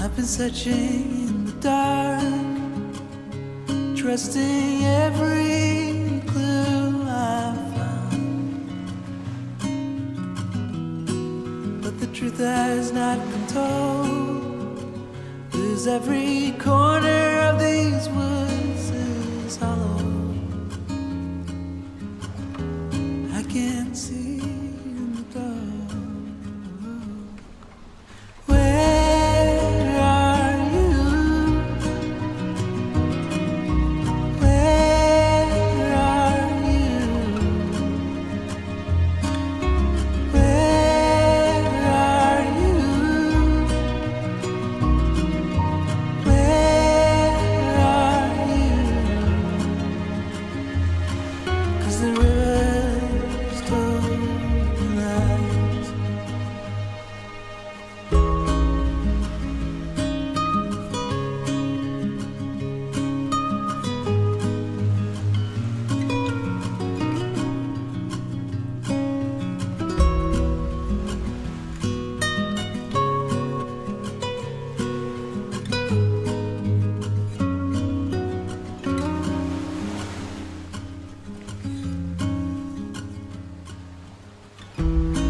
I've been searching in the dark, trusting every clue I found, but the truth has not been told. There's every corner of these woods is hollow. I can't see in the dark. Where are you? Where are you? Where are you? Where are you? 'Cause the river's told me lies.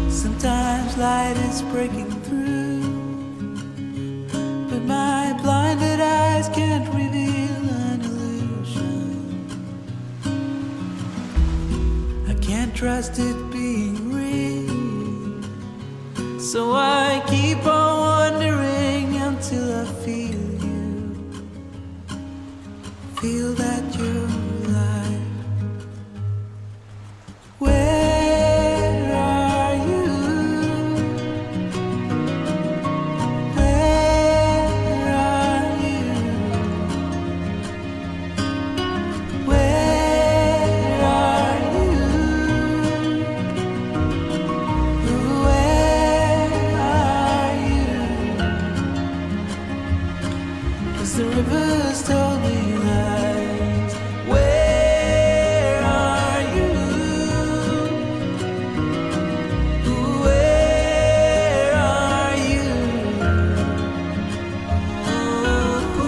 Sometimes light is breaking through, but my blinded eyes can't reveal an illusion. I can't trust it being real, so I keep on wondering until I feel you, feel that you're alive. Where are you? Where are you? Where are you? Where are you? 'Cause the rivers told me lies. Where are you? Where are you?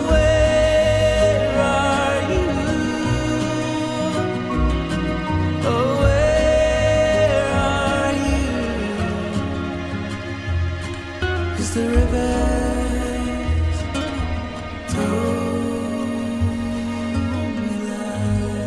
Where are you? Oh, where are you? 'Cause the rivers told me lies.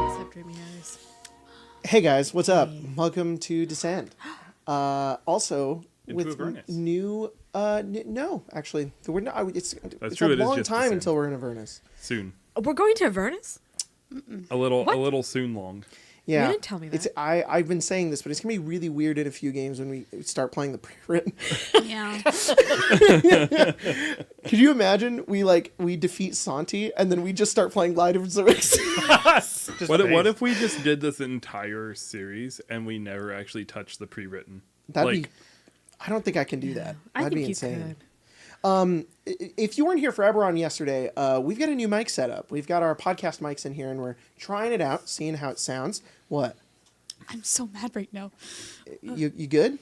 Except Dreamy Eyes. Hey guys, what's up? Welcome to Descend. Also Into with Avernus. new no, actually. We're not it's true, a it is long just time Descend. until we're in Avernus. Soon. We're going to Avernus? A little What? soon long. Yeah. You didn't tell me that. It's I've been saying this, but it's going to be really weird in a few games when we start playing the pre-written. Yeah. Could you imagine we defeat Santi and then we just start playing Light of Zurich? What if we just did this entire series and we never actually touched the pre-written? That'd be I don't think I can do that. I That'd think be you insane. could. If you weren't here for Eberron yesterday, we've got a new mic setup. We've got our podcast mics in here, and we're trying it out, seeing how it sounds. What? I'm so mad right now. You good?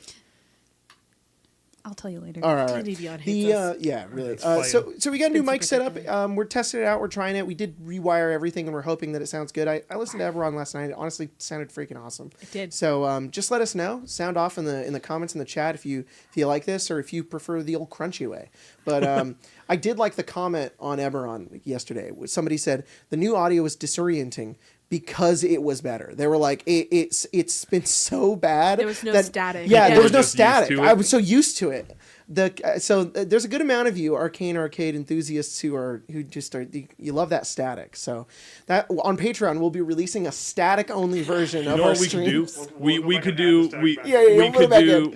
I'll tell you later. All right. Dion hates us. Yeah, really. It's So we got a new been mic super set up. We're testing it out. We're trying it. We did rewire everything, and we're hoping that it sounds good. I listened to Everon last night. It honestly sounded freaking awesome. It did. So just let us know. Sound off in the comments in the chat if you like this or if you prefer the old crunchy way. But I did like the comment on Eberron yesterday. Somebody said the new audio was disorienting because it was better. They were like, it's been so bad. There was no static. Yeah, Yeah. there was no Just used static. to it. I was so used to it. So there's a good amount of you arcane arcade enthusiasts who you love that static. So that on Patreon we'll be releasing a static only version of You know our what we could do? streams. We could do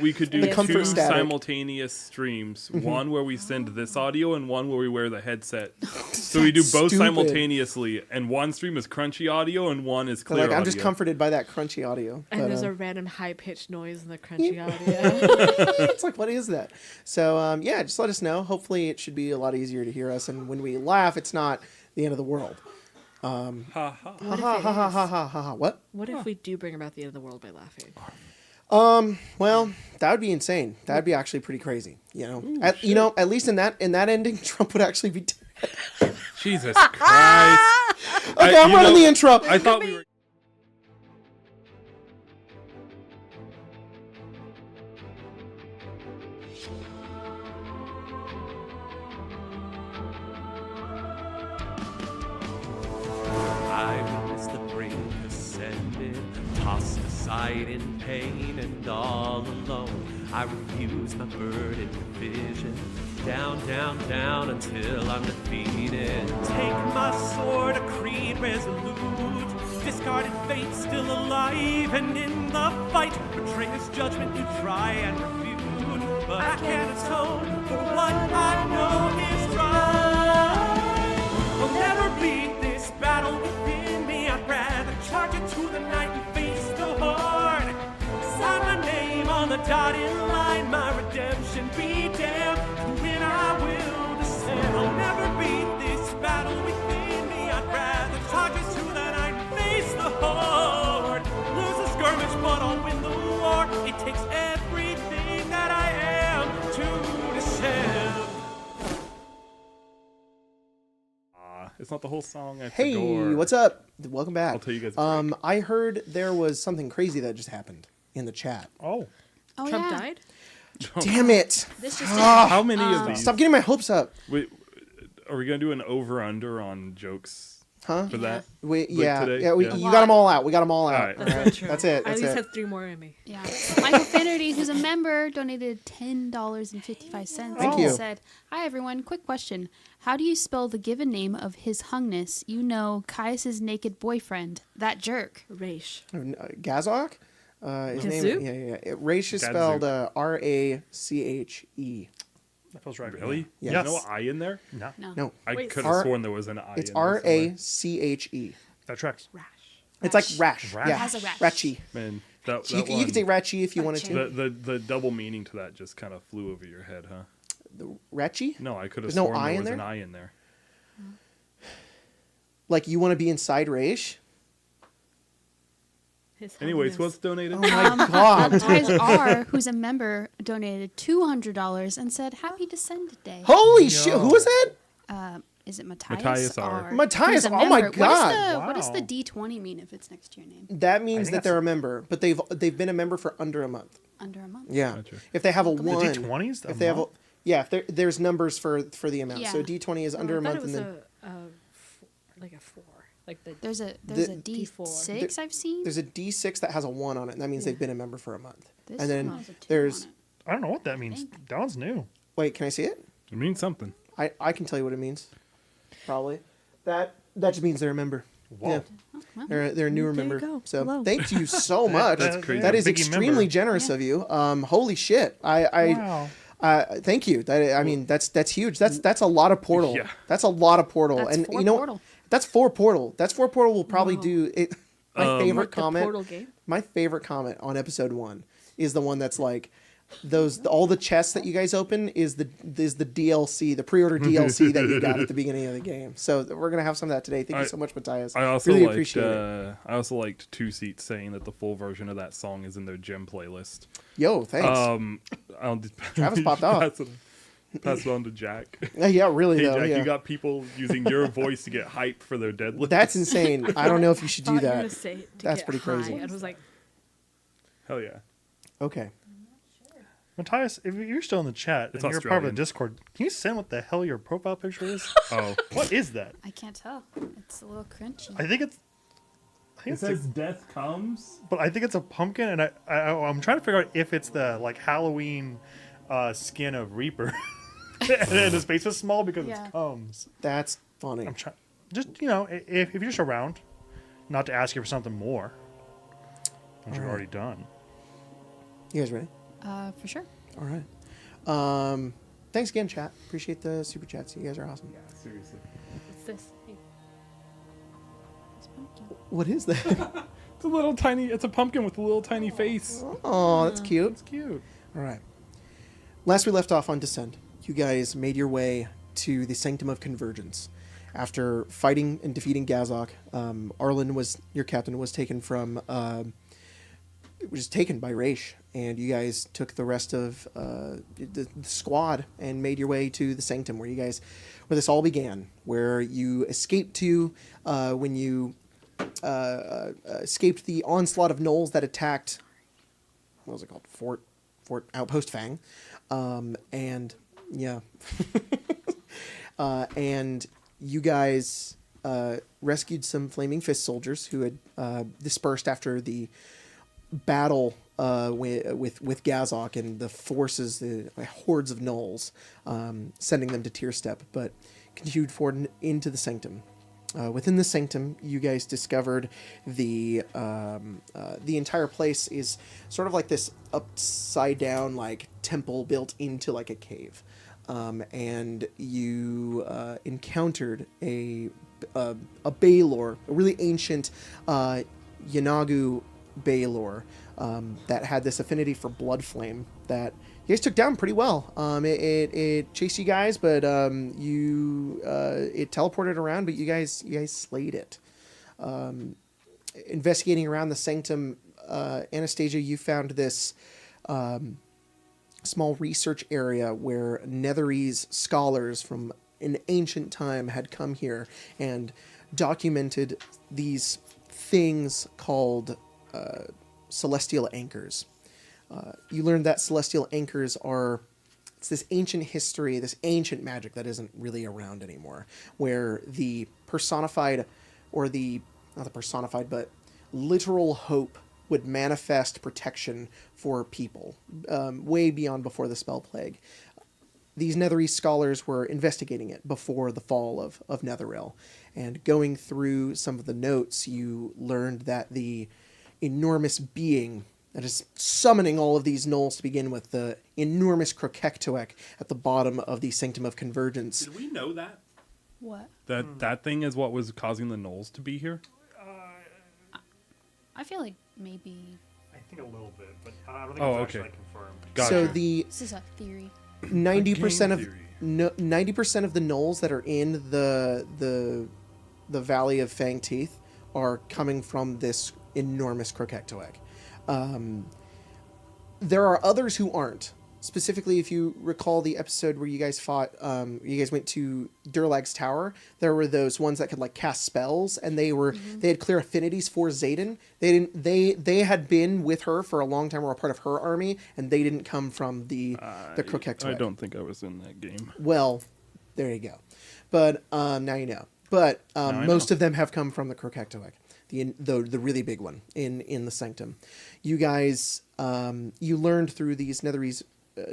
we could do The comfort two static. simultaneous streams. One where we send this audio and one where we wear the headset. So we do both Stupid. simultaneously, and one stream is crunchy audio and one is So clear like I'm just audio. comforted by that crunchy audio. And But, there's a random high pitched noise in the crunchy audio. it's like, what is that? So yeah, just let us know. Hopefully it should be a lot easier to hear us, and when we laugh, it's not the end of the world. Ha ha. Ha ha ha ha ha ha ha. What? What if we do bring about the end of the world by laughing? Well, that would be insane. That would be actually pretty crazy. At least in that ending, Trump would actually be dead. Jesus Christ. Okay, I'm running the intro. I thought we were. I witnessed the brink ascended, tossed aside in pain and all alone. I refuse my burden with vision, down, down, down until I'm defeated. Take my sword, a creed resolute, discarded fate still alive, and in the fight, betray his judgment you try and refute. But I can't atone for what I know is right. I'll never beat this battle within me. I'd rather charge into the night and face the horde. Sign my name on the dotted line, my redemption be damned. To win I will descend. I'll never beat this battle within me. I'd rather charge into the night and face the horde. Lose a skirmish, but I'll win the war. It takes everything that I am to descend. It's not the whole song. I Hey, forgot. what's up? Welcome back. I'll tell you guys a break. I heard there was something crazy that just happened in the chat. Oh. Oh, Trump yeah. died? Damn it! This just How many of these? Stop getting my hopes up. Wait, are we gonna do an over/under on jokes Huh? for that? Yeah, today? you Yeah. got them all out. We got them all out. All right. That's All not true. That's it. I at That's least it. have 3 more in me. Yeah. Michael Finnerty, who's a member, donated $10.55. Thank and you. said, "Hi, everyone. Quick question. How do you spell the given name of his hungness? You know, Caius's naked boyfriend. That jerk." Raish. Gazok? His name, Gazoo? yeah. Raish is spelled R-A-C-H-E. That feels right. Really? Yeah. There's no I in there? No. No. No, I Wait, could R- have sworn there was an I. it's in there somewhere. R-A-C-H-E. That tracks. Rash. It's like rash. Rash. Yeah, Has a rash. Ratchy. Man, that You one, could say ratchy if you wanted to. the double meaning to that just kind of flew over your head, huh? The ratchy? No, I could have There's no sworn I there in was there? an I in there. Like you want to be inside Raish? His Anyways, holiness. what's donated? Oh my god. Matthias R., who's a member, donated $200 and said, "Happy Descend Day." Holy shit! Who was that? Is it Matthias, Matthias R. R.? Matthias, Who's a oh my member. God. What does the Wow. D20 mean if it's next to your name? That means think that they're a member, but they've been a member for under a month. Under a month? Yeah. Gotcha. If they have a The one, D20s? if they have a, yeah, if there's numbers for the amount. So Yeah. D20 is Oh, under I a thought month, it and was then like a 4. Like the There's a D4. D6 I've seen. there's a D6 that has a 1 on it, and that means they've been a member for a month. This and then one has a 2 there's on it. I don't know what that means. That one's new. wait, can I see it? It means something. I can tell you what it means. Probably. That just means they're a member. Whoa. Yeah. Well, They're a newer There you member. go. So Hello. thank you so much. That's crazy. That is Biggie extremely member. generous Yeah. of you. Holy shit. Wow. Thank you. I mean, that's huge. That's a lot of portal. Yeah. That's a lot of portal. That's and 4 you know, portal. that's 4 portal. That's 4 portal will probably do it. My favorite What, the comment. Portal game? My favorite comment on episode 1 is the one that's like, all the chests that you guys open is the DLC, the pre-order DLC that you got at the beginning of the game. So we're gonna have some of that today. Thank you so much, Matthias. I also really liked, appreciate it. I also liked Two Seats saying that the full version of that song is in their gym playlist. Yo, thanks. I'll just Travis popped off. Pass it on to Jack. Yeah, really Hey though. Jack, Yeah. you got people using your voice to get hyped for their deadlift. That's insane. I don't know if you should do Thought you were gonna that. say to That's get pretty crazy. high. I was like, Hell yeah. Okay. Matthias, if you're still in the chat It's and you're part of the Australian. Discord, can you send what the hell your profile picture is? Oh. What is that? I can't tell. It's a little crunchy. I think it's. I think it's death comes. but I think it's a pumpkin, and I'm trying to figure out if it's the like Halloween skin of Reaper, and then his face is small because Yeah. it comes. That's funny. I'm trying. Just if you're just around, not to ask you for something more, which you've already done. You guys ready? For sure. All right. Thanks again, chat. Appreciate the super chats. You guys are awesome. Yeah, seriously. what's this? Hey, It's pumpkin. What is that? It's a pumpkin with a little tiny face. Oh, that's cute. It's cute. All right. Last we left off on Descent, you guys made your way to the Sanctum of Convergence. After fighting and defeating Gazok, Arlen your captain was taken by Raish, and you guys took the rest of the squad and made your way to the Sanctum, where this all began, where you escaped to when you escaped the onslaught of gnolls that attacked. What was it called? Fort Outpost Fang, and yeah, and you guys rescued some Flaming Fist soldiers who had dispersed after the battle with Gazok and the forces, the hordes of gnolls, sending them to Tier Step, but continued forward into the Sanctum. Within the Sanctum, you guys discovered the entire place is sort of like this upside down like temple built into like a cave, and you encountered a Baylor, a really ancient Yanagu Baylor, that had this affinity for blood flame that you guys took down pretty well. It chased you guys, but it teleported around, but you guys slayed it. Investigating around the Sanctum, Anastasia, you found this small research area where Netherese scholars from an ancient time had come here and documented these things called celestial anchors. You learned that celestial anchors it's this ancient history, this ancient magic that isn't really around anymore, where the personified, or not the personified, but literal hope would manifest protection for people, way beyond before the spell plague. These Netherese scholars were investigating it before the fall of Netheril, and going through some of the notes, you learned that the enormous being that is summoning all of these gnolls to begin with, the enormous Krokektoek at the bottom of the Sanctum of Convergence. Did we know that? What? That thing is what was causing the gnolls to be here? I feel like maybe I think a little bit, but I don't think Oh, it's okay. actually confirmed. Gotcha. So the this is a theory. 90% of theory. 90% of the gnolls that are in the Valley of Fang Teeth are coming from this enormous Krokektoek. There are others who aren't. Specifically, if you recall the episode where you guys fought, you guys went to Durlag's tower. There were those ones that could like cast spells, and they had clear affinities for Zayden. They had been with her for a long time, or a part of her army, and they didn't come from the Krokektoek. I don't think I was in that game. Well, there you go. But now you know. But most of them have come from the Krokektoek, the really big one in the Sanctum. You guys, you learned through these Netherese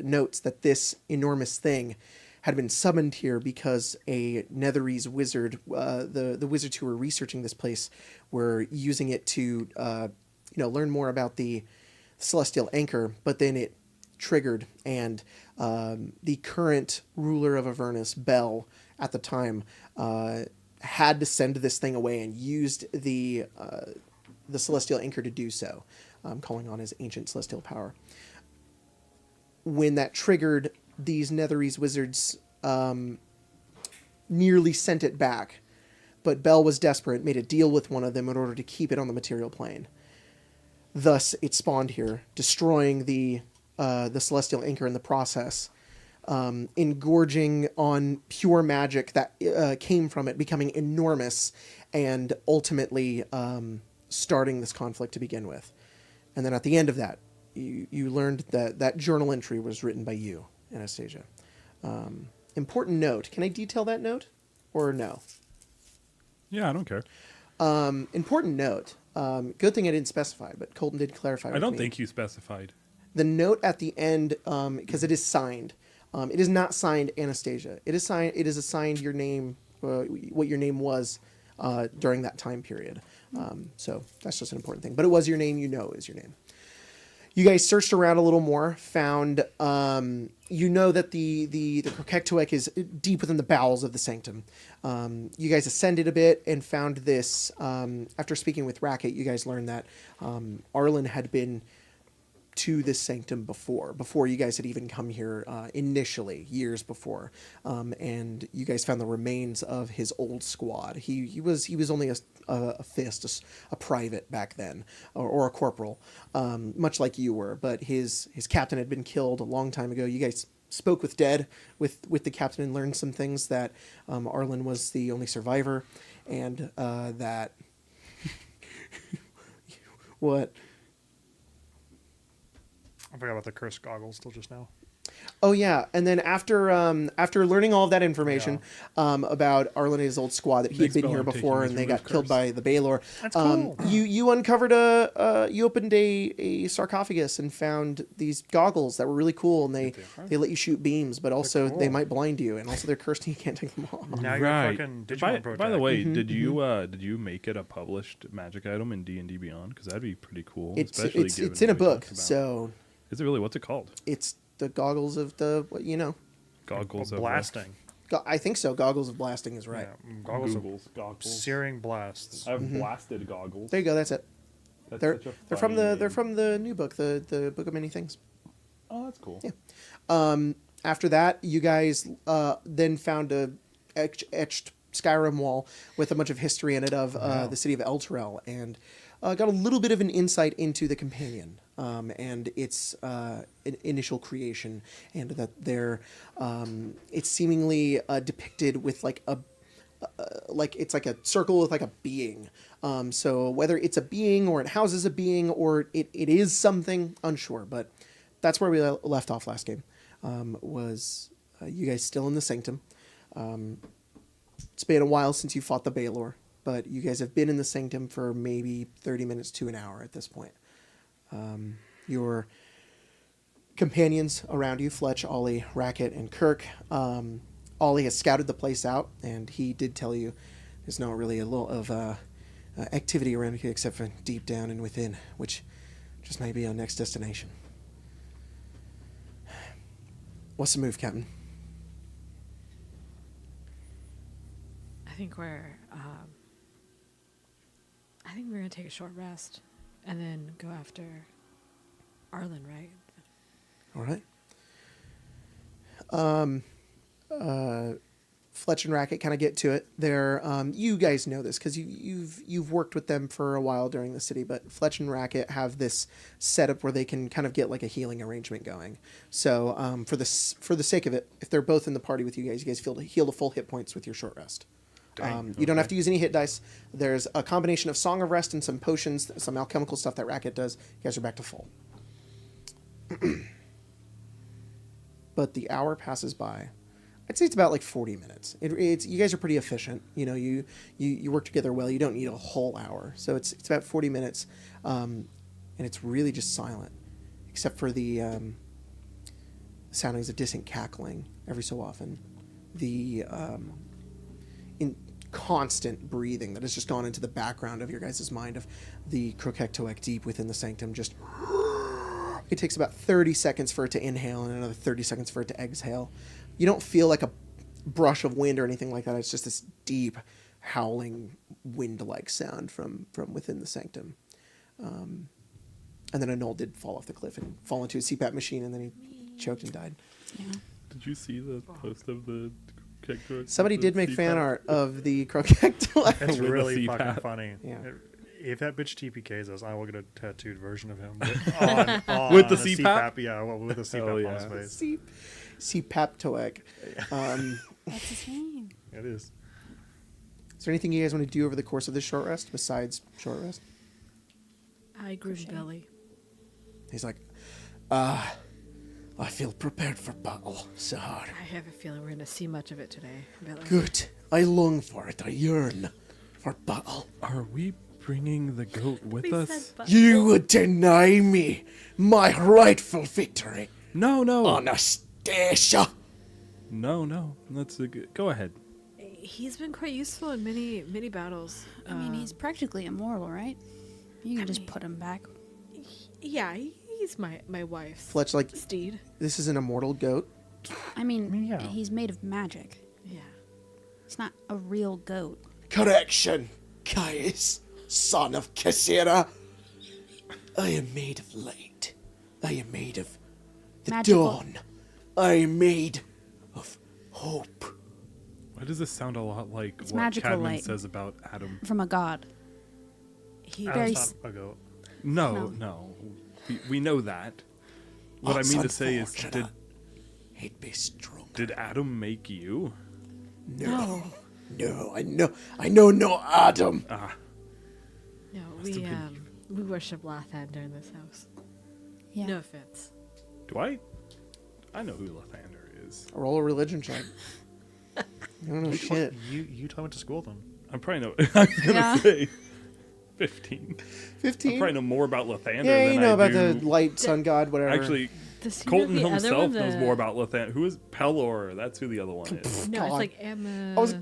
notes that this enormous thing had been summoned here because a Netherese wizard, the wizards who were researching this place, were using it to learn more about the celestial anchor. But then it triggered, and the current ruler of Avernus, Bel, at the time, had to send this thing away and used the celestial anchor to do so, calling on his ancient celestial power. when that triggered, these Netherese wizards nearly sent it back. But Bel was desperate, made a deal with one of them in order to keep it on the material plane. Thus, it spawned here, destroying the Celestial Anchor in the process, engorging on pure magic that came from it, becoming enormous, and ultimately starting this conflict to begin with. And then at the end of that, you learned that journal entry was written by you, Anastasia. Important note. Can I detail that note? Or no? Yeah, I don't care. Important note. Good thing I didn't specify, but Colton did clarify. I don't think you specified. The note at the end, because it is signed. It is not signed Anastasia. It is signed. It is assigned your name, what your name was during that time period. So that's just an important thing. But it was your name. You know, is your name. You guys searched around a little more, found, you know that the Crotok is deep within the bowels of the Sanctum. You guys ascended a bit and found this, after speaking with Racket, you guys learned that Arlen had been to this Sanctum before you guys had even come here initially, years before. And you guys found the remains of his old squad. He was only a fist, a private back then, or a corporal, much like you were. But his captain had been killed a long time ago. You guys spoke with the captain and learned some things, that Arlen was the only survivor, and that what. I forgot about the cursed goggles till just now. Oh yeah, and then after learning all of that information about Arlen and his old squad, that he had been here before and they got killed by the Baylor. That's cool. You uncovered you opened a sarcophagus and found these goggles that were really cool, and they let you shoot beams, but also cool. they might blind you, and also they're cursed and you can't take them off. Now you're fucking Digimon Project. By the way, did you make it a published magic item in D&D Beyond? Because that'd be pretty cool. It's given in a what we book, talked about. so Is it really? What's it called? it's the goggles of the Goggles of blasting. I think so. Goggles of blasting is right. Yeah, goggles of Goggles. searing blasts. I have blasted goggles. There you go. That's it. That's They're such a they're from funny the name. new book, the Book of Many Things. Oh, that's cool. Yeah. After that, you guys then found a etched Skyrim wall with a bunch of history in it of the city of Elturel, and got a little bit of an insight into the companion and its initial creation, and that it's seemingly depicted with like it's like a circle with like a being. So whether it's a being or it houses a being or it is something, unsure, but that's where we left off last game. Was you guys still in the Sanctum? It's been a while since you fought the Baylor, but you guys have been in the Sanctum for maybe 30 minutes to an hour at this point. Your companions around you, Fletch, Ollie, Racket, and Kirk. Ollie has scouted the place out, and he did tell you there's not really a lot of activity around here except for deep down and within, which just may be our next destination. What's the move, Captain? I think we're gonna take a short rest and then go after Arlen, right? All right. Fletch and Racket kind of get to it. They're you guys know this because you've worked with them for a while during the city. But Fletch and Racket have this setup where they can kind of get like a healing arrangement going. So for the sake of it, if they're both in the party with you guys heal to full hit points with your short rest. You don't have to use any hit dice. There's a combination of Song of Rest and some potions, some alchemical stuff that Racket does. You guys are back to full. But the hour passes by. I'd say it's about like 40 minutes. It's you guys are pretty efficient. You know, you work together well. You don't need a whole hour. So it's about 40 minutes, and it's really just silent, except for the soundings of distant cackling every so often. The in constant breathing that has just gone into the background of your guys' mind of the Crotok deep within the Sanctum. Just it takes about 30 seconds for it to inhale and another 30 seconds for it to exhale. You don't feel like a brush of wind or anything like that. It's just this deep, howling, wind-like sound from within the Sanctum. And then a Knoll did fall off the cliff and fall into a CPAP machine, and then he choked and died. Yeah. Did you see the post of the Somebody did make fan art of the croquette. It's With a really CPAP. fucking funny. Yeah. If that bitch TPKs us, I will get a tattooed version of him on With the a CPAP? Yeah, well, with a CPAP Hell on yeah. his face. CPAP-toeg. That's his name. It is. Is there anything you guys want to do over the course of this short rest besides short rest? I grew belly. He's like, I feel prepared for battle, Sahar. I have a feeling we're going to see much of it today. Billy. Good. I long for it. I yearn for battle. Are we bringing the goat with us? You would deny me my rightful victory, No. Anastasia. No. That's a good. Go ahead. He's been quite useful in many battles. I mean, he's practically immortal, right? You can just put him back. Yeah, he's my wife's Fletch, like, steed. this is an immortal goat. I mean, Yeah. he's made of magic. Yeah. It's not a real goat. Correction, Caius, son of Cassira. I am made of light. I am made of the Magical. dawn. I am made of hope. Why does this sound a lot like It's what magical Cadman light. says about Adam? From a god. He Very Adam's not a goat. No. We know that. What I mean to say is, unfortunate. He'd be strong. did Adam make you? No, I know no Adam. No, we worship Lathander in this house. Yeah. No offense. Do I? I know who Lathander is. Roll a religion check. I don't know shit. You told me to school them. I'm probably know. I was gonna Yeah. say 15. I 15? probably know more about Lathander Yeah, than you know I about do. the light sun god, whatever. Actually, Does he Colton know the other himself one, knows the- more about Lathander. Who is Pelor? That's who the other one is. No, God. it's like Amma. I was-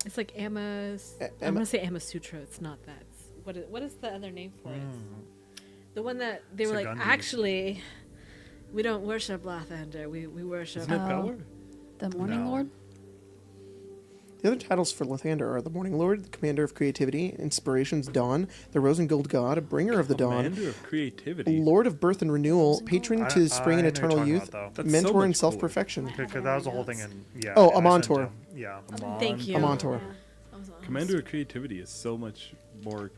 It's like Amma's. I'm Amma- gonna say Amma Sutra. It's not that. What is the other name for it? The one that they were like, Sagundi. actually, we don't worship Lathander. We worship. Isn't it Oh. Pelor? The Morning No. Lord? The other titles for Lathander are the Morning Lord, the Commander of Creativity, Inspiration's Dawn, the Rose and Gold God, Bringer of the Dawn, Commander of creativity. Lord of Birth and Renewal, Patron to Spring and I know Eternal what you're youth, talking about, though. That's so Mentor and much Self-Perfection. Because that was the whole thing in Oh, and I sent Amontor. him- Yeah. Thank you. Amontor. Commander of creativity is so much more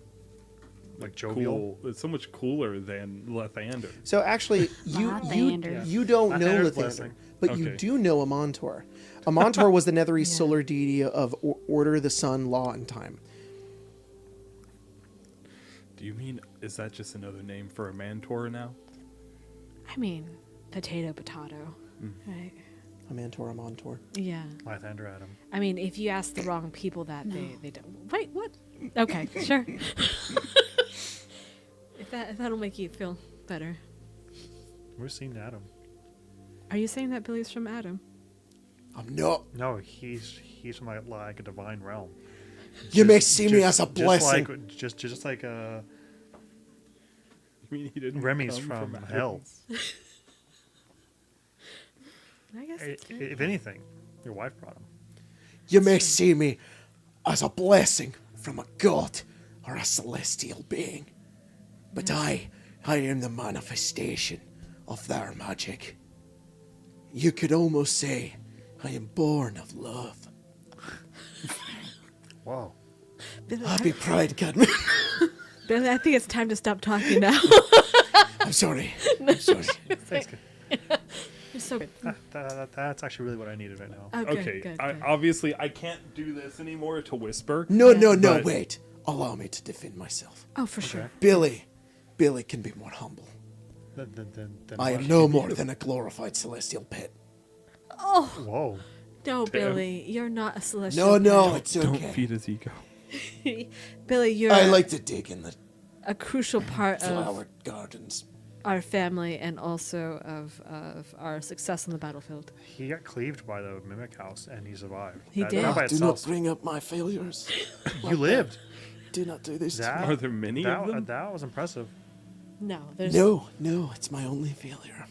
Like jovial. cool. It's so much cooler than Lathander. So actually, Lathander. you don't know Lathander's Lathander, blessing. but you Okay. do know Amontor. Amontor was the Netherese solar deity of order, the sun, law, and time. Do you mean, is that just another name for a Mantor now? I mean, potato. Right? Amontor. Yeah. Lathander Adam. I mean, if you ask the wrong people that, they don't. Wait, what? Okay, sure. if that'll make you feel better. We're seeing Adam. Are you saying that Billy's from Adam? I'm not. No, he's from like a divine realm. You may see me as a blessing. Just like You mean he didn't Remy's come from hell. Adam's? I guess. If anything, your wife brought him. You may see me as a blessing from a god or a celestial being. But I am the manifestation of their magic. You could almost say I am born of love. Whoa. Happy Pride, Cadman. Billy, I think it's time to stop talking now. I'm sorry. I'm sorry. Thanks. You're so good. That's actually really what I needed right now. Okay, Good. obviously I can't do this anymore to whisper. No, But- wait. Allow me to defend myself. Oh, for sure. Billy can be more humble. Then I what? am no more than a glorified celestial pit. Whoa. No, Billy, you're not a celestial. No, it's Don't okay. feed his ego. Billy, you're I like to dig in the a crucial part of flower gardens. our family and also of our success on the battlefield. He got cleaved by the mimic house and he survived. He That did. by Do not itself- bring up my failures. You lived. Do not do this to That, me. Are there many of them? That was impressive. No, there's No, it's my only failure.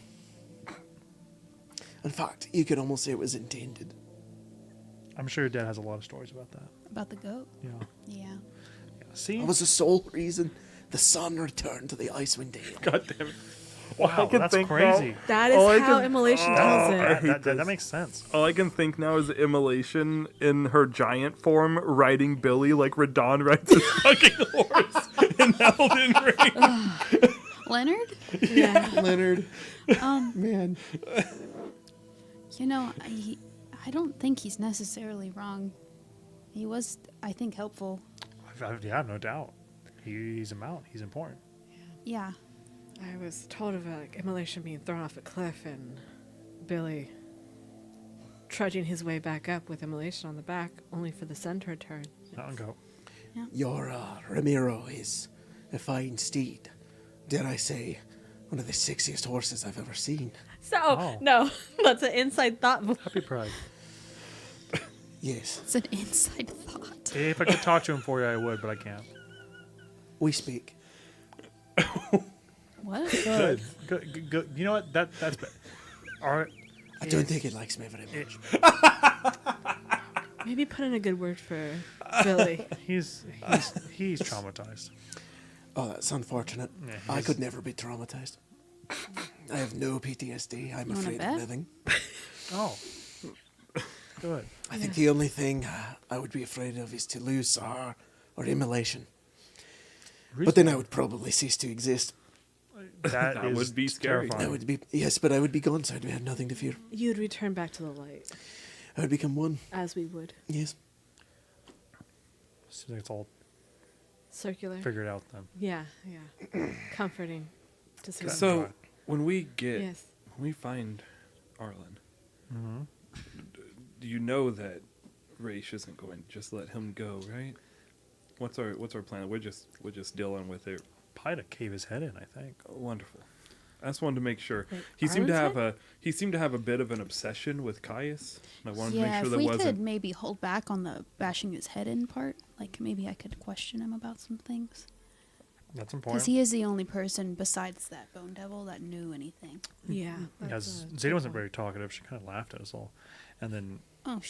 In fact, you could almost say it was intended. I'm sure your dad has a lot of stories about that. About the goat? Yeah. Yeah. See? It was the sole reason the sun returned to the Icewind Dale. God damn it. Wow, that's crazy. That is how immolation tells it. That makes sense. All I can think now is immolation in her giant form riding Billy like Radon rides his fucking horse in Elden Ring. Leonard? Yeah. Leonard. Man. You know, I don't think he's necessarily wrong. He was, I think, helpful. Yeah, no doubt. He's a mount. He's important. Yeah. I was told of immolation being thrown off a cliff and Billy trudging his way back up with immolation on the back, only for the sun to return. Now go. Your Ramiro is a fine steed. Dare I say, one of the sexiest horses I've ever seen. So, no, that's an inside thought. Happy Pride. Yes, It's an inside thought. If I could talk to him for you, I would, but I can't. we speak. What? Good. Good. You know what? That's bad. All right. I don't think it likes me very much. Maybe put in a good word for Billy. He's traumatized. Oh, that's unfortunate. Yeah, I could never be traumatized. I have no PTSD. I'm You wanna afraid bet? of living. Oh. Good. I think the only thing I would be afraid of is to lose or immolation. But then I would probably cease to exist. That is would be scary. terrifying. I would be but I would be gone, so I'd have nothing to fear. You'd return back to the light, I would become one. as we would. Yes. Seems like it's all Circular. figured out then. Yeah, yeah. Comforting. To see. So God. when we get Yes. when we find Arlen, Mm-hmm. do you know that Raish isn't going to just let him go, right? What's our plan? We're just dealing with it. Probably to cave his head in, I think. Wonderful. I just wanted to make sure. Wait, He seemed to Arlen's have a bit of an obsession with Caius. And I wanted to make Yeah, sure if there we wasn't. could maybe hold back on the bashing his head in part, like maybe I could question him about some things. That's Because important. he is the only person besides that Bone Devil that knew anything. Yeah. Because Zeta wasn't very talkative. She kind of laughed at us all. And then Oh,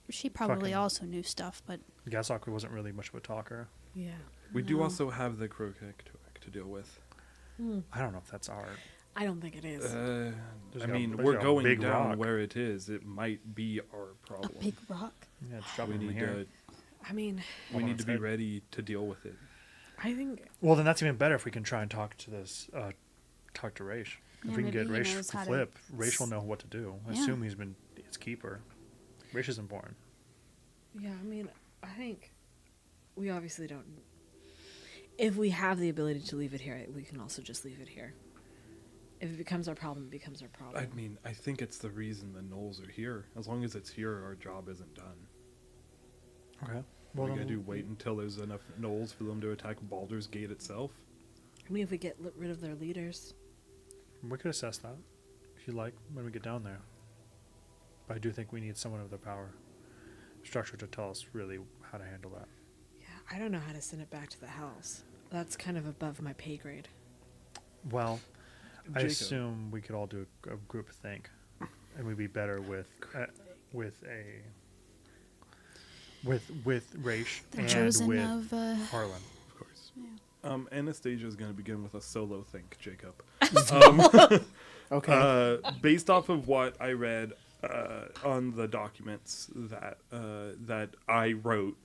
she probably Fucking- also knew stuff, but Gasok wasn't really much of a talker. Yeah. We do No. also have the Crotok to deal with. I don't know if that's our... I don't think it is. There's I got- mean, there's we're got a going big down rock. where it is. It might be our a problem. big rock. Yeah, it's dropping We from need here. to I mean, we Hold on need a to be sec. ready to deal with it. I think Well, then that's even better if we can try and talk to this... talk to Raish. Yeah, If we can get maybe he Raish knows to how to flip, Raish will know what to do. I Yeah. assume he's been its keeper. Raish is important. Yeah, I mean, I think we obviously don't. If we have the ability to leave it here, we can also just leave it here. If it becomes our problem, it becomes our problem. I mean, I think it's the reason the Knolls are here. As long as it's here, our job isn't done. Okay. What we gotta do? Wait until there's enough Knolls for them to attack Baldur's Gate itself? I mean, if we get rid of their leaders. We could assess that, if you like, when we get down there. But I do think we need someone of the power structure to tell us really how to handle that. Yeah, I don't know how to send it back to the house. That's kind of above my pay grade. Well, I Jacob. assume we could all do a group think, and we'd be better with Raish The and chosen with of Harlan. Of course. Yeah. Anastasia is going to begin with a solo think, Jacob. Okay. Based off of what I read on the documents that I wrote,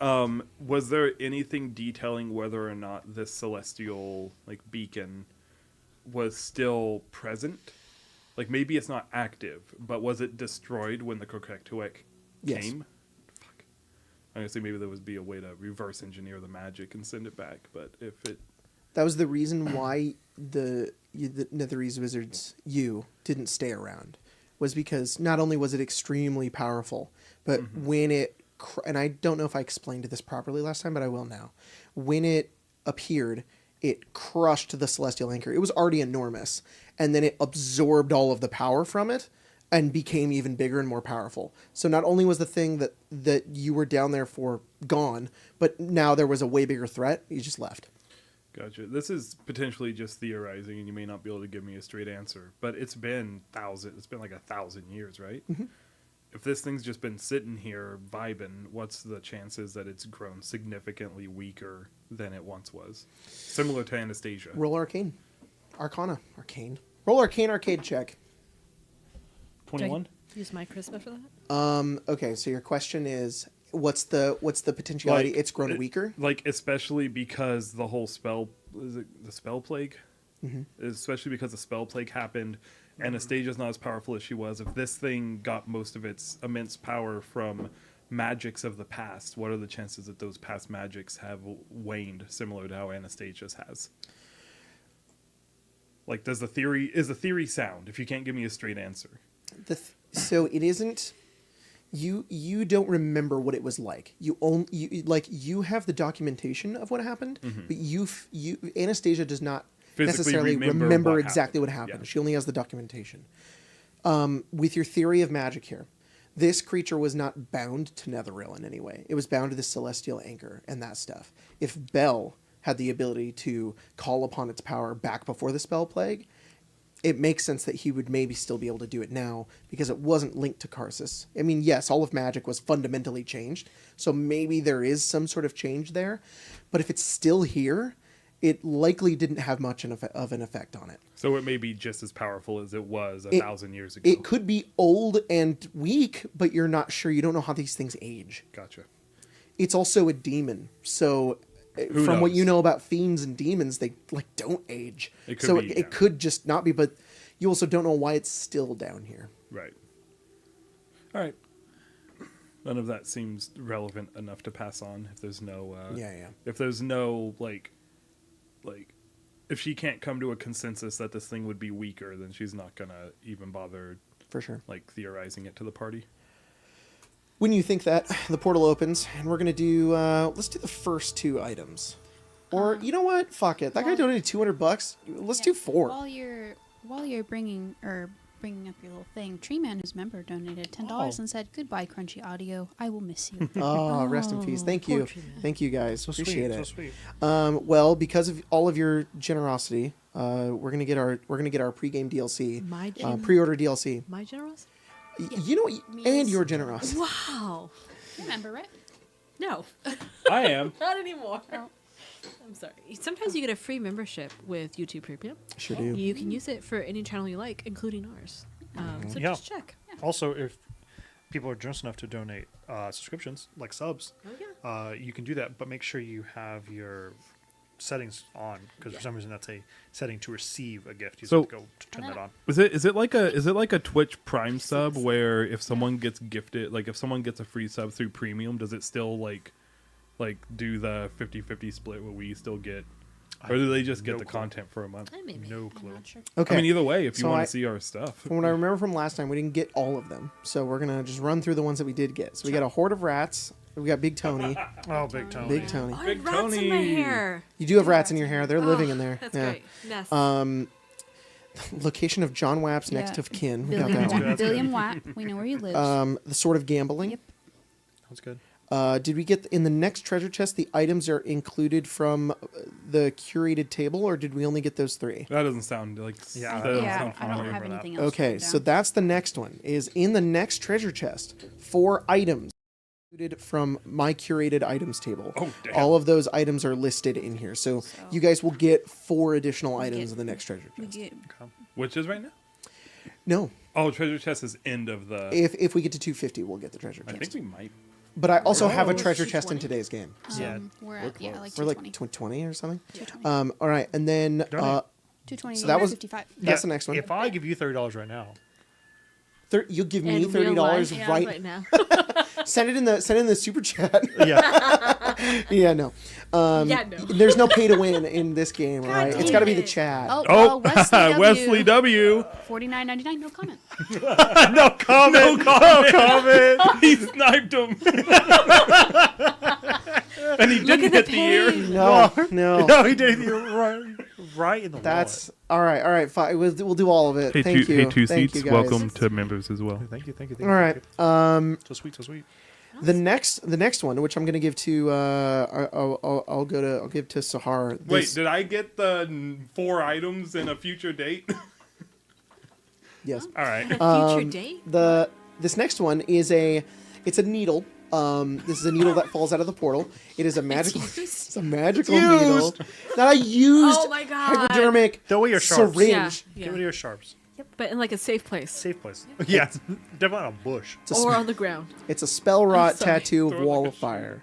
was there anything detailing whether or not this celestial beacon was still present? Like maybe it's not active, but was it destroyed when the Crotok Yes. came? Fuck. I'm gonna say maybe there would be a way to reverse engineer the magic and send it back, but if it That was the reason why the Netherese Wizards didn't stay around, was because not only was it extremely powerful, but when it and I don't know if I explained this properly last time, but I will now. When it appeared, it crushed the Celestial Anchor. It was already enormous, and then it absorbed all of the power from it and became even bigger and more powerful. So not only was the thing that you were down there for gone, but now there was a way bigger threat. You just left. Gotcha. This is potentially just theorizing, and you may not be able to give me a straight answer. But it's been like 1,000 years, right? Mm-hmm. If this thing's just been sitting here vibing, what's the chances that it's grown significantly weaker than it once was? Similar to Anastasia. Roll Arcane. Arcane. Roll Arcane arcade check. 21. Use my charisma for that. Okay, so your question is, what's the potentiality? Like, It's grown weaker. Like, especially because the whole spell, is it the spell plague? Especially because the spell plague happened, Anastasia's not as powerful as she was. If this thing got most of its immense power from magics of the past, what are the chances that those past magics have waned, similar to how Anastasia's has? Like, is the theory sound? If you can't give me a straight answer, So it isn't. You don't remember what it was like. You have the documentation of what happened, but Anastasia does not physically necessarily remember exactly what happened. Yeah. She only has the documentation. With your theory of magic here, this creature was not bound to Netheril in any way. It was bound to the celestial anchor and that stuff. If Bell had the ability to call upon its power back before the spell plague, it makes sense that he would maybe still be able to do it now because it wasn't linked to Karsus. I mean, yes, all of magic was fundamentally changed, so maybe there is some sort of change there. But if it's still here, it likely didn't have much of an effect on it. So it may be just as powerful as it was 1,000 years ago. It could be old and weak, but you're not sure. You don't know how these things age. Gotcha. It's also a demon, so Who from what knows? you know about fiends and demons, they don't age. It could so be, it yeah. could just not be, but you also don't know why it's still down here. Right. All right. None of that seems relevant enough to pass on. If there's no, Yeah. If there's no like, if she can't come to a consensus that this thing would be weaker, then she's not gonna even bother For sure. like theorizing it to the party. When you think that, the portal opens, and we're going to do, let's do the first two items. Or, you know what? Fuck it. That guy donated $200. Let's do 4. While you're bringing up your little thing, Tree Man, whose member, donated $10 and said, "Goodbye, Crunchy Audio. I will miss you." Oh, rest in peace. Thank you. Tree Man. Thank you, guys. So Appreciate sweet, it. so sweet. Well, because of all of your generosity, we're gonna get our pregame DLC, My pre-order DLC. My generosity? You know, and Means- your generosity. Wow. Remember, right? No, I am. not anymore. I'm sorry. Sometimes you get a free membership with YouTube Premium. Sure do. You can use it for any channel you like, including ours. So Yeah. just check. Also, if people are generous enough to donate subscriptions, like subs, Oh, yeah. you can do that, but make sure you have your settings on, because for some reason that's a setting to receive a gift. You So- have to go to turn that on. Is it like a Twitch Prime sub where if someone gets gifted, like if someone gets a free sub through premium, does it still like do the 50-50 split where we still get, or do they just get no the clue. content for a month? Maybe. No I'm clue. not sure. Okay. I mean, either way, if you So want I- to see our stuff. From what I remember from last time, we didn't get all of them, so we're gonna just run through the ones that we did get. So we got a horde of rats. We got Big Tony. Oh, Big Tony. Big Tony. Oh, I Big have rats in my Tony. hair. You do have rats in your hair. They're living in there. That's Yeah. great. Yes. Location of John Wapp's next Yeah. of kin. We got Billiam, that one. That's good. Billiam Watt. We know where he lives. The Sword of Gambling. Yep. That's good. Did we get in the next treasure chest? The items are included from the curated table, or did we only get those 3? That doesn't sound like Yeah, that doesn't Yeah, sound I don't familiar. have for that. anything else. Okay, written so down. that's the next one. Is in the next treasure chest 4 items included from my curated items table. Oh, damn. All of those items are listed in here, so So- you guys will get 4 additional items get- in the next treasure We chest. get Which is right now? No, Oh, treasure chest is end of the. if we get to 250, we'll get the treasure I chest. think we might. But I also have a Oh. treasure chest in 220? today's game. Yeah. we're at close. like We're 220. like 20 or something. 220. All right, and then 220. so that was- 55. that's the next one. If I give you $30 right now, You'll give me In real $30 life, right. now. Send it in the super chat. yeah, Yeah, no. Yeah, no. There's no pay to win in this game, all right? It's dang got to be the it. chat. Oh, Oh, Wesley W. Wesley W. $49.99. No comment. no comment. No comment. He sniped him. And he didn't at the hit the ear. page. No, no. No, he did. You're right in the That's all right. All right, fine. We'll do all of it. Hey, Thank you. two Thank seats. you, guys. Welcome to members as well. wallet. Thank you. All right. So sweet, so sweet. The next one, which I'm gonna give to, I'll give to Sahar. Wait, did I get the 4 items in a future date? Yes. All right. A future date? This next one is it's a needle. This is a needle that falls out of the portal. It is a magical. used. It's a magical needle. Not a used Oh my God. hypodermic Throw away your sharps. syringe. Yeah. Get rid of your sharps. But in like a safe place. Safe place. Yeah, definitely on a bush. It's a, Or on the ground. it's a spell wrought sorry. tattoo of Throw it Wall like of a Fire.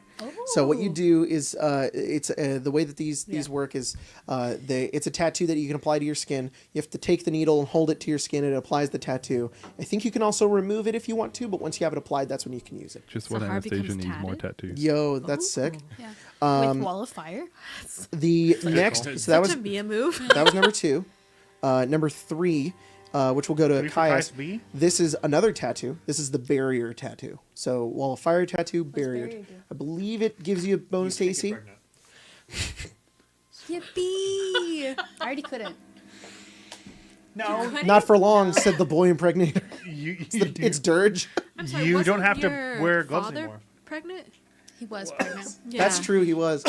So what you do is it's the way that these Yeah. work is it's a tattoo that you can apply to your skin. You have to take the needle and hold it to your skin, and it applies the tattoo. I think you can also remove it if you want to, but once you have it applied, that's when you can use it. Just So what Har Anastasia becomes needs more tatted? tattoos. Yo, that's sick. Yeah. With Wall of Fire. The next, cool. so that was Such a Mia move. that was number 2. Number 3, which will go to Three for Caius. Caius B? This is another tattoo. This is the barrier tattoo. So Wall of Fire tattoo, barrier. barrier do? I believe it gives you a bonus to AC. Yippee! I already couldn't. No, Not for long, said the boy impregnator. you It's dirge. I'm sorry, You wasn't don't have to your wear gloves father anymore. Pregnant? He was pregnant. Yeah. That's true. He was.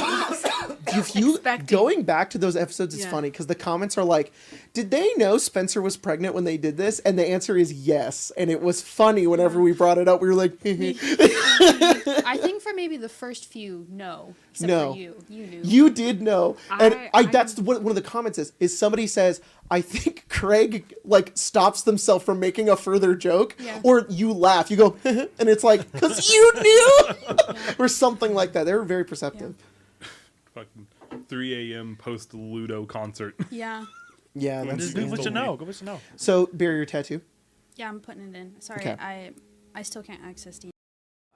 If you Expecting. going back to those episodes, it's Yeah. funny because the comments are like, "Did they know Spencer was pregnant when they did this?" And the answer is yes. And it was funny whenever we brought it up. We were like, I think for maybe the first few, no. Except No. for you. You knew. "You did know." And I- that's what one of the comments is somebody says, "I think Craig like stops themselves from making a further joke," Yeah. or you laugh, you go, and it's like, "Cause you knew," or something like that. They were very perceptive. Fucking 3 a.m. post Ludo concert. Yeah. Yeah, When that's did Go you what you Still know. need- Go what you know. so barrier tattoo. Yeah, I'm putting it in. Sorry, Okay. I still can't access the.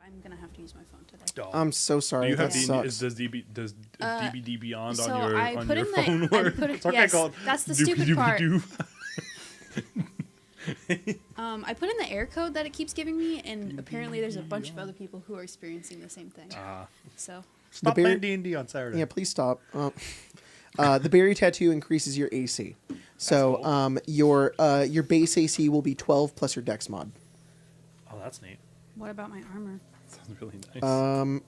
I'm gonna have to use my phone today. Dog. I'm so Do sorry. you have That does sucks. does DBD Beyond So on your I on put your in phone the. I work? put it, okay, yes, called that's the stupid part. Doobie-doobie-doo. I put in the error code that it keeps giving me, and apparently there's a bunch of other people who are experiencing the same thing. So Stop the playing bear- D&D on Saturday. Yeah, please stop. The barrier tattoo increases your AC. So cool. your base AC will be 12 plus your dex mod. Oh, that's neat. what about my armor? Sounds really nice.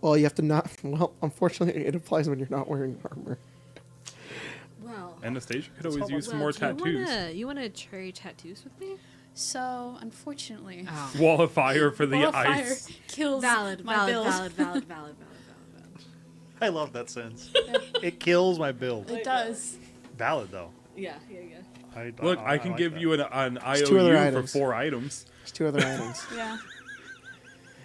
Well, you have to not. Well, unfortunately, it applies when you're not wearing armor. Well, Anastasia could always almost- use some more do you tattoos. You wanna trade tattoos with me? So unfortunately, Wall of Fire for the Wall of ice. Fire kills Valid, my valid, bills. valid. I love that sense. It kills my build. It does. Valid, though. Yeah. Look, I can like give that. you an two other IOU for items. 4 items There's 2 other items. Yeah.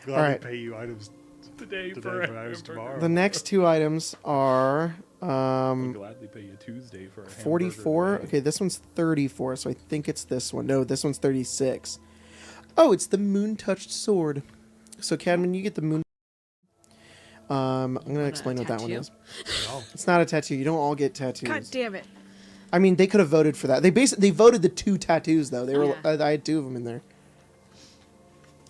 Glad All right. to pay you items today today for for items tomorrow. The next 2 items are I'll gladly pay you Tuesday for a hamburger 44. today. Okay, this one's 34, so I think it's this one. No, this one's 36. Oh, it's the Moon Touched Sword. So, Cadman, you get the Moon. I'm going to explain what that one tattoo? is. No. It's not a tattoo. You don't all get tattoos. God damn it. I mean, they could have voted for that. They voted the 2 tattoos though. They were Yeah. I had 2 of them in there.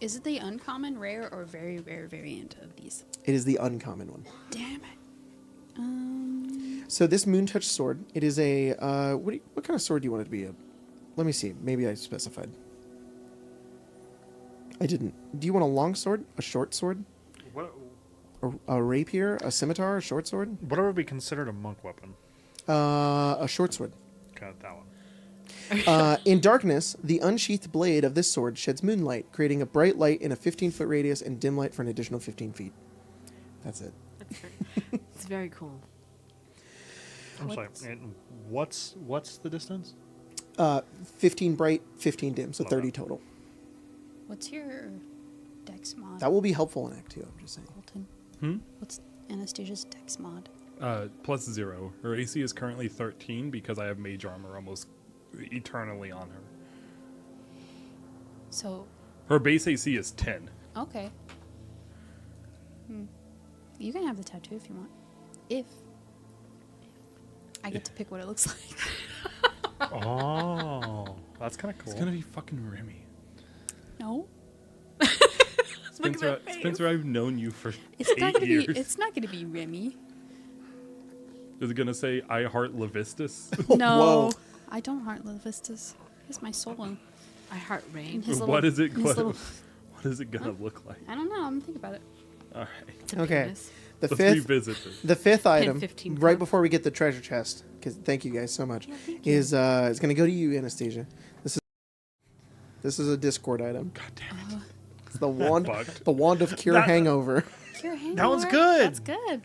Is it the uncommon, rare, or very rare variant of these? It is the uncommon one. Damn it. So this Moon Touch sword, it is a what kind of sword do you want it to be? Let me see. Maybe I specified. I didn't. Do you want a long sword, a short sword, What, a rapier, a scimitar, a short sword, what would be considered a monk weapon? a short sword? Got that one. In darkness, the unsheathed blade of this sword sheds moonlight, creating a bright light in a 15-foot radius and dim light for an additional 15 feet. That's it. It's very cool. I'm sorry. And what's the distance? 15 bright, 15 dim, so Love 30 that. total. What's your dex mod? That will be helpful in Act 2, I'm just saying. Colton? What's Anastasia's dex mod? +0. Her AC is currently 13 because I have mage armor almost eternally on her. So, Her base AC is 10. okay. You can have the tattoo if you want. If I get to pick what it looks like. Oh, that's kind of cool. It's gonna be fucking Remy. No, Spencer, I've known you for it's 8 not gonna years. be. It's not gonna be Remy. Is it gonna say I heart Levistus? No, Whoa. I don't heart Levistus. He's my soul. I heart rain. His What is it? his What, little- what is it gonna look like? I don't know. I'm gonna think about it. All right, It's a Okay. penis. The let's fifth, revisit this. the fifth item, 15 right club. before we get the treasure chest, because thank you guys so much, is it's going to go to you, Anastasia. This is a Discord item. God damn it! It's the wand. Fucked. The wand of cure hangover. Cure hangover. That one's good. That's good.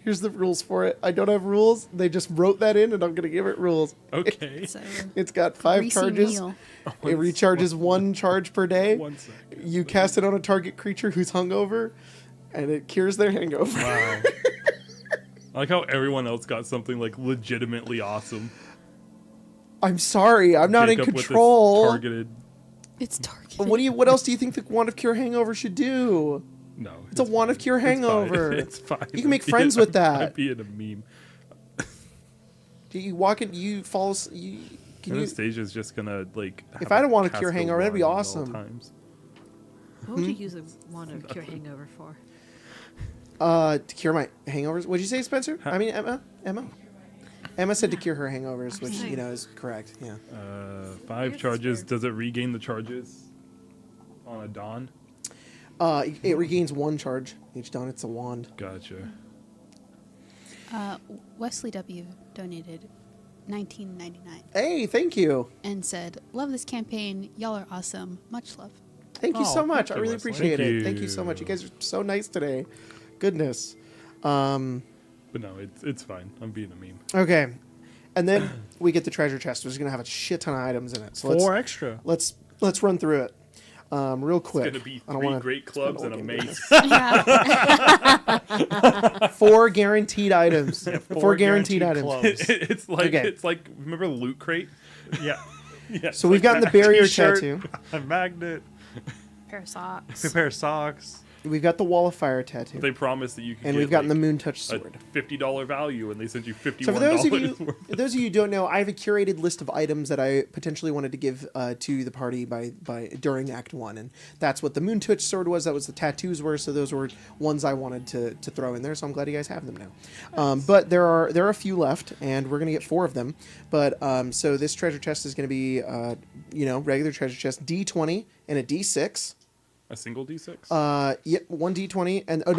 Here's the rules for it. I don't have rules. They just wrote that in, and I'm gonna give it rules. Okay. So It's got 5 greasy charges. meal. It recharges 1 charge per day. 1 second. You cast it on a target creature who's hungover, and it cures their hangover. Wow. I like how everyone else got something like legitimately awesome. I'm sorry, I'm not in Jacob with this control. Targeted. It's targeted. What else do you think the wand of cure hangover should do? No. It's a wand of cure It's fine. hangover. It's fine. You can make I'm friends being- with that. I'm being a meme. Do you walk in? You fall. You can you? Anastasia's just gonna like. If have I don't want a cast cure a hangover, that'd be wand at all awesome. times. What would you use a wand of cure hangover for? To cure my hangovers. What'd you say, Spencer? I mean, Emma said to cure her hangovers, which saying. is correct. Yeah. 5 Yours is charges. fair. Does it regain the charges on a dawn? It regains 1 charge each dawn. It's a wand. Gotcha. Wesley W. donated $19.99 Hey, thank you. and said, "Love this campaign. Y'all are awesome. Much love." Thank you Oh, so much. thank I you, really Wesley. appreciate Thank it. Thank you so much. You you. guys are so nice today. Goodness. But no, it's fine. I'm being a meme. Okay. And then we get the treasure chest, which is going to have a shit ton of items in it. So 4 extra. let's run through it real quick. It's gonna be I don't 3 wanna great clubs spend and all a game mace. Yeah. 4 guaranteed items. 4 guaranteed items. clubs. It's like Okay. remember Loot Crate? Yeah. Yeah. So we've gotten the barrier T-shirt, tattoo. a magnet, Pair of socks. a pair of socks. We've got the wall of fire tattoo. They promised that you could And get we've gotten like, the moon touch a sword. $50 value, and they sent you $51. So for those of worth. you who don't know, I have a curated list of items that I potentially wanted to give to the party by during Act 1, and that's what the Moon Touch Sword was. That was the tattoos were. So those were ones I wanted to throw in there. So I'm glad you guys have them now. But there are a few left, and we're gonna get 4 of them. But so this treasure chest is gonna be regular treasure chest D20 and a D6. A single D6? Yeah, 1 D20 and 2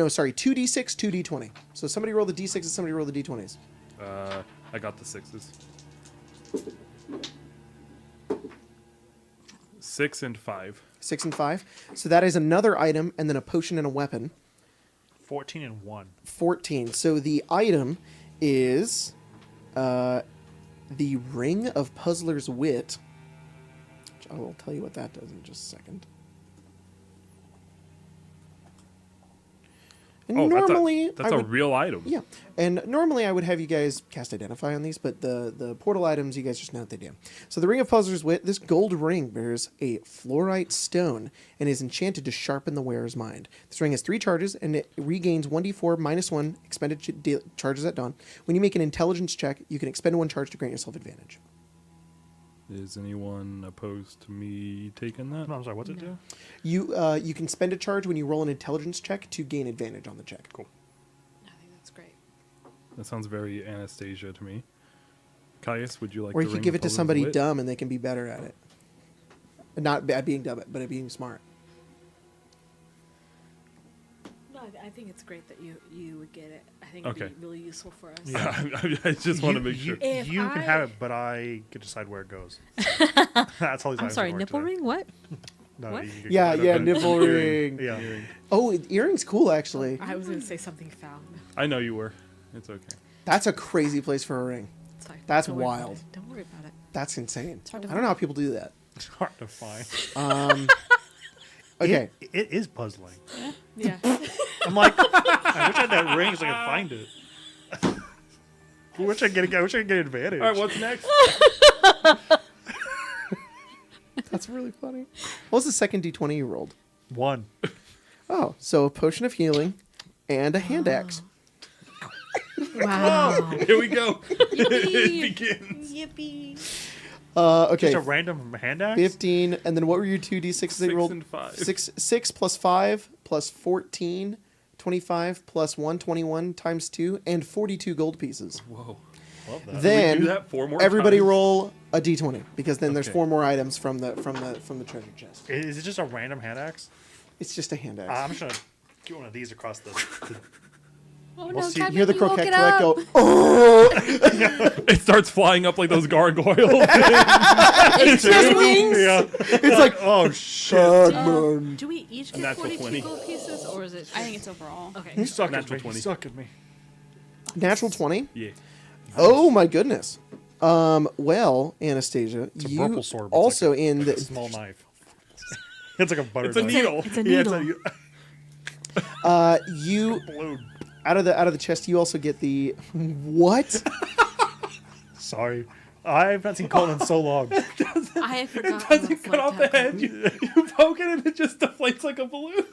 D6, 2 D20. So somebody roll the D6s and somebody roll the D20s. I got the 6s. 6 and 5. 6 and 5. So that is another item and then a potion and a weapon. 14 and 1. 14. So the item is the Ring of Puzzler's Wit. Which I will tell you what that does in just a second. And Oh, normally that's I a would, real item. yeah, and normally I would have you guys cast Identify on these, but the portal items, you guys just know what they do. So the Ring of Puzzler's Wit, this gold ring bears a fluorite stone and is enchanted to sharpen the wearer's mind. This ring has 3 charges, and it regains 1d4 minus 1 expended charges at dawn. When you make an intelligence check, you can expend 1 charge to grant yourself advantage. Is anyone opposed to me taking that? No, I'm sorry, what's it do? You can spend a charge when you roll an intelligence check to gain advantage on the check. Cool. I think that's great. That sounds very Anastasia to me. Caius, would you like Or the you Ring could give of it to Puzzler's somebody Wit? dumb and they can be better at it. Not at being dumb, but at being smart. No, I think it's great that you would get it. I think Okay. it'd be really useful for us. Yeah. I just want to make sure. If You can I- have it, but I get to decide where it goes. That's all these I'm items sorry, work nipple today. ring? What? No, What? you can Yeah, get yeah, it. nipple ring. Yeah. Oh, earring's cool, actually. I was going to say something foul. I know you were. It's okay. That's a crazy place for a ring. It's fine. That's Don't worry about wild. it. Don't worry about it. That's insane. I hard to don't know how people do that. It's hard to find. Okay. It is puzzling. Yeah. I'm like, I wish I had that ring so I could find it. I wish I could get advantage. All right, what's next? That's really funny. What was the second D20 you rolled? 1. Oh, so a potion of healing and a hand axe. Wow. Here we go. it Yippee. begins. Yippee. Okay. Just a random hand axe? 15, and then what were your 2 D6s that 6 you rolled? and 5. 6 plus 5 plus 14, 25 plus 1, 21 times 2, and 42 gold pieces. Whoa. Love that. Then do that 4 more everybody times? roll a D20 because then there's Okay. 4 more items from the treasure chest. Is it just a random hand axe? It's just a hand axe. I'm just gonna get one of these across the Oh We'll no, see. Captain, You hear the you woke croquette it collect up. go, oh! It starts flying up like those gargoyles. It's just wings! Yeah. It's like, Oh shit! Bagman. Do we each A get natural 42 20. gold pieces, or is it? I think it's overall. You Okay. suck at Natural me. 20. You suck at me. Natural 20? Yeah. Oh my goodness. Well, Anastasia, It's a you purple sword. but also it's like in a the small knife. It's like a butter It's a knife. needle. It's a Yeah, needle. you balloon. out of the chest you also get the what? Sorry, I've not seen Colin in so long. I have forgotten. what Doesn't it's cut like off to the have head. You poke it and it just deflates like a balloon.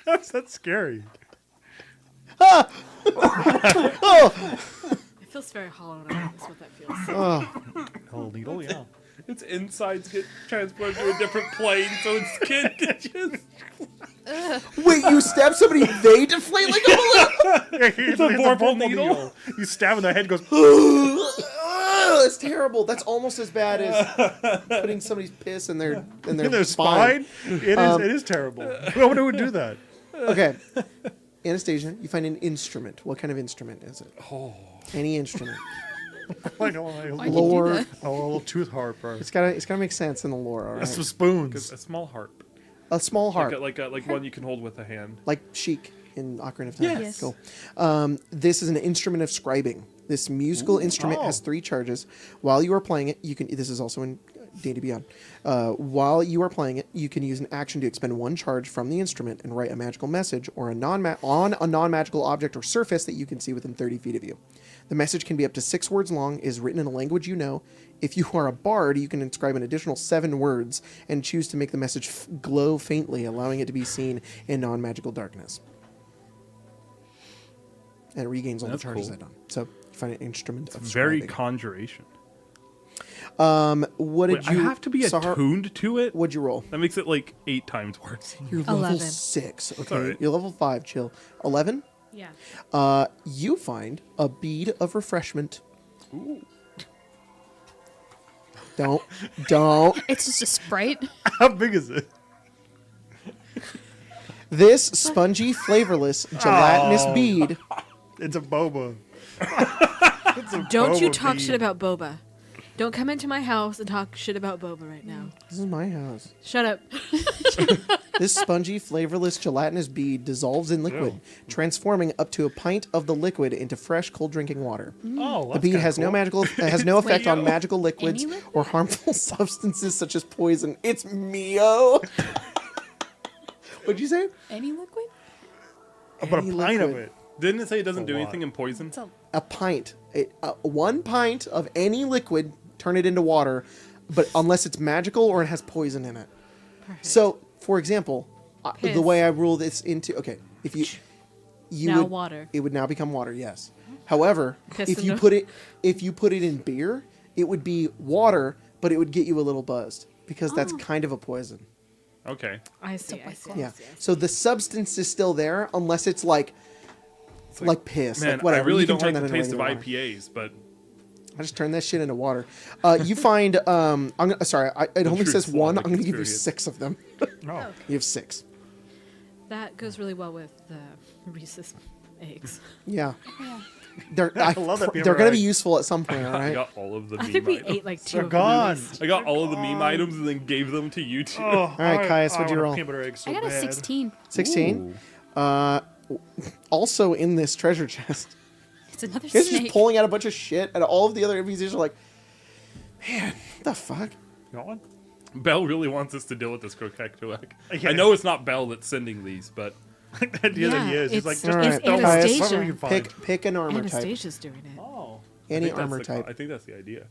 That's scary. Oh, It feels very hollow now. That's what that feels. Oh, needle, yeah. Its insides get transported to a different plane, so its skin can just. wait, you stab somebody, they deflate like a balloon? It's a vorpal needle. You stab in their head, goes. Oh, that's terrible. That's almost as bad as putting somebody's piss in their In their spine. It is terrible. Nobody would do that. Okay. Anastasia, you find an instrument. What kind of instrument is it? Oh, Any instrument. I know. Why'd you do Lore. that? A little tooth harp. Or It's gotta make sense in the lore, all right? some spoons. A small harp. A small harp. Like one you can hold with a hand. Like Sheik in Ocarina of Time. Yes. Cool. This is an instrument of scribing. This musical instrument has 3 charges. While you are playing it, you can. This is also in D&D Beyond. While you are playing it, you can use an action to expend 1 charge from the instrument and write a magical message or on a non-magical object or surface that you can see within 30 feet of you. The message can be up to 6 words long, is written in a language you know. If you are a bard, you can inscribe an additional 7 words and choose to make the message glow faintly, allowing it to be seen in non-magical darkness. And it regains all That's the charges cool. that done. So you find an instrument of Very scribing. conjuration. What did Wait, you? I have to be Sahar, attuned to it? What'd you roll? That makes it like 8 times worse. You're level 11. 6. Okay, all right. you're level 5. Chill. 11. Yeah. You find a bead of refreshment. Don't. It's just a Sprite. How big is it? This spongy, flavorless, gelatinous Oh. bead. It's a boba. It's a Don't you boba talk bead. shit about boba. Don't come into my house and talk shit about boba right now. This is my house. Shut up. This spongy, flavorless, gelatinous bead dissolves in liquid, Ew. transforming up to a pint of the liquid into fresh, cold drinking water. Oh, The that's bead kinda has no cool. magical has no effect on Mio. magical liquids Any liquid? or harmful substances such as poison. It's Mio. What'd you say? Any liquid? About a Any pint of liquid. it. Didn't it say it doesn't a do lot. anything in poison? It's a A pint. 1 pint of any liquid, turn it into water, but unless it's magical or it has poison in it. Perfect. So, for example, the Piss. way I rule this into if you Now would, water. it would now become water. Yes. However, Piss if in you the- put it in beer, it would be water, but it would get you a little buzzed because that's kind of a poison. Okay. I see. a I see. white Yeah. I see. So the substance is still there unless it's like piss. Man, like whatever. I really You can don't turn like that the into taste of regular water. IPAs, but I just turned that shit into water. You find it only true says 1. I'm Slavic going to give you experience. 6 of them. Oh. You have 6. That goes really well with the Reese's eggs. Yeah. yeah. I love that they're peanut going to be butter. used at some point, all I right? got all of the I meme think we items. ate like 2 They're of them. gone. I got all of the meme items and then gave them to you two. Oh, all right, Caius, what'd you roll? Peanut butter egg so I got a bad. 16. 16. Also in this treasure chest. It's another You guys are snake. just pulling out a bunch of shit, and all of the other NPCs are like, man, what the fuck? You got one? Belle really wants us to deal with this Crotok. Yeah. I know it's not Belle that's sending these, but The idea that he Yeah, is. He's like, it's- just All right, it's throw Caius, whatever we can find. Pick an armor type. Anastasia's doing it. Oh. Any I think that's armor the- type. I think that's the idea.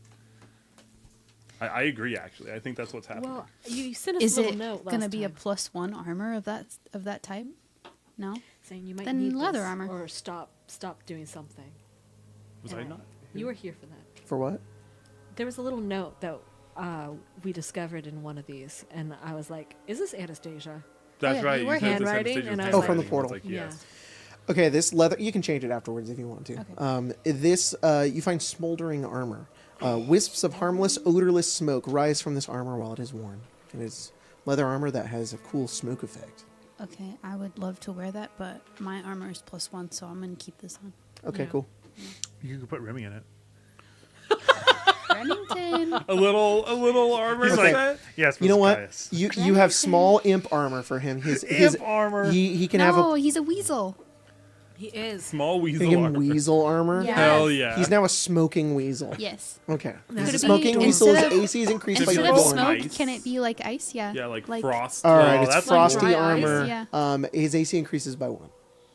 I agree, actually. I think that's what's happening. Well, you sent us Is a little it note gonna last be a time +1 armor of that type? No. saying you might then need leather this, armor. or stop doing something. Was I not? You were here for that. For what? There was a little note that we discovered in one of these, and I was like, "Is this Anastasia?" That's yeah, right. you were said this handwriting, Anastasia's and I was Oh, from the handwriting. I was portal. Like, Yeah. yes. Okay, this leather, you can change it afterwards if you want to. Okay. This, you find smoldering armor. Wisps of harmless, odorless smoke rise from this armor while it is worn. It is leather armor that has a cool smoke effect. Okay, I would love to wear that, but my armor is +1, so I'm going to keep this on. Okay, Yeah. cool. You could put Remy in it. Remington. A little armor He's like like- that. Yes, You know what? Caius. You have Remington. small imp armor for him. His Imp armor. He can have No, a he's a weasel. He is. Small weasel can give him armor. weasel armor. Yeah. Hell yeah. He's now a smoking weasel. Yes. Okay. Could He's it a smoking be- weasel. His instead of- AC is increased by Instead like of one. smoke, ice. can it be like ice? Yeah. Yeah, like frost. All right, Oh, it's that's frosty like armor. ice, yeah. His AC increases by 1.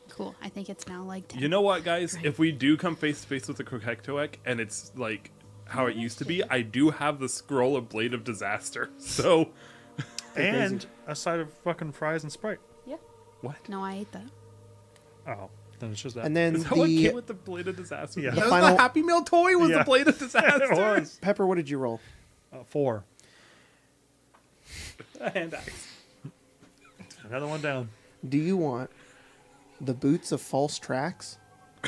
Cool. I think it's now like 10. You know what, guys? If we do come face to face with the Crocetoec and it's like how it used to be, I do have the scroll of Blade of Disaster. So And a side of fucking fries and Sprite. Yeah. what? No, I ate that. Oh, then it's just that. And then Is that what came the with the Blade of Disaster? Yeah. That The was final- the Happy Meal toy was Yeah. the Blade of Disaster. It was. Pepper. What did you roll? 4. A hand axe. Another one down. Do you want the boots of false tracks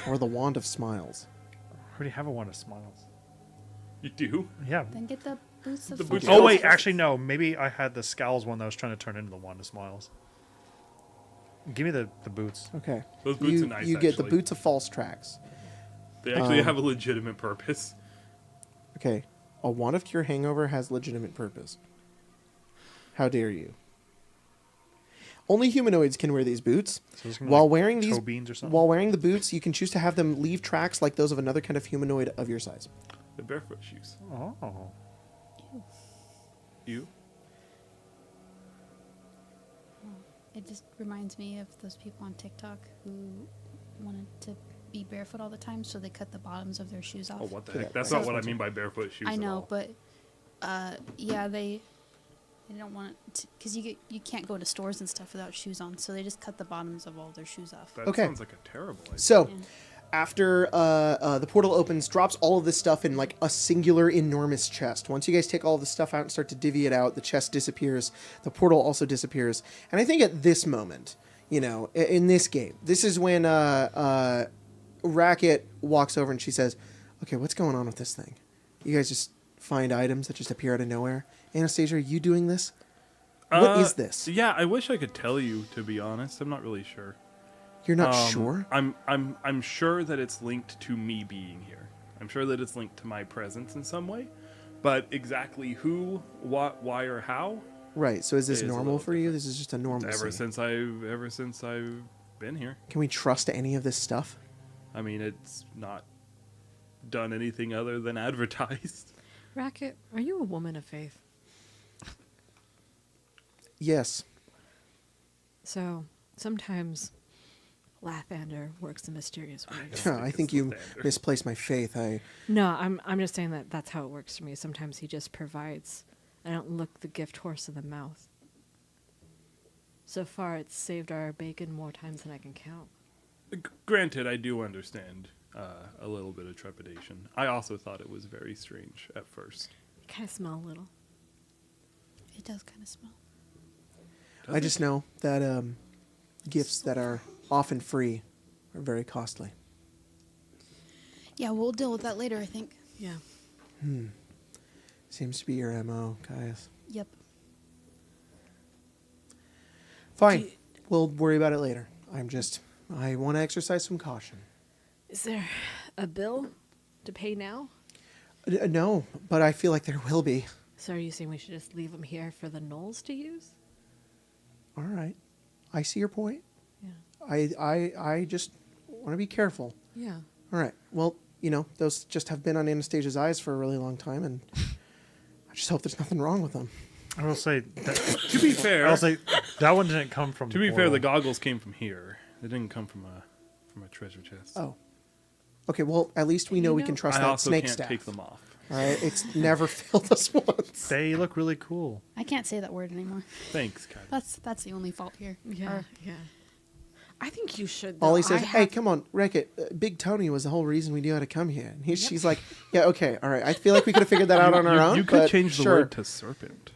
or the wand of smiles? I already have a one of smiles. You do? Yeah. Then get the boots of The boots fire. Oh wait, actually no. Maybe I had the scowls one that was trying to turn into the one of smiles. Give me the boots. Okay. Those boots you, are nice, You get the actually. boots of false tracks. They actually have a legitimate purpose. Okay. A wand of cure hangover has legitimate purpose. How dare you? Only humanoids can wear these boots. So it's gonna be While like wearing toe these, beans or something? while wearing the boots, you can choose to have them leave tracks like those of another kind of humanoid of your size. The barefoot shoes. Oh. You? It just reminds me of those people on TikTok who wanted to be barefoot all the time, so they cut the bottoms of their shoes off. Oh, what the Yeah, heck? That's right. not what I mean by barefoot shoes. I at know, all. but yeah, they don't want to, because you can't go to stores and stuff without shoes on, so they just cut the bottoms of all their shoes off. That Okay. sounds like a terrible idea. So, Yeah. after the portal opens, drops all of this stuff in like a singular enormous chest. Once you guys take all of the stuff out and start to divvy it out, the chest disappears. The portal also disappears. And I think at this moment, you know, in this game, this is when Racket walks over and she says, "Okay, what's going on with this thing? You guys just find items that just appear out of nowhere. Anastasia, are you doing this? What is this? Yeah, I wish I could tell you. To be honest, I'm not really sure. You're not sure? I'm sure that it's linked to me being here. I'm sure that it's linked to my presence in some way, but exactly who, what, why, or how? Right. So is this It is a normal little for you? This is just a normal. Ever since I've been here. Can we trust any of this stuff? I mean, it's not done anything other than advertised. Racket, are you a woman of faith? Yes. So sometimes Lathander works in mysterious ways. I think it's the you standard. misplaced my faith. No, I'm just saying that that's how it works for me. Sometimes he just provides. I don't look the gift horse in the mouth. So far, it's saved our bacon more times than I can count. Granted, I do understand a little bit of trepidation. I also thought it was very strange at first. You kind of smell a little. It does kind of smell. I just know that gifts that are often free are very costly. Yeah, we'll deal with that later, I think. Yeah. Seems to be your MO, Caius. Yep. Fine. Do you- We'll worry about it later. I want to exercise some caution. Is there a bill to pay now? No, but I feel like there will be. So are you saying we should just leave them here for the gnolls to use? All right. I see your point. Yeah. I just want to be careful. Yeah. All right. Well, you know, those just have been on Anastasia's eyes for a really long time, and I just hope there's nothing wrong with them. I will say that. To be fair, I'll say that one didn't come from. to be fair, portal. the goggles came from here. They didn't come from a treasure chest. Oh. Okay, well, at least we know we can trust I that also snake can't staff. take them off. All right? It's never failed us once. They look really cool. I can't say that word anymore. Thanks, Kai. That's the only fault here. Yeah. Or- Yeah. I think you should. Ollie though. says, I "Hey, have- come on, Wreck-It. Big Tony was the whole reason we knew how to come here." And she's like, "Yeah, okay, all right. I feel like we could have figured that out on our own." You could but change the sure. word to serpent.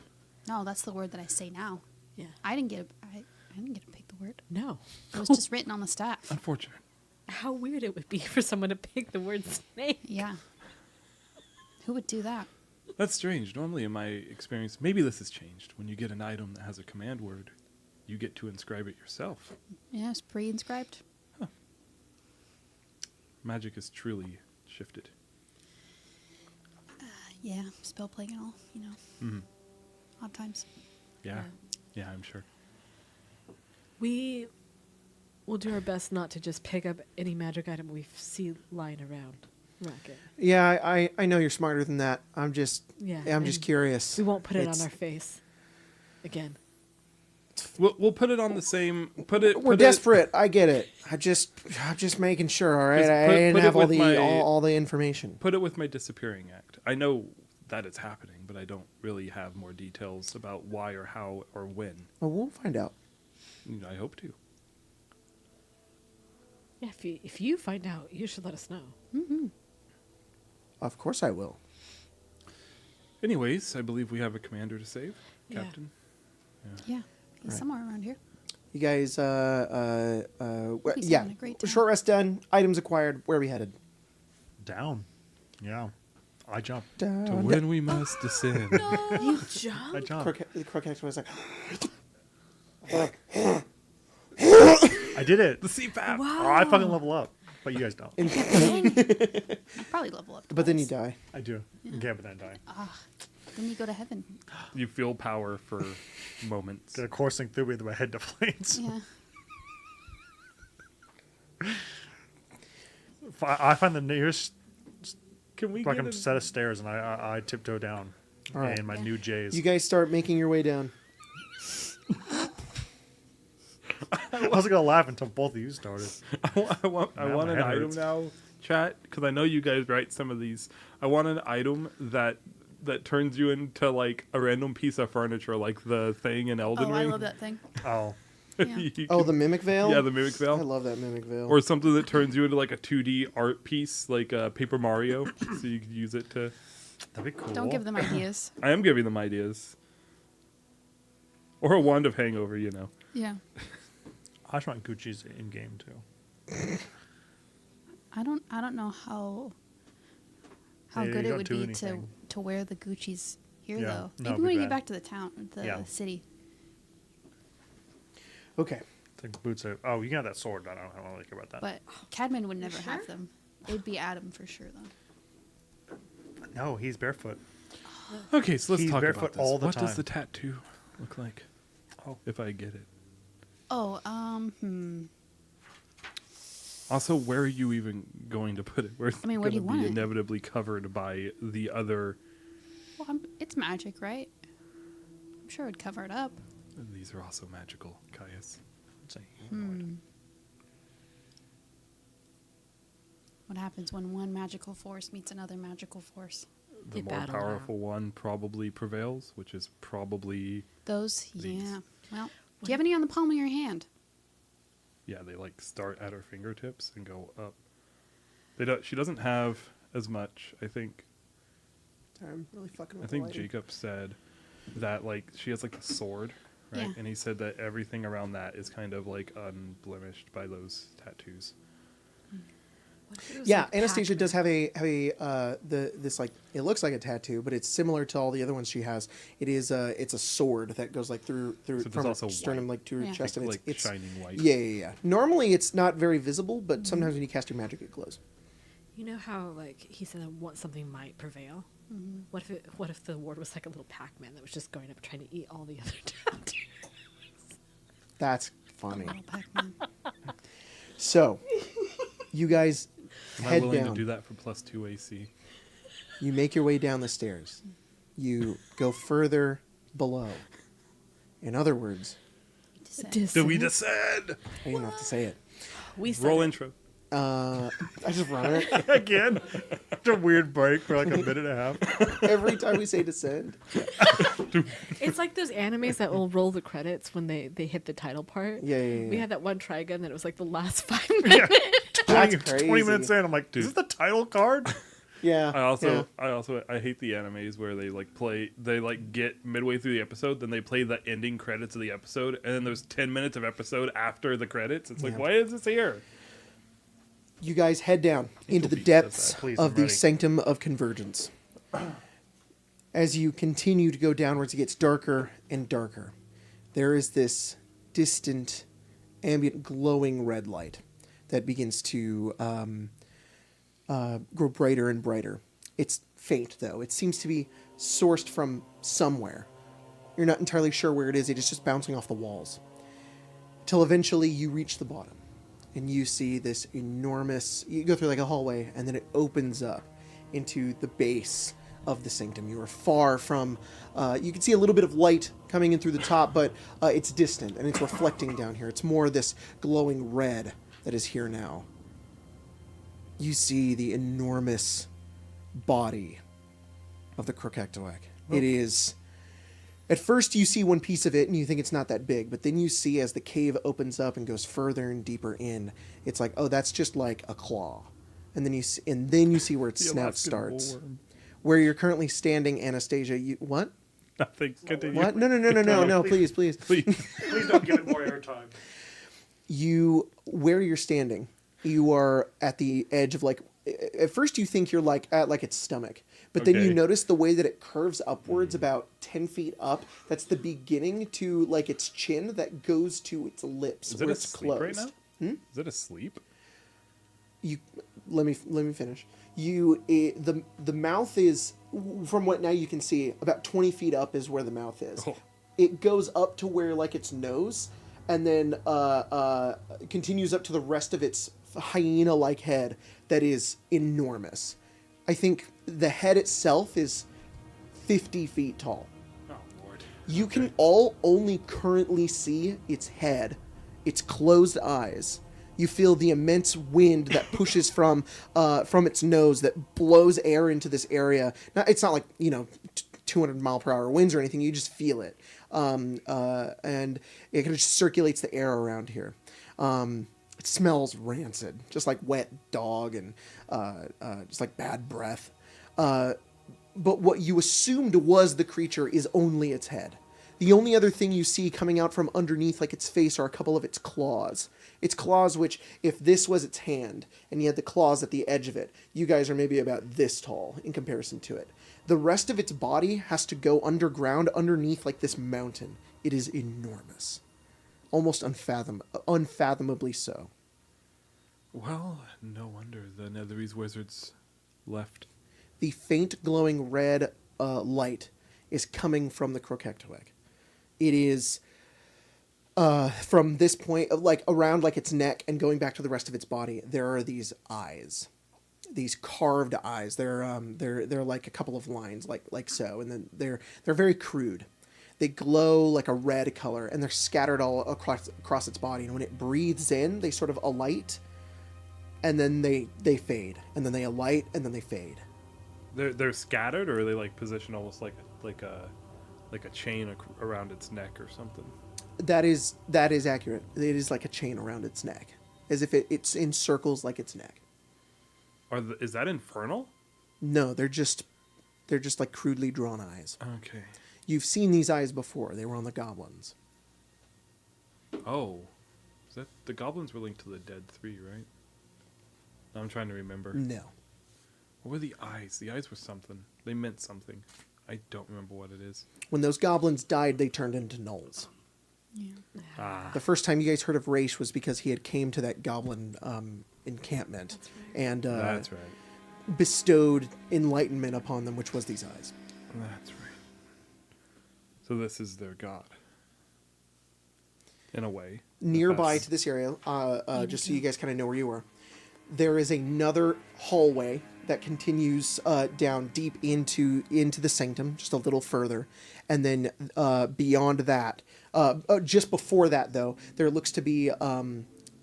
No, that's the word that I say now. Yeah. I didn't get to pick the word. No. It was just written on the staff. Unfortunate. How weird it would be for someone to pick the word snake. Yeah. Who would do that? That's strange. Normally, in my experience, maybe this has changed. When you get an item that has a command word, you get to inscribe it yourself. Yeah, it's pre-inscribed. Magic is truly shifted. Yeah, spell plague and all, you know. Mm-hmm. Odd times. Yeah. Yeah, I'm sure. We will do our best not to just pick up any magic item we see lying around. Racket. Yeah, I know you're smarter than that. I'm just Yeah, just and curious. We won't put it It's- on our face again. We'll put it on the same. Put it. We're put desperate. I get it. I'm just making sure. All right, Just I put didn't it have all with the my- all the information. Put it with my disappearing act. I know that it's happening, but I don't really have more details about why or how or when. Well, we'll find out. I hope to. Yeah, if you find out, you should let us know. Of course, I will. Anyways, I believe we have a commander to save, Yeah. Captain. Yeah, he's Right. somewhere around here. You guys, He's yeah. having a great time. Short rest done. Items acquired. Where are we headed? Down. Yeah. I jump. To Down. when we must descend. You jump? I jump. Crotok was like, I did it. The CPAP. Wow. Oh, I fucking level up. But you guys don't. You probably level up. but then you twice. die. I do. Yeah, but then I die. Then you go to heaven. You feel power for moments. They're coursing through me, my head deflates. Yeah. I find the nearest Can we fucking get set of stairs and I tiptoe down. All right. And my new J's. You guys start making your way down. I wasn't going to laugh until both of you started. I want Now my an head item hurts. now, chat, because I know you guys write some of these. I want an item that turns you into like a random piece of furniture, like the thing in Elden Oh, Ring. I love that thing. Oh. Yeah. You Oh, can- the mimic veil. yeah, the mimic I veil, love that mimic veil. or something that turns you into like a 2D art piece, like Paper Mario, so you could use it to. That'd be cool. Don't give them ideas. I am giving them ideas. Or a wand of hangover, you know. Yeah. I just want Gucci's in game too. I don't know how Yeah, you good it don't would do be anything. to wear the Gucci's here Yeah, though. no, Maybe it'd be when we get bad. back to the town, the Yeah. city. Okay. The boots are. Oh, you got that sword. I don't really care about that. But Cadman would never have them. It'd be Adam for sure though. No, he's barefoot. Okay, so let's He's talk about barefoot this. all the What does time. the tattoo look like? Oh. If I get it. Oh, Also, where are you even going to put it? Where's I mean, where do you going to want be it? inevitably covered by the other? well, it's magic, right? I'm sure it'd cover it up. These are also magical, Caius. It's a humanoid. What happens when one magical force meets another magical force? The They more battle it out. powerful one probably prevails, which is probably Those, These. yeah. Well, do you have any on the palm of your hand? they like start at her fingertips and go up. They don't. She doesn't have as much. I think. Sorry, I'm really fucking I with think the lighting. Jacob said that like she has like a sword, right? Yeah. And he said that everything around that is kind of like unblemished by those tattoos. What if it was Yeah, like Anastasia Pac-Man? does have this like it looks like a tattoo, but it's similar to all the other ones she has. It's a sword that goes like through So there's from her also sternum white. like to her Yeah. chest, and Like it's shining white. Yeah. Normally it's not very visible, but sometimes when you cast your magic, it glows. You know how like he said that something might prevail. What if the ward was like a little Pac-Man that was just going up trying to eat all the other tattoos? That's funny. Little Pac-Man. So, you guys Am I head willing down. to do that for +2 AC? You make your way down the stairs. You go further below. In other words, Do we descend? I didn't have to say it. We said Roll it. intro. I just run it Again, it's a weird break for like a minute and a half. every time we say descend. It's like those animes that will roll the credits when they hit the title part. Yeah. We had that one Trigun that it was like the last 5 minutes. That's 20 crazy. minutes in, I'm like, is this the title card? Yeah. I hate the animes where they get midway through the episode, then they play the ending credits of the episode, and then there's 10 minutes of episode after the credits. It's like, Yeah. why is this here? You guys head down into the Beast does depths that. Please, of I'm the ready. Sanctum of Convergence. As you continue to go downwards, it gets darker and darker. There is this distant, ambient, glowing red light that begins to grow brighter and brighter. It's faint, though. It seems to be sourced from somewhere. You're not entirely sure where it is. It is just bouncing off the walls. Till eventually you reach the bottom. And you see this enormous... You go through like a hallway, and then it opens up into the base of the sanctum. You are far from... you can see a little bit of light coming in through the top, but it's distant, and it's reflecting down here. It's more this glowing red that is here now. You see the enormous body of the Crocectoac. Oh. It is... At first you see one piece of it and you think it's not that big, but then you see as the cave opens up and goes further and deeper in, it's like, oh, that's just like a claw. And then you see where its The snout Alaskan starts. bullworm. Where you're currently standing, Anastasia, what? Nothing. Continue. What? No, please. Please. Please don't give it more airtime. Where you're standing, you are at the edge of like, at first you think you're like at like its stomach, but then you Okay. notice the way that it curves upwards about 10 feet up. That's the beginning to like its chin that goes to its lips. Is it where it's asleep right closed. now? Is it asleep? You let me finish. The mouth is, from what now you can see, about 20 feet up is where the mouth is. Oh. It goes up to where like its nose, and then continues up to the rest of its hyena-like head that is enormous. I think the head itself is 50 feet tall. Oh, Lord. You can all only currently see its head, its closed eyes. You feel the immense wind that pushes from its nose that blows air into this area. Now, it's not like, 200 mile per hour winds or anything. You just feel it. And it kind of just circulates the air around here. It smells rancid, just like wet dog and just like bad breath. But what you assumed was the creature is only its head. The only other thing you see coming out from underneath like its face are a couple of its claws. Its claws, which, if this was its hand, and you had the claws at the edge of it, you guys are maybe about this tall in comparison to it. The rest of its body has to go underground underneath like this mountain. It is enormous. Almost unfathomably so. Well, no wonder the Netherese wizards left. The faint glowing red light is coming from the Crocectoac. It is from this point, like around like its neck and going back to the rest of its body. There are these eyes, these carved eyes. They're like a couple of lines, like so, and then they're very crude. They glow like a red color, and they're scattered all across its body. And when it breathes in, they sort of alight, and then they fade, and then they alight, and then they fade. They're scattered, or are they like positioned almost like a chain around its neck or something? That is accurate. It is like a chain around its neck, as if it's in circles like its neck. Is that infernal? No, they're just like crudely drawn eyes. Okay. You've seen these eyes before. They were on the goblins. Oh, is that the goblins were linked to the Dead 3, right? I'm trying to remember. No. What were the eyes? The eyes were something. They meant something. I don't remember what it is. When those goblins died, they turned into gnolls. Yeah. The first time you guys heard of Raish was because he had came to that goblin encampment and That's right. bestowed enlightenment upon them, which was these eyes. That's right. So this is their god. In a way. Nearby That's- to this area, just so you guys kind of know where you are, there is another hallway that continues down deep into the sanctum, just a little further, and then beyond that, just before that though, there looks to be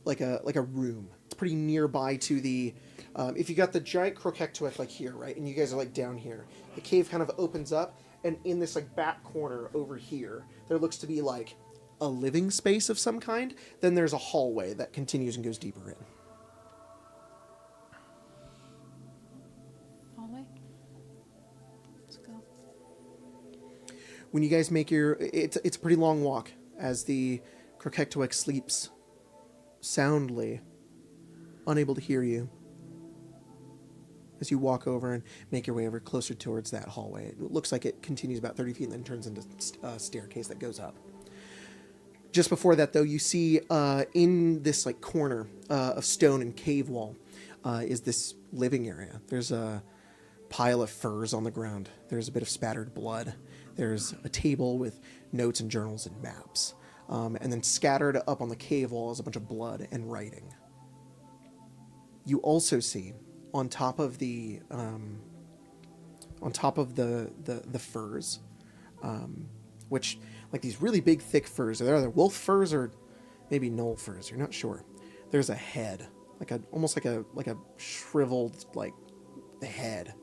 like a room. It's pretty nearby to the. If you got the giant Crocectoac like here, right, and you guys are like down here, the cave kind of opens up, and in this like back corner over here, there looks to be like a living space of some kind. Then there's a hallway that continues and goes deeper in. Hallway. Let's go. When you guys make it's a pretty long walk as the Crocectoac sleeps soundly, unable to hear you. As you walk over and make your way over closer towards that hallway, it looks like it continues about 30 feet and then turns into a staircase that goes up. Just before that, though, you see in this like corner of stone and cave wall is this living area. There's a pile of furs on the ground. There's a bit of spattered blood. There's a table with notes and journals and maps. And then scattered up on the cave wall is a bunch of blood and writing. You also see on top of the furs, which like these really big thick furs. They're either wolf furs or maybe gnoll furs. You're not sure. There's a head, almost like a shriveled like the head,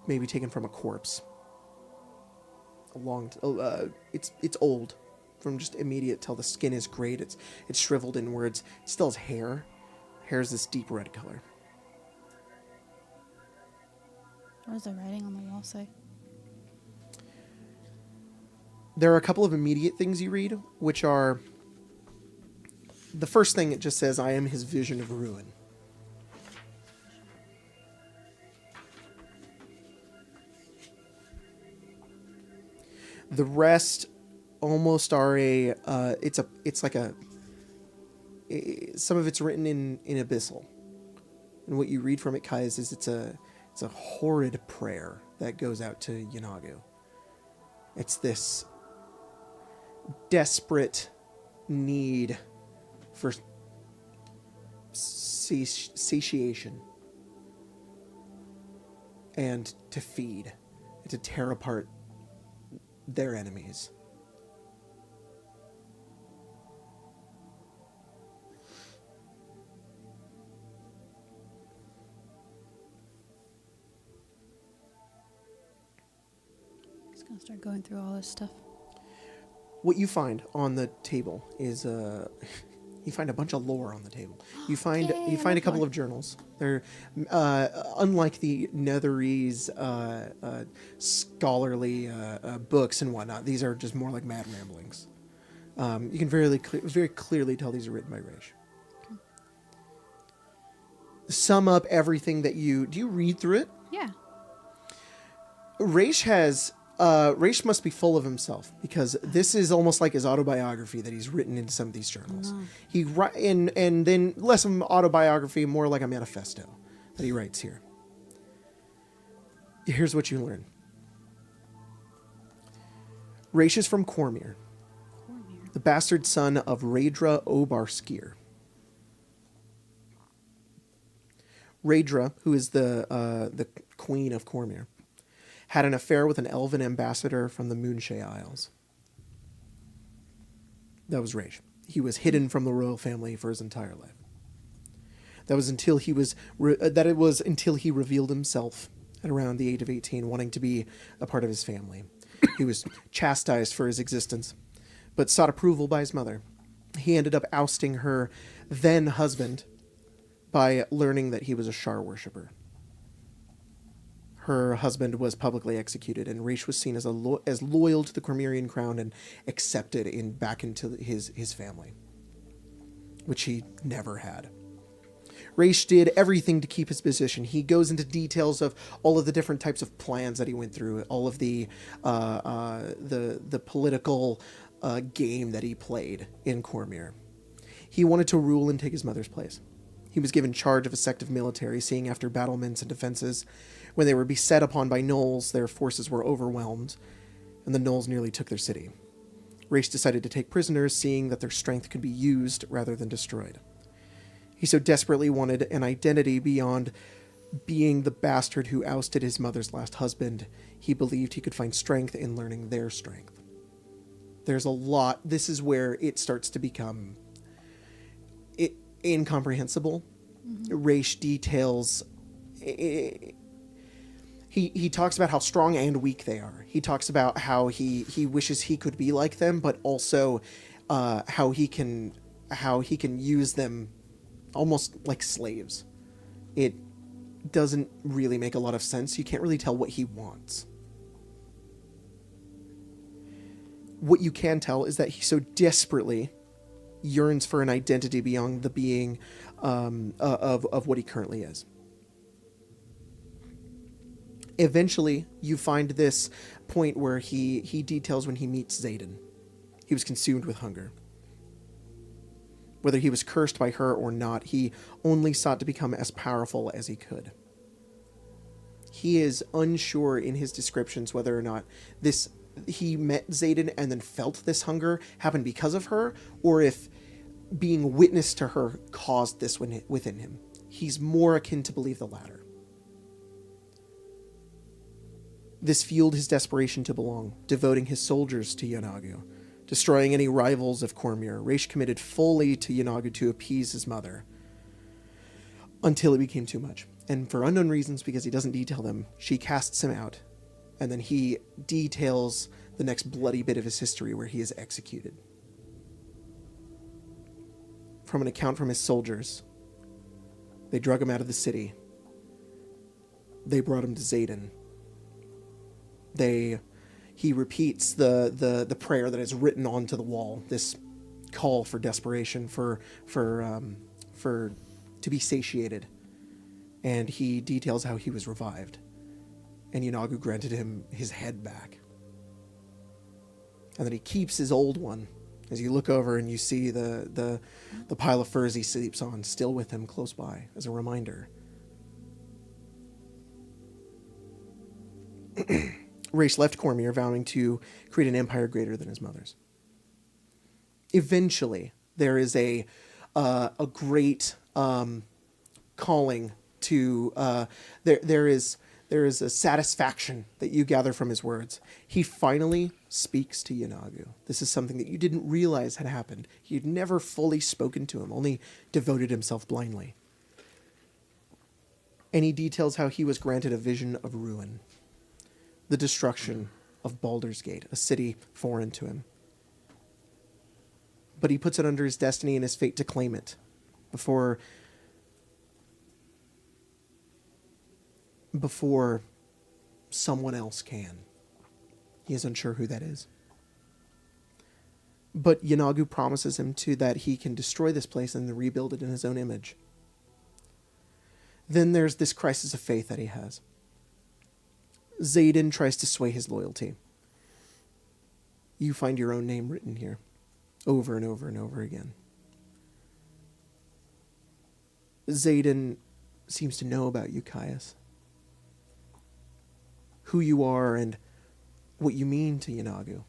maybe taken from a corpse. It's old, from just immediate till the skin is grayed. It's shriveled inwards. It still has hair. Hair's this deep red color. What does the writing on the wall say? There are a couple of immediate things you read, which are... The first thing, it just says, I am his vision of ruin. The rest almost are some of it's written in abyssal. And what you read from it, Kai, is it's a horrid prayer that goes out to Yanagu. It's this desperate need for satiation and to feed and to tear apart their enemies. Just gonna start going through all this stuff. What you find on the table is you find a bunch of lore on the table. You find a couple of journals. They're unlike the Netherese scholarly books and whatnot. These are just more like mad ramblings. You can very clearly tell these are written by Raish. Okay. Sum up everything that do you read through it? Yeah. Raish must be full of himself, because this is almost like his autobiography that he's written into some of these journals. And then less of an autobiography, more like a manifesto that he writes here. Here's what you learn. Raish is from Cormyr, the bastard son of Raedra Obarskir. Raedra, who is the queen of Cormyr, had an affair with an elven ambassador from the Moonshae Isles. That was Raish. He was hidden from the royal family for his entire life. That was until he revealed himself at around the age of 18, wanting to be a part of his family. He was chastised for his existence, but sought approval by his mother. He ended up ousting her then husband by learning that he was a Shar worshipper. Her husband was publicly executed, and Raish was seen as loyal to the Cormyrian crown and accepted back into his family, which he never had. Raish did everything to keep his position. He goes into details of all of the different types of plans that he went through, all of the political game that he played in Cormyr. He wanted to rule and take his mother's place. He was given charge of a sect of military, seeing after battlements and defenses. When they were beset upon by gnolls, their forces were overwhelmed, and the gnolls nearly took their city. Raish decided to take prisoners, seeing that their strength could be used rather than destroyed. He so desperately wanted an identity beyond being the bastard who ousted his mother's last husband. He believed he could find strength in learning their strength. There's a lot. This is where it starts to become incomprehensible. Mm-hmm. Raish details... He talks about how strong and weak they are. He talks about how he wishes he could be like them, but also how he can use them almost like slaves. It doesn't really make a lot of sense. You can't really tell what he wants. What you can tell is that he so desperately yearns for an identity beyond the being of what he currently is. Eventually, you find this point where he details when he meets Xaden, He was consumed with hunger. Whether he was cursed by her or not, he only sought to become as powerful as he could. He is unsure in his descriptions whether or not he met Xaden and then felt this hunger happened because of her, or if being witness to her caused this within him. He's more akin to believe the latter. This fueled his desperation to belong, devoting his soldiers to Yanagu. Destroying any rivals of Cormyr, Raish committed fully to Yanagu to appease his mother, until it became too much. And for unknown reasons, because he doesn't detail them, she casts him out, and then he details the next bloody bit of his history where he is executed. From an account from his soldiers, they drug him out of the city. They brought him to Xaden. He repeats the prayer that is written onto the wall, this call for desperation, for to be satiated. And he details how he was revived. And Yanagu granted him his head back. And then he keeps his old one. As you look over and you see the pile of furs he sleeps on still with him close by, as a reminder. Raish left Cormyr, vowing to create an empire greater than his mother's. Eventually, there is a great calling to there is a satisfaction that you gather from his words. He finally speaks to Yanagu. This is something that you didn't realize had happened. He'd never fully spoken to him, only devoted himself blindly. And he details how he was granted a vision of ruin, the destruction of Baldur's Gate, a city foreign to him. But he puts it under his destiny and his fate to claim it before someone else can. He is unsure who that is. But Yanagu promises him that he can destroy this place and then rebuild it in his own image. Then there's this crisis of faith that he has. Xaden tries to sway his loyalty. You find your own name written here, over and over and over again. Xaden seems to know about you, Caius. Who you are and what you mean to Yanagu.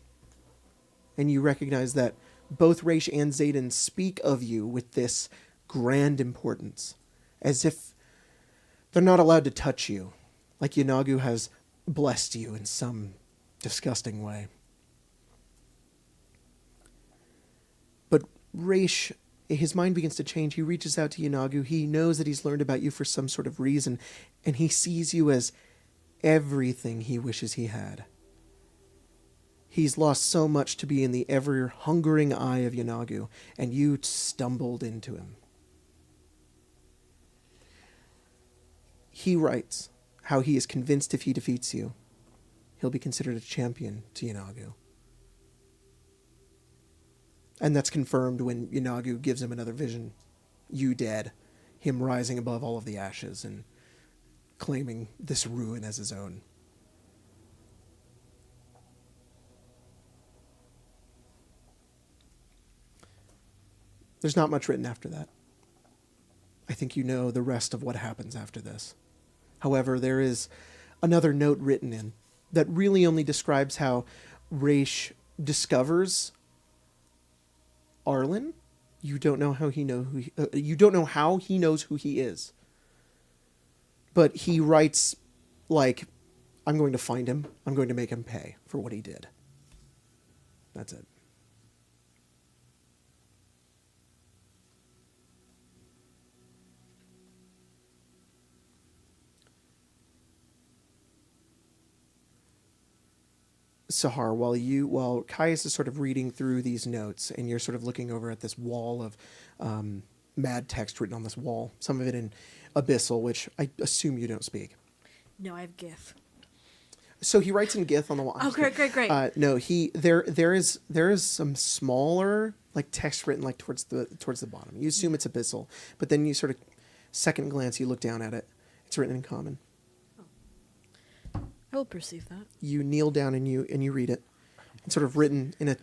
And you recognize that both Raish and Xaden speak of you with this grand importance, as if they're not allowed to touch you, like Yanagu has blessed you in some disgusting way. But Raish, his mind begins to change. He reaches out to Yanagu. He knows that he's learned about you for some sort of reason, and he sees you as everything he wishes he had. He's lost so much to be in the ever-hungering eye of Yanagu, and you stumbled into him. He writes how he is convinced if he defeats you, he'll be considered a champion to Yanagu. And that's confirmed when Yanagu gives him another vision. You dead, him rising above all of the ashes and claiming this ruin as his own. There's not much written after that. I think you know the rest of what happens after this. However, there is another note written in that really only describes how Raish discovers Arlen. You don't know how he knows who he is. But he writes like, I'm going to find him. I'm going to make him pay for what he did. That's it. Sahar, while Caius is sort of reading through these notes and you're sort of looking over at this wall of mad text written on this wall, some of it in Abyssal, which I assume you don't speak. No, I have GIF. So he writes in Gith on the wall. Oh, great. No, there is some smaller like text written like towards the bottom. You assume it's Abyssal, but then you sort of second glance, you look down at it. It's written in Common. I will perceive that. You kneel down and you read it. It's sort of written in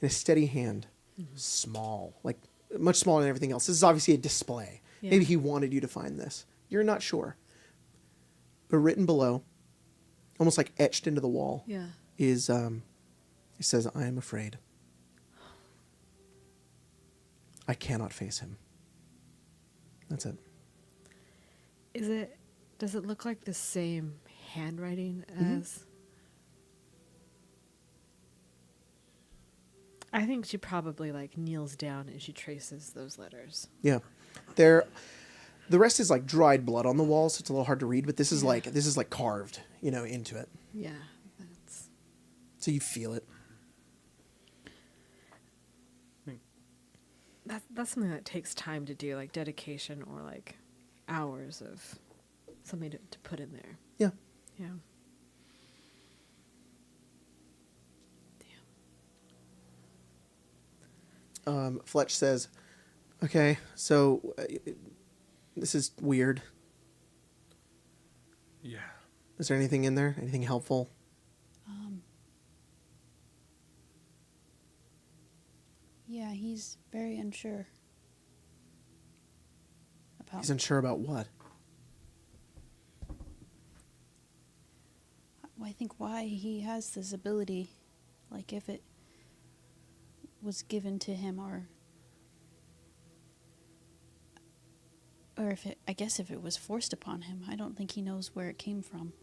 in a steady hand, small, like much smaller than everything else. This is obviously a display. Yeah. Maybe he wanted you to find this. You're not sure. But written below, almost like etched into the wall, Yeah. is it says, "I am afraid. I cannot face him." That's it. Does it look like the same handwriting Mm-hmm. as? I think she probably like kneels down and she traces those letters. Yeah. The rest is like dried blood on the wall, so it's a little hard to read, but this is like carved, into it. Yeah, that's So you feel it. that's something that takes time to do, like dedication or like hours of something to put in there. Yeah. Yeah. Fletch says, "Okay, so this is weird. Yeah. Is there anything in there? Anything helpful?" Yeah, he's very unsure about. He's unsure about what? I think why he has this ability, like if it was given to him or if it, I guess if it was forced upon him. I don't think he knows where it came from.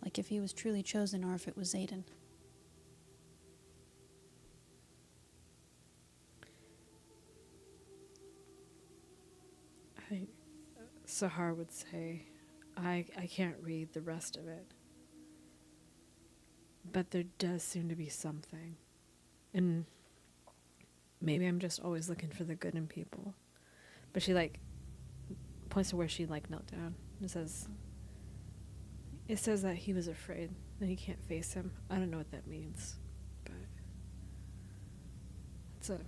Like if he was truly chosen or if it was Aiden. I think Sahar would say, I can't read the rest of it. But there does seem to be something. And maybe I'm just always looking for the good in people. But she like points to where she like knelt down. It says that he was afraid that he can't face him. I don't know what that means, but it's a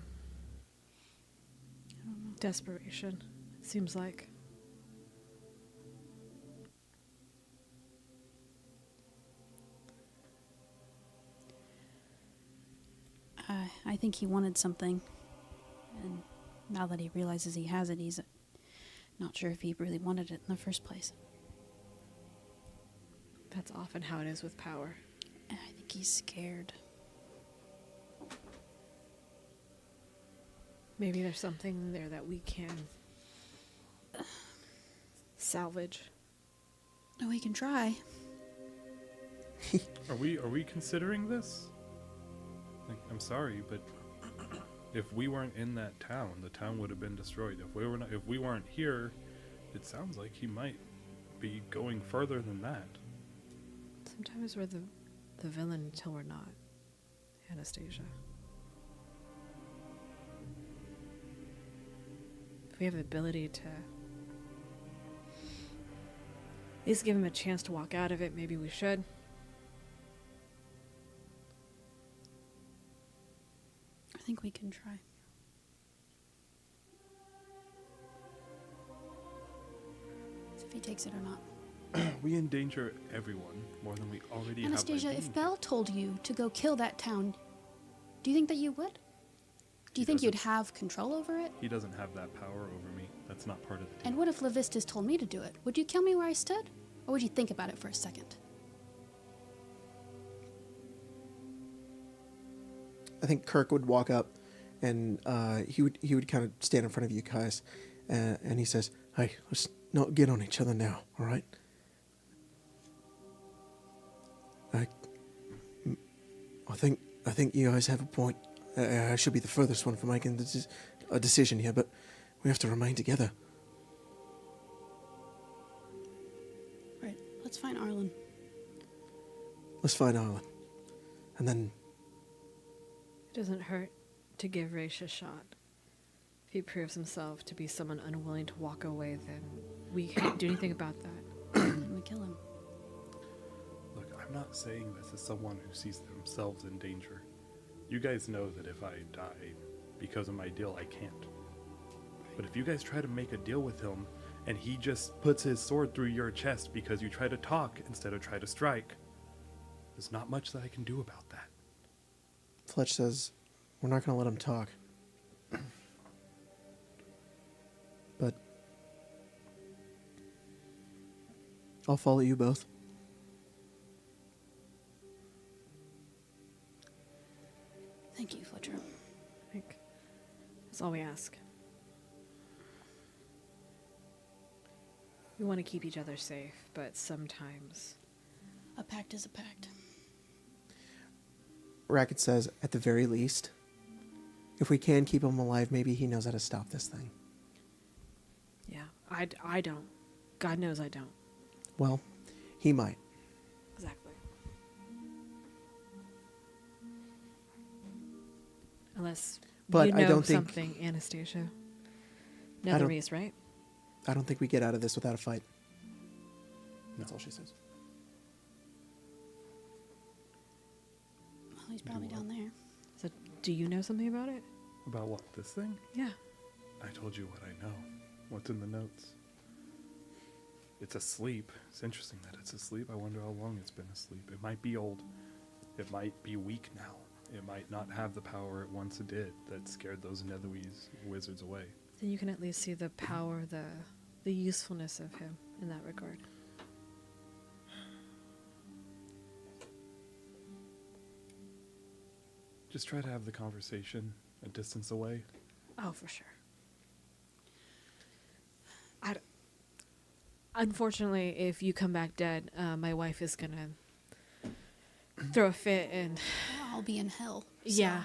desperation, it seems like. I think he wanted something, and now that he realizes he has it, he's not sure if he really wanted it in the first place. That's often how it is with power. And I think he's scared. Maybe there's something there that we can salvage. Oh, we can try. Are we considering this? Like, I'm sorry, but if we weren't in that town, the town would have been destroyed. If we weren't here, it sounds like he might be going further than that. Sometimes we're the villain until we're not. Anastasia. If we have the ability to at least give him a chance to walk out of it, maybe we should. I think we can try. See if he takes it or not. We endanger everyone more than we already Anastasia, have. if Belle told you to go kill that town, do you think that you would? Do you think you'd have control over it? He doesn't have that power over me. That's not part of the team. And what if Levistus told me to do it? Would you kill me where I stood? Or would you think about it for a second? I think Kirk would walk up, and he would kind of stand in front of you guys, and he says, "Hey, let's not get on each other now, all right? I think you guys have a point. I should be the furthest one from making a decision here, but we have to remain together." Right, let's find Arlen. Let's find Arlen, and then It doesn't hurt to give Raish a shot. If he proves himself to be someone unwilling to walk away, then we can't do anything about that. And we kill him. Look, I'm not saying this as someone who sees themselves in danger. You guys know that if I die because of my deal, I can't. But if you guys try to make a deal with him, and he just puts his sword through your chest because you try to talk instead of try to strike, there's not much that I can do about that. Fletch says, we're not going to let him talk. But I'll follow you both. Thank you, Fletcher. I think that's all we ask. We want to keep each other safe, but sometimes... A pact is a pact. Racket says, at the very least, if we can keep him alive, maybe he knows how to stop this thing. Yeah, I don't. God knows I don't. Well, he might. Exactly. Unless But you know I don't think- something, Anastasia. I Know the don't- reason, right? I don't think we get out of this without a fight. That's all she says. Well, he's probably down there. So, do you know something about it? About what? This thing? Yeah. I told you what I know. What's in the notes? It's asleep. It's interesting that it's asleep. I wonder how long it's been asleep. It might be old. It might be weak now. It might not have the power it once did that scared those Netherese wizards away. Then you can at least see the power, the usefulness of him in that regard. Just try to have the conversation a distance away. Oh, for sure. Unfortunately, if you come back dead, my wife is gonna throw a fit, and I'll be in hell. So. yeah,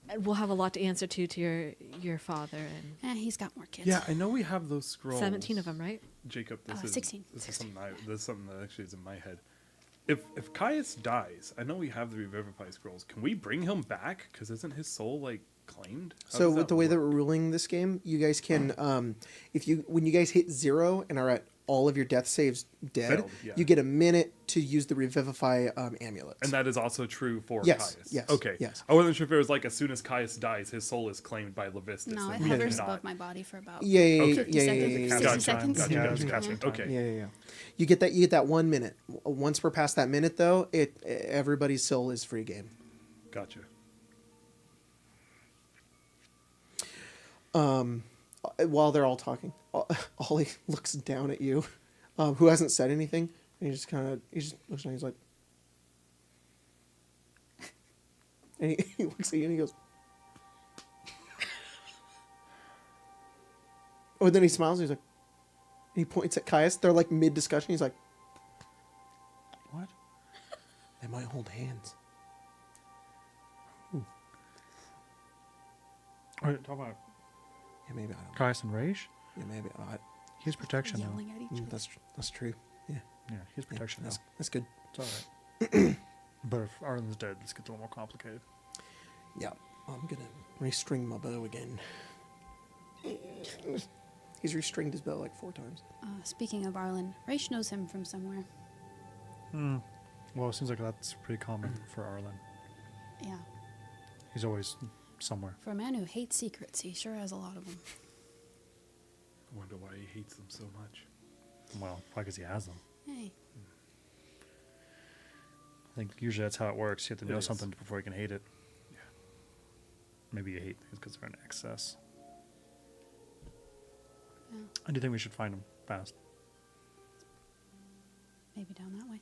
and we'll have a lot to answer to your father, and He's got more kids. Yeah, I know we have those scrolls. 17 of them, right? Jacob, this is 16. This is something that actually is in my head. If Caius dies, I know we have the Revivify scrolls. Can we bring him back? Because isn't his soul like claimed? How So does with the way that work? we're ruling this game, you guys can, when you guys hit 0 and are at all of your death saves dead, Failed, yeah. you get a minute to use the Revivify amulets. And that is also true for Yes, Caius. yes, Okay. yes. I wasn't sure if it was like as soon as Caius dies, his soul is claimed by Levistus. No, it and hovers not. above my body for about yeah, yeah, yeah, 50 yeah, yeah, seconds. yeah, yeah, 60 Gotcha, seconds. gotcha, Yeah, gotcha, yeah. gotcha. Okay. yeah, yeah, yeah. You get that 1 minute. Once we're past that minute, though, everybody's soul is free game. Gotcha. While they're all talking, Ollie looks down at you, who hasn't said anything, and he just looks down. He's like, and he looks at you and he goes, oh, then he smiles and he's like, and he points at Caius. They're like mid discussion. He's like, what? They might hold hands. All right, talk about Yeah, maybe I don't know. Caius and Rage. Yeah, maybe. He's protection now. Yelling at each other. That's true. Yeah, Yeah, he's yeah, protection now. that's good. It's all right. But if Arlen's dead, this gets a little more complicated. Yeah, I'm gonna restring my bow again. He's restringed his bow like 4 times. Speaking of Arlen, Raish knows him from somewhere. Well, it seems like that's pretty common for Arlen. Yeah. He's always somewhere. For a man who hates secrets, he sure has a lot of them. I wonder why he hates them so much. Well, probably because he has them. Hey. I think usually that's how it works. You have to It know is. something before you can hate it. Yeah. Maybe you hate things because they're in excess. Yeah. I do think we should find him fast. Maybe down that way.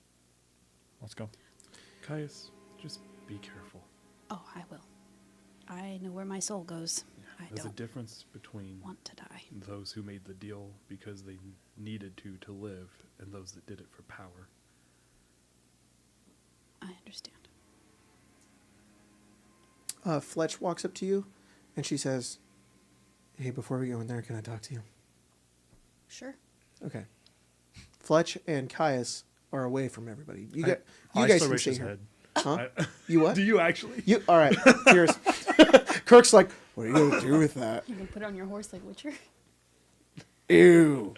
Let's go. Caius, just be careful. Oh, I will. I know where my soul goes. I There's a don't difference between want to die. those who made the deal because they needed to live and those that did it for power. I understand. Fletch walks up to you, and she says, "Hey, before we go in there, can I talk to you?" Sure. Okay. Fletch and Caius are away from everybody. You guys I can still stay raise his here. head. Huh? You what? Do you actually? You all right? Cheers. Kirk's like, "What are you gonna do with that?" You can put it on your horse like Witcher. Ew.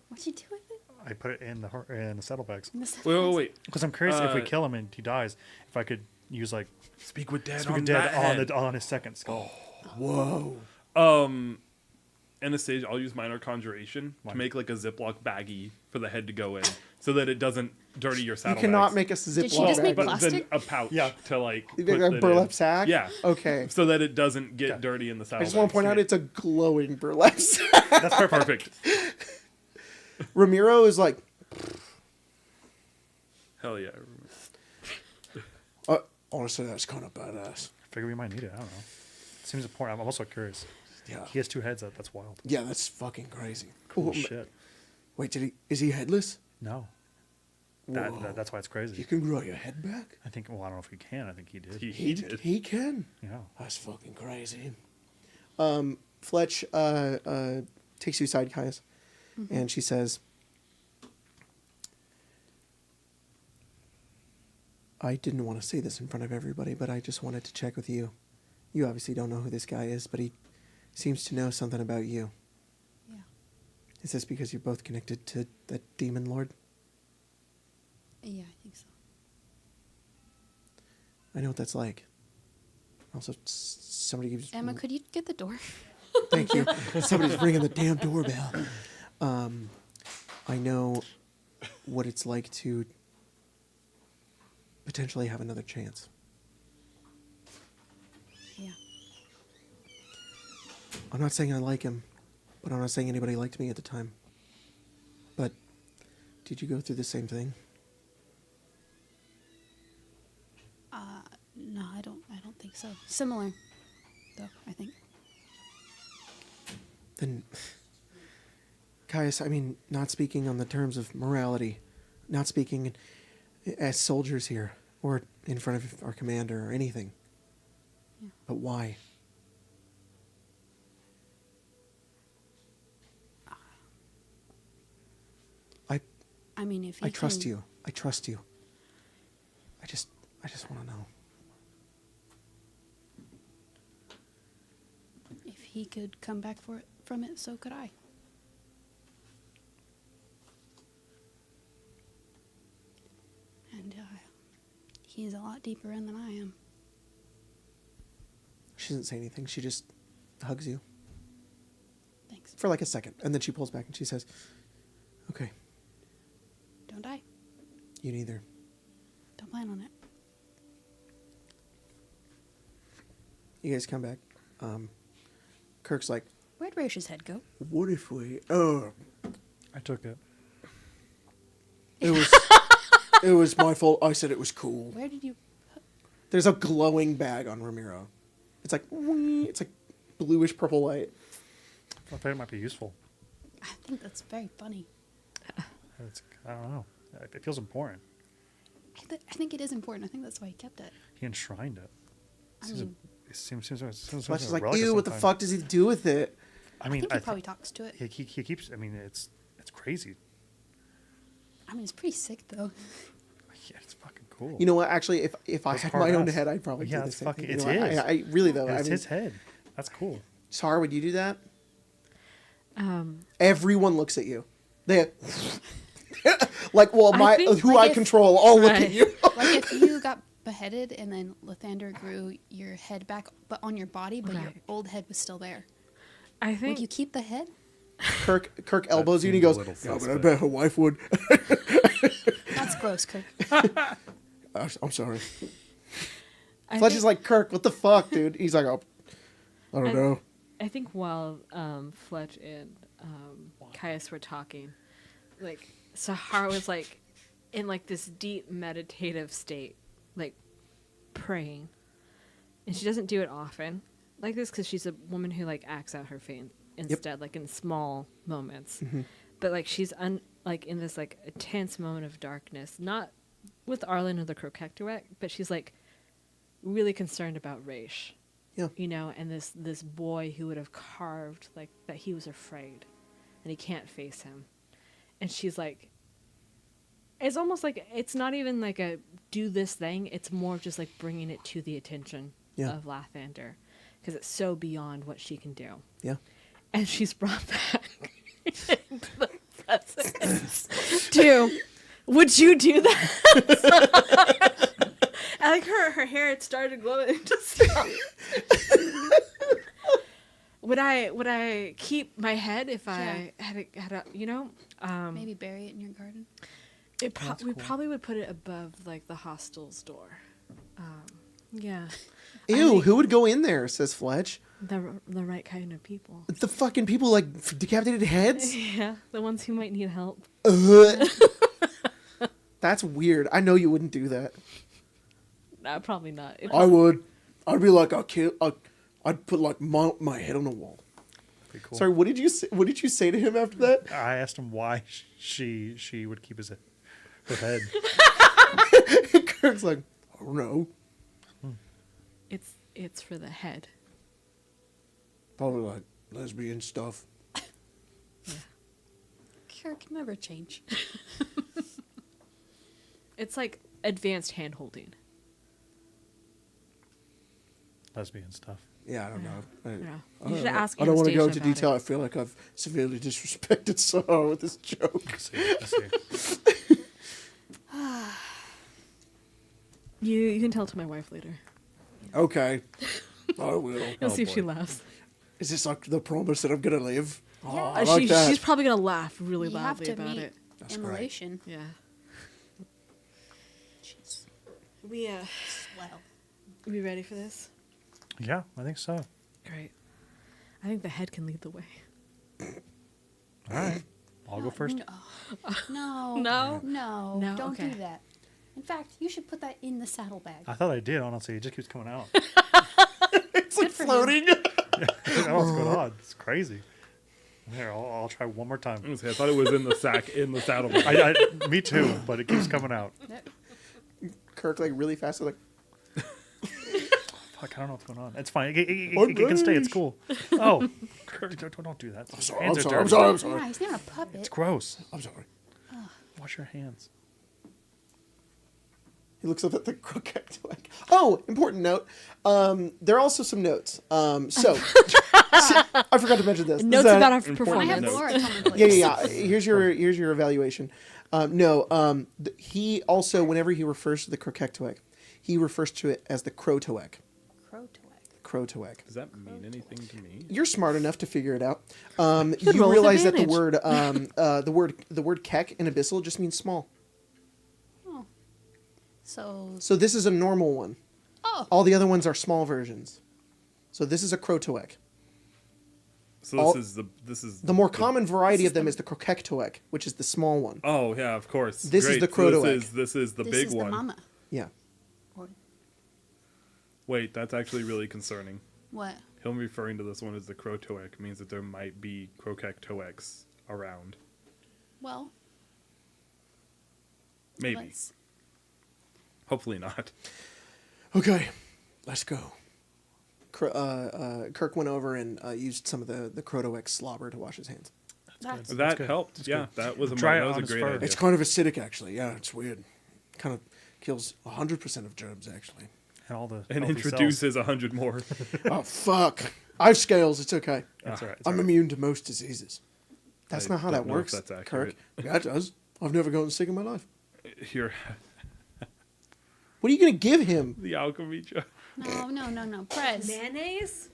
What'd you do with it? I put it in the saddlebags. In the Wait. Because I'm curious if we Uh, kill him and he dies, if I could use like Speak with dead Speak on of Dead that head. on his second skull. Whoa. Anastasia, I'll use minor conjuration Why? to make like a Ziploc baggie for the head to go in, so that it doesn't dirty your You saddlebags. cannot make us a Did she Ziploc just make bag. But then plastic? a pouch Yeah. to like You put make a it burlap in. sack? Yeah. Okay. So that it doesn't get Okay. dirty in the I saddlebags. just want to point out it's a glowing burlap sack. That's perfect. Perfect. Ramiro is like, Hell yeah. honestly, that's kind of badass. I figure we might need it. I don't know. Seems important. I'm also curious. Yeah. He has 2 heads. That's wild. Yeah, that's fucking crazy. Cool Oh, shit. Wait, is he headless? No. Whoa. That's why it's crazy. You can grow your head back? I think. Well, I don't know if he can. I think he did. He did. He can. Yeah. That's fucking crazy. Fletch takes you aside, Caius, and she says, I didn't want to say this in front of everybody, but I just wanted to check with you. You obviously don't know who this guy is, but he seems to know something about you. Yeah. Is this because you're both connected to that demon lord? Yeah, I think so. I know what that's like. Also, somebody keeps... Emma, could you get the door? Thank you. Somebody's ringing the damn doorbell. I know what it's like to potentially have another chance. Yeah. I'm not saying I like him, but I'm not saying anybody liked me at the time. But did you go through the same thing? No, I don't think so. Similar, though, I think. Then, Caius, I mean, not speaking on the terms of morality, not speaking as soldiers here, or in front of our commander or anything. Yeah. But why? I mean, if I trust you. I trust you. I just want to know. If he could come back from it, so could I. And he's a lot deeper in than I am. She doesn't say anything. She just hugs you Thanks. for like a second, and then she pulls back and she says, "Okay, Don't die. you neither." Don't plan on it. You guys come back. Kirk's like, Where'd Raish's head go? "What if we? Oh, I took it. it was, it was my fault. I said it was cool." Where did you... There's a glowing bag on Ramiro. It's like bluish purple light. I thought it might be useful. I think that's very funny. I don't know. It feels important. I think it is important. I think that's why he kept it. He enshrined it. I mean, It seems Fletch is like, "Ew, what the fuck does he do with it?" I I mean, think he probably talks to it. he keeps. I mean, it's crazy. I mean, it's pretty sick, though. Yeah, it's fucking cool. You know what? Actually, if I It's had hard my own ass. head, I'd probably Yeah, do the it's same fucking- thing. it's You know, his. I really though. it's I mean, his head. That's cool. Sar, would you do that? Everyone looks at you. They like, well, I my think, who like, I if- control all look at Right. you. Like if you got beheaded and then Lathander grew your head back, but on your body, but your Right. old head was still there. I Would think you keep the head? Kirk elbows you and he seems goes, a little "No, but I suspect." bet her wife would." That's gross, Kirk. I'm sorry. I Fletch think- is like, "Kirk, what the fuck, dude?" He's like, "Oh, I don't know." I think while Fletch and Caius were talking, like Sahara was like in like this deep meditative state, like praying, and she doesn't do it often like this because she's a woman who like acts out her faith instead, like in small moments. But like she's like in this like intense moment of darkness, not with Arlen or the Crocectorette, but she's like really concerned about Raish. Yeah. You know, and this boy who would have carved like that, he was afraid and he can't face him. And she's like, it's almost like it's not even like a do this thing, it's more of just like bringing it to the attention of Lathander because it's so beyond what she can do. Yeah. And she's brought back into the presence to, would you do that? And like her hair had started glowing and just stopped. Would I keep my head if I had a Maybe bury it in your garden. we probably would put it above like the hostel's door. Yeah. Ew, who would go in there? Says Fletch. The right kind of people. The fucking people like decapitated heads. Yeah, the ones who might need help. That's weird. I know you wouldn't do that. Nah, probably not. I would. I'd be like, I'd put like my head on the wall. Pretty cool. Sorry, what did you say? What did you say to him after that? I asked him why she would keep her head. Kirk's like, I don't know. It's for the head. Probably like lesbian stuff. Kirk, never change. It's like advanced hand holding. Lesbian stuff. Yeah, I don't know. You should ask I don't want to go Anastasia into about detail. it. I feel like I've severely disrespected Saho with this joke. I see. You can tell it to my wife later. Okay, I will. You'll see if she laughs. Is this like the promise that I'm gonna live? Oh, I like She, that. she's probably gonna laugh really You have loudly to about meet it. That's great. immolation. Yeah. Jeez. We ready for this? Yeah, I think so. Great. I think the head can lead the way. All right. I'll go first. No. No? No. No? Don't Okay. do that. In fact, you should put that in the saddlebag. I thought I did, honestly. It just keeps coming out. It's like for him. floating. I don't know what's going on. It's crazy. Here, I'll try one more time. I thought it was in the sack in the saddlebag. Me too, but it keeps coming out. Kirk like really fast. Like, Fuck, I don't know what's going on. It's fine. It can stay. It's cool. Oh, Kurt, don't do that. I'm sorry. Hands I'm are sorry. I'm dirty. sorry. I'm sorry. Yeah, he's not a puppet. It's gross. I'm sorry. Wash your hands. He looks up at the croquette. Like, oh, important note. There are also some notes. I forgot to mention this. Notes This is, about our I performance. have No. Laura coming, please. Yeah. Here's your evaluation. He also, whenever he refers to the croquetoek, he refers to it as the crotoek. Crotoek. Does that mean anything to me? You're smart enough to figure it out. roll You with realize that the advantage. word the word kek in abyssal just means small. So, So this is a normal one. oh, All the other ones are small versions. So this is a crotoek. So All- this is The more common variety of them is the croquetoek, which is the small one. Oh yeah, of course. This is Great. the So crotoek. this is the this big is one. the mama. Yeah. Or Wait, that's actually really concerning. what? Him referring to this one as the crotoek means that there might be croquetoeks around. Well, Maybe. let's- Hopefully not. Okay, let's go. Kirk went over and used some of the crotoek slobber to wash his hands. that's That good. helped. That's Yeah, good. that was Try it that was on a his great fur. idea. It's kind of acidic, actually. Yeah, it's weird. Kind of kills 100% of germs, actually. And all the and healthy cells. introduces 100 more. Oh, fuck. I have scales. It's okay. That's all right. I'm immune to most diseases. That's I not how don't that know if works, that's Kirk. accurate. Yeah, it does. I've never gotten sick in my life. Here, What are you going to give him? the alchemy joke. No. Prez. Mayonnaise?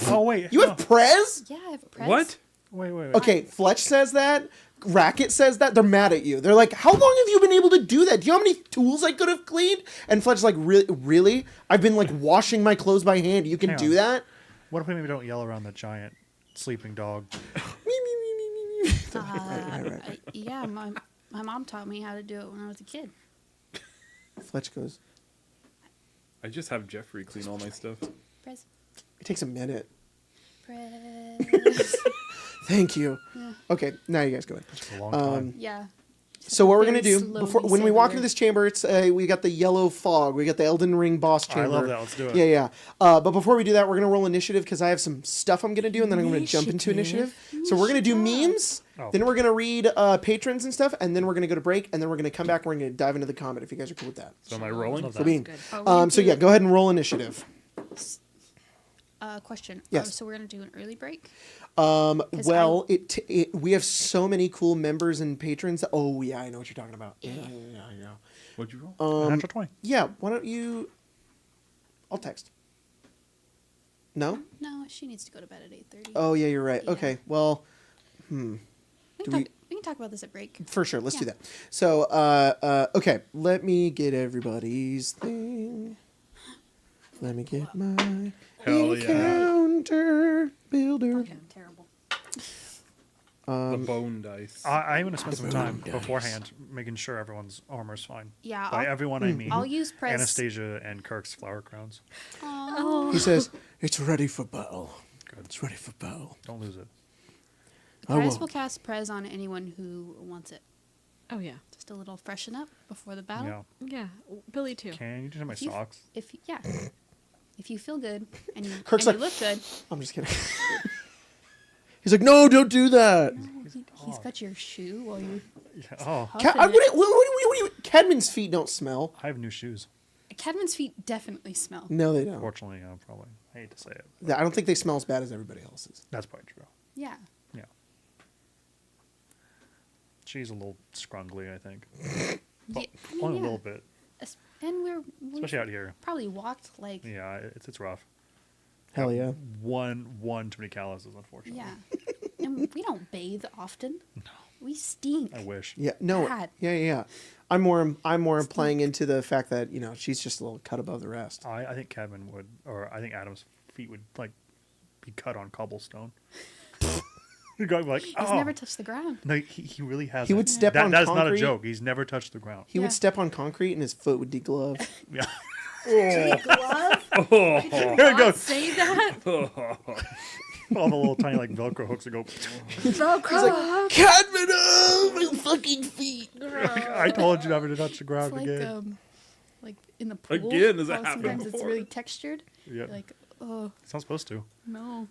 Oh wait. You have Prez? Yeah, I have Prez. What? Wait. Okay, Fletch says that. Racket says that. They're mad at you. They're like, how long have you been able to do that? Do you know how many tools I could have cleaned? And Fletch's like, really? I've been like washing my clothes by hand. You can Hang do on. that? What if we maybe don't yell around the giant sleeping dog? Right. Yeah, my mom taught me how to do it when I was a kid. Fletch goes, I just have Jeffrey clean all my stuff. Prez. it takes a minute. Prez. Thank you. Yeah. Okay, now you guys go ahead. It's a long time. Yeah. So what we're Very gonna do slowly before when say we the walk word. into this chamber, it's we got the yellow fog, we got the Elden Ring boss I chamber. love that. Let's do it. Yeah. But before we do that, we're gonna roll initiative because I have some stuff I'm gonna do, and then I'm gonna jump into initiative. So we're gonna do memes, Oh. then we're gonna read patrons and stuff, and then we're gonna go to break, and then we're gonna come back. And we're gonna dive into the comment if you guys are cool with that. So am I rolling? Love So that. being, Good. Are we so yeah, doing- go ahead and roll initiative. Question. Yes. So we're gonna do an early break. Well, we have so many cool members and patrons. Oh yeah, I know what you're talking about. Yeah. What'd you roll? Natural 20. Yeah, why don't you? I'll text. No? No, she needs to go to bed at 8:30. Oh, yeah, you're right. Yeah. Okay, well, we do can talk about this at break. for sure. Let's do Yeah. that. So, okay, let me get everybody's thing. Let me get my Hell yeah. encounter builder. Okay, I'm terrible. The bone dice. I'm going to spend some time dice. beforehand making sure everyone's armor's fine. Yeah, By everyone, I mean I'll use Prez. Anastasia and Kirk's flower crowns. Aw. He says, it's ready for battle. Good. It's ready for battle. Don't lose it. I Prez won't. will cast Prez on anyone who wants it. Oh yeah, Just a little freshen up before the battle. Yeah. yeah. Billy too. Can you do my If you- socks? If you feel good and you, Kirk's and you like- look good, I'm just kidding. He's like, no, don't do that. he's got your shoe while you're Yeah. Oh, Ca- huffing I, it. what do you, Cadman's feet don't smell. I have new shoes. Cadman's feet definitely smell. No, they don't. Fortunately, probably. I hate to say it. I don't think they smell as bad as everybody else's. That's probably true. Yeah. Yeah. She's a little scrungly, I think. Yeah, I mean, Only yeah. a little bit, And we especially out here. probably walked like Yeah, it's rough. Hell yeah. One too many calluses, unfortunately. yeah. And we don't bathe often. No. We stink. I wish. Yeah, no, God. yeah. I'm more playing into the fact that she's just a little cut above the rest. I think Kevin would, or I think Adam's feet would like be cut on cobblestone. You're going like, He's oh never touched the ground. no, he really has. He would step on That is not a concrete. joke. He's never touched the ground. He Yeah. would step on concrete and his foot would deglove. Yeah. Glove? Here it goes. Say that. All the little tiny like Velcro hooks that go. Velcro. Cadman, my fucking feet. I told you never to touch the It's ground like again. like in the pool. Again, has that how happened sometimes it's before? really textured. Yeah. Like, oh It's not supposed to. no.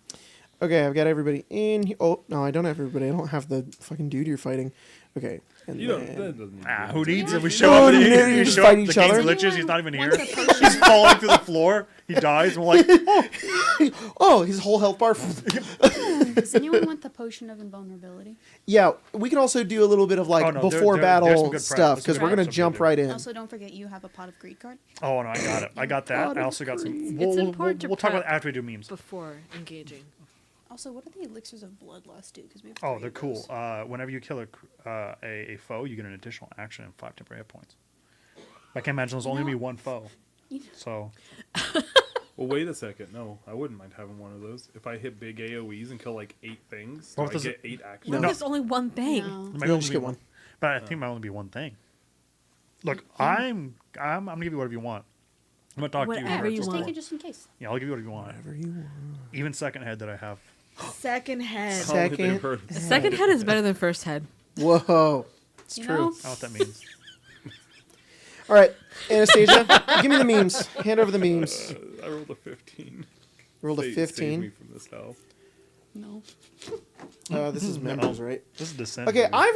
Okay, I've got everybody in here. Oh, no, I don't have everybody. I don't have the fucking dude you're fighting. Okay. And You don't. then- That doesn't even Ah, do who anything. needs it? We Yeah. show up. No, And no, we you just show fight up, each the king other. glitches. He's not even here. Wants a potion. He's falling through the floor. He dies. And we're like, oh, Oh, his whole health bar. Does anyone want the potion of invulnerability? Yeah, we can also do a little bit of like Oh, no, before there's some battle good prep. stuff There's because some we're good gonna prep jump to do. right in. Also, don't forget you have a pot of greed card. oh no, I got it. I got that. I also got some. We'll important to talk about prep it after we do memes. Before engaging. Also, what do the elixirs of bloodlust do? Because we have Oh, 3 they're of cool. those. Whenever you kill a foe, you get an additional action and 5 temporary hit points. I can imagine there's only know- gonna be one foe. You know- So Well, wait a second. No, I wouldn't mind having one of those. If I hit big AoEs and kill like 8 things, What so I does get it- 8 actions. What No. if it's only one thing? No. it might You'll only just be get one. But I think it might only be one thing. Look, I'm gonna give you whatever you want. I'm gonna talk to you. Whatever first you Just before. take want. it just in case. Yeah, I'll give you whatever you want. Whatever you want. Even second head that I have. Second head. How have they Second. heard of Second head is better than first head. Whoa, it's You true. know? I don't know what that means. All right, Anastasia, give me the memes. Hand over the memes. I rolled a 15. Rolled a Save me 15. from this hell. No. This is members, right? This is descent. Okay, dude. I've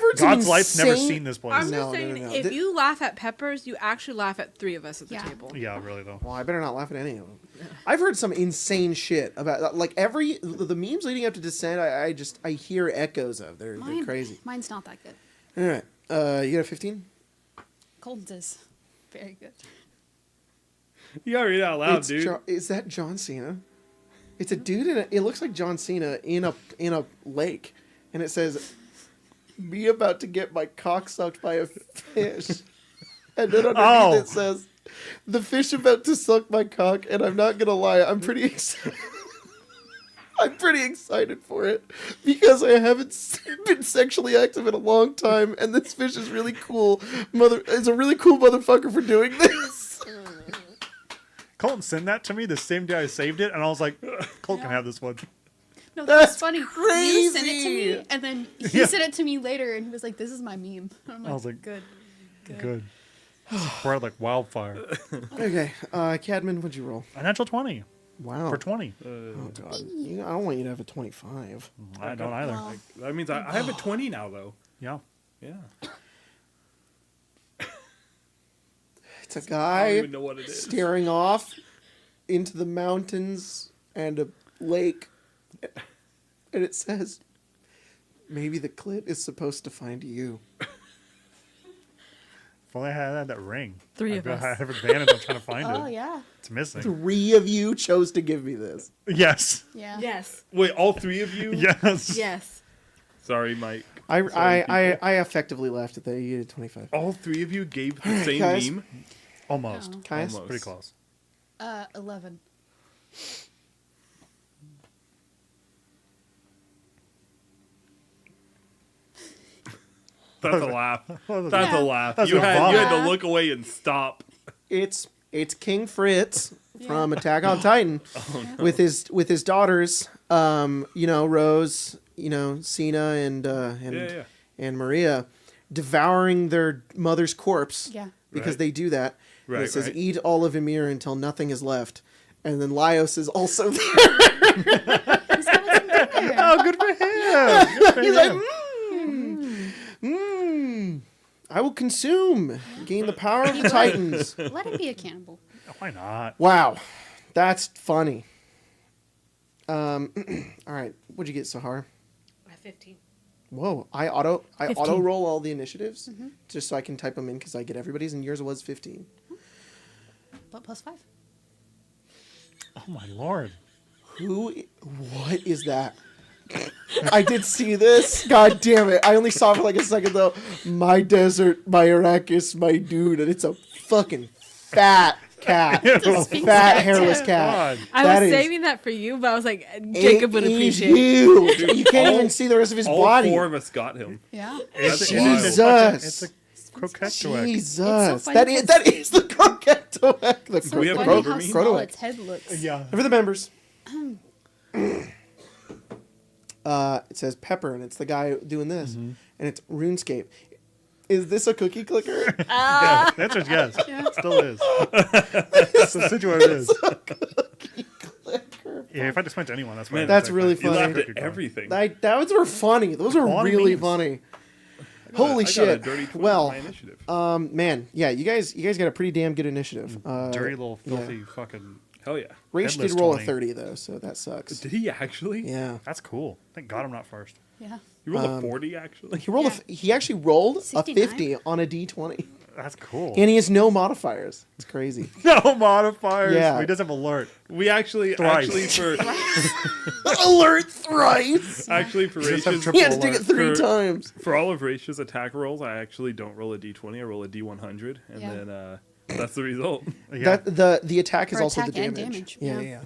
heard some God's light's never insane- seen this place. I'm No, just saying, no, no. if Th- you laugh at Peppers, you actually laugh at 3 of us at the Yeah. table. Yeah, really though. Well, I better not laugh at any of them. I've heard some insane shit about like the memes leading up to Descent. I hear echoes of. They're crazy. Mine's not that good. All right, you got a 15? Colton's is very good. You gotta read it out loud, dude. Is that John Cena? It's a dude it looks like John Cena in a lake, and it says, "Me about to get my cock sucked by a fish," and then underneath Oh. it says, "The fish about to suck my cock," and I'm not gonna lie, I'm pretty excited. I'm pretty excited for it because I haven't been sexually active in a long time, and this fish is really cool. It's a really cool motherfucker for doing this. Colton sent that to me the same day I saved it, and I was like, Colton can have this one. No, that's That's funny. You sent it to crazy. me, and then he Yeah. sent it to me later, and he was like, "This is my meme." I'm like, I was like, "Good." Good. Spread like wildfire. Okay, Cadman, what'd you roll? A natural 20 Wow. for 20. Oh god, I don't want you to have a 25. I don't either. Well, That means I have a 20 now, though. Yeah. Yeah. It's a I don't guy even know what it is. staring off into the mountains and a lake, and it says, "Maybe the clit is supposed to find you." If only I had that ring. Three I'd of be- us. I have advantage on trying to find Oh it. yeah. It's missing. 3 of you chose to give me this. Yes. Yeah. Yes. Wait, all 3 of you? Yes. Yes. Sorry, Mike. I effectively laughed at that. You did 25. All 3 of you gave the same guys. meme? Almost. Oh. Caius? Almost. Pretty close. 11. That's a laugh. That's Yeah. a laugh. That's You a had vomit. to look away and stop. It's King Fritz from Attack on Titan with his daughters, Rose, Cena and Yeah. and Maria, devouring their mother's corpse. Yeah. Because Right. they do that. And Right, it says, right. "Eat all of Ymir until nothing is left." And then Laios is also there. He's got some dinner. Oh, good for him. Good for He's like, him. I will consume, gain the power of the Titans. Let him be a cannibal. Why not? Wow, that's funny. All right, what'd you get, Sahar? 15. Whoa, I auto 15. roll all the initiatives just so I can type them in because I get everybody's, and yours was 15. But +5. Oh my lord. What is that? I did see this. God damn it! I only saw it for like a second though. My desert, my Arrakis, my dude, and it's a fucking fat cat, a Sphinx fat cat, hairless too. cat. God. I That was is- saving that for you, but I was like, Jacob would It is appreciate it. huge. Dude, You can't all- even see the rest of his All body. 4 of us got him. Yeah. That's Jesus. wild. It's a croquette. Jesus, funny that because- is the croquetoac. The So We have funny Kroger how meat? small Krotok. its head looks. Yeah. And for the members, it says Pepper, and it's the guy doing this, and it's RuneScape. Is this a cookie clicker? Yeah. The answer is yes. It still is. That's essentially what it is. Yeah, if I just went to anyone, that's why. Man, That's really You funny. laughed Cookie at clicker. everything. Those were funny. Those are Funny really memes. funny. I Holy got a shit! dirty 20 Well, on my initiative. man, yeah, you guys got a pretty damn good initiative. Dirty little filthy fucking. Hell yeah. Rach did headless roll a 20. 30 though, so that sucks. Did he actually? Yeah, That's cool. Thank God I'm not first. Yeah. You rolled a 40 actually? he rolled Yeah. he actually rolled a 69? 50 on a d20, That's cool. and he has no modifiers. It's crazy. No modifiers. Yeah. He doesn't have alert. We actually Thrice. for Alert thrice. actually for Just have Rach's, triple He had to take it 3 For- times. for all of Rach's attack rolls, I actually don't roll a d20. I roll a d100, and Yeah. then that's the result. Yeah. That the attack is For also the attack and damage. damage, Yeah, yeah.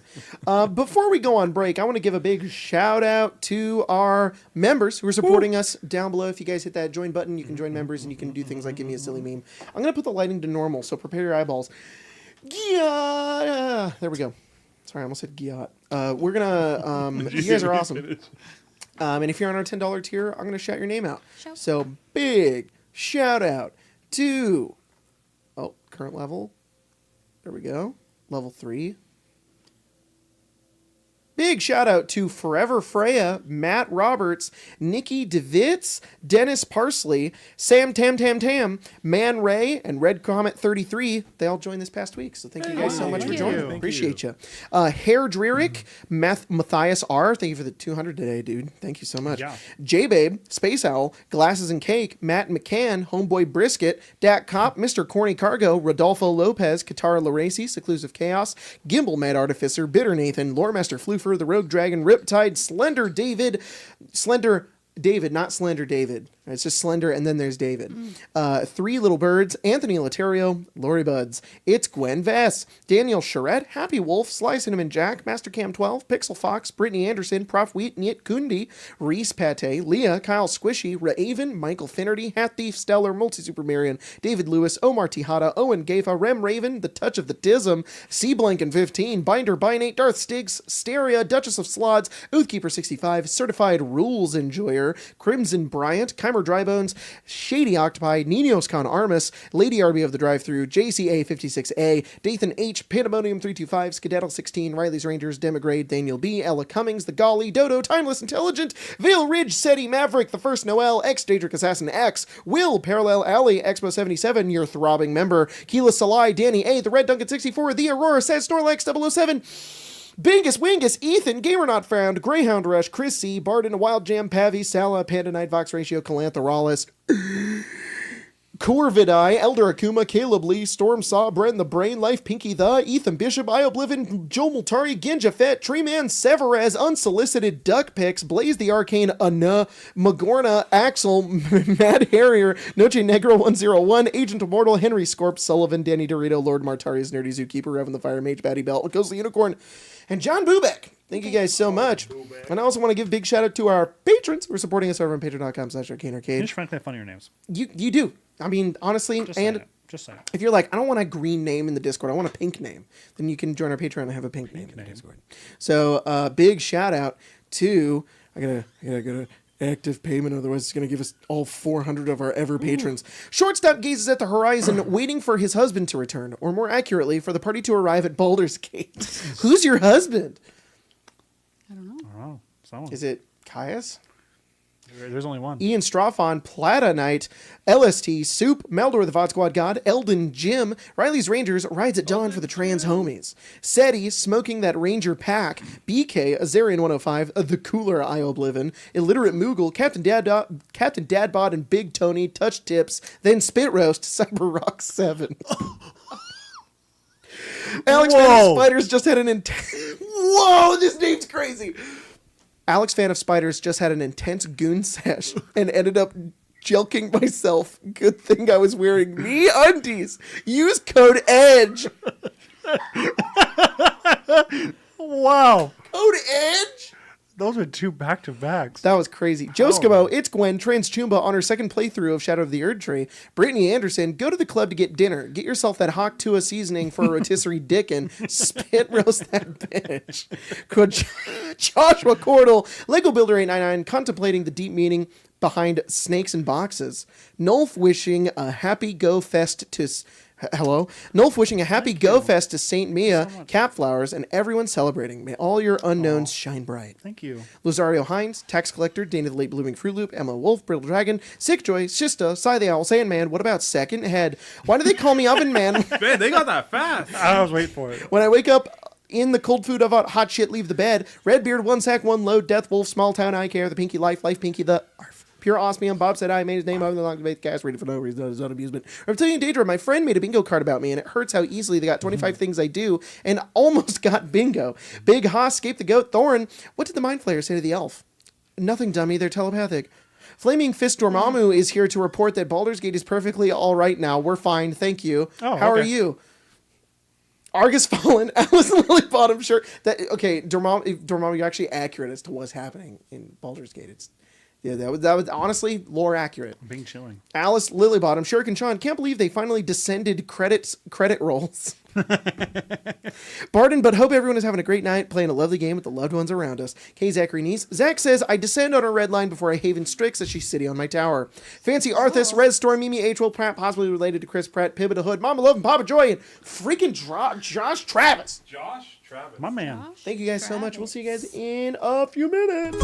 yeah. Before we go on break, I want to give a big shout out to our members who are supporting us down below. If you guys hit that join button, you can join members and you can do things like give me a silly meme. I'm gonna put the lighting to normal, so prepare your eyeballs. Yeah, there we go. Sorry, I almost said Giat. We're gonna. You guys are awesome. Finish. And if you're on our $10 tier, I'm going to shout your name out. Shout. So big shout out to, current level. There we go. Level 3. Big shout out to Forever Freya, Matt Roberts, Nikki DeVitz, Dennis Parsley, Sam Tam Tam Tam, Man Ray, and Red Comet 33. They all joined this past week, so thank you guys so much for Thank joining. you. Appreciate you. Hair Drerick, Matthias R. Thank you for the 200 today, dude. Thank you so much. Yeah. J Babe, Space Owl, Glasses and Cake, Matt McCann, Homeboy Brisket, Dak Cop, Mr. Corny Cargo, Rodolfo Lopez, Katara Laracy, Seclusive Chaos, Gimbal Mad Artificer, Bitter Nathan, Loremaster Floofer, The Rogue Dragon, Riptide, Slender David, not Slender David. It's just Slender, and then there's David. Three Little Birds, Anthony Laterio, Lori Budz. It's Gwen Vess, Daniel Charette, Happy Wolf, Sly Cinnamon Jack, Master Cam 12, Pixel Fox, Brittany Anderson, Prof Wheat, Niet Kundi, Reese Pate, Leah, Kyle Squishy, Raven, Michael Finnerty, Hat Thief, Stellar, Multi Super Marion, David Lewis, Omar Tejada, Owen Gafa, Rem Raven, The Touch of the Dism, C Blanken 15, Binder Binate, Darth Stiggs, Steria, Duchess of Slods, Oathkeeper 65, Certified Rules Enjoyer, Crimson Bryant, Chimer Drybones, Shady Octopi, Ninos Con Armus, Lady RB of the Drive-Thru, JCA 56A, Dathan H, Pandemonium 325, Skedaddle 16, Riley's Rangers, Demigrade, Daniel B, Ella Cummings, The Golly, Dodo, Timeless Intelligent, Vale Ridge, Seti Maverick, The First Noel, X Daedric Assassin X, Will, Parallel Alley, Expo 77, your throbbing member, Keela Salai, Danny A, The Red Duncan 64, The Aurora, Sad Snorlax 007, Bingus, Wingus, Ethan, Gamer Not Found, Greyhound Rush, Chris C, Barden, Wild Jam, Pavi, Sala, Panda Night, Vox Ratio, Calantha Rawless, Corvidae, Elder Akuma, Caleb Lee, Storm Saw, Bren the Brain, Life Pinky the, Ethan Bishop, Ioblivion, Joel Multari, Ginja Fett, Treeman, Severez, Unsolicited, Duck Picks, Blaze the Arcane, Anna, Magorna, Axel, Mad Harrier, Noche Negro 101, Agent Immortal, Henry Scorp, Sullivan, Danny Dorito, Lord Martarius, Nerdy Zookeeper, Revan the Fire Mage, Batty Belt, Ghostly Unicorn, and John Bubek. Thank you guys so much. And I also want to give a big shout out to our patrons who are supporting us over on patreon.com/arcanearcade. You just frankly have funnier names. You do. I mean, honestly, Just saying and it. Just saying. if you're like, I don't want a green name in the Discord, I want a pink name, then you can join our Patreon and have a pink name in the Discord. So, big shout out to I gotta active payment, otherwise it's gonna give us all 400 of our ever patrons. Shortstop gazes at the horizon, waiting for his husband to return, or more accurately, for the party to arrive at Baldur's Gate. Who's your husband? I don't know. Oh, someone. Is it Caius? There's only one. Ian Straffon, Plata Knight, LST, Soup, Meldor the VOD Squad God, Eldon Jim, Riley's Rangers, Rides at Dawn for the Trans Homies, SETI, Smoking That Ranger Pack, BK, Azarian 105, The Cooler I Oblivion, Illiterate Moogle, Captain Dadbot and Big Tony, Touch Tips, then Spit Roast, Cyber Rock 7. Alex Fan of Spiders just had an Whoa, this name's crazy. Alex Fan of Spiders just had an intense goon sesh and ended up jelking myself. Good thing I was wearing me undies. Use code EDGE. Wow. Code EDGE? Those are two back-to-backs. That was crazy. Joe Skimo, It's Gwen, Trans Chumba on her second playthrough of Shadow of the Erd Tree. Brittany Anderson, go to the club to get dinner. Get yourself that Hawk Tua seasoning for a rotisserie dickin'. Spit roast that bitch. Joshua Cordell, Lego Builder 899, contemplating the deep meaning behind snakes and boxes. Nolf wishing a happy go fest to... Hello. Nolf wishing a happy go fest to Saint Mia, Cap Flowers, and everyone celebrating. May all your unknowns shine bright. Thank you. Lozario Hines, Tax Collector, Dana the Late Blooming Fruit Loop, Emma Wolf, Brittle Dragon, Sickjoy, Shista, Sigh the Owl, Sandman, what about Second Head? Why do they call me Oven Man? Man, they got that fast. I was waiting for it. When I wake up in the cold food of hot shit, leave the bed. Redbeard, One Sack, One Load, Death Wolf, Small Town, I Care, The Pinky Life, Life Pinky, The Arf. Pure Osmium, Bob said I made his name over the long debate cast, read it for no reason, his own amusement. Reptilian Daedra, my friend made a bingo card about me, and it hurts how easily they got 25 things I do, and almost got bingo. Big Haas, Scape the Goat, Thorin. What did the Mind Flayer say to the elf? Nothing, dummy, they're telepathic. Flaming Fist Dormammu is here to report that Baldur's Gate is perfectly all right now. We're fine, thank you. Oh, how are okay. you? Argus Fallen, Alice Lily Bottom shirt. Okay, Dormammu, you're actually accurate as to what's happening in Baldur's Gate. That was honestly lore accurate. I'm being chilling. Alice Lilybottom, Shuriken Sean, can't believe they finally descended credit rolls. Barden, but hope everyone is having a great night, playing a lovely game with the loved ones around us. K. Zachary Niece. Zach says, I descend on a red line before I Haven Strix as she's sitting on my tower. Fancy Arthas, Red Storm, Mimi H. Will Pratt, possibly related to Chris Pratt, Pivot Hood, Mama Love, and Papa Joy, and freaking Josh Travis. Josh Travis. My man. Thank you guys so much. We'll see you guys in a few minutes.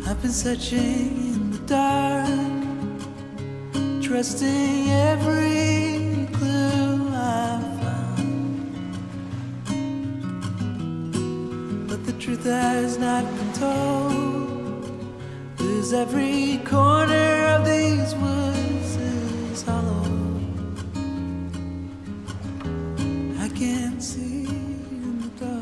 I've been searching in the dark, trusting every clue I found, but the truth has not been told. There's every corner of these woods is hollow. I can't see in the dark.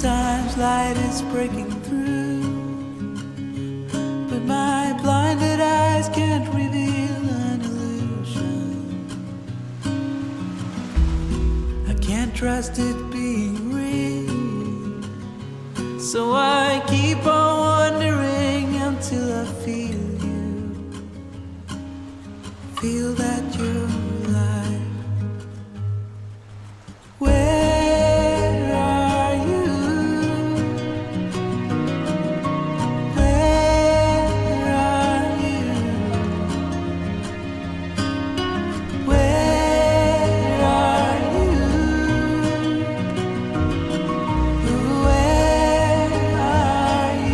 Sometimes light is breaking through, but my blinded eyes can't reveal an illusion. I can't trust it being real, so I keep on wondering until I feel that you're alive. Where are you? Where are you? Where are you? Where are you?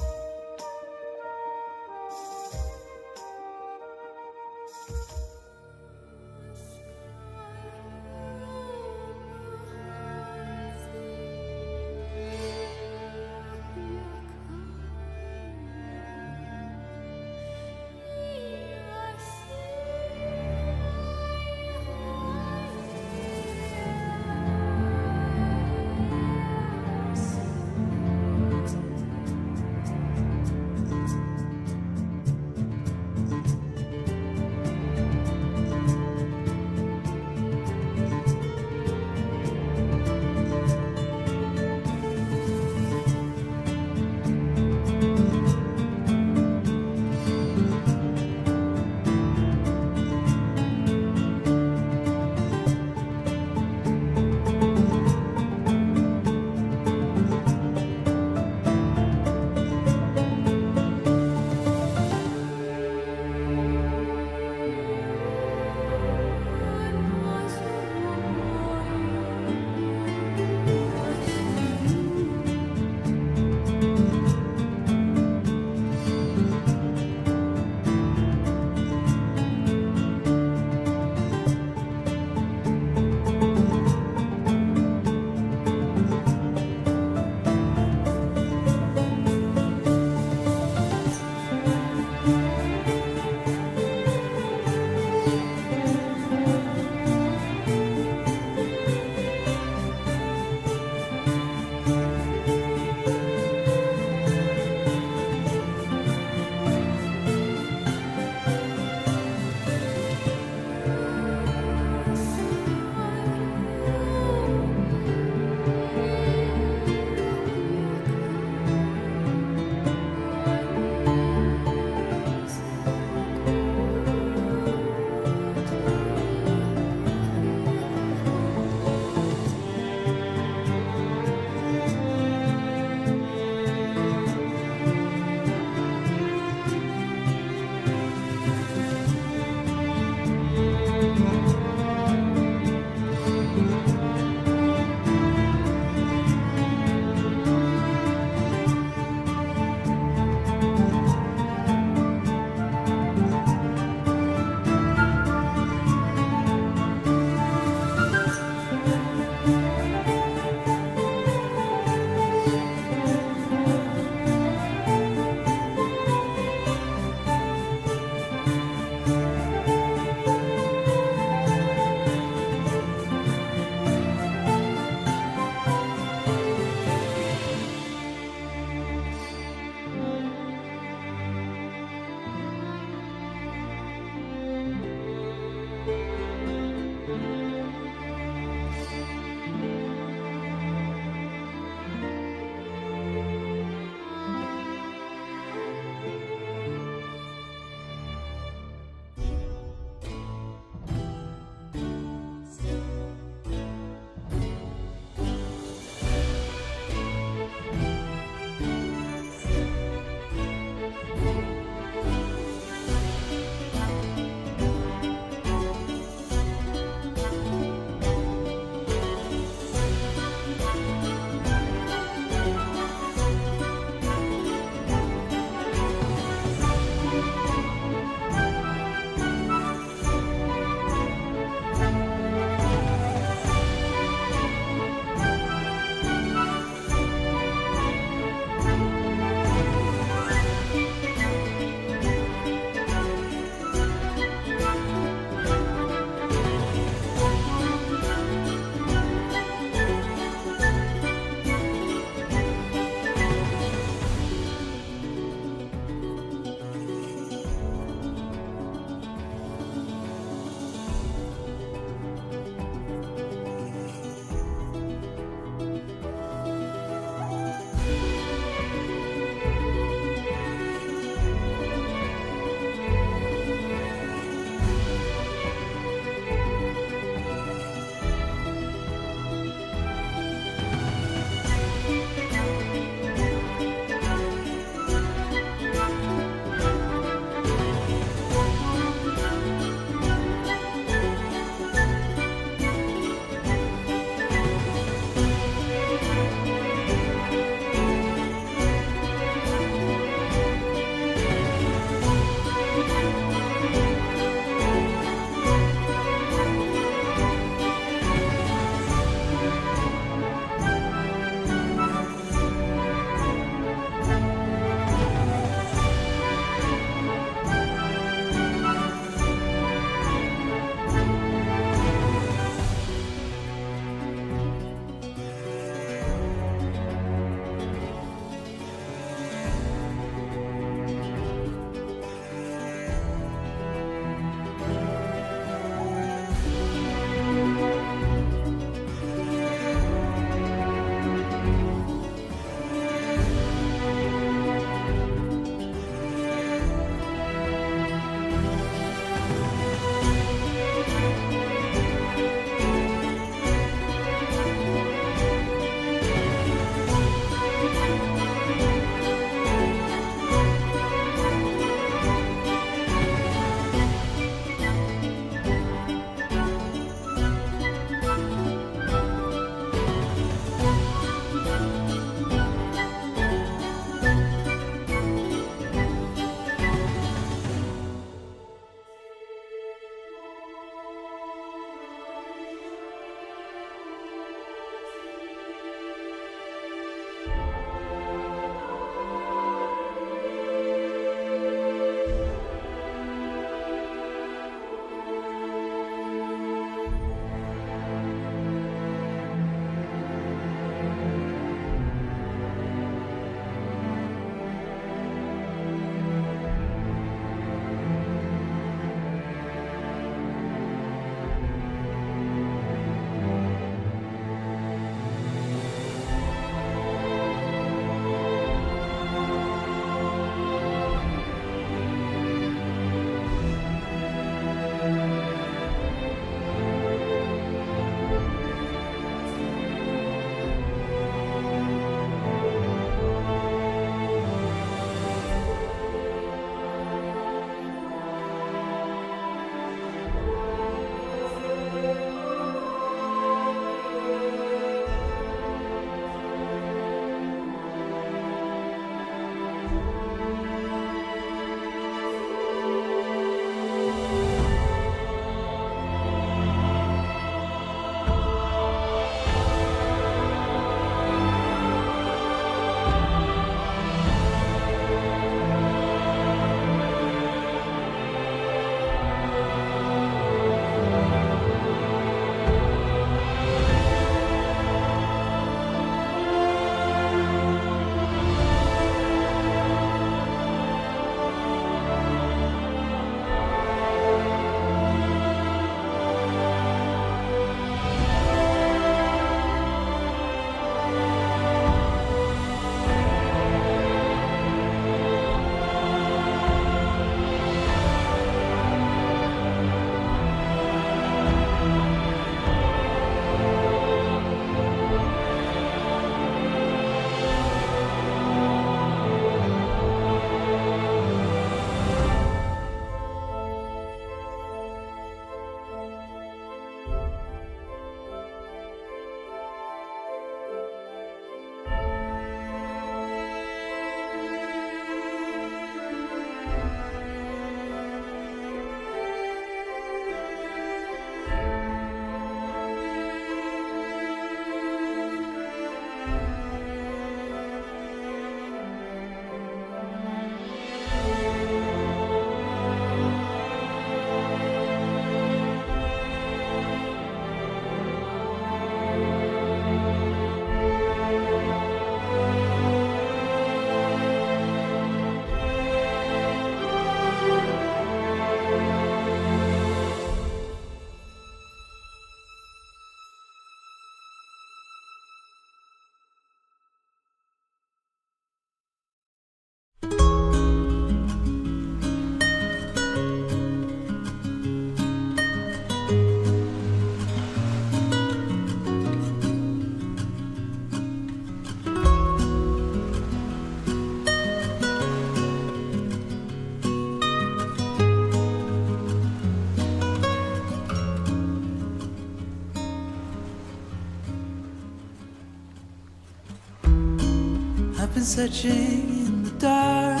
I've been searching in the dark,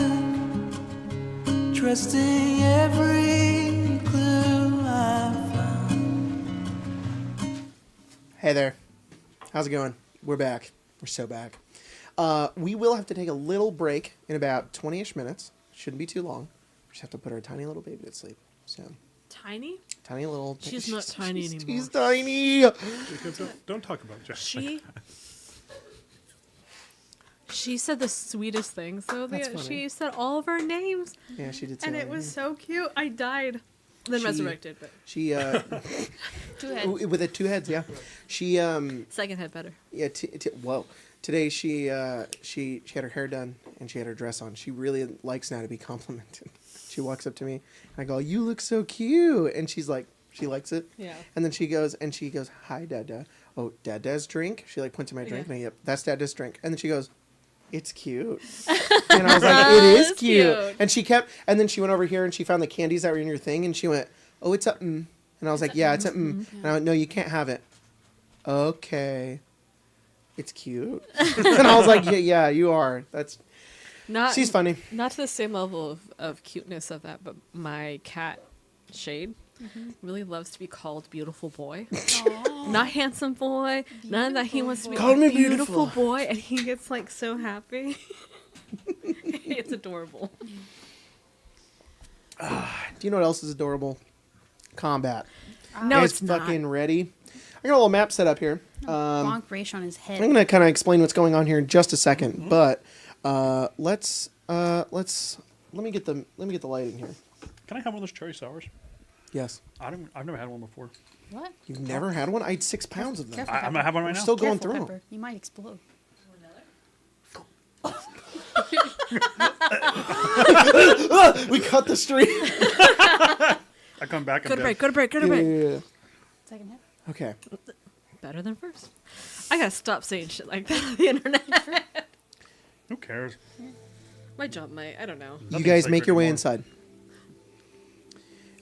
trusting every clue I found. Hey there. How's it going? We're back. We're so back. We will have to take a little break in about 20-ish minutes. Shouldn't be too long. We just have to put our tiny little baby to sleep. So, Tiny? tiny little... She's not tiny anymore. She's tiny! Don't talk about Jack. She said the sweetest things, though. That's funny. She said all of our names, Yeah, she did say and that, it was yeah. so cute. I died. Then She- resurrected, but She, 2 heads. with the 2 heads, yeah. She, second head better. yeah, whoa. Today she had her hair done and she had her dress on. She really likes now to be complimented. She walks up to me and I go, "You look so cute," and she's like, she likes it. Yeah. And then she goes, "Hi, Dada." "Oh, Dada's drink." She like points to my drink, Yeah. and I, "Yep, that's Dada's drink." And then she goes, "It's cute." And I was like, "It is It's cute." cute. And she kept, and then she went over here and she found the candies that were in your thing, and she went, "Oh, it's a mm." And I was like, "Yeah, it's a mm." And I went, "No, you can't have it." "Okay, it's cute." And I was like, "Yeah, you are. That's." Not She's funny. Not to the same level of cuteness of that, but my cat Shade really loves to be called beautiful boy. Not handsome boy. None of that. He wants to be Call me beautiful beautiful. boy, and he gets like so happy. It's adorable. Do you know what else is adorable? Combat. No, Guys it's not. fucking ready? I got a little map set up here. Bonk Raish on his I'm head. gonna kind of explain what's going on here in just a second, but let me get the lighting here. Can I have one of those cherry sours? Yes, I've never had one before. What? you've never had one. I ate 6 pounds of them. Careful, I'm gonna have one right We're now. still going Careful, through Pepper. them. You might explode. We cut the stream. I come back and Go to break. Go to break. Go to break. Yeah. Second head. Okay. Better than first. I gotta stop saying shit like that on the internet. Who cares? My jump might. I don't know. You Nothing's guys make sacred your way anymore. inside,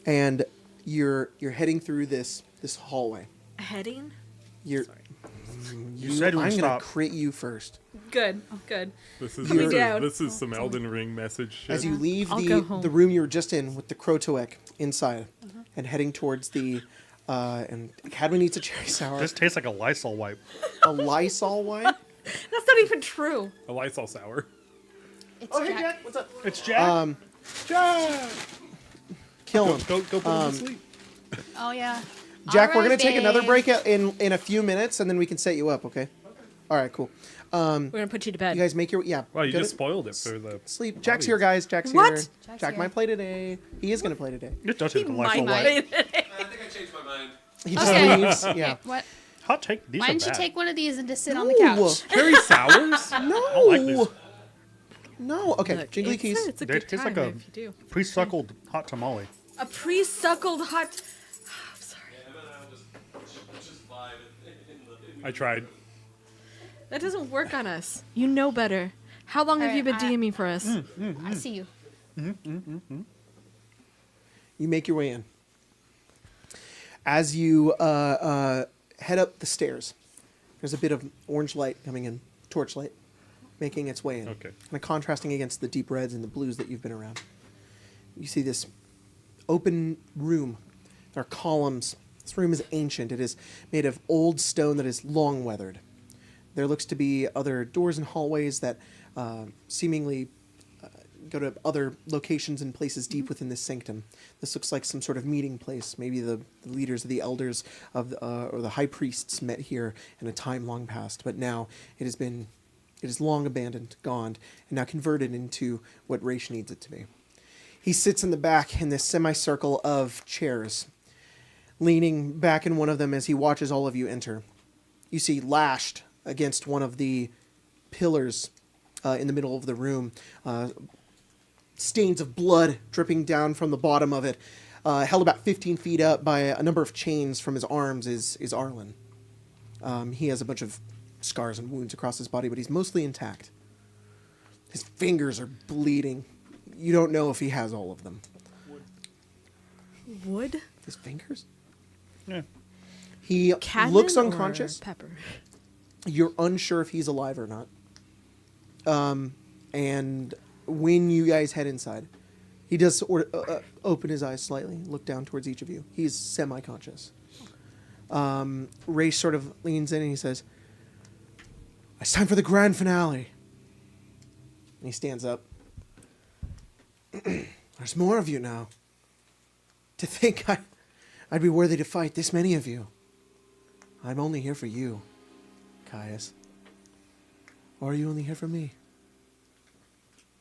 and you're heading through this hallway. Heading. You're Sorry. You said you would I'm gonna stop. crit you first. Good. Good. This is Put me down. this is some Elden Ring message shit. As you leave I'll go home. the room you were just in with the Crotok inside, and heading towards the and Cadwin needs a cherry sour. This tastes like a Lysol wipe. A Lysol wipe. That's not even true. A Lysol sour. It's Oh, hey Jack. Jack, what's up? It's Jack. Jack, kill him. Go put him to sleep. Oh yeah. Jack, we're Alright, gonna take another babe. break in a few minutes, and then we can set you up. Okay. All right, cool. We're gonna put you to bed. You guys make your yeah. Wow, you go just to spoiled it for the sleep. Jack's here, guys. Jack's What? here. Jack's Jack here. might play today. He is gonna play today. It does taste like a Lysol might. wipe. I think I changed my mind. He just Okay. leaves. Yeah. What? Hot take. These Why are don't you bad. take one of these and just sit on the No. couch? cherry sours. No. like these. No. Okay. Look, Jingly it's keys. It's a They good taste time like a- if you do. Pre-suckled hot tamale. A pre-suckled hot. I'm sorry. I tried. That doesn't work on us. You know better. How long have you been Alright, DMing for us? I see you. You make your way in. As you head up the stairs, there's a bit of orange light coming in, torchlight, making its way in. Okay. Kind of contrasting against the deep reds and the blues that you've been around. You see this open room. There are columns. This room is ancient. It is made of old stone that is long weathered. There looks to be other doors and hallways that seemingly go to other locations and places deep within this sanctum. This looks like some sort of meeting place. Maybe the leaders of the elders of or the high priests met here in a time long past. But now it is long abandoned, gone, and now converted into what Raish needs it to be. He sits in the back in this semicircle of chairs, leaning back in one of them as he watches all of you enter. You see lashed against one of the pillars in the middle of the room, stains of blood dripping down from the bottom of it, held about 15 feet up by a number of chains from his arms is Arlen. He has a bunch of scars and wounds across his body, but he's mostly intact. His fingers are bleeding. You don't know if he has all of them. Wood? His fingers? Yeah. He Cadman looks or unconscious. Pepper. You're unsure if he's alive or not. And when you guys head inside, he does open his eyes slightly, look down towards each of you. He's semi-conscious. Ray sort of leans in and he says, "It's time for the grand finale." And he stands up. "There's more of you now. To think I'd be worthy to fight this many of you. I'm only here for you, Caius. Or are you only here for me?"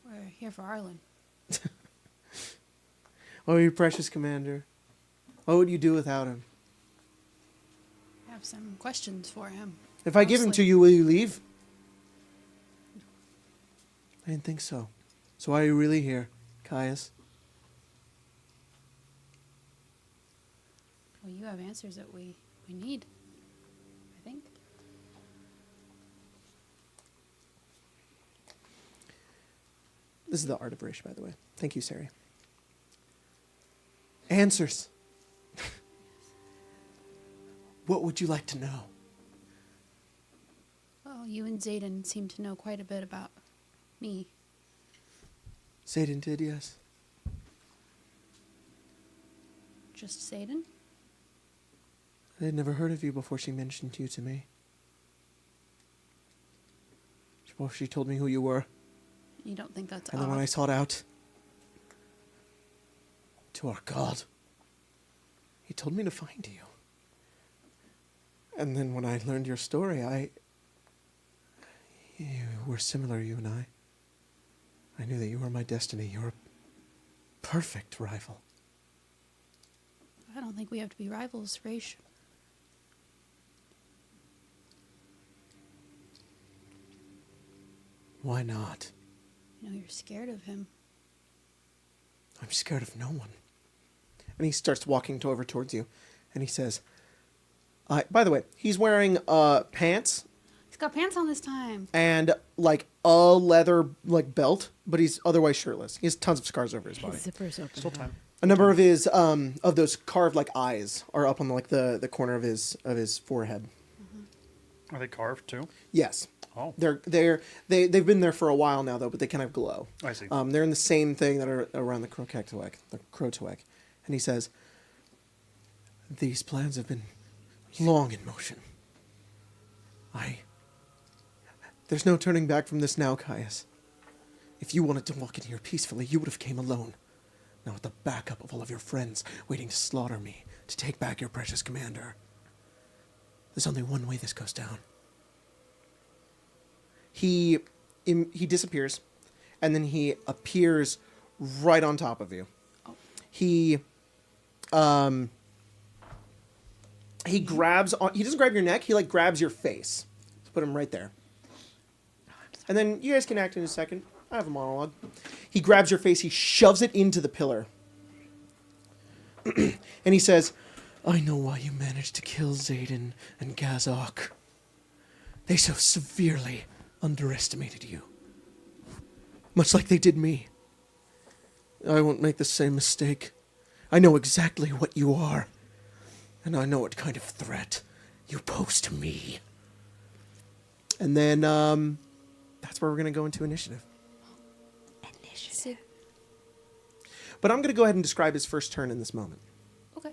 We're here for Arlen. "Oh, you precious commander. What would you do without him? I have some questions for him. If I give him to Mostly- you, will you leave?" "I didn't think so. So why are you really here, Caius?" Well, you have answers that we need, I think. This is the art of Rish, by the way. Thank you, Sari. Answers. What would you like to know? Well, you and Zayden seem to know quite a bit about me. Zayden did, yes. Just Zayden? I had never heard of you before she mentioned you to me. Before she told me who you were. You don't think that's And then when I sought out to our God, he told me to find you. And then when I learned your story, you were similar, you and I. I knew that you were my destiny. You were a perfect rival. I don't think we have to be rivals, Raish. Why not? You know, you're scared of him. I'm scared of no one. And he starts walking over towards you, and he says, by the way, he's wearing pants He's got pants on this time. and like a leather belt, but he's otherwise shirtless. He has tons of scars over his body. His zipper's open. Still time. A number of his of those carved like eyes are up on like the corner of his forehead. Are they carved too? Yes. Oh. They've been there for a while now though, but they kind of glow. I see. They're in the same thing that are around the Crotok, and he says, "These plans have been long in motion. There's no turning back from this now, Caius. If you wanted to walk in here peacefully, you would have came alone. Now with the backup of all of your friends waiting to slaughter me, to take back your precious commander. There's only one way this goes down." He disappears, and then he appears right on top of you. Oh. He grabs on. He doesn't grab your neck. He like grabs your face to put him right there. And then you guys can act in a second. I have a monologue. He grabs your face. He shoves it into the pillar, and he says, "I know why you managed to kill Zayden and Gazok. They so severely underestimated you. Much like they did me. I won't make the same mistake. I know exactly what you are. And I know what kind of threat you pose to me." And then, that's where we're going to go into initiative. Sid. But I'm going to go ahead and describe his first turn in this moment. Okay.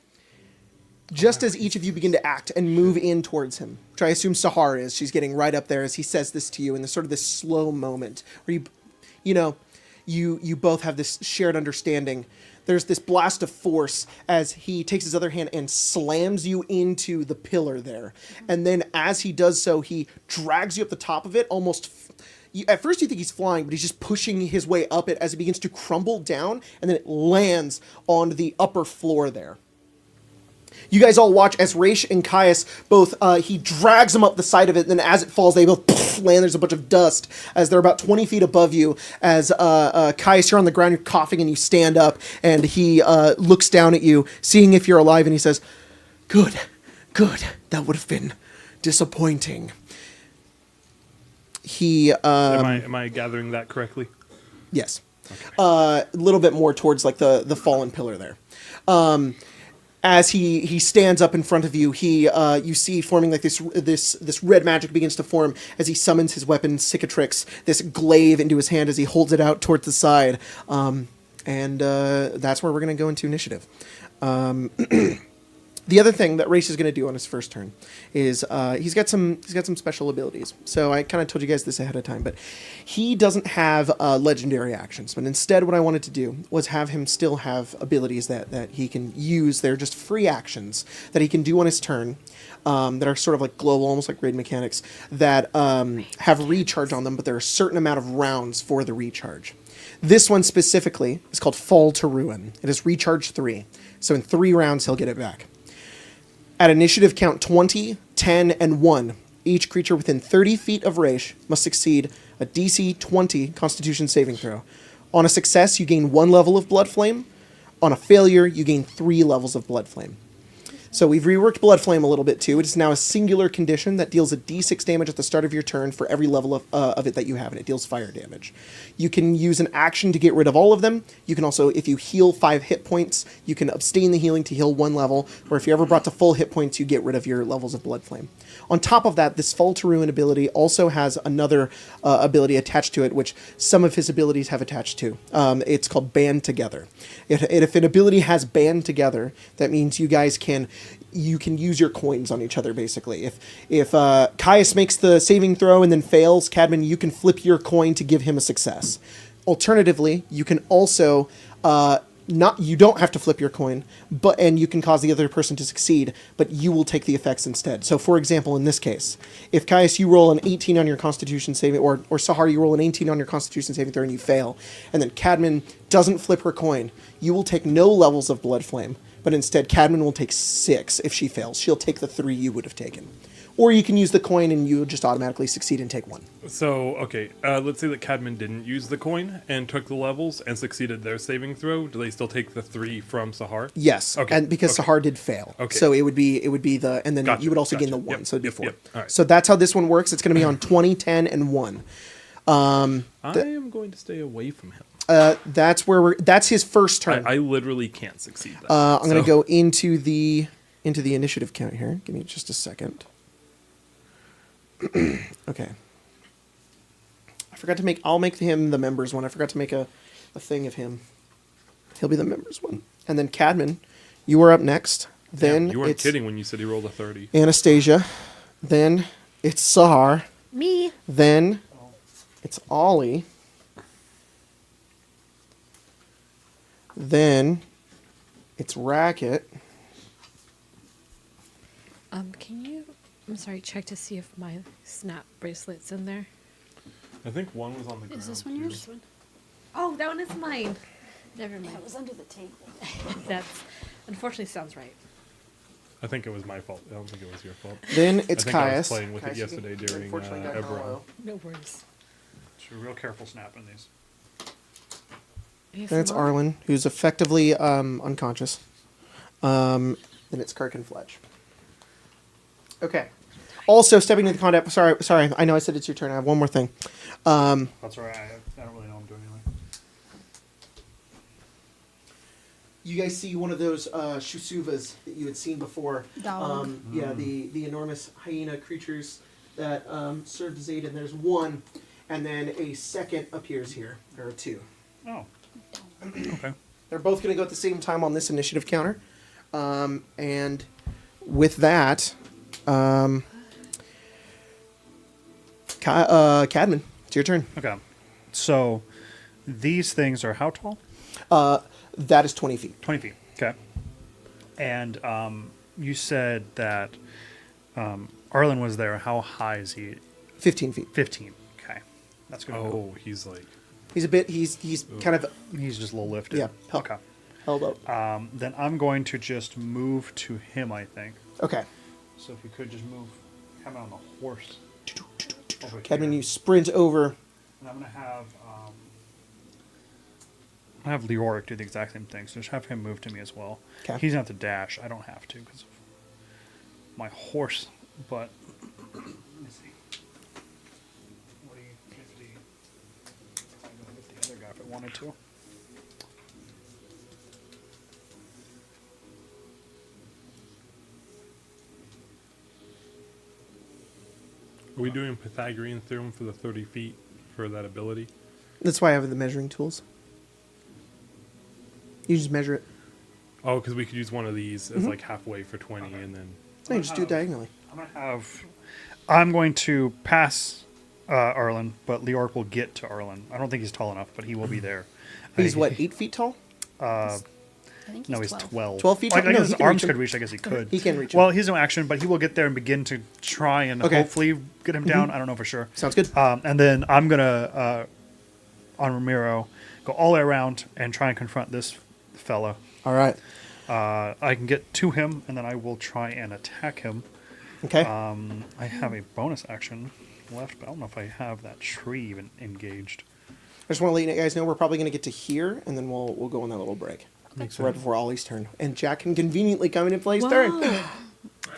Just as each of you begin to act and move in towards him, which I assume Sahar is. She's getting right up there as he says this to you in this sort of this slow moment where you both have this shared understanding. There's this blast of force as he takes his other hand and slams you into the pillar there. And then as he does so, he drags you up the top of it almost... At first you think he's flying, but he's just pushing his way up it as it begins to crumble down, and then it lands on the upper floor there. You guys all watch as Raish and Caius both, he drags them up the side of it, and then as it falls, they both land. There's a bunch of dust as they're about 20 feet above you. As Caius, you're on the ground, you're coughing, and you stand up, and he looks down at you, seeing if you're alive, and he says, Good. That would have been disappointing." He... Am I gathering that correctly? Yes. A little bit more towards like the fallen pillar there. as he stands up in front of you, you see forming like this red magic begins to form as he summons his weapon Cicatrix, this glaive into his hand as he holds it out towards the side, and that's where we're going to go into initiative. The other thing that Race is going to do on his first turn is he's got some special abilities. So I kind of told you guys this ahead of time, but he doesn't have legendary actions. But instead, what I wanted to do was have him still have abilities that he can use. They're just free actions that he can do on his turn that are sort of like global, almost like raid mechanics, that have recharge on them, but there are a certain amount of rounds for the recharge. This one specifically is called Fall to Ruin. It is recharge 3. So in 3 rounds, he'll get it back. At initiative count 20, 10, and 1, each creature within 30 feet of Raish must succeed a DC 20 Constitution saving throw. On a success, you gain 1 level of Blood Flame. On a failure, you gain 3 levels of Blood Flame. So we've reworked Blood Flame a little bit too. It is now a singular condition that deals a d6 damage at the start of your turn for every level of it that you have, and it deals fire damage. You can use an action to get rid of all of them. You can also, if you heal 5 hit points, you can abstain the healing to heal 1 level, or if you're ever brought to full hit points, you get rid of your levels of Blood Flame. On top of that, this Fall to Ruin ability also has another ability attached to it, which some of his abilities have attached to. It's called Band Together. If an ability has Band Together, that means you guys can use your coins on each other, basically. If Caius makes the saving throw and then fails, Cadman, you can flip your coin to give him a success. Alternatively, you can also you don't have to flip your coin, and you can cause the other person to succeed, but you will take the effects instead. So, for example, in this case, if Caius, you roll an 18 on your Constitution saving, or Sahar, you roll an 18 on your Constitution saving throw and you fail, and then Cadman doesn't flip her coin, you will take no levels of Blood Flame, but instead Cadman will take 6 if she fails. She'll take the 3 you would have taken. Or you can use the coin and you just automatically succeed and take 1. So, okay, let's say that Cadman didn't use the coin and took the levels and succeeded their saving throw. Do they still take the 3 from Sahar? Yes, okay. And because Sahar did fail, okay. So it would be the, and then Gotcha, you would also gain gotcha. the 1, Yep, so it'd be yep, 4. yep. All right. So that's how this one works. It's going to be on 20, 10, and 1. I am going to stay away from him. That's his first turn. I literally can't succeed that. I'm going to go into the initiative count here. Give me just a second. Okay. I'll make him the members one. I forgot to make a thing of him. He'll be the members one. And then Cadman, you are up next. Then you weren't it's kidding when you said he rolled a 30. Anastasia. Then it's Sahar. Me. Then it's Ollie. Then it's Racket. Can you, I'm sorry, check to see if my snap bracelet's in there? I think one was on the ground. Is this one too. yours? Oh, that one is mine. Never mind. It was under the table. That's unfortunately sounds right. I think it was my fault. I don't think it was your fault. Then it's I think I was Caius. playing with it Caius, you yesterday can- during unfortunately got kinda Everon. low. No worries. So real careful snapping these. Then it's Arlen, who's effectively unconscious. Then it's Kirk and Fletch. Okay. Also, stepping into the combat. Sorry. I know I said it's your turn. I have one more thing. That's all right. I don't really know what I'm doing anyway. You guys see one of those Shusuvas that you had seen before. Dog. Yeah, the enormous hyena creatures that served as aid, and there's one, and then a second appears here. There are 2. Oh. Okay. They're both going to go at the same time on this initiative counter. And with that, Cadman, it's your turn. Okay. So these things are how tall? That is 20 feet. 20 feet. Okay. And you said that Arlen was there. How high is he? 15 feet. 15. Okay. That's good. Oh, he's like... He's a bit, he's kind of He's just a little lifted. Yeah, Okay. held up. Then I'm going to just move to him, I think. Okay. So if you could just move him on the horse. Over Cadman, here. you sprint over. And I'm going to have Leoric do the exact same thing. So just have him move to me as well. Okay. He's going to have to dash. I don't have to because of my horse. But let me see. 40, 50. I'm going to hit the other guy if I wanted to. Are we doing Pythagorean theorem for the 30 feet for that ability? That's why I have the measuring tools. You just measure it. Oh, because we could use one of these as like halfway for 20 and then... No, you just do it diagonally. I'm going to pass Arlen, but Leoric will get to Arlen. I don't think he's tall enough, but he will be there. He's what, 8 feet tall? I think he's No, he's 12. 12. 12 feet Like, tall? I No, guess he his can arms reach him. could reach. I guess he could. He can reach him. Well, he's no action, but he will get there and begin to try and Okay. hopefully get him down. I don't know for sure. Sounds good. And then I'm gonna on Ramiro go all the way around and try and confront this fella. All right. I can get to him, and then I will try and attack him. Okay. I have a bonus action left, but I don't know if I have that tree even engaged. I just want to let you guys know we're probably going to get to here, and then we'll go on that little break. Makes Right sense. before Ollie's turn. And Jack can conveniently come in and play his turn.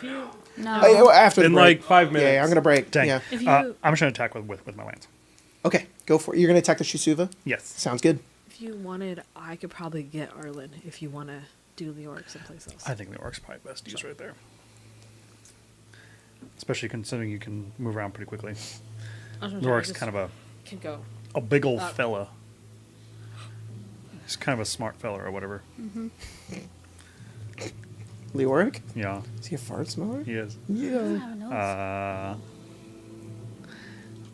No. Oh, after the In break. like 5 minutes. Yeah, I'm going to break. Dang. Yeah. If you I'm just gonna attack with my lance. Okay, go for it. You're going to attack the Shusuva? Yes. Sounds good. if you wanted, I could probably get Arlen if you want to do the orc someplace else. I think the orc's probably best used right there. Especially considering you can move around pretty quickly. The orc's kind of can go. a big old Up. fella. He's kind of a smart fella or whatever. Leoric? Yeah, Is he a fart smeller? he is. Yeah. I don't know.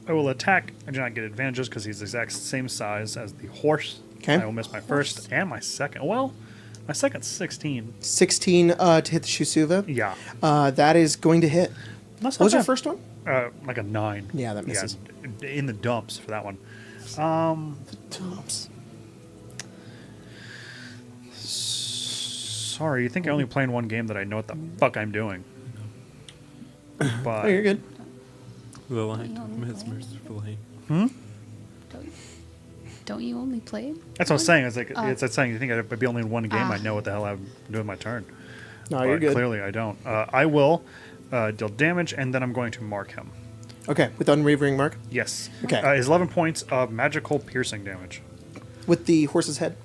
I will attack. I do not get advantages because he's the exact same size as the horse. Okay. I will miss my first and my second. Well, my second's 16. 16 to hit the Shusuva. Yeah. That is going to hit. That's What was not your bad. first one? Like a 9. Yeah, that misses. Yeah, in the dumps for that one. Dumps. Sorry, you think I only playing one game that I know what the fuck I'm doing. But Oh, you're good. The light, No, Miss no. Mercifully. Don't you only play it? that's what I was saying. It's like Oh. it's like saying you think I'd be only in one game. I Ah. know what the hell I'm doing my turn. No, But you're good. clearly I don't. I will deal damage and then I'm going to mark him. Okay, with Unwavering Mark. Yes. Okay. Is 11 points of magical piercing damage. With the horse's head.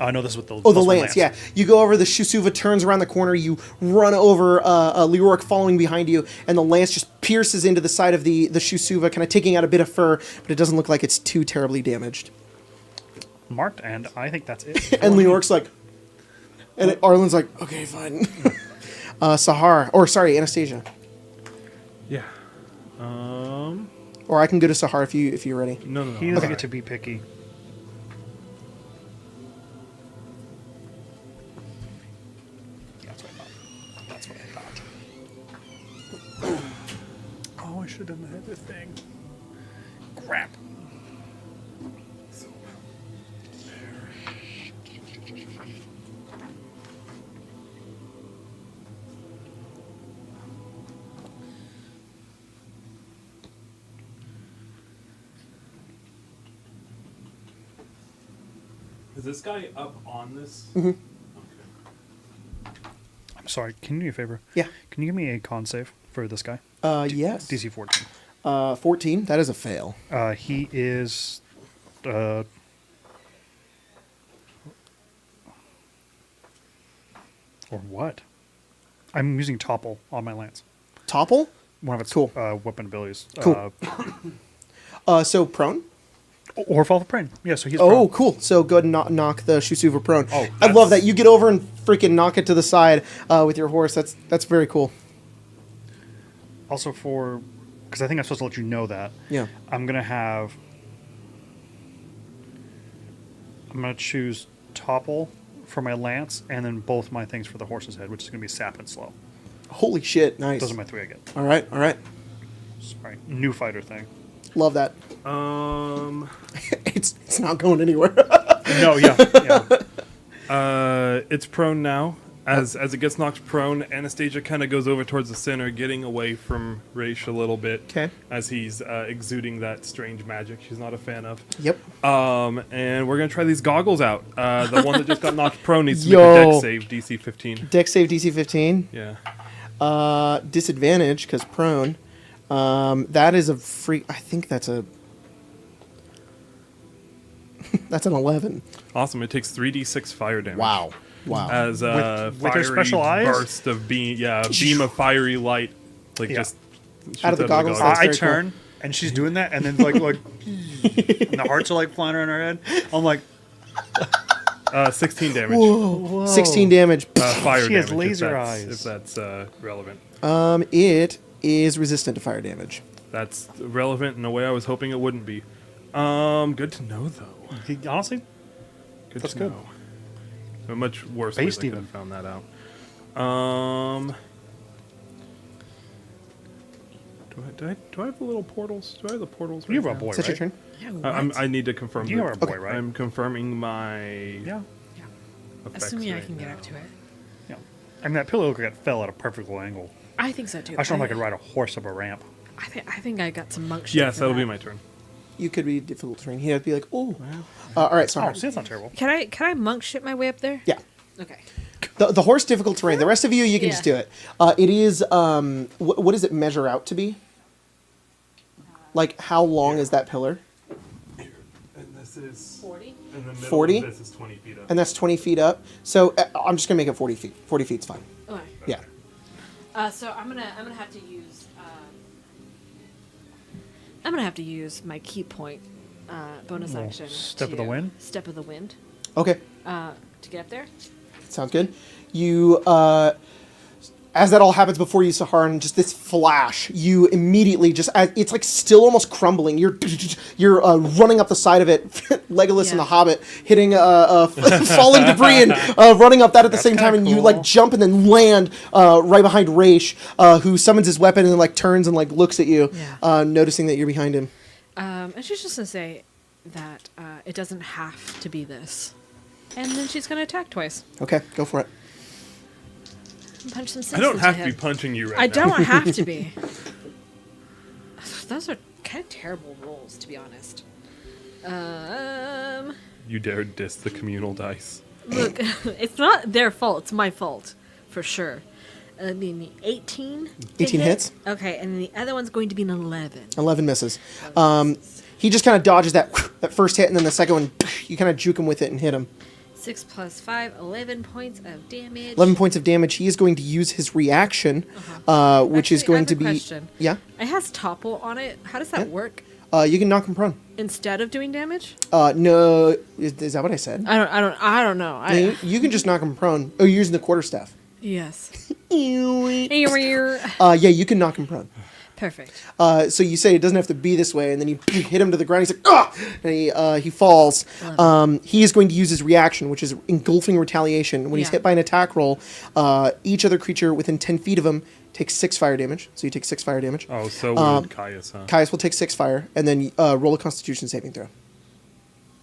No, this is with the Oh, the plus one lance, yeah. You go over, the Shusuva turns around the corner, you run over Leoric following behind you, and the lance just pierces into the side of the Shusuva, kind of taking out a bit of fur, but it doesn't look like it's too terribly damaged. Marked, and I think that's it. And Leoric's like, and Arlen's like, okay, fine. Anastasia. Yeah. Or I can go to Sahar if you're ready. No. He doesn't Okay. get to be picky. That's what I thought. That's what I thought. Oh, I should have done the other thing. Crap. Is this guy up on this? Mhm. I'm sorry. Can you do me a favor? Yeah. Can you give me a con save for this guy? Yes. DC 14. 14, that is a fail. He is. Or what? I'm using topple on my lance. Topple? One of its Cool. Weapon abilities. Cool. So prone? Or fall for prone. Yeah, so he's Oh, prone. cool. So go ahead and knock the Shusuva prone. Oh, I love that's- that. You get over and freaking knock it to the side with your horse. That's very cool. Also for, because I think I'm supposed to let you know that. Yeah. I'm going to choose topple for my lance and then both my things for the horse's head, which is going to be sap and slow. Holy shit. Nice. Those are my 3 I get. All right. All right. Sorry. New fighter thing. Love that. It's not going anywhere. No, yeah. It's prone now. As it gets knocked prone, Anastasia kind of goes over towards the center, getting away from Raish a little bit. 'Kay. As he's exuding that strange magic she's not a fan of. Yep. And we're gonna try these goggles out. The one that just got knocked prone needs to Yo. make a dex save, DC 15. Dex save DC 15. Yeah. Disadvantage because prone. That is a free. I think that's a. That's an 11. Awesome. It takes 3d6 fire damage. Wow. As a With their fiery special eyes? burst of beam, beam of fiery light, like Yeah. just Out of the goggles. I very cool. turn, and she's doing that, and then like, and the hearts are like flying around her head. I'm like, 16 damage. Whoa. 16 damage. Fire She has damage. laser if eyes. that's relevant. It is resistant to fire damage. That's relevant in a way I was hoping it wouldn't be. Good to know, though. honestly, Good That's to good. know. A much worse Based way they could even. have found that out. Do I have the little portals? Do I have the portals? you right have a now? boy, Is that your right? turn? I need to confirm. You that. are a boy, right? I'm confirming my. Yeah. effects Assuming I right can get now. up to it. Yeah. I mean, that pillow fell at a perfect angle. I think so too. I don't know if I could ride a horse up a ramp. I think I got some monk shit. Yes, for that'll be that. my turn. You could be difficult terrain. He'd have to be like, oh. All right, so Oh, see, that's not terrible. Can I monk shit my way up there? yeah. Okay. The horse difficult terrain. The rest of you can Yeah. just do it. It is, what does it measure out to be? Like, how long is that pillar? And this is 40. in the middle. 40? This is 20 feet up. And that's 20 feet up. So I'm just going to make it 40 feet. 40 feet's fine. Okay. Yeah. So I'm gonna have to use my key point bonus Little action. step of the to- wind? Step of the wind. Okay. To get up there. Sounds good. You, as that all happens before you, Saharan, just this flash, you immediately just, it's like still almost crumbling. You're running up the side of it, Legolas and the Yeah. Hobbit, hitting falling debris and running up that at the same time, and you cool. like jump and then land right behind Raish, who summons his weapon and like turns and like looks at you, Yeah. noticing that you're behind him. And she's just gonna say that it doesn't have to be this, and then she's gonna attack twice. Okay, go for it. And punch some sense I don't into have to him. be punching you right I now. don't have to be. Those are kind of terrible rolls, to be honest. You dare diss the communal dice. Look, it's not their fault. It's my fault, for sure. I mean, 18. 18 hit? hits? Okay, and the other one's going to be an 11. 11 misses. He just kind of dodges that first hit, and then the second one, you kind of juke him with it and hit him. 6 plus 5, 11 points of damage. 11 points of damage. He is going to use his reaction, which is Actually, going I have to a be... question. Yeah? It has topple on it. How does that Yeah. work? You can knock him prone. Instead of doing damage? No... Is that what I said? I don't know. No, you can just knock him prone. Oh, you're using the quarterstaff. Yes. Yeah, you can knock him prone. Perfect. So you say it doesn't have to be this way, and then you hit him to the ground. He's like, ah! And he falls. He is going to use his reaction, which is engulfing retaliation. When he's Yeah. hit by an attack roll, each other creature within 10 feet of him takes 6 fire damage. So you take 6 fire damage. Oh, so would Caius, huh? Caius will take 6 fire, and then roll a Constitution saving throw.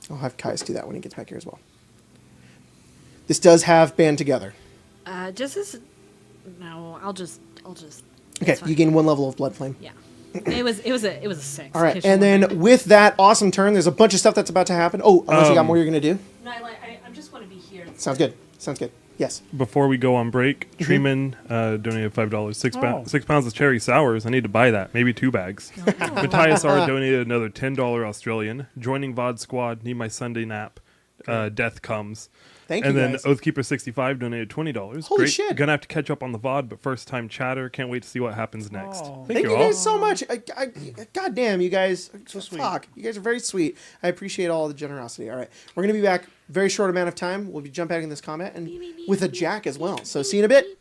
I'll have Caius do that when he gets back here as well. This does have band together. Just as... No, I'll just... Okay, it's fine. you gain 1 level of blood flame. Yeah. It was a 6. All right, in case you're and then wondering. with that awesome turn, there's a bunch of stuff that's about to happen. Oh, unless you got more you're gonna do. No, I just want to be here. Sounds good. Sounds good. Yes. Before we go on break, Treeman donated $5. 6 pounds of cherry sours. I need to buy that. Maybe 2 bags. Matthias R donated another $10 Australian. Joining VOD squad. Need my Sunday nap. Death comes. Thank And you, then guys. Oathkeeper65 donated $20. Holy Great. shit. Gonna have to catch up on the VOD, but first time chatter. Can't wait to see what happens next. Thank you all. guys so much. God damn, you guys. So sweet. Fuck. You guys are very sweet. I appreciate all the generosity. All right. We're going to be back very short amount of time. We'll be jumping in this combat and with a jack as well. So see you in a bit.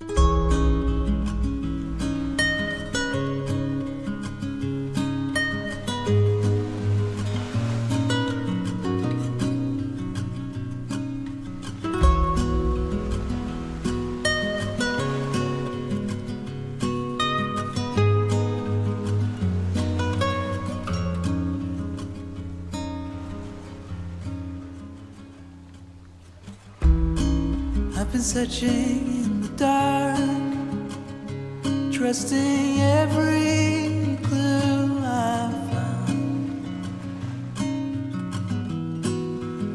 I've been searching in the dark, trusting every clue I found.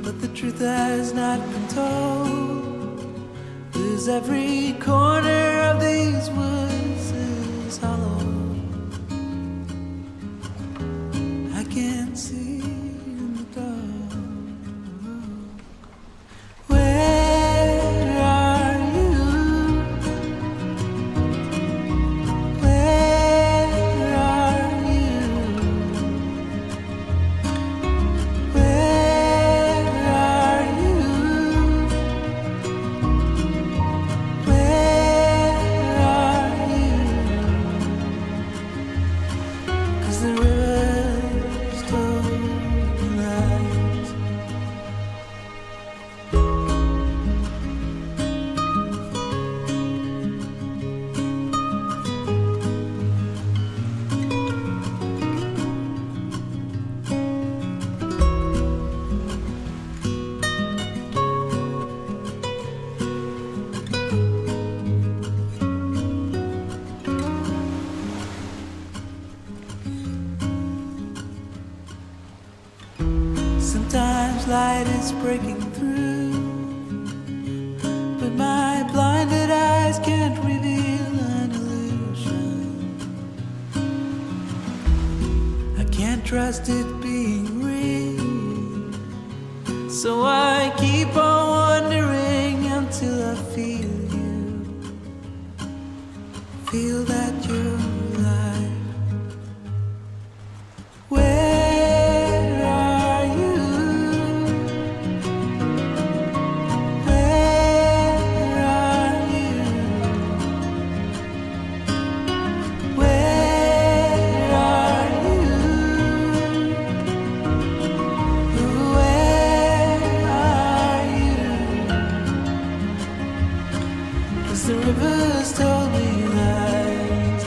But the truth has not been told, 'cause every corner of these woods is hollow. I can't see in the dark. Where are you? Where times light is breaking through, but my blinded eyes can't reveal an illusion. I can't trust it being real, so I keep on wondering until I feel you, feel that you're alive. Where are you? Where are you? Where are you? Where are you? 'Cause the rivers told me lies,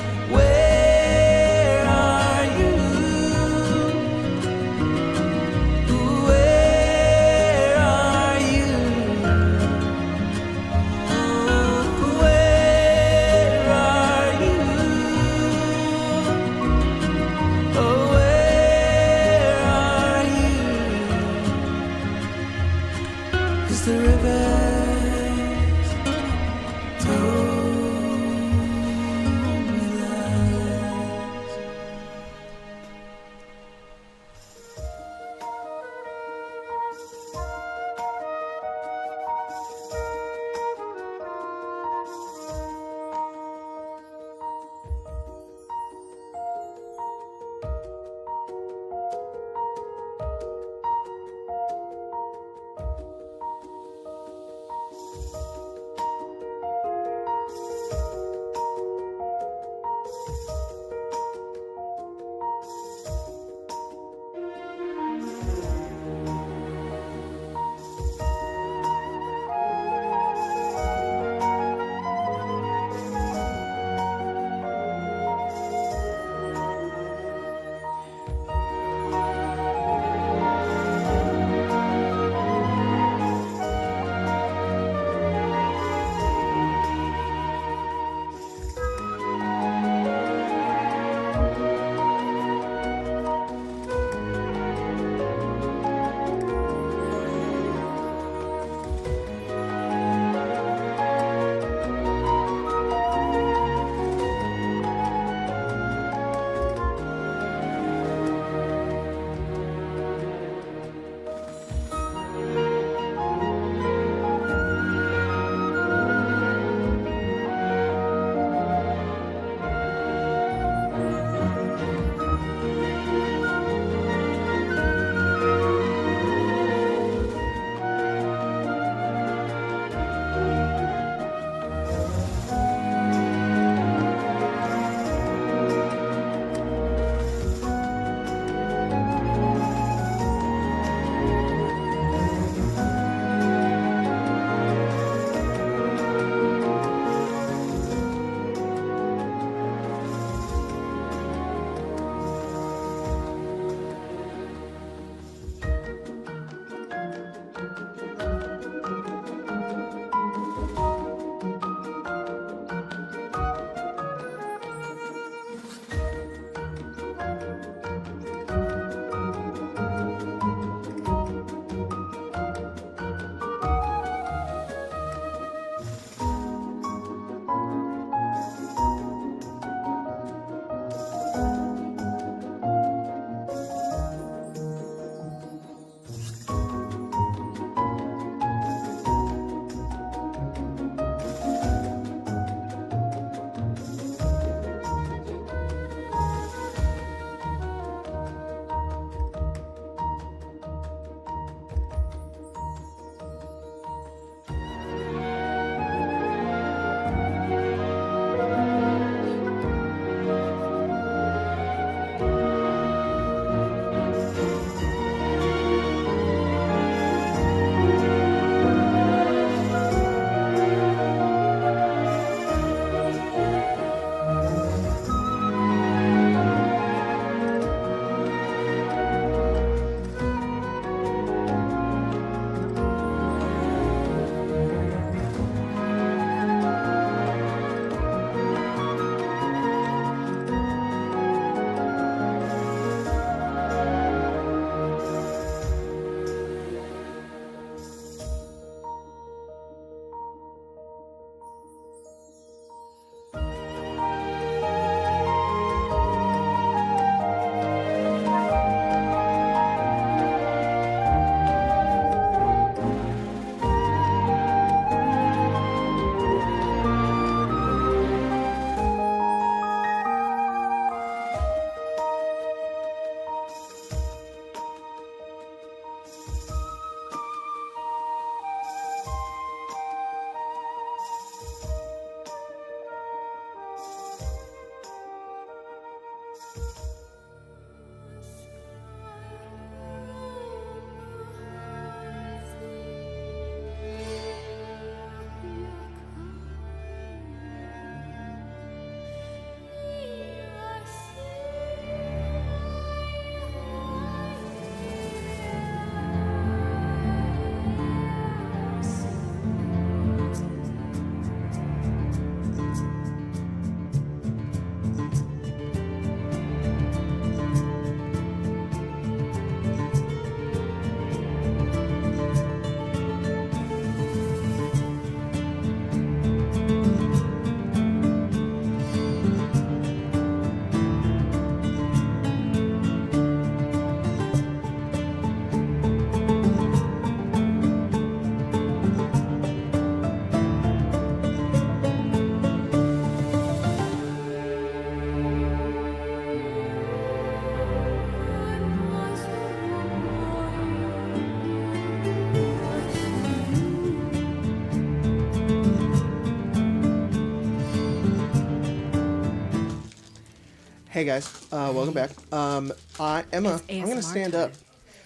Hey guys, welcome back. Emma, I'm gonna ASMR stand time. up.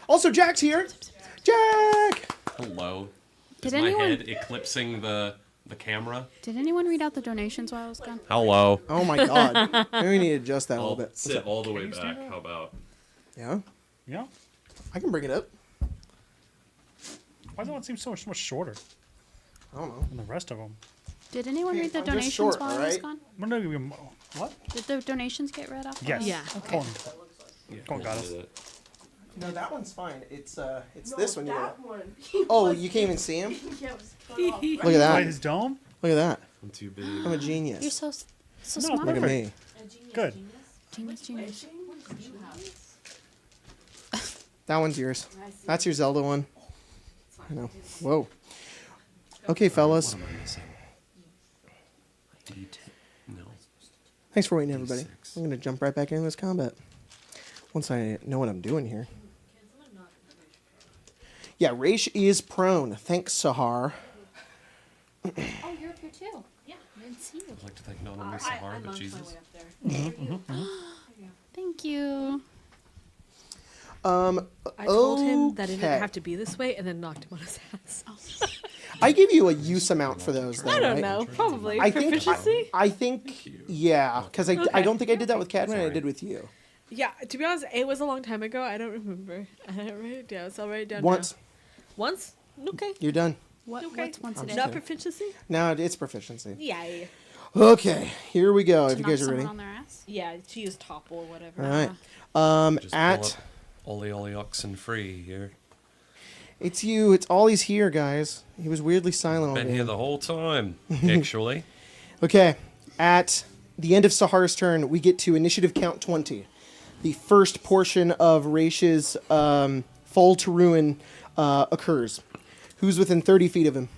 Also, Jack's here. Jack. Hello. Did Is my anyone- head eclipsing the camera? Did anyone read out the donations while I was gone? Hello. Oh my God. Maybe we need to adjust that a little I'll bit. What's sit up? all the way you stand back. up? How about? Yeah, Yeah. I can bring it up. Why does that one seem so much shorter I don't know. than the rest of them? Did anyone Hey, read the I'm just donations short, while I was alright? gone? What? Did the donations get read off? Yes. Yeah. Colin. Colin got us. No, that one's fine. It's this one. Oh, you can't even see him. Look at Wait, that. his dome? Look at that. I'm too big. I'm a genius. You're so No, smart. Look at me. Good. Genius. That one's yours. That's your Zelda one. I know. Whoa. Okay, fellas. What am I missing? No. Thanks for waiting, everybody. D6. I'm gonna jump right back into this combat. Once I know what I'm doing here. Yeah, Raish is prone. Thanks, Sahar. Oh, you're up here too. Yeah, I didn't see you. I'd like to thank not only Sahara, but Jesus. Thank you. I told him that it okay. didn't have to be this way, and then knocked him on his ass. I give you a use amount for those. Though, I don't right? know. Probably I think. proficiency. I think. Yeah, because I don't think I did that with Cadman. I Sorry. did with you. Yeah, to be honest, it was a long time ago. I don't remember. I didn't write it down, so I'll write it down Once now. Once? Okay. you're done. What? Okay. What's once a I'm day? just Not proficiency? No, it's proficiency. Yeah. Okay, here we go. To If you knock guys are someone ready. on their ass? Yeah, to use topple or whatever. All right. Just pull At up Ollie oxen free here. it's you. It's Ollie's here, guys. He was weirdly silent all Been day. here the whole time, actually. Okay, at the end of Sahar's turn, we get to initiative count 20. The first portion of Raish's fall to ruin occurs. Who's within 30 feet of him?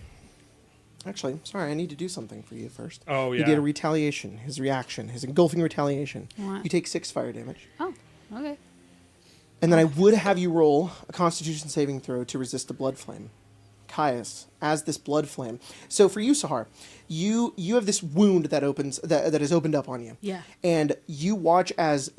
Actually, sorry, I need to do something for you first. Oh, You yeah. get a retaliation, his reaction, his engulfing retaliation. What? You take 6 fire damage. Oh, okay. And then I would have you roll a Constitution saving throw to resist the blood flame. Caius, as this blood flame. So for you, Sahar, you have this wound that opens that has opened up on you. Yeah. And you watch as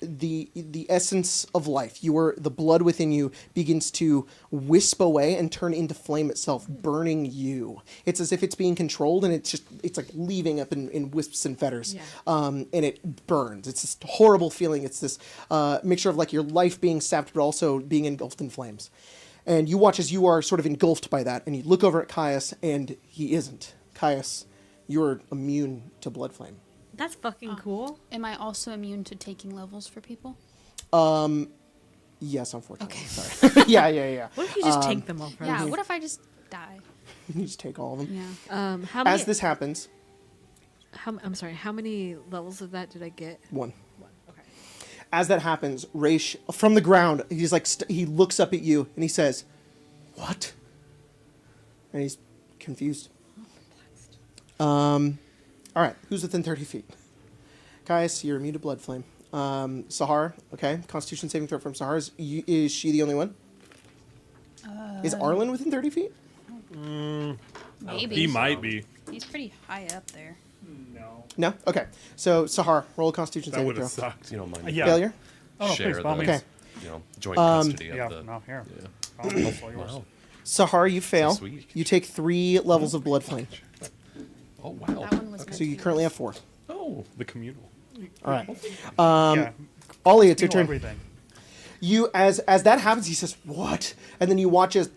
the essence of life, the blood within you begins to wisp away and turn into flame itself, burning you. It's as if it's being controlled, and it's like leaving up in wisps and feathers. Yeah. And it burns. It's this horrible feeling. It's this mixture of like your life being sapped, but also being engulfed in flames. And you watch as you are sort of engulfed by that, and you look over at Caius, and he isn't. Caius, you're immune to blood flame. That's fucking cool. Am I also immune to taking levels for people? Yes, unfortunately. Okay. Sorry. yeah. What if you just take them all? Yeah. What if I just die? You just take all of them. Yeah. How many? As this happens, I'm sorry. How many levels of that did I get? one. Okay. As that happens, Raish, from the ground, he's like, he looks up at you and he says, "What?" And he's confused. All right, who's within 30 feet? Caius, you're immune to blood flame. Sahar, okay. Constitution saving throw from Sahar. Is she the only one? Is Arlen within 30 feet? Maybe. He might be. He's pretty high up there. No. No? Okay. So, Sahar, roll a Constitution That saving would throw. have sucked. You don't mind. Yeah. Failure? Oh, no, Share please, by all the, means. Okay. joint custody Yeah, of the. no, here. Yeah. Oh, that's all yours. Wow. Sahar, you fail. sweet. You take 3 levels of blood flame. Oh wow. That one was. So you currently have 4. Oh. The communal. All right. Yeah. Ollie, it's your Steal turn. everything. You, as that happens, he says, "What?" And then you watch as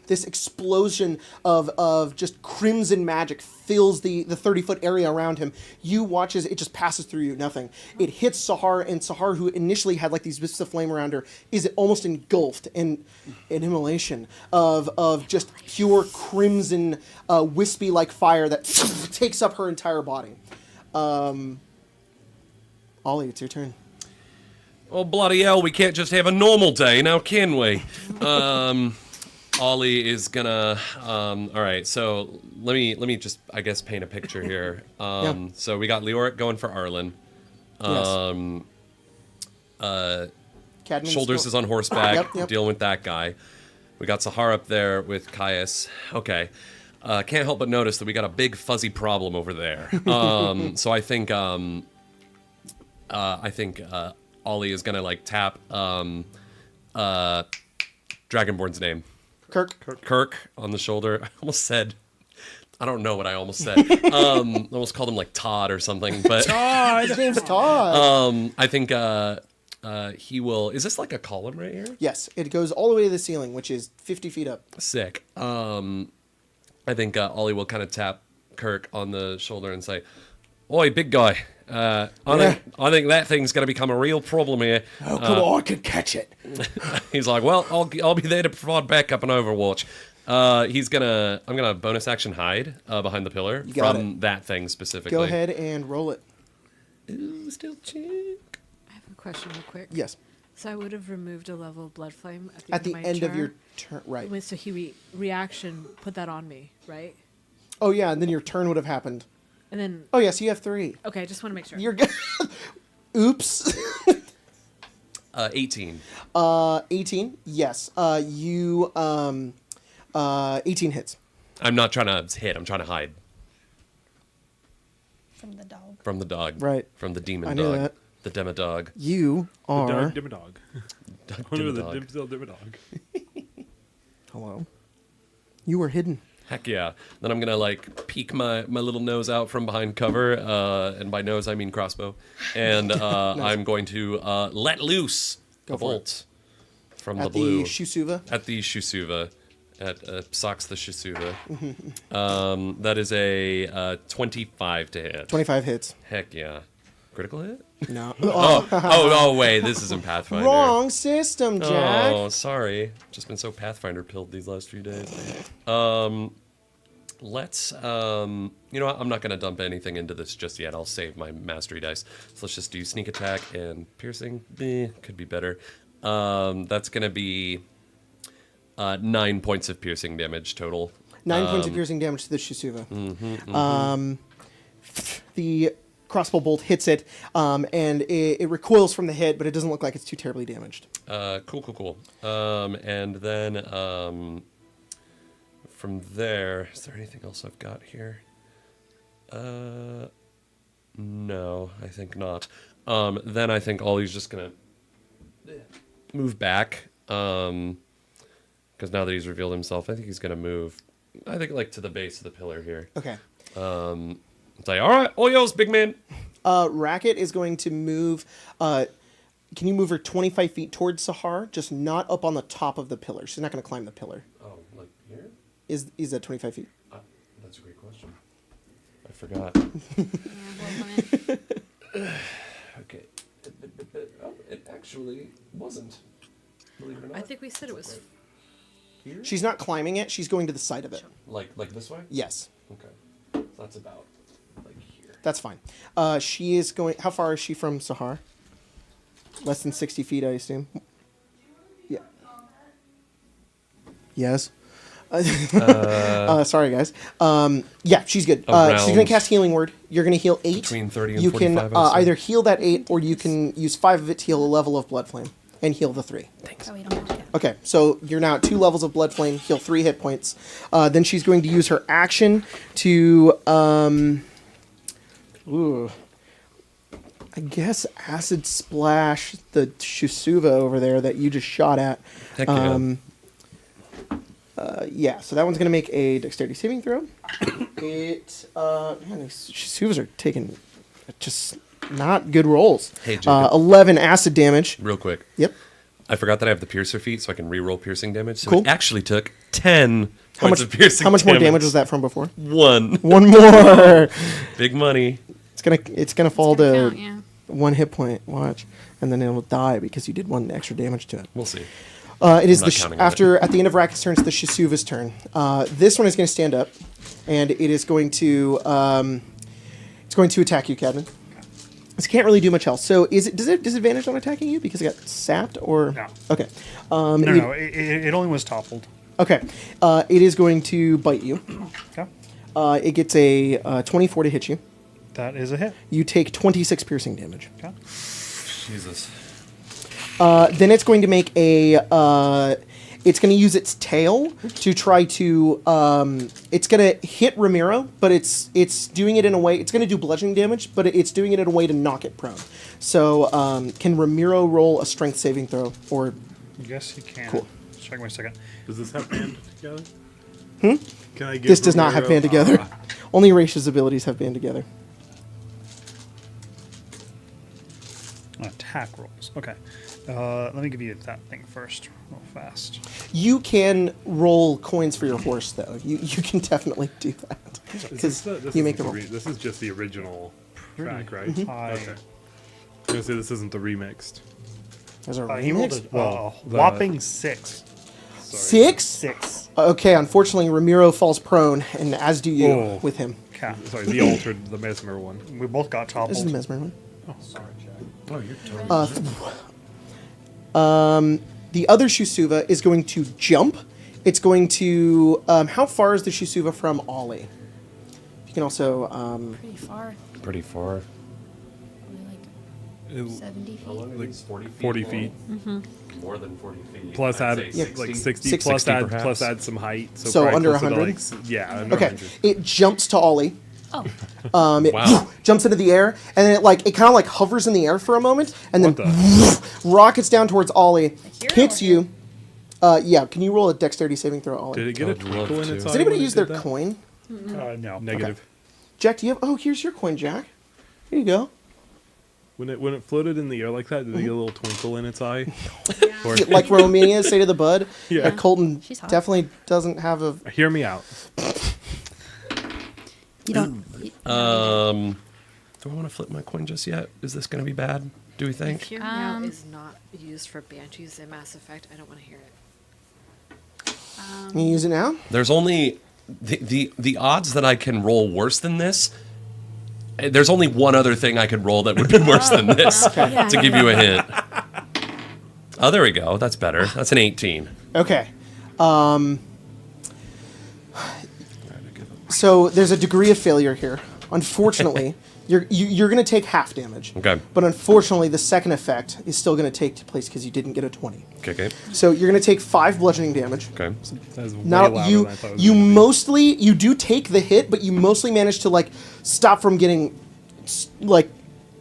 this explosion of just crimson magic fills the 30-foot area around him. You watch as it just passes through you, nothing. It hits Sahar, and Sahar, who initially had like these wisps of flame around her, is almost engulfed in an immolation of just pure crimson, wispy-like fire that takes up her entire body. Ollie, it's your turn. Oh bloody hell! We can't just have a normal day now, can we? Ollie is gonna. All right, so let me just, I guess, paint a picture here. Yeah. So we got Leoric going for Arlen. Yes. Cadman Shoulders still- is on horseback, Yep. dealing with that guy. We got Sahar up there with Caius. Okay. Can't help but notice that we got a big fuzzy problem over there. So I think I think Ollie is gonna like tap Dragonborn's name, Kirk on the shoulder. I almost said, I don't know what I almost said. Almost called him like Todd or something, but His name's Todd. I think he will. Is this like a column right here? Yes, it goes all the way to the ceiling, which is 50 feet up. Sick. I think Ollie will kind of tap Kirk on the shoulder and say, "Oi, big guy. I think that thing's going to become a real problem here." Oh, come on, I could catch it. He's like, "Well, I'll be there to provide backup and Overwatch." I'm gonna bonus action hide behind the pillar got from that thing specifically. Go ahead and roll it. Ooh, still check. I have a question real quick. Yes. So I would have removed a level of blood flame At the my end of turn. your turn, right. Wait, so he reaction put that on me, right? Oh, yeah, and then your turn would have happened. And then Oh, yes, you have 3. okay, I just want to make sure. You're good. Oops. 18. 18, yes. 18 hits. I'm not trying to hit. I'm trying to hide From the dog. from the dog. Right. From the demon I knew dog. that. The demodog. You The are... dog, Dimmadog. Dog One of the demodog. Dimsdale Dimmadog. Hello. You were hidden. Heck yeah. Then I'm going to like peek my little nose out from behind cover. And by nose, I mean crossbow. And I'm going to let loose Go a for it. bolt from the At blue. the Shusuva. At the Shusuva. At Socks the Shusuva. That is a 25 to hit. 25 hits. Heck yeah. Critical hit? No. Oh, wait. This isn't Pathfinder. Wrong system, Jack. Oh, sorry. Just been so Pathfinder pilled these last few days. Let's, you know what? I'm not going to dump anything into this just yet. I'll save my mastery dice. So let's just do sneak attack and piercing. Could be better. That's going to be 9 points of piercing damage total. 9 points of piercing damage to the Shusuva. The crossbow bolt hits it, and it recoils from the hit, but it doesn't look like it's too terribly damaged. Cool. And then from there, is there anything else I've got here? No, I think not. Then I think Ollie's just gonna move back, because now that he's revealed himself, I think he's gonna move. I think like to the base of the pillar here. Okay. Say, all right, all yours, big man. Racket is going to move. Can you move her 25 feet towards Sahar? Just not up on the top of the pillar. She's not going to climb the pillar. Oh, like here? Is that 25 feet? That's a great question. I forgot. Okay. Oh, it actually wasn't. Believe it or not. I think we said it was. Here? She's not climbing it. She's going to the side of it. Like this way? Yes, Okay. So that's about like here. that's fine. She is going. How far is she from Sahar? Less than 60 feet, I assume. Yeah. Yes. Sorry, guys. Yeah, she's good. She's going to cast Healing Word. You're going to heal 8. Between 30 and you can 45, I assume. either heal that 8, or you can use 5 of it to heal a level of Blood Flame and heal the 3. So we don't have to get. Okay, so you're now at 2 levels of Blood Flame, heal 3 hit points. Then she's going to use her action to, I guess, Acid Splash the Shusuva over there that you just shot at. Heck yeah. Yeah, so that one's going to make a Dexterity saving throw. Man, these Shusuvas are taking just not good rolls. Hey, Jacob. 11 acid damage. Real quick. Yep. I forgot that I have the piercer feat, so I can re-roll piercing damage. So Cool. it actually took 10 How points much, of piercing how much more damage was that from before? 1. One more. Big money. It's gonna fall It's to gonna count, yeah. 1 hit point. Watch, and then it will die because you did 1 extra damage to it. We'll see. It is I'm the not counting on at the end of Racket's turn, it's the Shisuva's turn. This one is going to stand up, and it is going to attack you, Cadman. This can't really do much else. So does it have disadvantage on attacking you because it got sapped or No. Okay. No, it only was toppled. Okay. It is going to bite you. Okay. It gets a 24 to hit you. That is a hit. You take 26 piercing damage. Okay. Jesus. Then it's going to make a It's going to use its tail to try to. It's going to hit Ramiro, but it's doing it in a way. It's going to do bludgeoning damage, but it's doing it in a way to knock it prone. So can Ramiro roll a strength saving throw? Or Yes, you can. Cool. Check my second. Does this have band together? Can I give this does not have Ramiro- band together. Only Raish's abilities have band together. Attack rolls. Okay. Let me give you that thing first, real fast. You can roll coins for your horse, though. You can definitely do that because you make the roll. This is just the original track, right? I- Okay. I was gonna say this isn't the remixed. There's a He rolled remix. a Well, the- whopping 6. Sorry. 6? Okay, unfortunately, Ramiro falls prone, and as do you Oh. with him. Cat. Sorry, the altered, the mesmer one. We both got This is the toppled. Mesmer one. Oh, you're totally. The other Shusuva is going to jump. It's going to. How far is the Shusuva from Ollie? You can also. Pretty far. Pretty far. Probably like 70 feet. Like 40 feet. 40 feet. More than 40 feet. Plus I'd add say like 60, 60 plus add perhaps. plus add some height. So probably under closer to, 100? like, yeah, under Okay, 100. it jumps to Ollie. Oh, It Wow. jumps into the air, and then it kind of like hovers in the air for a moment, and then What rockets down towards Ollie, hero hits or you. Yeah, can you roll a dexterity saving throw, Ollie? Did it get I a would love twinkle in to. its eye? Does anybody when it use their did that? coin? No. Negative. Jack, do you have? Oh, here's your coin, Jack. Here you go. When it floated in the air like that, did it get a little twinkle in its eye? Or, Like Romania, say to the bud. Yeah. Colton She's hot. definitely doesn't have a. hear me out. you don't. Do I want to flip my coin just yet? Is this going to be bad? Do we think? If Hear Me Out is not used for Banshees in Mass Effect, I don't want to hear it. Can you use it now? There's only the odds that I can roll worse than this. There's only one other thing I could roll that would be worse than this. To give you a hint. Oh, there we go. That's better. That's an 18. Okay. So there's a degree of failure here. Unfortunately, you're going to take half damage. Okay. But unfortunately, the second effect is still going to take place because you didn't get a 20. Okay. So you're going to take 5 bludgeoning damage. Okay. That was way Now louder you than I thought it was you gonna be. mostly you do take the hit, but you mostly manage to like stop from getting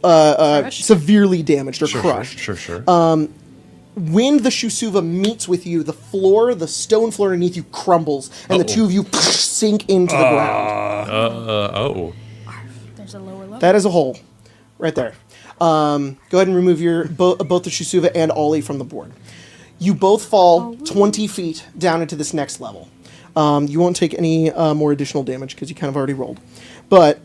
Crushed? severely damaged or crushed. Sure. When the Shusuva meets with you, the stone floor underneath you crumbles, and the two of you sink into the ground. Oh. There's a lower level. That is a hole, right there. Go ahead and remove your both the Shusuva and Ollie from the board. You both fall 20 feet down into this next level. You won't take any more additional damage because you kind of already rolled. But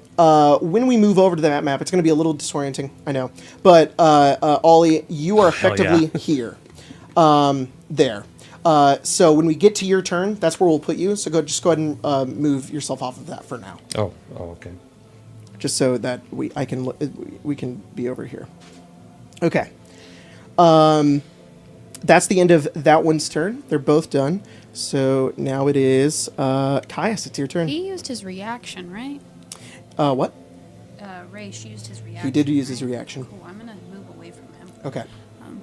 when we move over to that map, it's going to be a little disorienting, I know. But Ollie, you are effectively here. There. So when we get to your turn, that's where we'll put you. So just go ahead and move yourself off of that for now. Oh, okay. Just so that we can be over here. Okay. That's the end of that one's turn. They're both done. So now it is Caius. It's your turn. He used his reaction, right? What? Raish used his reaction. He did use his right? reaction. Cool. I'm gonna move away from him. Okay.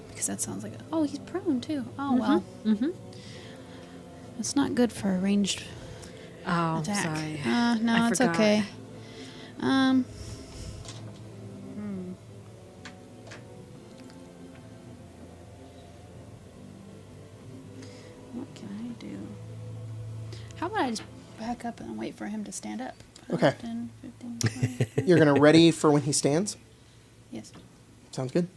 Because that sounds like oh, he's prone too. Oh well. Mm-hmm. That's not good for a ranged Oh, attack. sorry. No, I it's forgot. okay. What can I do? How about I just back up and wait for him to stand up? Okay. 10, 15, 20. You're gonna ready for when he stands. Yes. Sounds good.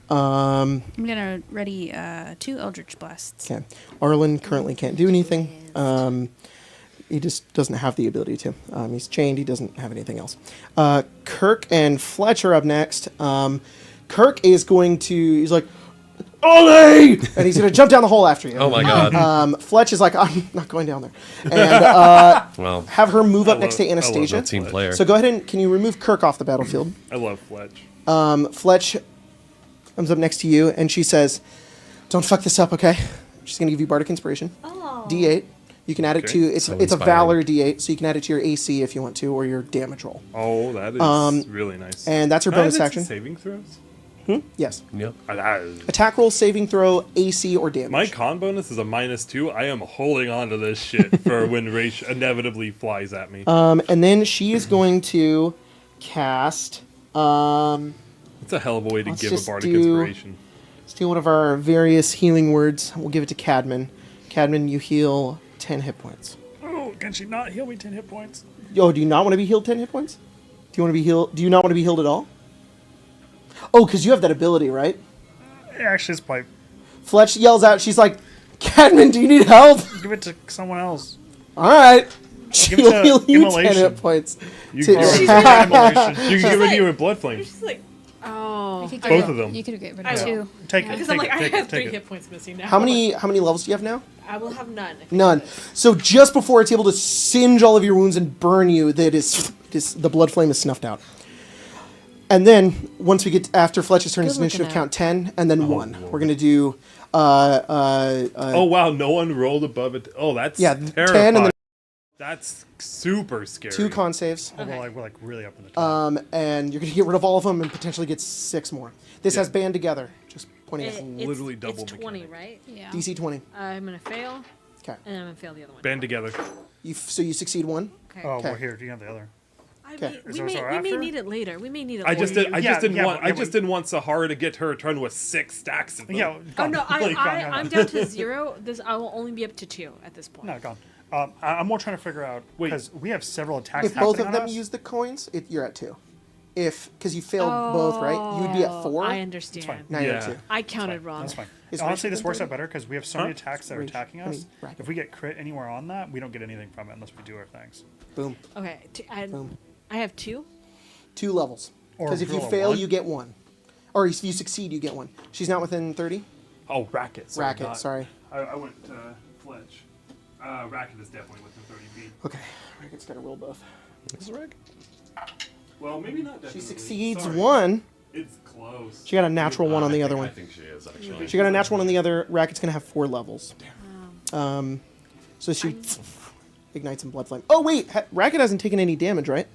I'm gonna ready 2 Eldritch Blasts. Okay. Arlen currently can't do anything. He just doesn't have the ability to. He's chained. He doesn't have anything else. Kirk and Fletch are up next. Kirk is going to. He's like, Ollie! And he's going to jump down the hole after you. Oh my god. Fletch is like, I'm not going down there. And Well, have her move up next to I love Anastasia. that team player. So go ahead and can you remove Kirk off the battlefield? I love Fletch. Fletch comes up next to you and she says, "Don't fuck this up, okay?" She's going to give you Bardic Inspiration. Oh. D8. You can add it Okay. to it's So it's a inspiring. Valor D8, so you can add it to your AC if you want to, or your damage roll. Oh, that is really nice. and that's her Can I bonus add it to action. Saving throws. Yes. Yep. Attack roll, saving throw, AC, or damage. My con bonus is a -2. I am holding on to this shit for when Raish inevitably flies at me. And then she is going to cast. It's a hell of a way to let's give a just bardic do- inspiration. Let's do one of our various healing words. We'll give it to Cadman. Cadman, you heal 10 hit points. Oh, can she not heal me 10 hit points? Oh, do you not want to be healed 10 hit points? Do you want to be healed? Do you not want to be healed at all? Oh, because you have that ability, right? Actually, it's probably... Fletch yells out. She's like, Cadman, do you need help? Give it to someone else. All right. Give She'll it to heal you 10 Immolation. hit points. You To- can give it to you with blood flame. She's like, oh. You could Both get- of them. You could get rid I of will. two. Take Yeah. it. Because Take I'm like, it. I Take have it. 3 Take it. hit points missing now. How many levels do you have now? I will have none. None. So just before it's able to singe all of your wounds and burn you, the blood flame is snuffed out. And then once we get after Fletcher's turn, it's Good initiative looking count 10 and then 1. Lord. We're gonna do Oh wow, no one rolled above it. Oh, that's yeah, terrifying. 10 and then That's super scary. 2 con saves. We're like really up in the top. And you're gonna get rid of all of them and potentially get 6 more. This has band together. Just pointing at literally double It's 20, mechanic. right? Yeah. DC 20. I'm going to fail, Okay. and I'm going to fail the other one. Band together. So you succeed 1. Okay. Oh, okay. well, here, do you have the other? Okay. Is We there may after? need it later. We may need it I later. just did, I Yeah, just didn't yeah, want but- I just didn't want Sahara to get her turn with 6 stacks of them. Yeah. Oh, Gone. no, Like, gone, gone, I'm gone. down to 0. I will only be up to 2 at this point. No, gone. I'm more trying to figure out, Wait. because we have several attacks If both of happening them on us. use the coins, you're at 2. Because you failed both, right? You'd be at 4. I understand. fine. Now you're Yeah. at 2. I counted wrong. That's fine. Is Honestly, Rachel this works been out better because we have so many attacks that are Rach- attacking I us. mean, Racket. If we get crit anywhere on that, we don't get anything from it unless we do our things. Boom. Okay. Boom. I have 2. 2 levels. Or Because if you roll a fail, 1. you get 1. Or if you succeed, you get 1. She's not within 30? Oh, Racket. Sorry, Racket, not- sorry. I went Fletch. Racket is definitely within 30 feet. Okay. Racket's got to roll both. Well, maybe not definitely. She succeeds Sorry. 1. It's close. She got a natural 1 on the other I one. think she is, actually. She got a natural 1 on the other. Racket's going to have 4 levels. So she ignites in blood flame. Oh, wait. Racket hasn't taken any damage, right?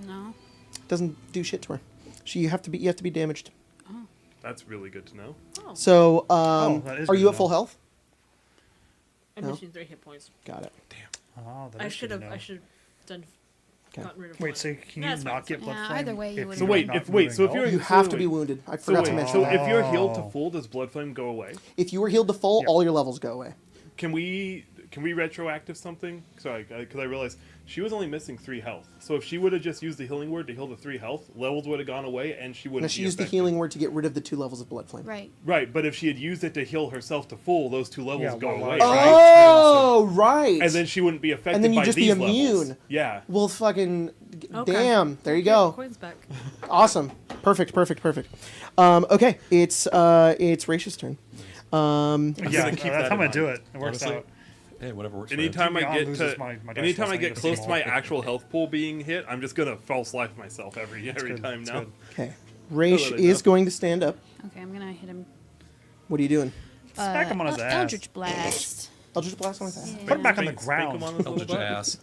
No. Doesn't do shit to her. You have to be damaged. That's really good to know. So, that is are good you to at full know. health? I'm No. missing 3 hit points. Got it. Oh, that I is should good have. to I know. should have done. Okay. Gotten rid of Wait, one. so can No, you it's fine, not it's get fine. blood Yeah, flame? either way, you if would So you're wait, not if wait, so if moving you're out? You so have to wait. be wounded. I So forgot wait, to mention so that. if you're healed to Oh. full, does blood flame go away? If you were healed to full, Yeah. all your levels go away. Can we retroactive something? Sorry, because I realized she was only missing 3 health. So if she would have just used the healing word to heal the 3 health, levels would have gone away, and she Now wouldn't. she be used the affected. healing word to get rid of the 2 levels of blood flame. Right. Right, but if she had used it to heal herself to full, those 2 levels Yeah, go well, away, right. right? Oh, right. And then she wouldn't be affected And then you'd by just be these levels. immune. Yeah. Well, fucking Okay. damn. There you Yeah, go. Coins back. Awesome. Perfect. Okay, it's Raisha's turn. Yeah, keep that that's how I'm in gonna do it. It works Honestly, out. hey, whatever works for you. Anytime Keep me I on get loses to, my dice anytime I rolls, I get get a close to small. my actual health pool being hit, I'm just gonna false life myself every good, time it's now. good. Okay. Raish Totally is enough. going to stand up. Okay, I'm gonna hit him. What are you doing? Smack him on his ass. Eldritch Blast. Eldritch Blast on his ass. Put him back on the Spank him ground. on his little Eldritch butt. ass.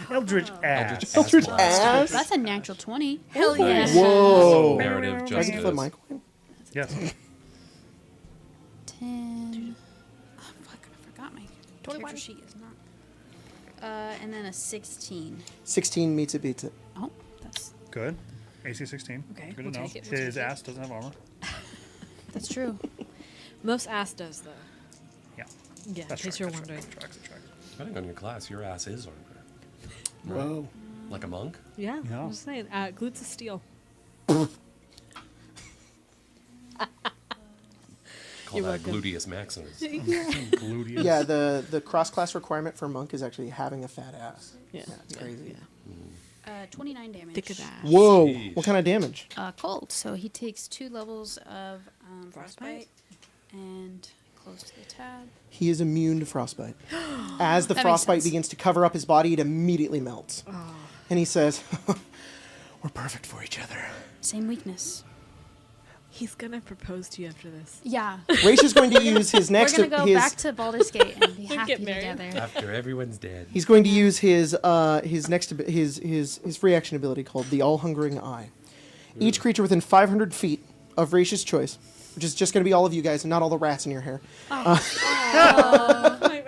Eldritch ass. Eldritch blast. ass. That's a natural 20. Hell yeah. Whoa. Narrative Do I get to flip justice. my coin? Yes. 10. Oh, fuck, I forgot my character sheet is not. And then a 16. 16 meets it, beats it. Oh, that's Good. AC 16. Okay, Good we'll to know. take it, we'll His take it. ass doesn't have armor. that's true. Most ass does though. Yeah. Yeah, in That's case tracks, you're that's wondering. tracks, that's tracks. Depending on your class, your ass is armor. Whoa. Like a monk? Yeah, Yeah. I'm just saying. Glutes of steel. Call You're that welcome. gluteus maximus. Gluteus. Yeah, the cross-class requirement for monk is actually having a fat ass. Yeah, it's crazy. 29 damage. Thick of ass. Whoa. Sheesh. What kind of damage? Cold. So he takes 2 levels of frostbite and close to the tab. He is immune to frostbite. As the That makes frostbite sense. begins to cover up his body, it immediately melts. And he says, "We're perfect for each other." Same weakness. He's gonna propose to you after this. Yeah. Raish is going to use his next We're gonna go his back to Baldur's Gate and be Get happy married. together. After everyone's dead. he's going to use his free action ability called the All Hungering Eye. Each creature within 500 feet of Raish's choice, which is just going to be all of you guys and not all the rats in your hair.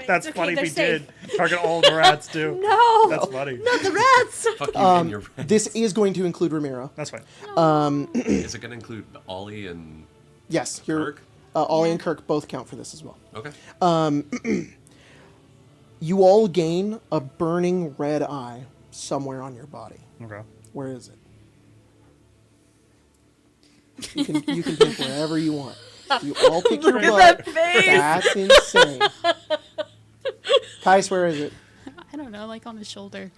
That's funny if he did. Target all the rats too. No, That's funny. not the rats. Fuck you and your friends. This is going to include Ramiro. That's fine. Is it going to include Ollie and Yes, Kirk? Ollie Yeah. and Kirk both count for this as well. Okay. You all gain a burning red eye somewhere on your body. Okay. Where is it? You can pick wherever you want. You all pick your butt. That's insane. Kais, where is it? I don't know, like on his shoulder.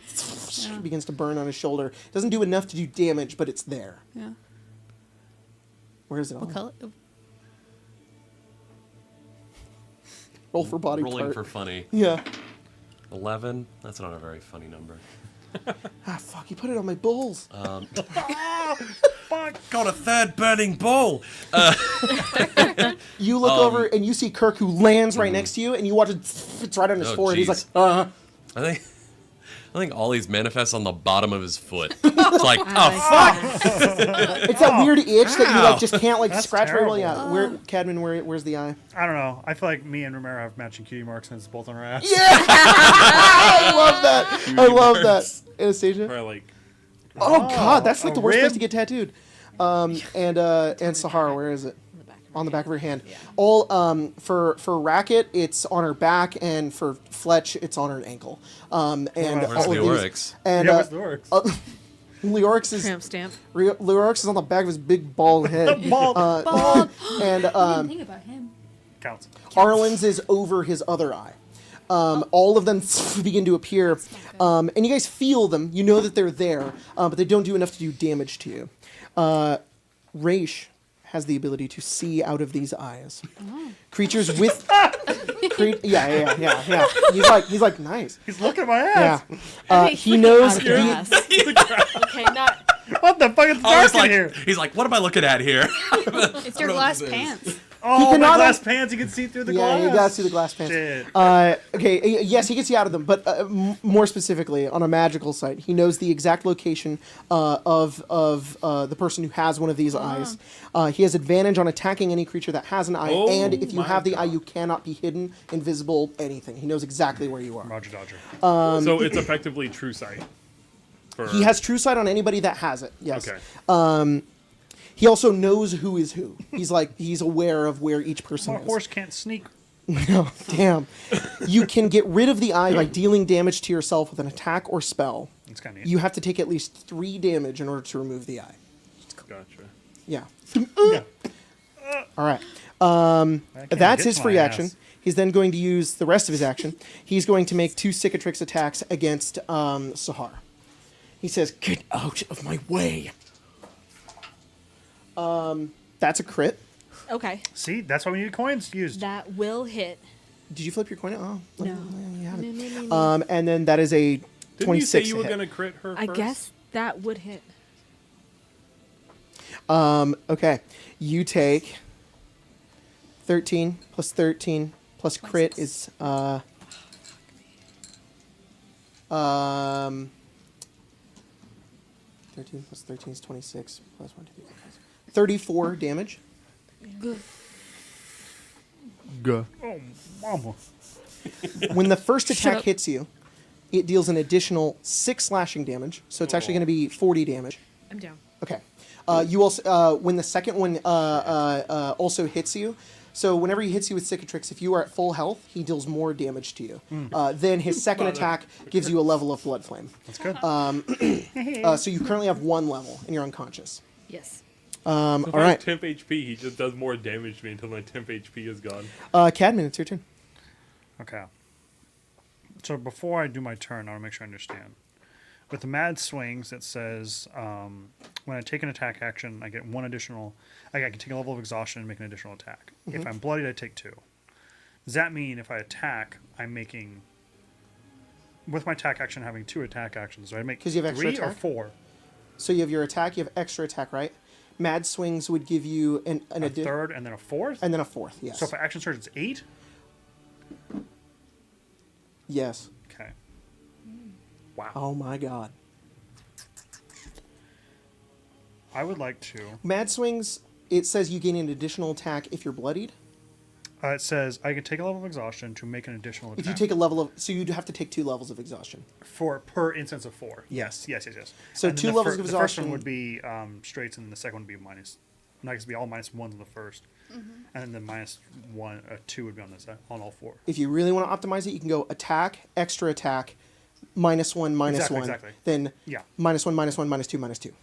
Yeah. It begins to burn on his shoulder. Doesn't do enough to do damage, but it's there. Yeah. Where is it? What Ollie? color? Roll for body Rolling part. for funny. Yeah. 11. That's not a very funny number. Ah, fuck! You put it on my balls. Fuck! Got a third burning ball. You look over and you see Kirk, who lands right next to you, and you watch it. It's right on his Oh, forehead. He's like, jeez. I think Ollie's manifests on the bottom of his foot. It's like, oh fuck! It's that weird itch that you like just can't like That's scratch very well. terrible. Yeah. Where, Cadman? Where's the eye? I don't know. I feel like me and Romero have matching cutie marks and it's both on our ass. Yeah. I love that. I love that. Anastasia. Or like, Oh God, that's like a the worst place rib? to get tattooed. And Sahara, where is it? On the back of her hand. All for Racket, it's on her back, and for Fletch, it's on her ankle. And Where's all of these- Leorix? And Yeah, where's the works? Leorix is Tramp stamp. Leorix is on the back of his big bald head. Bald. And I didn't think about him. Counts. Arlen's is over his other eye. All of them begin to appear, and you guys feel them. You know that they're there, but they don't do enough to do damage to you. Raish has the ability to see out of these eyes. Creatures with, yeah. He's like nice. He's looking at my ass. Yeah. He knows Out of your the. ass. Okay, not. What the fuck? It's Oh, dark he's in like, here. he's like, what am I looking at here? It's your glass pants. Oh, my cannot- glass pants. You can see through the Yeah, glass. you gotta see the glass pants. Shit. Okay, yes, he gets you out of them, but more specifically, on a magical site, he knows the exact location of the person who has one of these eyes. He has advantage on attacking any creature that has an eye, Oh and if you my have the eye, God. you cannot be hidden, invisible, anything. He knows exactly where you are. Roger Dodger. so it's effectively true sight. For, He has true sight on anybody that has it. Yes. Okay. He also knows who is who. He's aware of where each person My is. horse can't sneak. No, damn. You can get rid of the eye by dealing damage to yourself with an attack or spell. It's kind of You have to take at least 3 damage in order to remove the eye. Gotcha. Yeah. Yeah. All right. I can't That's get his to free my action. ass. He's then going to use the rest of his action. He's going to make 2 cicatrix attacks against Sahar. He says, "Get out of my way." That's a crit. Okay, See, that's why we need coins used. that will hit. Did you flip your coin? Oh, No. you haven't. No. And then that is a Didn't you 26 say you were to going hit. to crit her I first? guess that would hit. Okay. You take 13 plus 13 plus crit 26. is 13 plus 13 is 26 plus 1, 2, 3, 4, 5, 34 damage. Go. Oh, mama. When the first Shut attack up. hits you, it deals an additional 6 slashing damage, so it's actually going to be 40 damage. I'm down. Okay. You also when the second one also hits you. So whenever he hits you with cicatrix, if you are at full health, he deals more damage to you. Then his second attack gives you a level of blood flame. That's good. So you currently have 1 level and you're unconscious. Yes. All So if right, I have temp HP, he just does more damage to me until my temp HP is gone. Cadman, it's your turn. Okay. So before I do my turn, I want to make sure I understand. With the mad swings, it says when I take an attack action, I get 1 additional. I can take a level of exhaustion and make an additional attack. If I'm bloodied, I take 2. Does that mean if I attack, I'm making with my attack action having 2 attack actions? Do I make 'Cause you have extra 3 or attack? 4? So you have your attack, you have extra attack, right? Mad swings would give you an A third and then a fourth. and then a 4th. Yes. So if I action surge, it's 8. Yes. Okay. Wow. Oh my God. I would like to. Mad swings. it says you gain an additional attack if you're bloodied. It says I can take a level of exhaustion to make an additional attack. If you take a level of, so you'd have to take 2 levels of exhaustion. for per instance of 4. Yes. Yes. So And then 2 the levels of The first exhaustion. one would be straights, and the second one would be minus. And I guess it'd be all minus 1s on the first, and then the minus 2 would be on this on all 4. If you really want to optimize it, you can go attack, extra attack, -1, -1. Exactly. Then Yeah. -1, -1, -2, -2.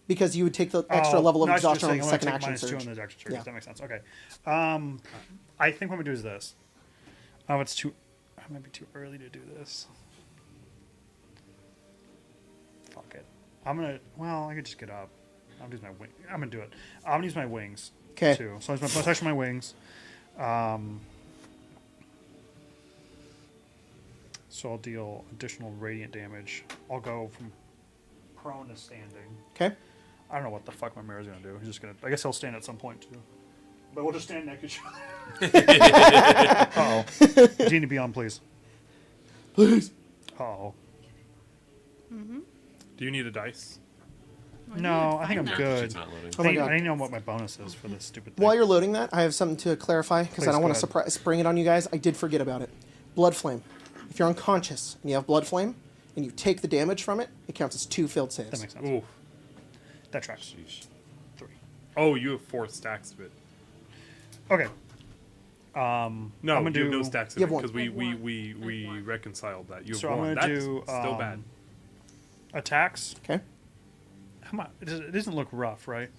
Because you would take the extra level of no, I see what exhaustion you're on the saying. second I wanna action take surge. minus 2 on the action surge. Yeah. That makes sense. Okay. I think what I'm gonna do is this. Oh, it's too. It might be too early to do this. Fuck it. I'm gonna. Well, I could just get up. I'll use my wing. I'm gonna do it. I'm gonna use my wings. 'Kay. Too. So I'm gonna touch my wings. So I'll deal additional radiant damage. I'll go from prone to standing. Okay. I don't know what the fuck my mirror's gonna do. He's just gonna. I guess he'll stand at some point too. But we'll just stand next to each other. Uh-oh. Genie, be on, please. Please. Uh-oh. Do you need a dice? No, I think I'm good. She's not loading. Oh my God. I need to know what my bonus is for this stupid thing. While you're loading that, I have something to clarify because I Please, don't go want to ahead. spring it on you guys. I did forget about it. Blood Flame. If you're unconscious and you have Blood Flame and you take the damage from it, it counts as 2 failed saves. That makes sense. Ooh. That tracks. 3. Oh, you have 4 stacks of it. Okay. No, I'm you gonna have do. no stacks of You it have one. because I have one. we I have one. reconciled that. You have So I'm 1. gonna That's do, still bad. Attacks. Okay. Come on. It doesn't look rough, right?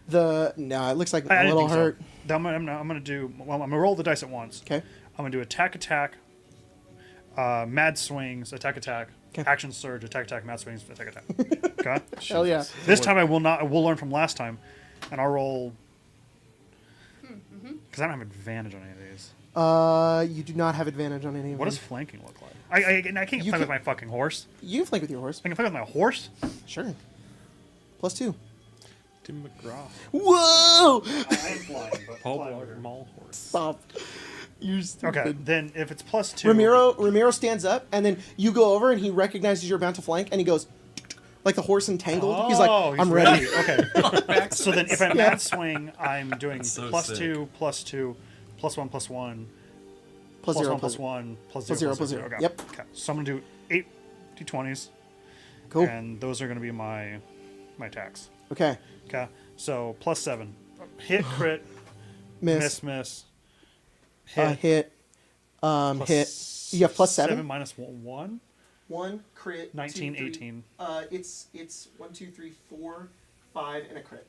No, it looks like I a didn't little think hurt. So. Then I'm gonna do. Well, I'm gonna roll the dice at once. Okay. I'm gonna do attack, mad swings, attack, 'Kay. action surge, attack, mad swings, attack. Okay. Hell yeah. This time I will not. I will learn from last time, and I'll roll. Because I don't have advantage on any of these. You do not have advantage on any of What them. does flanking look like? I can't You play with can- my fucking horse. You can flank with your horse. I can play with my horse. Sure. +2. Tim McGraw. Whoa! I am flying, but Paul Blart Mall Horse. Stop. You're stupid. Okay, then if it's +2, Ramiro stands up, and then you go over, and he recognizes you're about to flank, and he goes, like the horse entangled. He's like, I'm ready. Okay. So then if I'm mad swing, I'm doing so +2, sick. +2, +1, +1, +0, +1, +0, +0, +0. +0. Okay. Yep. Okay. So I'm gonna do 8 d20s, Cool. and those are gonna be my attacks. Okay. Okay. So +7, hit, crit, Miss. miss, Hit. Hit. plus Hit. You have +7. 7 minus 1. 1 crit. 19, 2, 3. 18. It's 1, 2, 3, 4, 5, and a crit.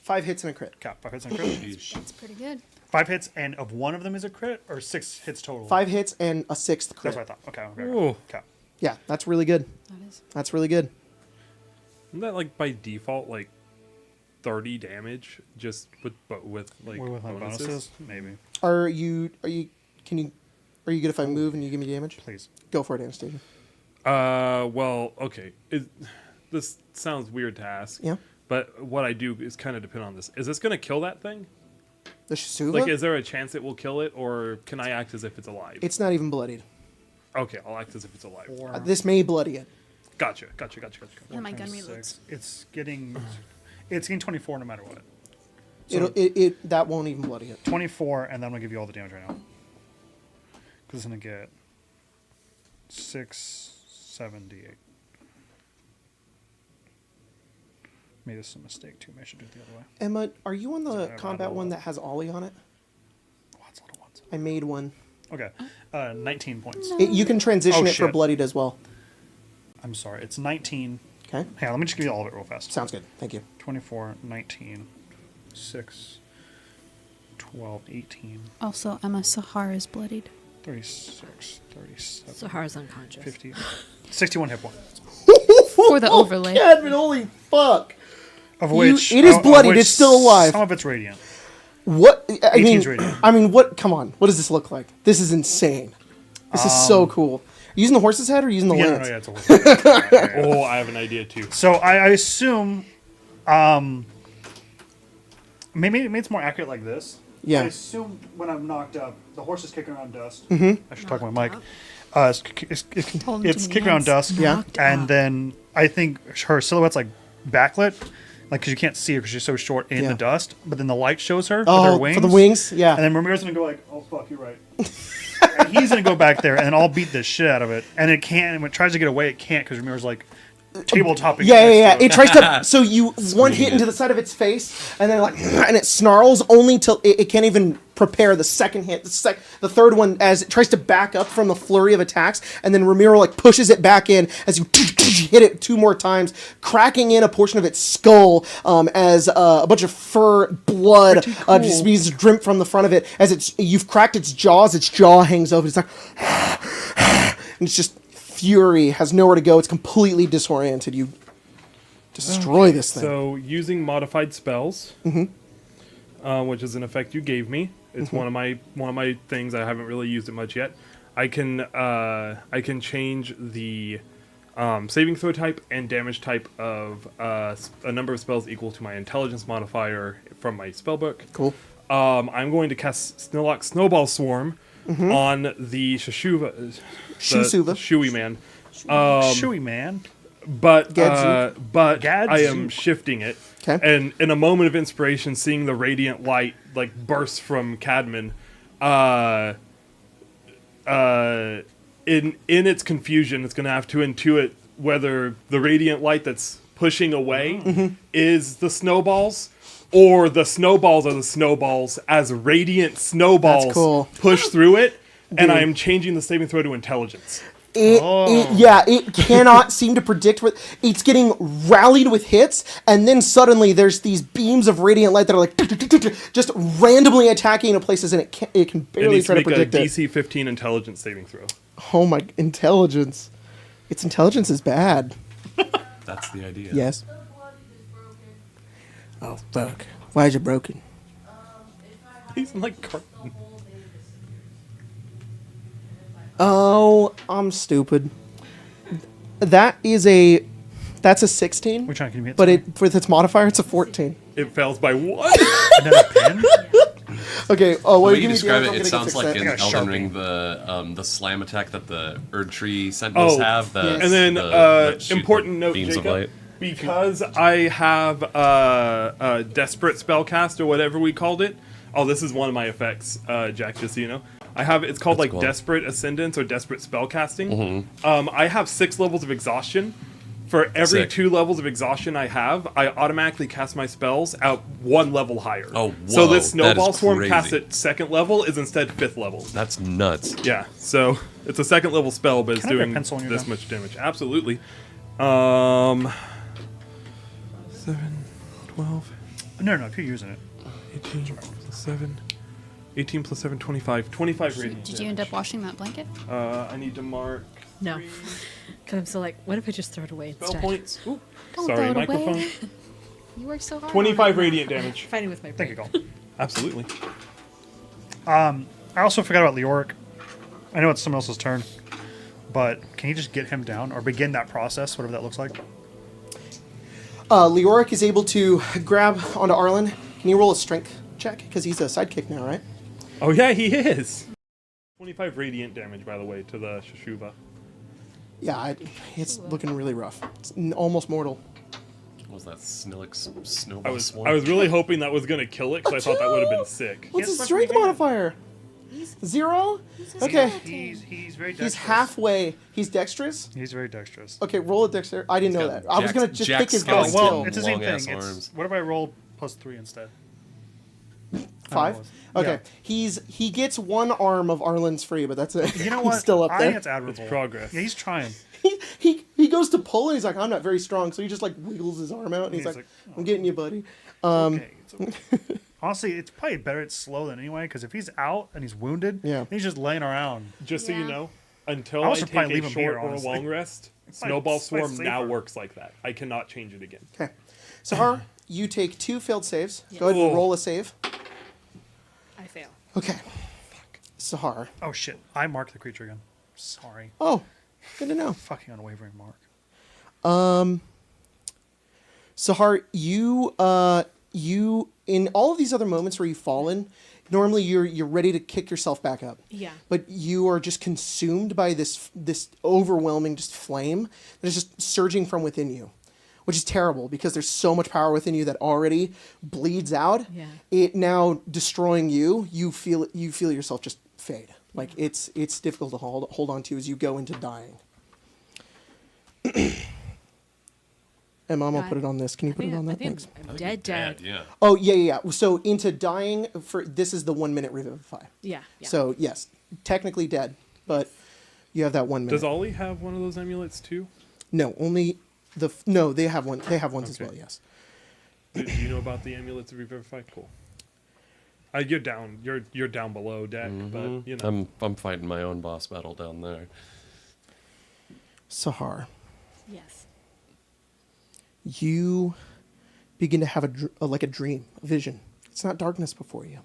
5 hits and a crit. Okay, 5 hits and a crit. That's pretty good. 5 hits, and of one of them is a crit, or 6 hits total. 5 hits and a 6th crit. That's what I thought. Okay. Ooh. Okay. Yeah, that's really good. That is. That's really good. Isn't that like by default like 30 damage just with like With my bonuses? bonuses, maybe. Are you good if I move and you give me damage? Please. Go for it, Anastasia. Well, okay. This sounds weird to ask. Yeah. But what I do is kind of depend on this. Is this going to kill that thing? The Shisuva? Like, is there a chance it will kill it, or can I act as if it's alive? It's not even bloodied. Okay, I'll act as if it's alive. Or This may bloody it. Gotcha. And my gun times reloads. 6. It's getting 24 no matter what. That won't even bloody it. 24, and then I'm gonna give you all the damage right now. Because it's gonna get 6, 7, d8. Maybe this is a mistake too. Maybe I should do it the other way. Emma, are you on I the have combat a one lot. that has Ollie on it? Lots of little ones. I made one. Okay, 19 points. You can transition Oh, it for shit. bloodied as well. I'm sorry, it's 19. Okay. Hang on, let me just give you all of it real fast. Sounds good. Thank you. 24, 19, 6, 12, 18, Also, Emma Sahar is bloodied. 36, 37, Sahara's unconscious. 50, 61 hit points. For the overlay. Cadman, holy fuck. Of which it is of bloodied, which it's still alive. Some of it's radiant. What? I 18's mean, radiant. what? Come on. What does this look like? This is insane. This is so cool. Are you using the horse's head or are you using the Yeah, lance? no, yeah, it's a horse. Oh, I have an idea too. So I assume, maybe it's more accurate like this. Yeah. I assume when I'm knocked up, the horse is kicking around dust. Mm-hmm. I should talk to my mic. Told him It's too many kicking around hands. dust. Yeah. Knocked And up. then I think her silhouette's like backlit, Like, because you can't see her because she's so short in Yeah. the dust. But then the light shows her with Oh, her wings. for the wings? Yeah. And then Ramirez going to go like, oh, fuck, you're right. And he's going to go back there, and then I'll beat the shit out of it. And it can't. And when it tries to get away, it can't because Ramirez like tabletopping. Yeah. next to It tries to. So you one hit into the side of its face, and then like, and it snarls only till it can't even prepare the second hit. The third one as it tries to back up from the flurry of attacks, and then Ramiro like pushes it back in as you hit it 2 more times, cracking in a portion of its skull as a bunch of fur, blood just begins to drip from the front of it. As you've cracked its jaw hangs open. It's like, and it's just. Fury has nowhere to go. It's completely disoriented. You destroy this thing. So using modified spells, which is an effect you gave me. It's one of my things. I haven't really used it much yet. I can change the saving throw type and damage type of a number of spells equal to my intelligence modifier from my spellbook. Cool. I'm going to cast Snowball Swarm on the Shushuva. Shusuva. Shui man. Shooey man. But Gadzu. I am shifting it. 'Kay. And in a moment of inspiration, seeing the radiant light like burst from Cadman, in its confusion, it's going to have to intuit whether the radiant light that's pushing away is the snowballs, or the snowballs are the snowballs as radiant snowballs That's cool. push through it. And Dude. I am changing the saving throw to intelligence. It cannot seem to predict what it's getting rallied with hits, and then suddenly there's these beams of radiant light that are like just randomly attacking in places, and it can It barely needs try to to make a predict it. DC 15 intelligence saving throw. Oh my intelligence! Its intelligence is bad. That's the idea. Yes. Oh fuck! Why is it broken? He's like cartoon. Oh, I'm stupid. That's a 16. Which one can you hit? But with its modifier, it's a 14. It fails by 1. Another pen? Okay. Oh, The well, way give you me describe damage, it, I'm it gonna sounds fix like that. in I got a Elden Sharpie. Ring, the slam attack that the Erd Tree Sentinels have. Yes. And then, that shoot important the note, beams of Jacob, light. because I have Desperate Spellcast, or whatever we called it. Oh, this is one of my effects, Jack, just so you know. It's called That's like cool. Desperate Ascendance or Desperate Spellcasting. I have 6 levels of exhaustion. For every Sick. 2 levels of exhaustion I have, I automatically cast my spells out 1 level higher. Oh, So whoa, this Snowball that is Swarm crazy. cast at 2nd level is instead 5th level. That's nuts. Yeah, so it's a 2nd level spell, but it's Can I get a doing pencil in your this gun? much damage. Absolutely. 7, 12, No, if you're using it. 18 plus 7. 18 plus 7, 25. 25 radiant Did you end up washing that blanket? I need to mark No. Because I'm still like, what if I just throw it away spell instead? points. Ooh, Don't sorry, throw it microphone. away. You worked so hard. 25 radiant damage. Fighting with my Thank you, brain. Cole. Absolutely. I also forgot about Leoric. I know it's someone else's turn, but can you just get him down or begin that process, whatever that looks like? Leoric is able to grab onto Arlen. Can you roll a strength check? Because he's a sidekick now, right? Oh, yeah, he is. 25 radiant damage, by the way, to the Shushuva. Yeah, it's looking really rough. It's almost mortal. What was that Snillix Snowball I was Swarm? really hoping that was going to kill it, because I thought that would have been sick. What's his Yes, strength that's what he modifier? 0? He's a Okay. skeleton. He's very He's dexterous. halfway. He's dexterous? He's very dexterous. Okay, roll a dexter. I didn't know got that. I was going to jacked- just jacked pick his skeleton. best Oh, well, skill. it's the same Long-ass thing. It's, arms. what if I rolled +3 instead? 5? Yeah. Okay. He gets 1 arm of Arlen's free, but that's it. You know He's what? still up I there. think it's admirable. It's progress. Yeah, he's trying. He goes to pull and he's like, I'm not very strong, so he just like wiggles his arm out and he's He's like, like, I'm getting you, buddy. Okay, it's okay. Honestly, it's probably better it's slow than anyway, because if he's out and he's wounded, Yeah. he's just laying around. Just so you Yeah. know, until I I should take probably a leave him short here, or a honestly. long rest, Might- Snowball might Swarm now safer. works like that. I cannot change it again. Okay. Sahar, you take 2 failed saves. Go ahead and Oh. roll a save. I fail. Okay. Sahar. Oh shit! I marked the creature again. Sorry. Oh, good to know. Fucking unwavering mark. Sahar, you in all of these other moments where you've fallen, normally you're ready to kick yourself back up. Yeah. But you are just consumed by this overwhelming just flame that is just surging from within you. which is terrible because there's so much power within you that already bleeds out. Yeah. It now destroying you. You feel yourself just fade. Like it's difficult to hold on to as you go into dying. And Mom, I'll put it on this. Can you put it on that? Thanks. I'm dead. Yeah. Oh yeah. So into dying this is the 1 minute revivify. Yeah. So yes, technically dead, but you have that 1 minute. Does Ollie have one of those amulets too? No, only no. They have one. They have ones as Okay. well. Yes. Do you know about the amulets of Revivify? Cool. You're down. You're down below deck, but you know. I'm fighting my own boss battle down there. Sahar, Yes. you begin to have a dream, a vision. It's not darkness before you,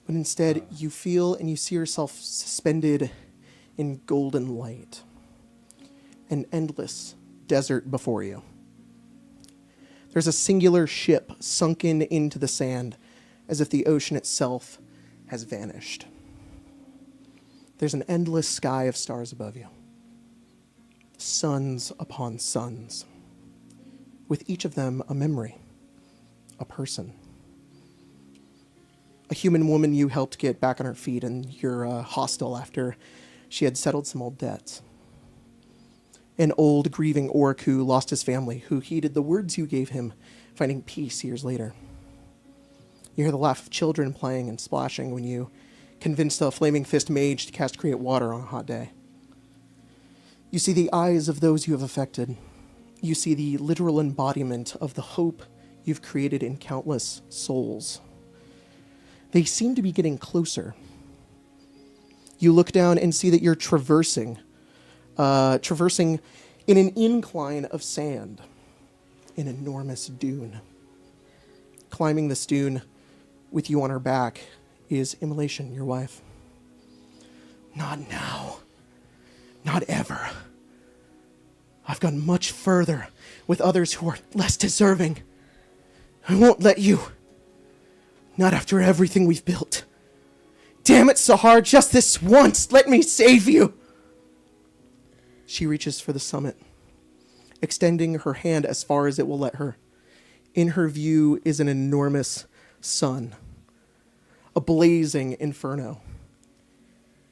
but instead you feel and you see yourself suspended in golden light. An endless desert before you. There's a singular ship sunken into the sand, as if the ocean itself has vanished. There's an endless sky of stars above you. Suns upon suns. With each of them a memory, a person. A human woman you helped get back on her feet in your hostel after she had settled some old debts. An old grieving orc who lost his family, who heeded the words you gave him, finding peace years later. You hear the laugh of children playing and splashing when you convinced a flaming fist mage to cast create water on a hot day. You see the eyes of those you have affected. You see the literal embodiment of the hope you've created in countless souls. They seem to be getting closer. You look down and see that you're traversing in an incline of sand, an enormous dune. Climbing this dune with you on her back is Immolation, your wife. Not now. Not ever. I've gone much further with others who are less deserving. I won't let you. Not after everything we've built. Damn it, Sahar, just this once, let me save you. She reaches for the summit, extending her hand as far as it will let her. In her view is an enormous sun, a blazing inferno.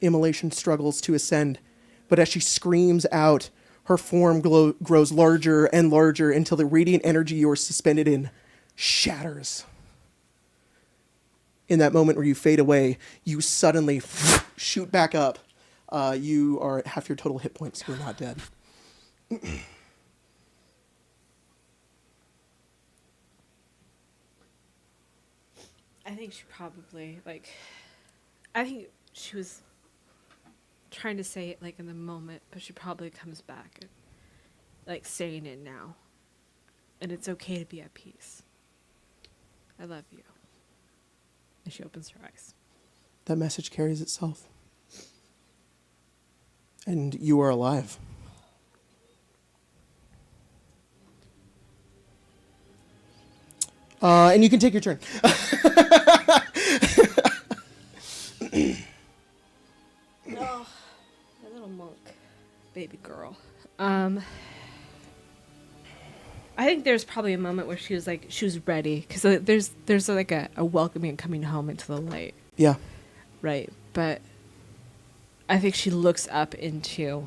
Immolation struggles to ascend, but as she screams out, her form grows larger and larger until the radiant energy you're suspended in shatters. In that moment where you fade away, you suddenly shoot back up. You are at half your total hit points. You're not dead. I think she probably, I think she was trying to say it, in the moment, but she probably comes back and, saying it now. And it's okay to be at peace. I love you. And she opens her eyes. That message carries itself. And you are alive. And you can take your turn. Oh, that little monk, baby girl. I think there's probably a moment where she was ready, because there's a welcoming coming home into the light, Yeah. right? But I think she looks up into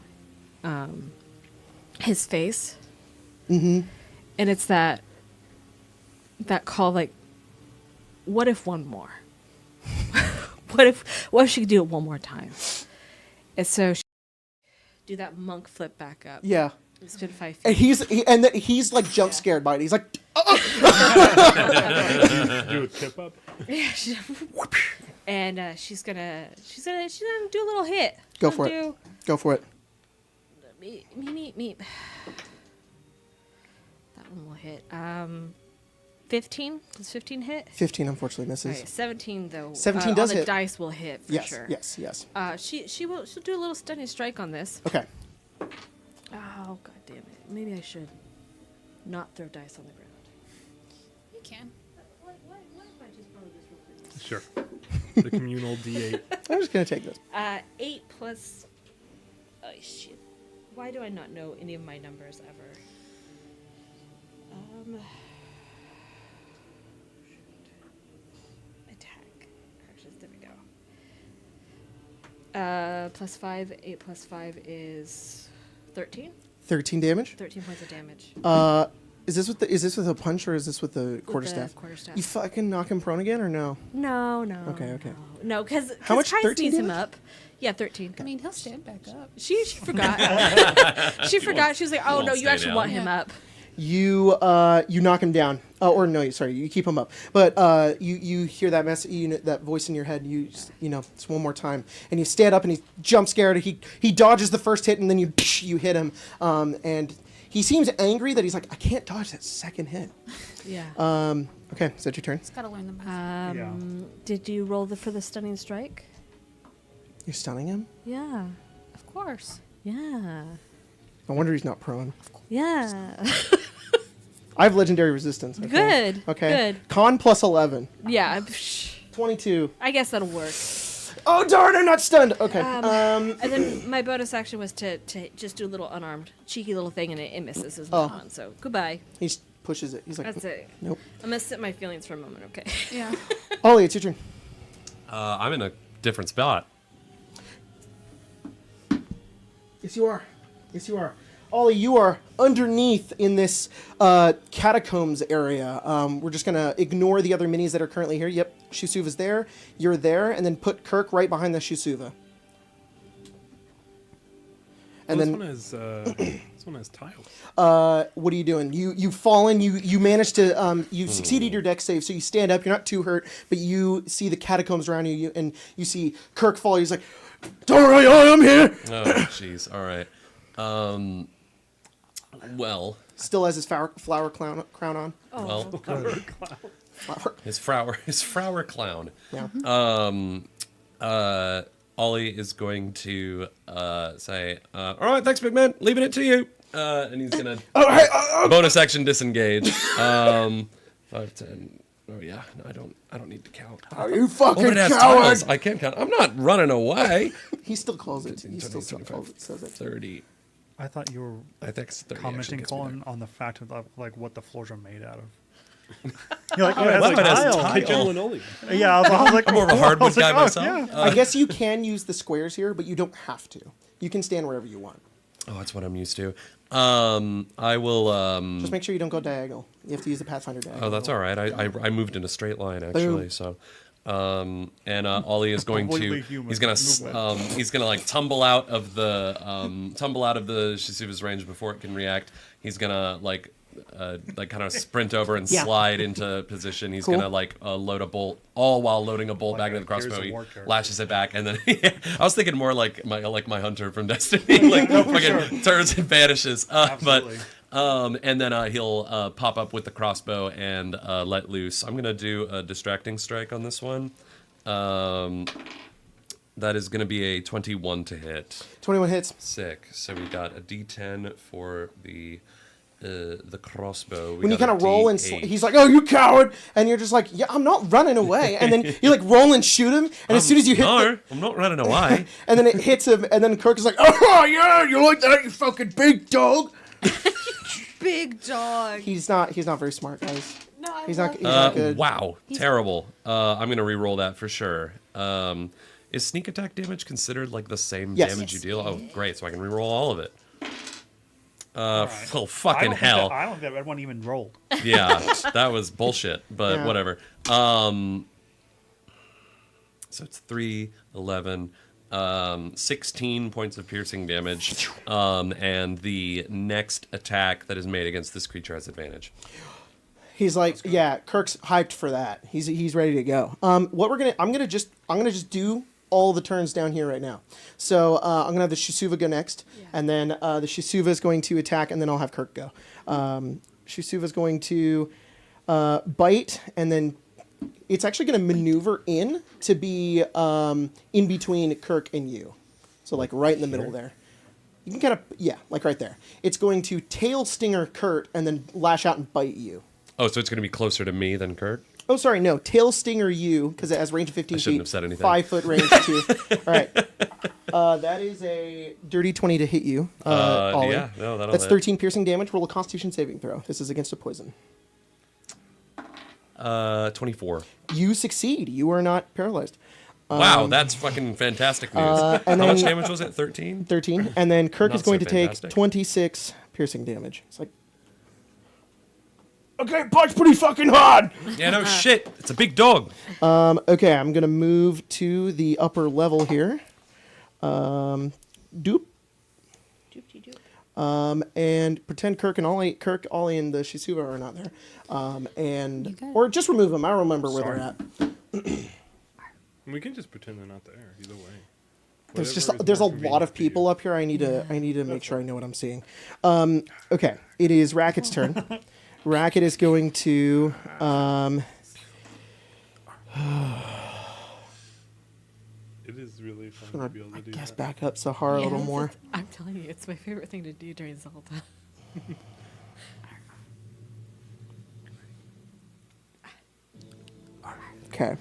his face, and it's that call, what if one more? what if she could do it one more time? And so she do that monk flip back up. Yeah. Spin 5 feet. And he's jump scared by it. He's like, Do a tip up. Yeah, and she's gonna do a little hit. Go for it. Go for it. Me. That one will hit. 15. Does 15 hit? 15 unfortunately misses. All right, 17 though. 17 does on the hit. dice will hit for Yes, sure. yes. She'll do a little stunning strike on this. Okay. Oh god damn it! Maybe I should not throw dice on the ground. You can. What if I just borrow this real quick? Sure. The communal D8. I'm just going to take this. 8 plus. Oh shit! Why do I not know any of my numbers ever? Attack. Actions. There we go. +5. 8 + 5 is 13. 13 damage. 13 points of damage. Is this with a punch or is this with the quarterstaff? Quarterstaff. You fucking knock him prone again or no? No. Okay. No, because How much? Kai 13 speeds him damage? up. Yeah, 13. I mean, he'll stand back up. She forgot. She forgot. She was like, "Oh won't no, you stay actually down. want him up." You knock him down. Or no, sorry, you keep him up. But you hear that that voice in your head. It's one more time, and you stand up and he jump scared. He dodges the first hit and then you hit him. And he seems angry that he's like, I can't dodge that second hit. Yeah. Okay, is that your turn? He's got to learn the math. Yeah. Did you roll for the stunning strike? You're stunning him. Yeah. Of course. Yeah. No wonder he's not prone. Yeah. I have legendary resistance. Okay. Good. Okay. Good. Con plus 11. Yeah. 22. I guess that'll work. Oh darn! I'm not stunned. Okay. And then my bonus action was to just do a little unarmed, cheeky little thing, and it misses as well. So goodbye. He just pushes it. He's like, That's it. Nope. I'm gonna sit my feelings for a moment. Okay. Yeah. Ollie, it's your turn. I'm in a different spot. Yes, you are. Yes, you are. Ollie, you are underneath in this catacombs area. We're just going to ignore the other minis that are currently here. Yep, Shusuva's there. You're there. And then put Kirk right behind the Shusuva. And this then one has tiles. what are you doing? You've fallen. You managed to you succeeded your dex save, so you stand up. You're not too hurt, but you see the catacombs around you, and you see Kirk fall. He's like, "Don't worry, I'm here." Oh, jeez. All right. Well, Still has his flower crown on. well, Flower. his flower clown. Yeah. Ollie is going to say, "All right, thanks, big man. Leaving it to you." And he's gonna bonus action disengage. 5, 10. Oh yeah, no, I don't need to count. Oh, you fucking But it has coward! tiles. I can't count. I'm not running away. He still calls it. He 20, still 25, calls it. Says it. 30. I thought you were I think it's 30 actually commenting, gets me Colin, there. on the fact of like what the floors are made out of. You're like, oh, Well, it it has has tile. like Pigeon tile. linoleum. Yeah, I was like, I'm more of a hardwood guy myself. Yeah. I guess you can use the squares here, but you don't have to. You can stand wherever you want. Oh, that's what I'm used to. I will. Just make sure you don't go diagonal. You have to use the Pathfinder diagonal. Oh, that's all right. I moved in a straight line actually. Boom. So, Ollie is going to. Completely human He's gonna. movement. He's gonna like tumble out of the Shisuva's range before it can react. He's gonna like kind of sprint over and Yeah. slide into position. He's Cool. gonna like load a bolt, all while loading a bolt Like back a into the crossbow. Gears of He War character. lashes it back, and then I was thinking more like my hunter from Destiny, like fucking turns and vanishes. Absolutely. And then he'll pop up with the crossbow and let loose. I'm gonna do a distracting strike on this one. That is gonna be a 21 to hit. 21 hits. Sick. So we got a D10 for the crossbow. When you kind of roll and he's like, "Oh, you coward!" And you're just like, "Yeah, I'm not running away." And then you like roll and shoot him, and as soon as you hit, I'm not running away. and then it hits him, and then Kirk is like, "Oh yeah, you like that, you fucking big dog." Big dog. He's not very smart, guys. No, He's not good. Wow, terrible. I'm gonna re-roll that for sure. Is sneak attack damage considered like the same Yes. damage you Yes. deal? Oh, great! So I can re-roll all of it. All right. Well, fucking hell. I don't think that red one even rolled. Yeah, that was bullshit, but Yeah. whatever. So it's 3, 11, 16 points of piercing damage. And the next attack that is made against this creature has advantage. He's like, yeah, Kirk's hyped for that. He's ready to go. I'm gonna just do all the turns down here right now. So I'm gonna have the Shisuva go next, and then the Shisuva is going to attack, and then I'll have Kirk go. Shisuva is going to bite, and then it's actually going to maneuver in to be in between Kirk and you. So like right in the middle there. You can kind of, like right there. It's going to tail stinger Kurt and then lash out and bite you. Oh, so it's going to be closer to me than Kurt? Oh, sorry, no. Tail stinger you, because it has range of 15 I shouldn't feet. have said anything. 5 foot range too. All right. That is a dirty 20 to hit you. Ollie. Yeah, no, that'll That's hit. 13 piercing damage. Roll a Constitution saving throw. This is against a poison. 24. You succeed. You are not paralyzed. Wow, that's fucking fantastic news. How much damage was it? 13? 13. And then Kirk Not is going so to take fantastic. 26 piercing damage. It's like, okay, punch pretty fucking hard. Yeah, no shit. It's a big dog. Okay, I'm going to move to the upper level here. Doop. And pretend Kirk, Ollie, and the Shisuva are not there. You got it. Or just remove them. I don't remember where they're at. We can just pretend they're not there either way. There's Whatever is there's a more lot convenient of for you. people up here. I need to make sure I know what I'm seeing. Okay, it is Racket's turn. Racket is going to It is really fun to be able to do that. back up Sahara a little Yes, more. I'm telling you, it's my favorite thing to do during Zelda. Okay.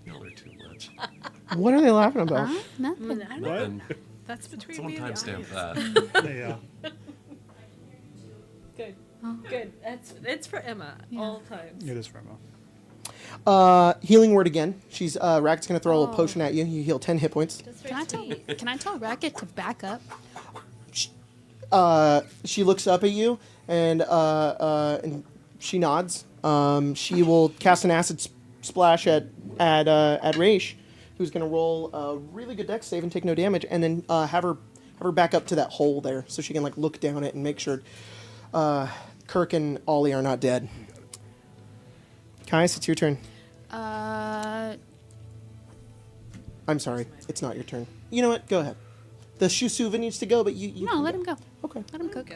No, we're too much. What are they laughing about? Huh? Nothing. I don't know. And That's between someone me and the timestamp audience. that. Yeah. Good. Good. It's for Emma all times. It is for Emma. Healing word again. She's Racket's gonna throw a little potion at you. You heal 10 hit points. That's Can I tell Racket to back up? She looks up at you and she nods. She will cast an acid splash at Raish, who's gonna roll a really good dex save and take no damage, and then have her back up to that hole there so she can like look down it and make sure Kirk and Ollie are not dead. Kais, it's your turn. I'm sorry, it's not your turn. You know what? Go ahead. The Shusuva needs to go, but you No, can let him go. Okay. Let him cook.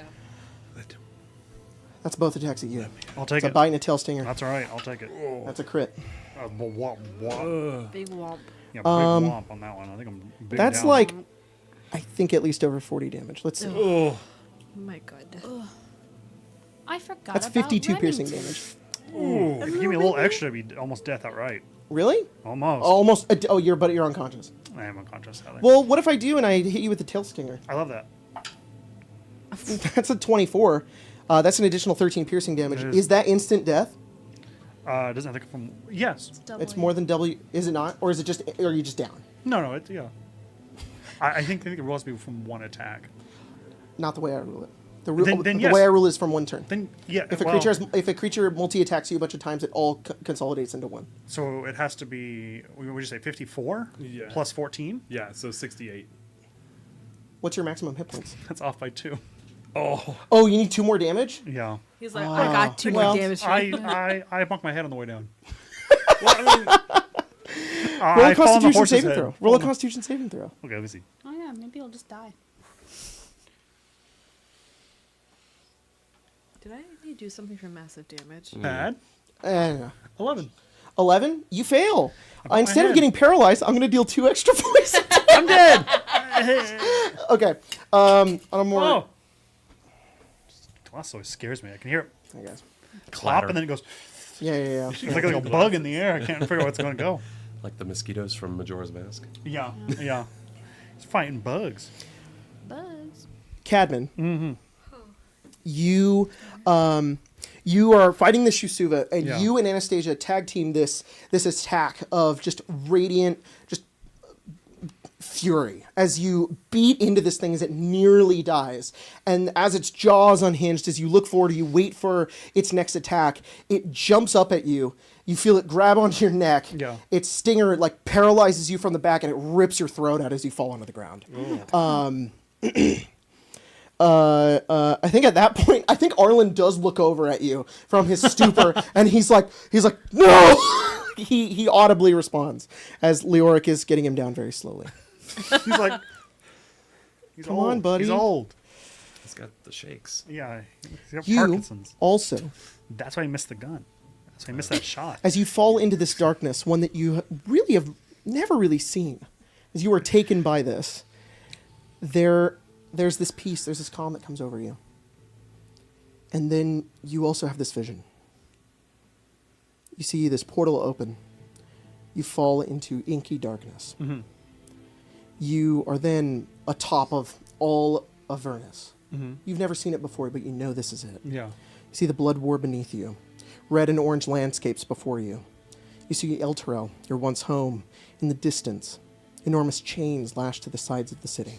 That's both attacks at you. I'll take It's a it. bite and a tail stinger. That's all right. I'll take it. That's a crit. Womp, womp. Big womp. Yeah, big womp on that one. I think I'm big That's down. like, I think at least over 40 damage. Let's see. Oh, Oh my god. I forgot That's about 52 piercing Remington. damage. if you give me a little extra, it'd be almost death outright. Really? Almost. Almost. Oh, you're unconscious. I am unconscious. I think. Well, what if I do and I hit you with the tail stinger? I love that. That's a 24. That's an additional 13 piercing damage. It is. Is that instant death? It doesn't have to come from. Yes. Double It's more than double. Is it not? Or is it just? Or are you just down? No. It's yeah. I think it rolls me from one attack. Not the way I rule it. The Then the yes. way I rule is from one turn. Then yeah. If a creature multi attacks you a bunch of times, it all consolidates into one. So it has to be. What would you say? 54 Yeah. plus 14. Yeah, so 68. What's your maximum hit points? That's off by 2. Oh, Oh, you need 2 more damage. Yeah. He's like, I got 2 well, more damage. for you. I bumped my head on the way down. well, I mean, Roll a I fall on the Constitution horse's saving head. throw. Roll a Fall on- Constitution saving throw. Okay, let me see. Oh yeah, maybe he'll just die. Did I need to do something for massive damage? Bad. 11. 11. You fail. my Instead of head. getting paralyzed, I'm going to deal 2 extra points. I'm dead. Okay. On a more. Oh. Glass always scares me. I can hear it I guess. clap and then it goes. Yeah. It's like a bug in the air. I can't figure out where it's going to go. Like the mosquitoes from Majora's Mask. Yeah. It's fighting bugs. Bugs. Cadman. Mm-hmm. You are fighting the Shusuva, and Yeah. you and Anastasia tag team this attack of just radiant, just fury as you beat into this thing as it nearly dies. And as its jaws unhinged, as you look forward, you wait for its next attack. It jumps up at you. You feel it grab onto your neck. Yeah. Its stinger like paralyzes you from the back, and it rips your throat out as you fall onto the ground. I think at that point, I think Arlen does look over at you from his stupor, and he's like, no! he audibly responds as Leoric is getting him down very slowly. He's like. He's Come old. on, buddy. He's old. He's got the shakes. Yeah. He's got You Parkinson's. also, That's why he missed the gun. That's why he missed that shot. as you fall into this darkness, one that you really have never really seen, as you are taken by this, there's this peace, there's this calm that comes over you. And then you also have this vision. You see this portal open. You fall into inky darkness. Mm-hmm. You are then atop of all of Vernus. Mm-hmm. You've never seen it before, but you know this is it. Yeah. You see the blood war beneath you, red and orange landscapes before you. You see El Terrell, your once home, in the distance, enormous chains lashed to the sides of the city.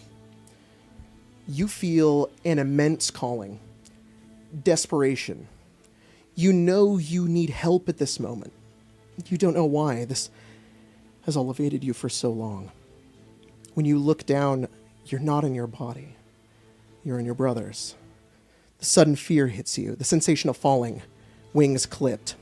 You feel an immense calling, desperation. You know you need help at this moment. You don't know why. This has all evaded you for so long. When you look down, you're not in your body. You're in your brother's. The sudden fear hits you, the sensation of falling, wings clipped.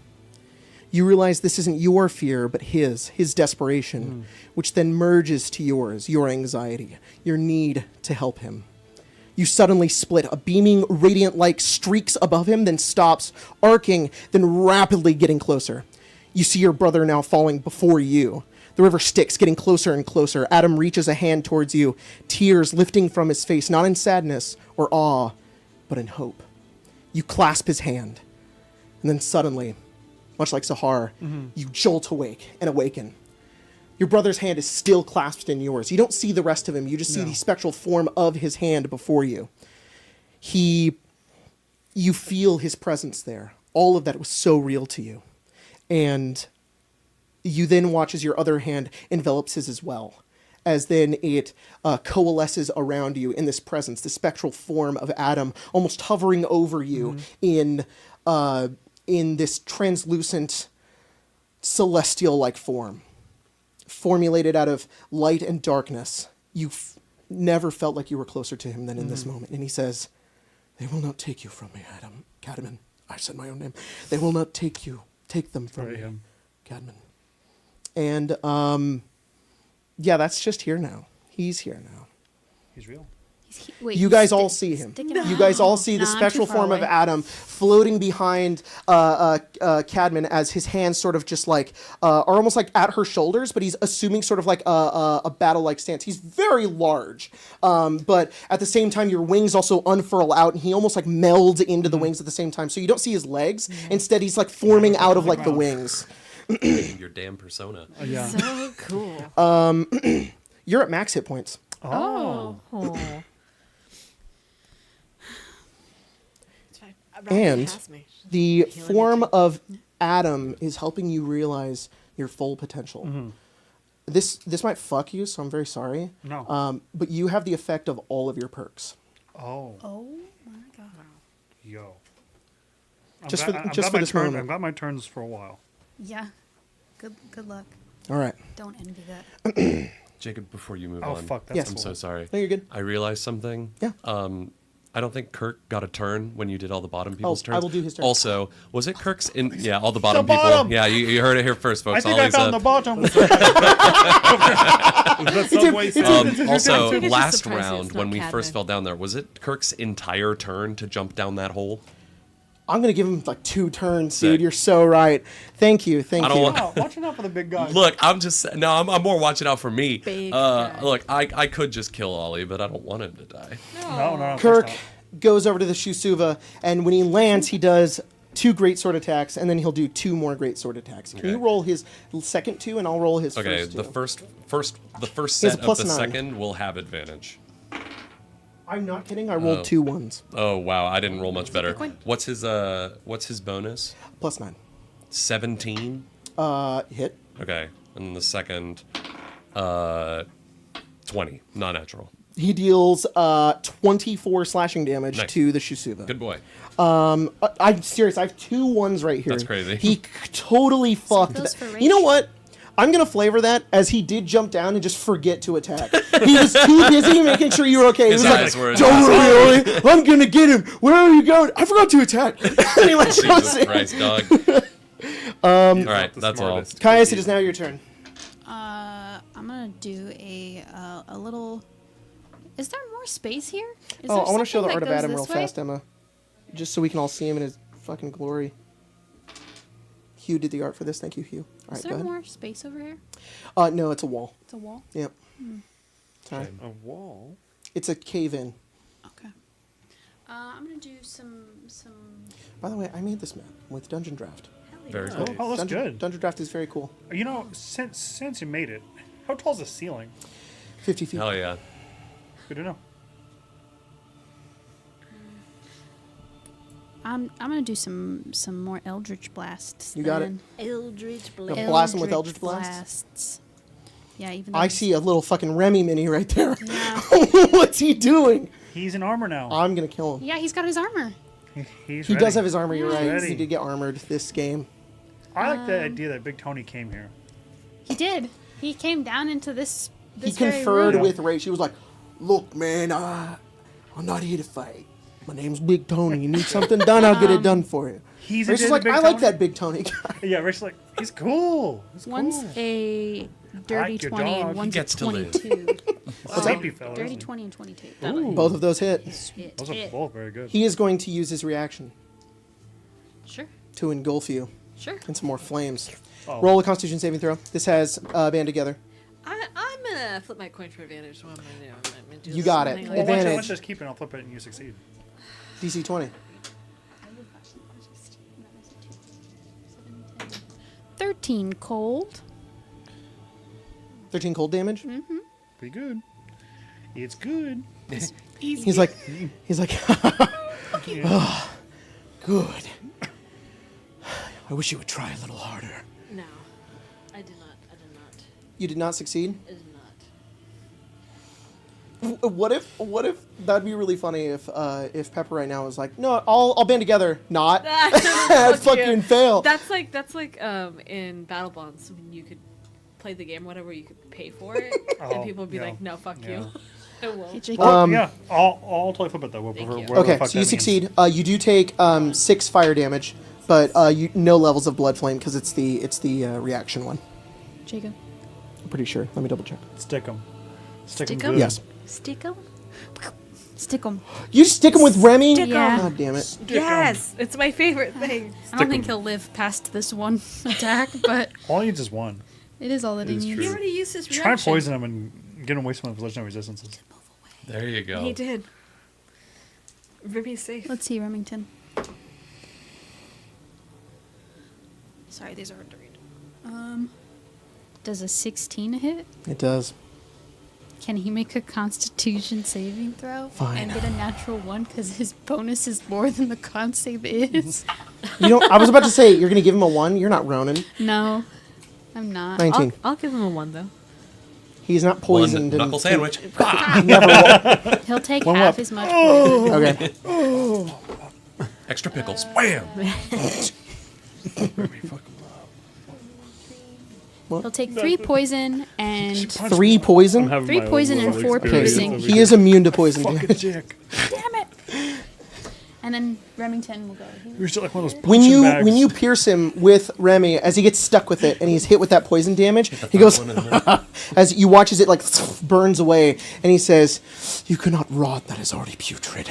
You realize this isn't your fear, but his desperation, which then merges to yours, your anxiety, your need to help him. You suddenly split. A beaming, radiant light streaks above him, then stops, arcing, then rapidly getting closer. You see your brother now falling before you. The river Styx getting closer and closer. Adam reaches a hand towards you, tears lifting from his face, not in sadness or awe, but in hope. You clasp his hand, and then suddenly, much like Sahar, you jolt awake and awaken. Your brother's hand is still clasped in yours. You don't see the rest of him. You just see the spectral form of his hand before you. You feel his presence there. All of that was so real to you. And you then watch as your other hand envelops his as well, as then it coalesces around you in this presence, the spectral form of Adam, almost hovering over you in this translucent, celestial-like form, formulated out of light and darkness. You never felt like you were closer to him than in this moment. And he says, "They will not take you from me, Adam. Cadman." I said my own name. "They will not take them from me, Cadman." And, yeah, that's just here now. He's here now. He's real. Wait, You guys all see him. You guys all see the No, I'm spectral too far form of away. Adam floating behind Cadman as his hands sort of just like are almost like at her shoulders, but he's assuming sort of like a battle-like stance. He's very large, but at the same time, your wings also unfurl out, and he almost like melds into the wings at the same time. So you don't see his legs. Instead, he's like forming out of like the wings. Your damn persona. Yeah. So cool. You're at max hit points. Oh. It's fine. And Pass me. the Healing form it. of Adam is helping you realize your full potential. This might fuck you, so I'm very sorry. No. But you have the effect of all of your perks. Oh. Oh my god. Yo. Just I've for got just my for this turn. moment. I've got my turns for a while. Yeah. Good luck. All right. Don't envy that. Jacob, before you move Oh, on. fuck. That's Yes. I'm cool. so sorry. No, you're good. I realized something. Yeah. I don't think Kirk got a turn when you did all the bottom people's turns. I will do his turn. Also, was it Kirk's in? Yeah, all the bottom The people. bottom! Yeah, you heard it here first, I folks. think I Ollie's found the up. bottom. The subway sound. Also, I think it's just last surprising round it's when not we Cadman. first fell down there, was it Kirk's entire turn to jump down that hole? I'm gonna give him like 2 turns, Sick. dude. You're so right. Thank you. Thank I don't you. want- Oh, watching out for the big guy. Look, I'm more watching out for me. Big guy. Look, I could just kill Ollie, but I don't want him to die. No, of course Kirk not. goes over to the Shusuva, and when he lands, he does 2 great sword attacks, and then he'll do 2 more great sword attacks. Can Okay. you roll his second 2, and I'll roll his Okay, first 2? the first He has set a of plus the 9. second will have advantage. I'm not kidding. I rolled 2 1s. Oh wow, I didn't roll much better. one. What's his bonus? Plus 9. 17. Hit. Okay, and the second 20, not natural. He deals 24 slashing damage Nice. to the Shusuva. Good boy. I'm serious. I have 2 1s right here. That's crazy. He totally fucked goes that. for You know rage. what? I'm going to flavor that as he did jump down and just forget to attack. He was too busy making sure you were okay. He His was eyes like, were- "Don't worry, Ollie. I'm going to get him. Where are you going? I forgot to attack." And he went, Jesus Christ, dog. All right, that's all. Caius, it is now your turn. I'm gonna do a little. Is there more space here? Is Oh, there I want to show the something art of that goes Adam real this way? fast, Emma. Just so we can all see him in his fucking glory. Hugh did the art for this. Thank you, Hugh. All Is right, there go ahead. more space over here? No, it's a wall. It's a wall. Yep. Sorry. A wall. It's a cave-in. Okay. I'm gonna do some. By the way, I made this map with Dungeon Draft. Hell Very Oh, cool. oh, that's good. Dungeon Draft is very cool. You know, since you made it, how tall is the ceiling? 50 feet. Hell yeah. Good to know. I'm gonna do some more Eldritch Blasts. You got it. then. Eldritch Gonna blast him with Eldritch Blasts? Blasts. Yeah, even though I see a little fucking Remy mini right there. Yeah. What's he doing? He's in armor now. I'm gonna kill him. Yeah, he's got his armor. He's He ready. does have his armor. You're He's right. ready. He did get armored this game. I like the idea that Big Tony came here. He did. He came down into this. He this very conferred room. with Ray. She was like, "Look, man, I'm not here to fight. My name's Big Tony. You need something done, I'll get it done for you." He's Rachel's into like, Big "I like Tony?" that Big Tony guy." Yeah, Rachel's like, he's cool. He's One's cool. a dirty like your 20 dog. and He one's gets a to live. 22. Sleepy fella. Dirty isn't he? 20 and 22. Ooh. Both of those hit. Those are both very good. He is going to use his reaction Sure. to engulf you Sure. in some more flames. Oh. Roll a Constitution saving throw. This has band together. I'm gonna flip my coin for advantage. What am I doing? I'm gonna do You got it. something Well, like why don't Advantage. you- let's just keep it and I'll flip it and you succeed. DC 20. 13 cold. 13 cold damage. Pretty good. It's good. He's like, "Oh, good. I wish you would try a little harder." No, I did not. I did not. You did not succeed. I did not. What if that'd be really funny if Pepper right now was like, "No, I'll band together." Not. Fuck Fucking you. fail. That's like in Battle Bonds when you could play the game, whatever, you could pay for it, Oh, and people would be yeah. like, "No, fuck Yeah. you." I won't. Hey, Jacob. Yeah, I'll totally flip it though. Thank you. Whatever the Okay, fuck so you that means. succeed. You do take 6 fire damage, but no levels of blood flame because it's the reaction one. Jacob. I'm pretty sure. Let me double check. Stick 'em. Stick 'em Stick 'em? good. Yes. Stick 'em. Stick 'em. You stick him with Remy. Stick 'em. Yeah. God damn it. Yes, it's my favorite thing. I don't think he'll live past this one attack, but All he needs is one. it is all that he It is needs. true. He already used his Try reaction. poison him and get him away from his legendary resistances. There you go. He did. Remy's safe. Let's see, Remington. Sorry, these are hard to read. Does a 16 hit? It does. Can he make a Constitution saving throw Fine. and get a natural 1 because his bonus is more than the con save is? You know, I was about to say you're gonna give him a 1. You're not Ronan. No, I'm not. 19. I'll give him a 1 though. He's not poisoned. One knuckle and- sandwich. Never. He'll take One half up. as much poison. Okay. Extra pickles. Bam. He'll take 3 poison and 3 poison. having 3 my poison own and little 4 experience piercing. over He here. is immune to poison Fucking damage. dick. Damn it! And then Remington will go. You're still like one of those When punching you bags. when you pierce him with Remy, as he gets stuck with it and he's hit with that poison damage, he goes as you watch as it like burns away, and he says, "You cannot rot that is already putrid."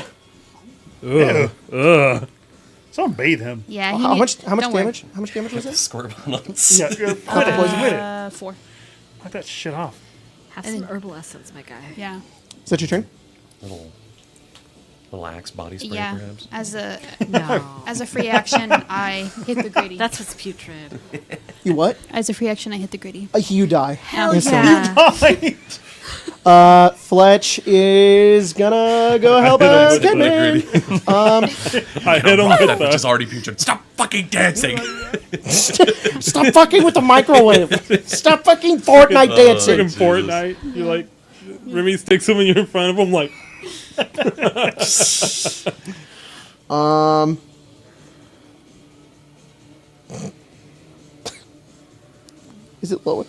Someone bathe him. Yeah, he How need- much don't worry. damage? How much damage was it? Squirt bottles. Yeah, quit it. Quit it. 4. Knock that shit off. Have And some then- herbal essence, my guy. Yeah. Is that your turn? Little Axe body spray, Yeah. perhaps. No, As a free action, I hit the gritty. that's what's putrid. You what? As a free action, I hit the gritty. You die. Hell instantly. yeah! Fletch is gonna go help us. With a Kidman. I hit him That with which is the. already putrid. Stop fucking dancing. Stop fucking with the microwave. Stop fucking Fortnite dancing. Freaking Fortnite. You like, Remy sticks him and you're in front of him, like, Is it low?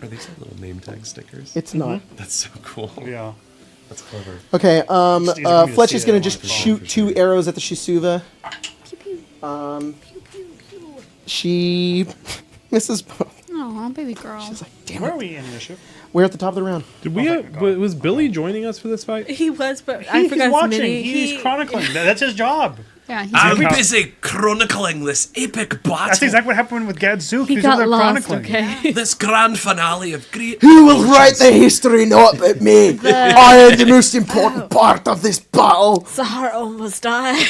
Are these like little name tag stickers? It's not. That's so cool. Yeah. That's clever. Okay, Just easy for me to Fletch see is it gonna on just my phone, shoot for 2 sure. arrows at the Shisuva. Pew pew. Pew pew pew. She misses both. Oh, baby girl. She's like, damn Where it. are we in initiative? We're at the top of the round. did we? Was Billy joining us for this fight? He was, but I He's forgot his watching. mini. He's chronicling. That's his job. Yeah, he's I'm Every- busy chronicling this epic battle. That's exactly what happened with Gadzooks. He He's got over there lost. chronicling. Okay. This grand finale of great. Who will write the history, not but me? I am the most important part of this battle. Sahar almost died.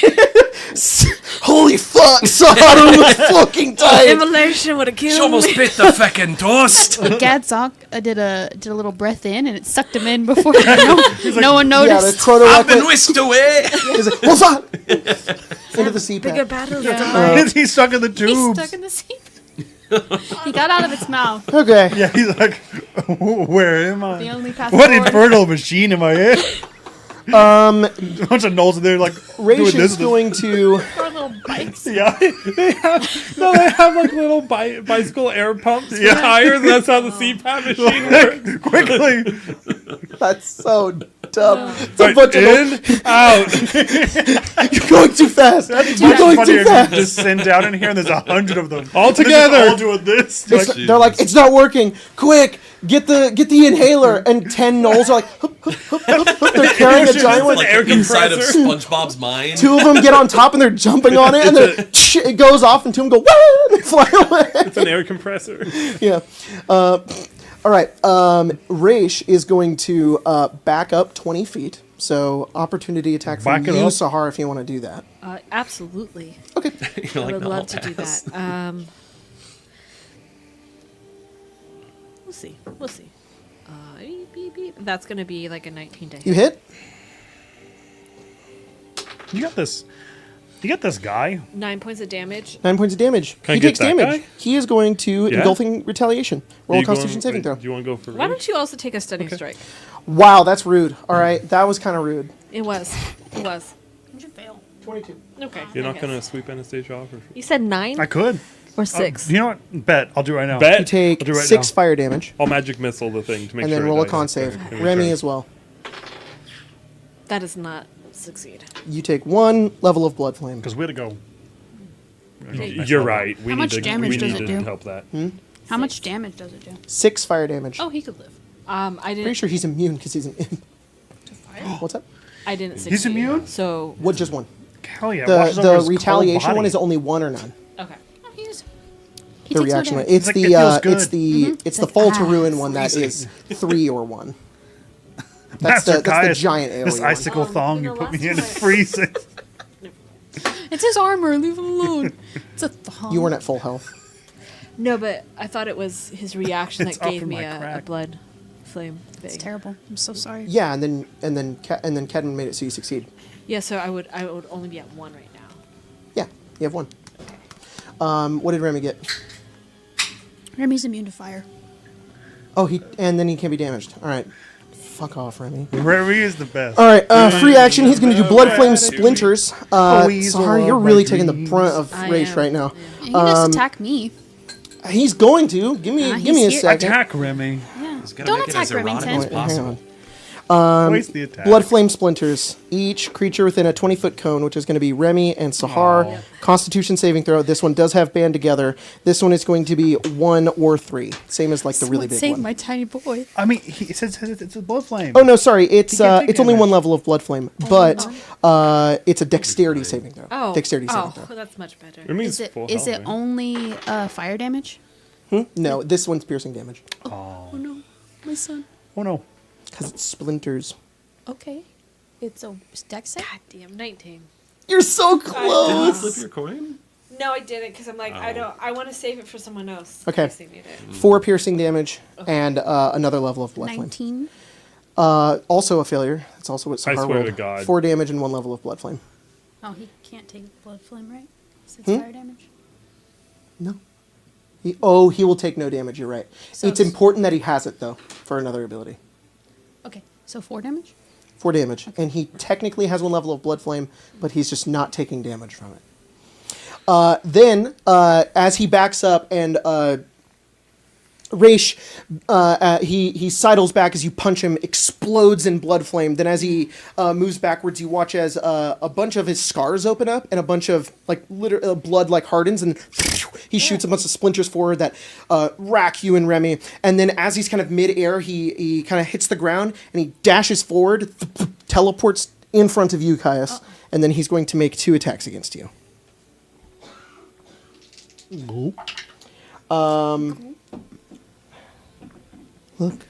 Holy fuck, Sahara was fucking tight. Immolation would have She killed almost me. bit the feckin' toast. Gadzok did a little breath in and it sucked him in before no one Yeah, the noticed. Crotok I've been whisked away. is like, what's up? Into the CPAP. Bigger battles are done. He's stuck in the He's tubes. stuck in the seat. He got out of its mouth. Okay. Yeah, he's like, where am I? The only path What forward. infernal machine am I in? A bunch of gnolls in there like doing Raish this. is going to. Poor little bikes. Yeah. They have like little bicycle air pumps for tires. That's how the CPAP machine works. Quickly. That's so dumb. It's a Right, bunch of. in, out, You're going too fast. You're It's going funny too if you fast. just send down in here and there's 100 of them. all They're just together. all doing this. It's- Like, they're like, it's not working. Quick, get the inhaler. And 10 gnolls are like, hup, hup, hup, hup, hup. They're carrying a giant one. Like air inside of compressor. SpongeBob's mind. 2 of them get on top and they're jumping on it, and then it goes off, and 2 of them go, wah, and they fly away. It's an air compressor. Yeah. All right. Raish is going to back up 20 feet. So opportunity attack from Back it you, up. Sahar, if you want to do that. Absolutely. Okay. You're I like, would "No, love to do pass." that. We'll see. We'll see. Beep, beep, beep. That's going to be like a 19 to hit. You hit? you got this. You got this guy. 9 points of damage. 9 points of damage. Can I He get takes that damage. guy? He is going to Yeah? engulfing retaliation. Roll a You Constitution going- saving throw. Do you want to go for Why Raish? don't you also take a stunning strike? Wow, that's rude. All right, that was kind of rude. It was. It was. You should fail. 22. Okay. You're I not guess. going to sweep Anastasia off? Or... You said 9 I could. or 6? You know what? Bet. I'll do it right now. You Bet. take I'll do it right 6 now. fire damage, I'll magic missile the thing to make and sure then it roll a dies con in save. turn. Remy as well. That does not succeed. You take 1 level of blood flame. Because we had to go. You're right. We How need much to, damage we does need it to do? help that. How much damage does it do? 6 fire damage. Oh, he could live. I Pretty didn't. sure he's immune because he's an imp. What's up? I didn't succeed. He's immune? So What? Just 1. Hell yeah. washes over The his cold retaliation one body. is only 1 or none. okay. Oh, he is. The He takes no reaction one. damage. It's like, the it feels it's good. the it's the Like, fall to ah, ruin one that is 3 or 1. That's the Caius, giant AoE This one. icicle thong you the put me last in one I- freezing. It's his armor. Leave him alone. It's a thong. You weren't at full health. No, but I thought it was his reaction It's that up gave in me my a crack. blood flame It's thing. terrible. I'm so sorry. Yeah, and then Kedden made it so you succeed. Yeah, so I would only be at 1 right now. Yeah, you have 1. What did Remy get? Remy's immune to fire. Oh, and then he can't be damaged. All right, fuck off, Remy. Remy is the best. All right, free action. He's going to do blood flame splinters. weasel Sorry, you're of really my taking the dreams. brunt of I Raish am, right now. And he just attack me. He's going to give me he's a here. second. Attack Remy. Yeah. He's gonna Don't make it as attack erotic Remington. as Wait, hang possible. on. Waste the attack. Blood flame splinters. Each creature within a 20-foot cone, which is going to be Remy and Sahar. Aw. Constitution saving throw. This one does have band together. This one is going to be 1 or 3. Same as like the really Someone big save one. my tiny boy. I mean, it says it's a blood flame. Oh no, sorry. It's can't take it's only damage. 1 level of blood flame, but it's a dexterity saving throw. Oh, Dexterity saving oh, throw. that's much better. Remy's Is it full is health, it right? only fire damage? No, this one's piercing damage Oh no, my son. Oh no. because it's splinters. Okay, it's a dex save. God damn, 19. You're so Did you close. flip your coin? No, I didn't because I'm like I Oh. don't. I want to save it for someone else. Okay. in case they need it. 4 piercing damage and another level of blood flame. 19. Also a failure. That's also what I Sahar swear rolled. to God. 4 damage and 1 level of blood flame. Oh, he can't take blood flame, right? So it's Hmm? fire damage. No. He will take no damage. You're right. So it's it's- important that he has it though for another ability. Okay, so 4 damage. 4 damage, and he technically has 1 level of blood flame, but he's just not taking damage from it. Then, as he backs up and Raish, he sidles back as you punch him, explodes in blood flame. Then, as he moves backwards, you watch as a bunch of his scars open up and a bunch of blood hardens, and he shoots a bunch of splinters forward that rack you and Remy. And then, as he's kind of mid-air, he kind of hits the ground and he dashes forward, teleports in front of you, Caius, and then he's going to make 2 attacks against you. Look,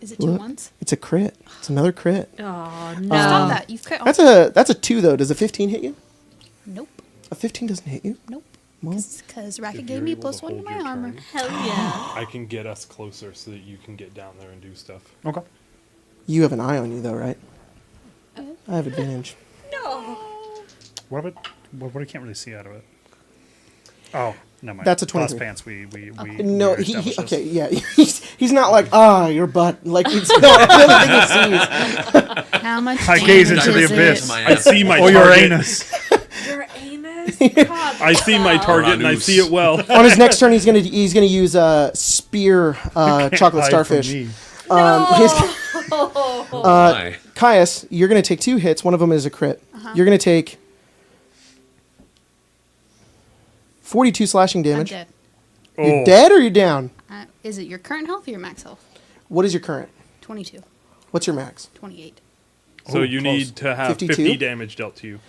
Is it 2 ones? it's a crit. It's another crit. Oh Stop no. that. You've cut. That's a 2 though. Does a 15 hit you? Nope. A 15 doesn't hit you. Nope. Well, Because Racket If gave you're me able to +1 to hold my your armor. turn, Hell yeah. I can get us closer so that you can get down there and do stuff. Okay. you have an eye on you though, right? Uh, I have advantage. No. What of it? What I can't really see out of it? Oh, no mind. That's a Glass 23. pants. We No, we he established this. okay, yeah. He's not like, your butt. Like, it's not the only thing he sees. How much I gaze damage into the is abyss. it? I see my Or target. your anus. Your anus? God, I see my target and I see it well. On his next turn, he's gonna use spear chocolate Hide from starfish. me. He's- My. Caius, you're gonna take 2 hits. One of them is a crit. You're gonna take 42 slashing I'm damage. dead. You're dead or you're down? Is it your current health or your max health? What is your current? 22. What's your max? 28. So Oh, you close. need to have 52? 50 damage dealt to you.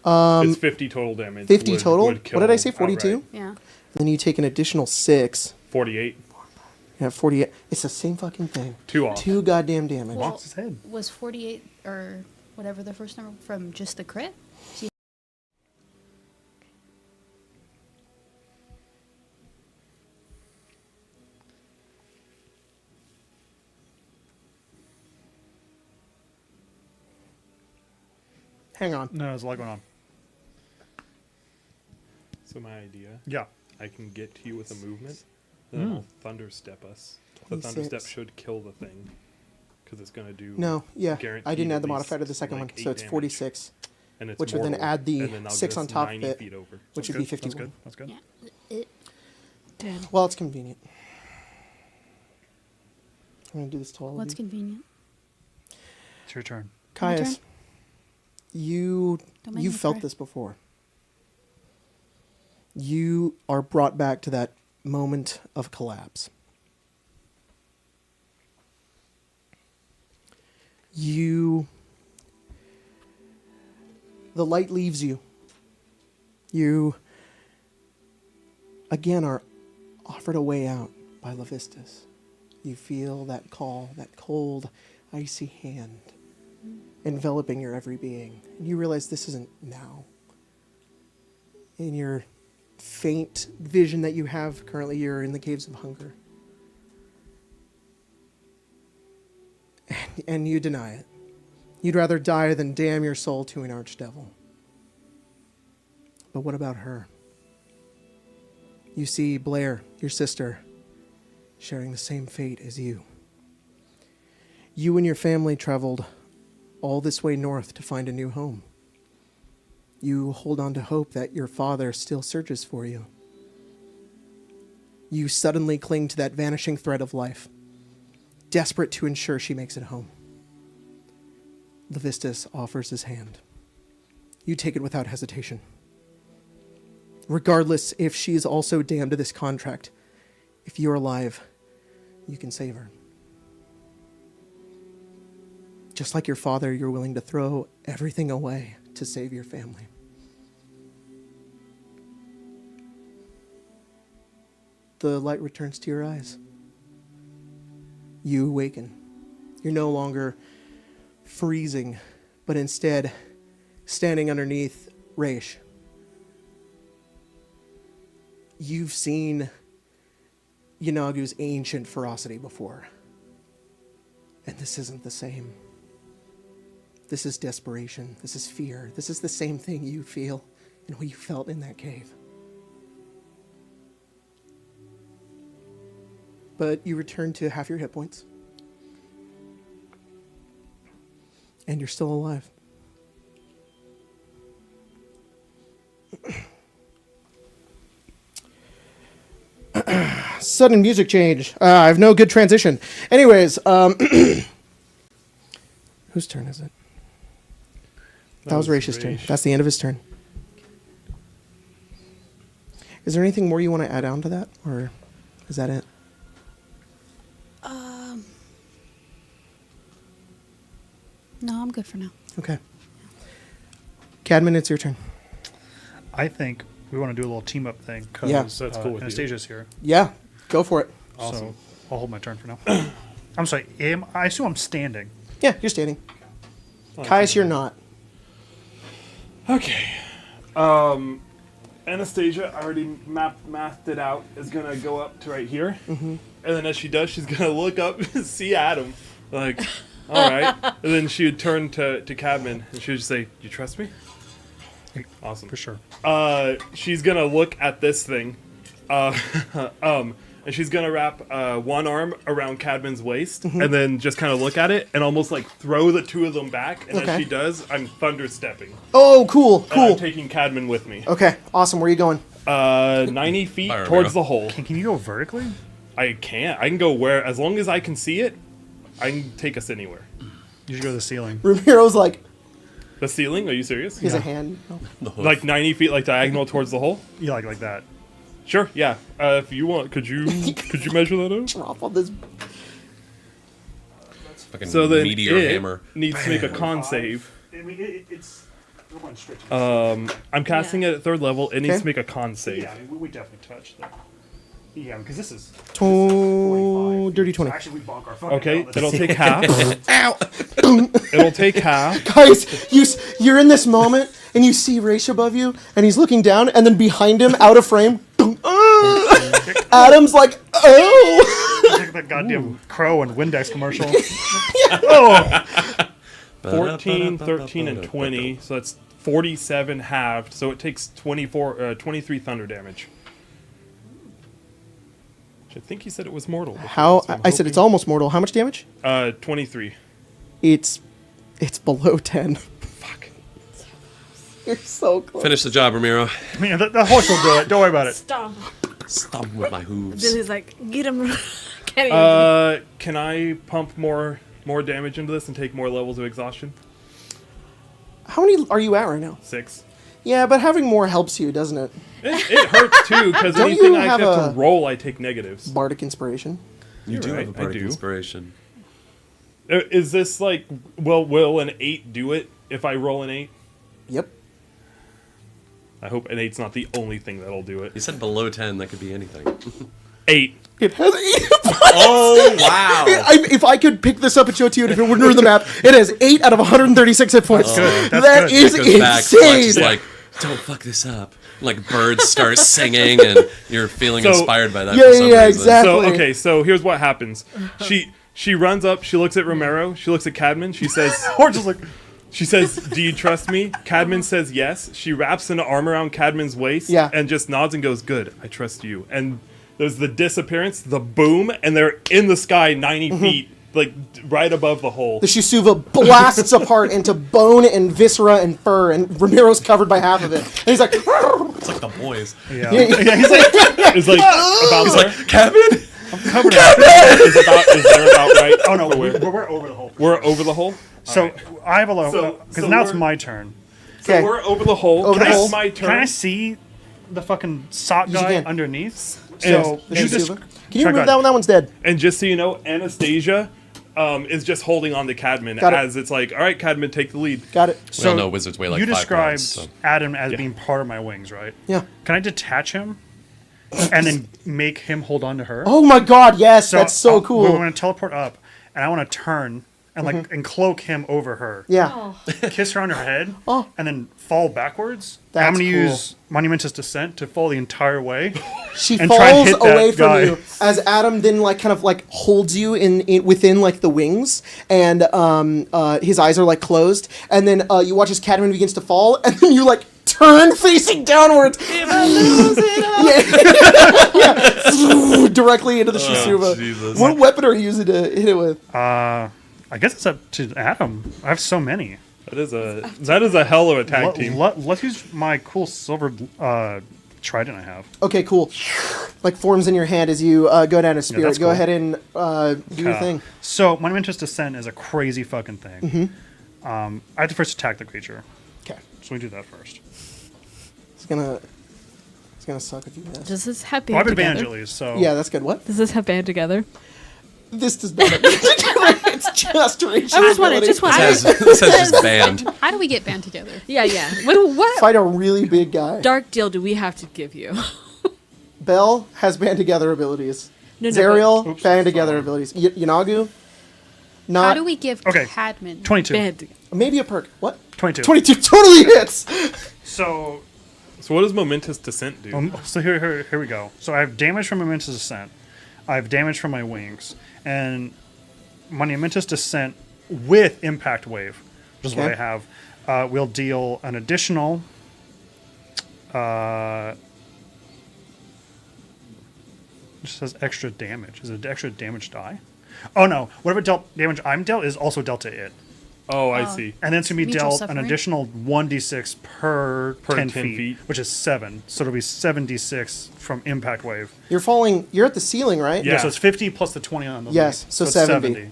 It's 50 total damage. 50 would- total? would What did I kill say? 42? outright. Yeah. Then you take an additional 6. 48. You have 48. It's the same fucking thing. 2 off. 2 goddamn damage. Well, Box his head. Was 48 or whatever the first number from just the crit? Hang on. No, there's a lot going on. So my idea, Yeah. I can get to you with a movement, then I'll thunder step us. The thunder 26. step should kill the thing, because it's gonna do. No, yeah. I guaranteed didn't add at the least, modifier to the second like, one, so 8 it's damage. 46, And it's which would then mortal, add the and then that'll 6 get on us top of 90 it. feet over. which That's would be good. That's 51. good. That's good. Yeah. Dead. Well, it's convenient. I'm gonna do this to all What's of you. convenient? It's your turn. Caius, turn? you Don't make you've me felt cry. this before. You are brought back to that moment of collapse. The light leaves you. You again are offered a way out by Levistus. You feel that call, that cold, icy hand enveloping your every being. And you realize this isn't now. In your faint vision that you have currently, you're in the caves of hunger. And you deny it. You'd rather die than damn your soul to an archdevil. But what about her? You see Blair, your sister, sharing the same fate as you. You and your family traveled all this way north to find a new home. You hold on to hope that your father still searches for you. You suddenly cling to that vanishing thread of life, desperate to ensure she makes it home. Levistus offers his hand. You take it without hesitation. Regardless if she is also damned to this contract, if you're alive, you can save her. Just like your father, you're willing to throw everything away to save your family. The light returns to your eyes. You awaken. You're no longer freezing, but instead standing underneath Raish. You've seen Yanagu's ancient ferocity before. And this isn't the same. This is desperation. This is fear. This is the same thing you feel and what you felt in that cave. But you return to half your hit points. And you're still alive. Sudden music change. I have no good transition. Anyways, whose turn is it? That was Raish's turn. Raish. That's the end of his turn. Is there anything more you want to add on to that? Or is that it? No, I'm good for now. Okay. Cadman, it's your turn. I think we want to do a little team up thing because Yeah. That's cool with you. Anastasia's here. Yeah, go for it. So I'll hold my turn for now. I'm sorry. I assume I'm standing. Yeah, you're standing. Caius, you're not. Okay. Anastasia, I already mathed it out, is gonna go up to right here, and then as she does, she's gonna look up and see Adam, like, all right, and then she would turn to Cadman and she would just say, "You trust me?" Awesome, For sure. she's gonna look at this thing, and she's gonna wrap one arm around Cadman's waist, and then just kind of look at it and almost like throw the two of them back. And as she does, I'm thunder stepping. Oh, cool, And I'm cool. taking Cadman with me. Okay, awesome. Where are you going? 90 feet Fire towards arrow. the hole. Can you go vertically? I can't. I can go where, as long as I can see it, I can take us anywhere. You should go to the ceiling. Ramiro's like, The ceiling? Are you serious? he has a hand. Oh. The hoof. Like 90 feet, like diagonal towards the hole? You like that. Sure. Yeah. If you want, could you measure that out? Drop on this. Fucking So then meteor it hammer. needs to make a con save. I mean, it's stretching. I'm casting it at 3rd level. It needs Okay. to make a con save. Yeah, we definitely touched that. Yeah, because this is Dirty 20. Actually, we bonk our fucking Okay, helmets. it'll take half. Ow! It'll take half. Guys, you're in this moment, and you see Raish above you, and he's looking down, and then behind him, out of frame, Adam's like, oh! It's like that goddamn Crow and Windex commercial. Oh, 14, 13, and 20. So that's 47 halved. So it takes 23 thunder damage. Which I think he said it was mortal. How? So I'm I said it's hoping- almost mortal. How much damage? 23. It's below 10. Fuck. You're so close. Finish the job, Ramiro. I mean, the horse will do it. Don't worry about it. Stop. Stomp with my hooves. Billy's like, get him. Can't even. Can I pump more damage into this and take more levels of exhaustion? How many are you at right now? 6. Yeah, but having more helps you, doesn't it? It hurts too, because Don't anything you I have have to a- roll, I take negatives. Bardic inspiration. You You're do right, have a I bardic do. inspiration. Is this like, will an 8 do it if I roll an 8? Yep. I hope an 8's not the only thing that'll do it. You said below 10, that could be anything. 8. It has 8. Oh, wow. If I could pick this up and show it to you, if it wouldn't ruin the map, it has 8 out of 136 hit points. good. That's That good. is It goes back, Fletch is insane. like, don't fuck this up. Like birds start singing, and you're feeling So- inspired by that Yeah, for some yeah, reason. exactly. So, okay, so here's what happens. She runs up, she looks at Romero, she looks at Cadman, she says, Horse is like, she says, "Do you trust me?" Cadman says yes. She wraps an arm around Cadman's waist Yeah. and just nods and goes, "Good, I trust you." And there's the disappearance, the boom, and they're in the sky 90 feet, like right above the hole. The Shusuva blasts apart into bone and viscera and fur, and Ramiro's covered by half of it. And he's like, It's like the boys. yeah. he's like, It's like about there. Cabin? Covered in Is there about right? Oh no, For we're, where? we're over the hole. We're over the hole. So I have a low So- because so now it's we're- my turn. So Okay. we're over the hole. Over the It's hole. my turn. Can I see the fucking sock Yes, you guy can. underneath? so, the you Shusuva. just Can you Try remove God. that one? That one's dead. And just so you know, Anastasia is just holding on to Cadman Got it. as it's like, all right, Cadman, take the lead. Got it. We all know wizards weigh like you 5 described pounds. So. Adam as Yeah. being part of my wings, right? Yeah. Can I detach him and then make him hold on to her? Oh my god, yes, that's so We're cool. going to teleport up, and I want to turn and like and cloak him over her. Yeah. Kiss her on her head, Oh. and then fall backwards. That's I'm going to cool. use Monumentous Descent to fall the entire way. She And try and falls hit that away from guy. you as Adam then like kind of like holds you in within like the wings, and his eyes are like closed, and then you watch as Cadman begins to fall, and then you like turn facing downwards. Yeah. Directly into the Shusuva. Jesus. What weapon are you using to hit it with? I guess it's up to Adam. I have so many. That is a hell of a tag team. Let's use my cool silver trident I have. Okay, cool. Like forms in your hand as you go down to spirit. that's Go cool. ahead and do your thing. So Monumentous Descent is a crazy fucking thing. I have to first attack the creature. Okay. So we do that first. It's gonna suck if you miss. Does this have Well, I band have advantage together? at least, so Yeah, that's good. What? Does this have band together? This does not. It's just Rachel's I just wanted, ability. just wanted. It says just banned. How do we get band together? Yeah, yeah. What Fight a really big guy. dark deal do we have to give you? Bell has band together abilities. No, Zariel, Oops, band together abilities. Yanagu, How not. do we give Okay. Cadman? 22. Band. Maybe a perk. What? 22. 22 totally hits! So So what does Momentous Descent do? So here we go. So I have damage from Momentous Descent. I have damage from my wings. And my Momentous Descent with Impact Wave, which is what I have, will deal an additional... it says extra damage. Is it an extra damage die? Oh no. Whatever damage I'm dealt is also dealt to it. Oh, I see. And then it's going to be Mutual dealt an suffering? additional 1d6 per 10 10 feet, feet. which is 7. So it'll be 7d6 from Impact Wave. You're at the ceiling, right? Yeah. So it's 50 plus the 20 on the Yes, lead. so it's 70.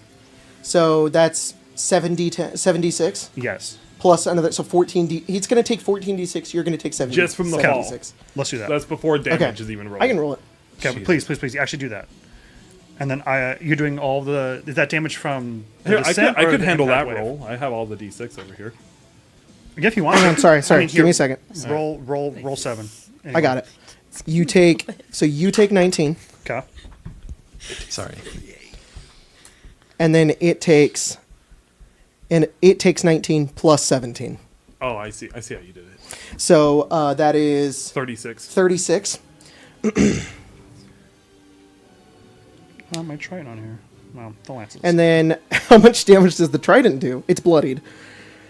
So that's 76 Yes. plus another, so 14d. He's going to take 14d6. You're going to take 70. Just from the fall. 76. Let's do that. That's before damage Okay. is even rolled. I can roll it. Okay, please actually do that. And then you're doing all the... Is that damage from the Here, descent I or could the handle impact that wave? roll. I have all the d6 over here. If you want. Hang on, sorry. I mean, Give me a second. Roll 7. I got it. You take 19, Okay. Sorry. and then it takes 19 plus 17. Oh, I see. I see how you did it. So that is 36. 36. Oh, my trident on here. No, the lances. And then how much damage does the trident do? It's bloodied.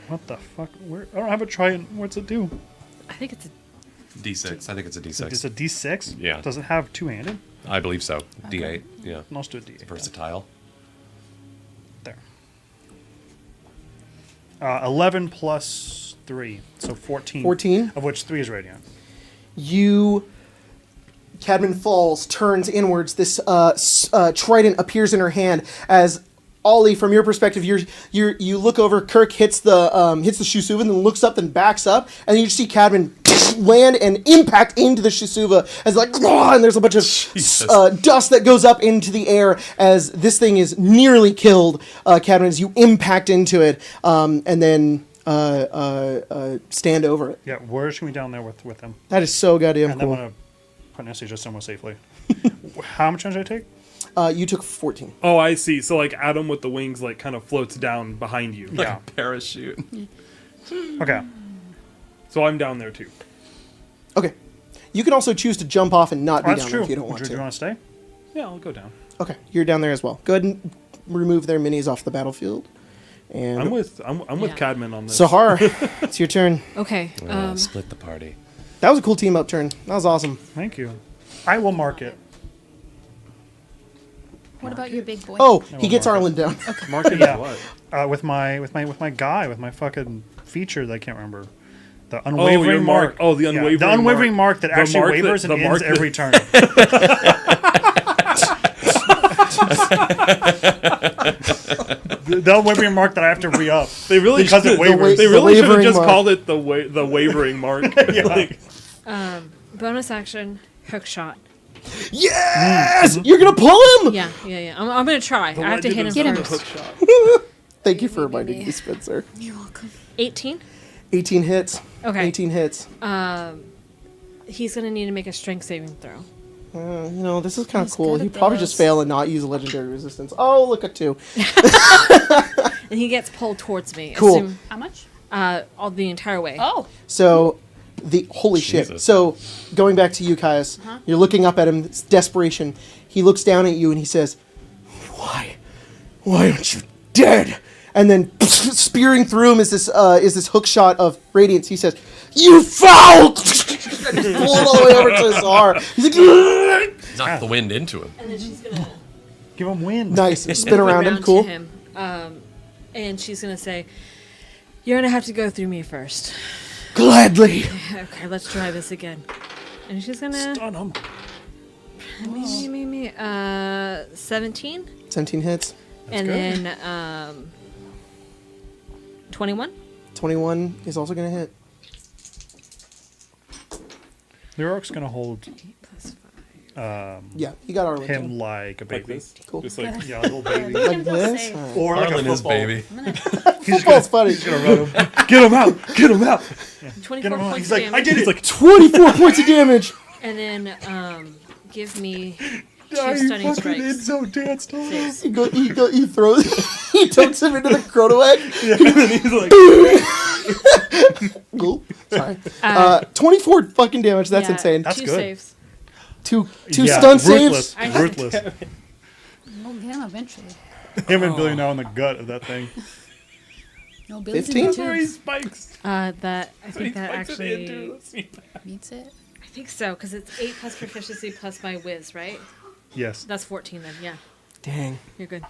What the fuck? I don't have a trident. What's it do? I think it's a D6. I think it's a D6. It's a D6? Yeah. Does it have two-handed? I believe so. D8. Yeah. Let's do a D8. Versatile. There. 11 plus 3. So 14. 14? Of which 3 is radiant. Cadman falls, turns inwards. This trident appears in her hand as Ollie, from your perspective, you look over. Kirk hits the Shusuva, and then looks up, then backs up, and then you see Cadman land and impact into the Shusuva as and there's a bunch of dust that goes up into the air as this thing is nearly killed. Cadman, as you impact into it, and then stand over it. Yeah, we're just going to be down there with them. That is so goddamn And then cool. I'm going to put Nessie just somewhere safely. How much damage did I take? You took 14. Oh, I see. So like Adam with the wings like kind of floats down behind you. Yeah. Parachute. Okay. So I'm down there too. Okay. You can also choose to jump off and not be That's down true. there if you don't want Do you to. want to stay? Yeah, I'll go down. Okay, you're down there as well. Go ahead and remove their minis off the battlefield. And I'm with Yeah. Cadman on this. Sahar, it's your turn. okay. Split the party. That was a cool team up turn. That was awesome. Thank you. I will mark it. What about your big boy? Oh, he will gets mark Arlen down. Market Yeah. what? With my guy, with my fucking feature that I can't remember. The your unwavering mark. mark. Oh, the unwavering the unwavering mark. mark that The actually mark that- wavers the and mark ends every that- turn. The unwavering mark that I have to re-up. They really Because it should, wavers. They The really should have wavering just mark. called it the wavering mark. Like, Bonus action, hook shot. Yes! You're going to pull him! Yeah. I'm gonna try. I have to hit him Get him. first. Thank you for reminding me, Spencer. You're welcome. 18. 18 hits. Okay. 18 hits. He's gonna need to make a strength saving throw. This is kind of He's cool. good He'd at probably just those. fail and not use a legendary resistance. Oh, look at 2. And he gets pulled towards me. Cool. How much? All the entire way. Oh. So, holy shit. Jesus. So, going back to you, Caius, you're looking up at him. It's desperation. He looks down at you and he says, Why aren't you dead? And then spearing through him is this hook shot of radiance. He says, You foul! Just pull it all the way over to his heart. He's like, Knock the wind into him. And then she's gonna Give him wind. nice. Spin around him. Cool. to him. And she's gonna say, "You're gonna have to go through me first." Gladly. Okay, let's try this again. And she's gonna Stun him. me 17, 17 hits. and then 21. 21 is also going to hit. The orc's gonna hold Plus 5. Yeah, he got Arlen. him like a like baby. this. Cool. Just like Yeah, a little baby. Like this? All right. Or like Arlen a is football. baby. Football's funny. Get him out! Get him out! 24 Get him out! points He's of like, damage. I did it! It's like 24 points of damage. And then give me 2 you stunning fucking strikes. Enzo danced on Six. He throws, he tokes him into the Crotok. and then he's like Cool. Sorry. 24 fucking damage. That's Yeah, insane. That's two good. saves. Two Yeah, stun ruthless. saves. Ruthless. We'll get him eventually. Him and Billy now in the gut of that thing. No, Billy's 15? in the Sorry, tubes. spikes. That I So he think that spikes it into. actually. Let's see. Meets it. I think so because it's 8 plus proficiency plus my whiz, right? Yes. That's 14 then. Yeah, Dang. you're good.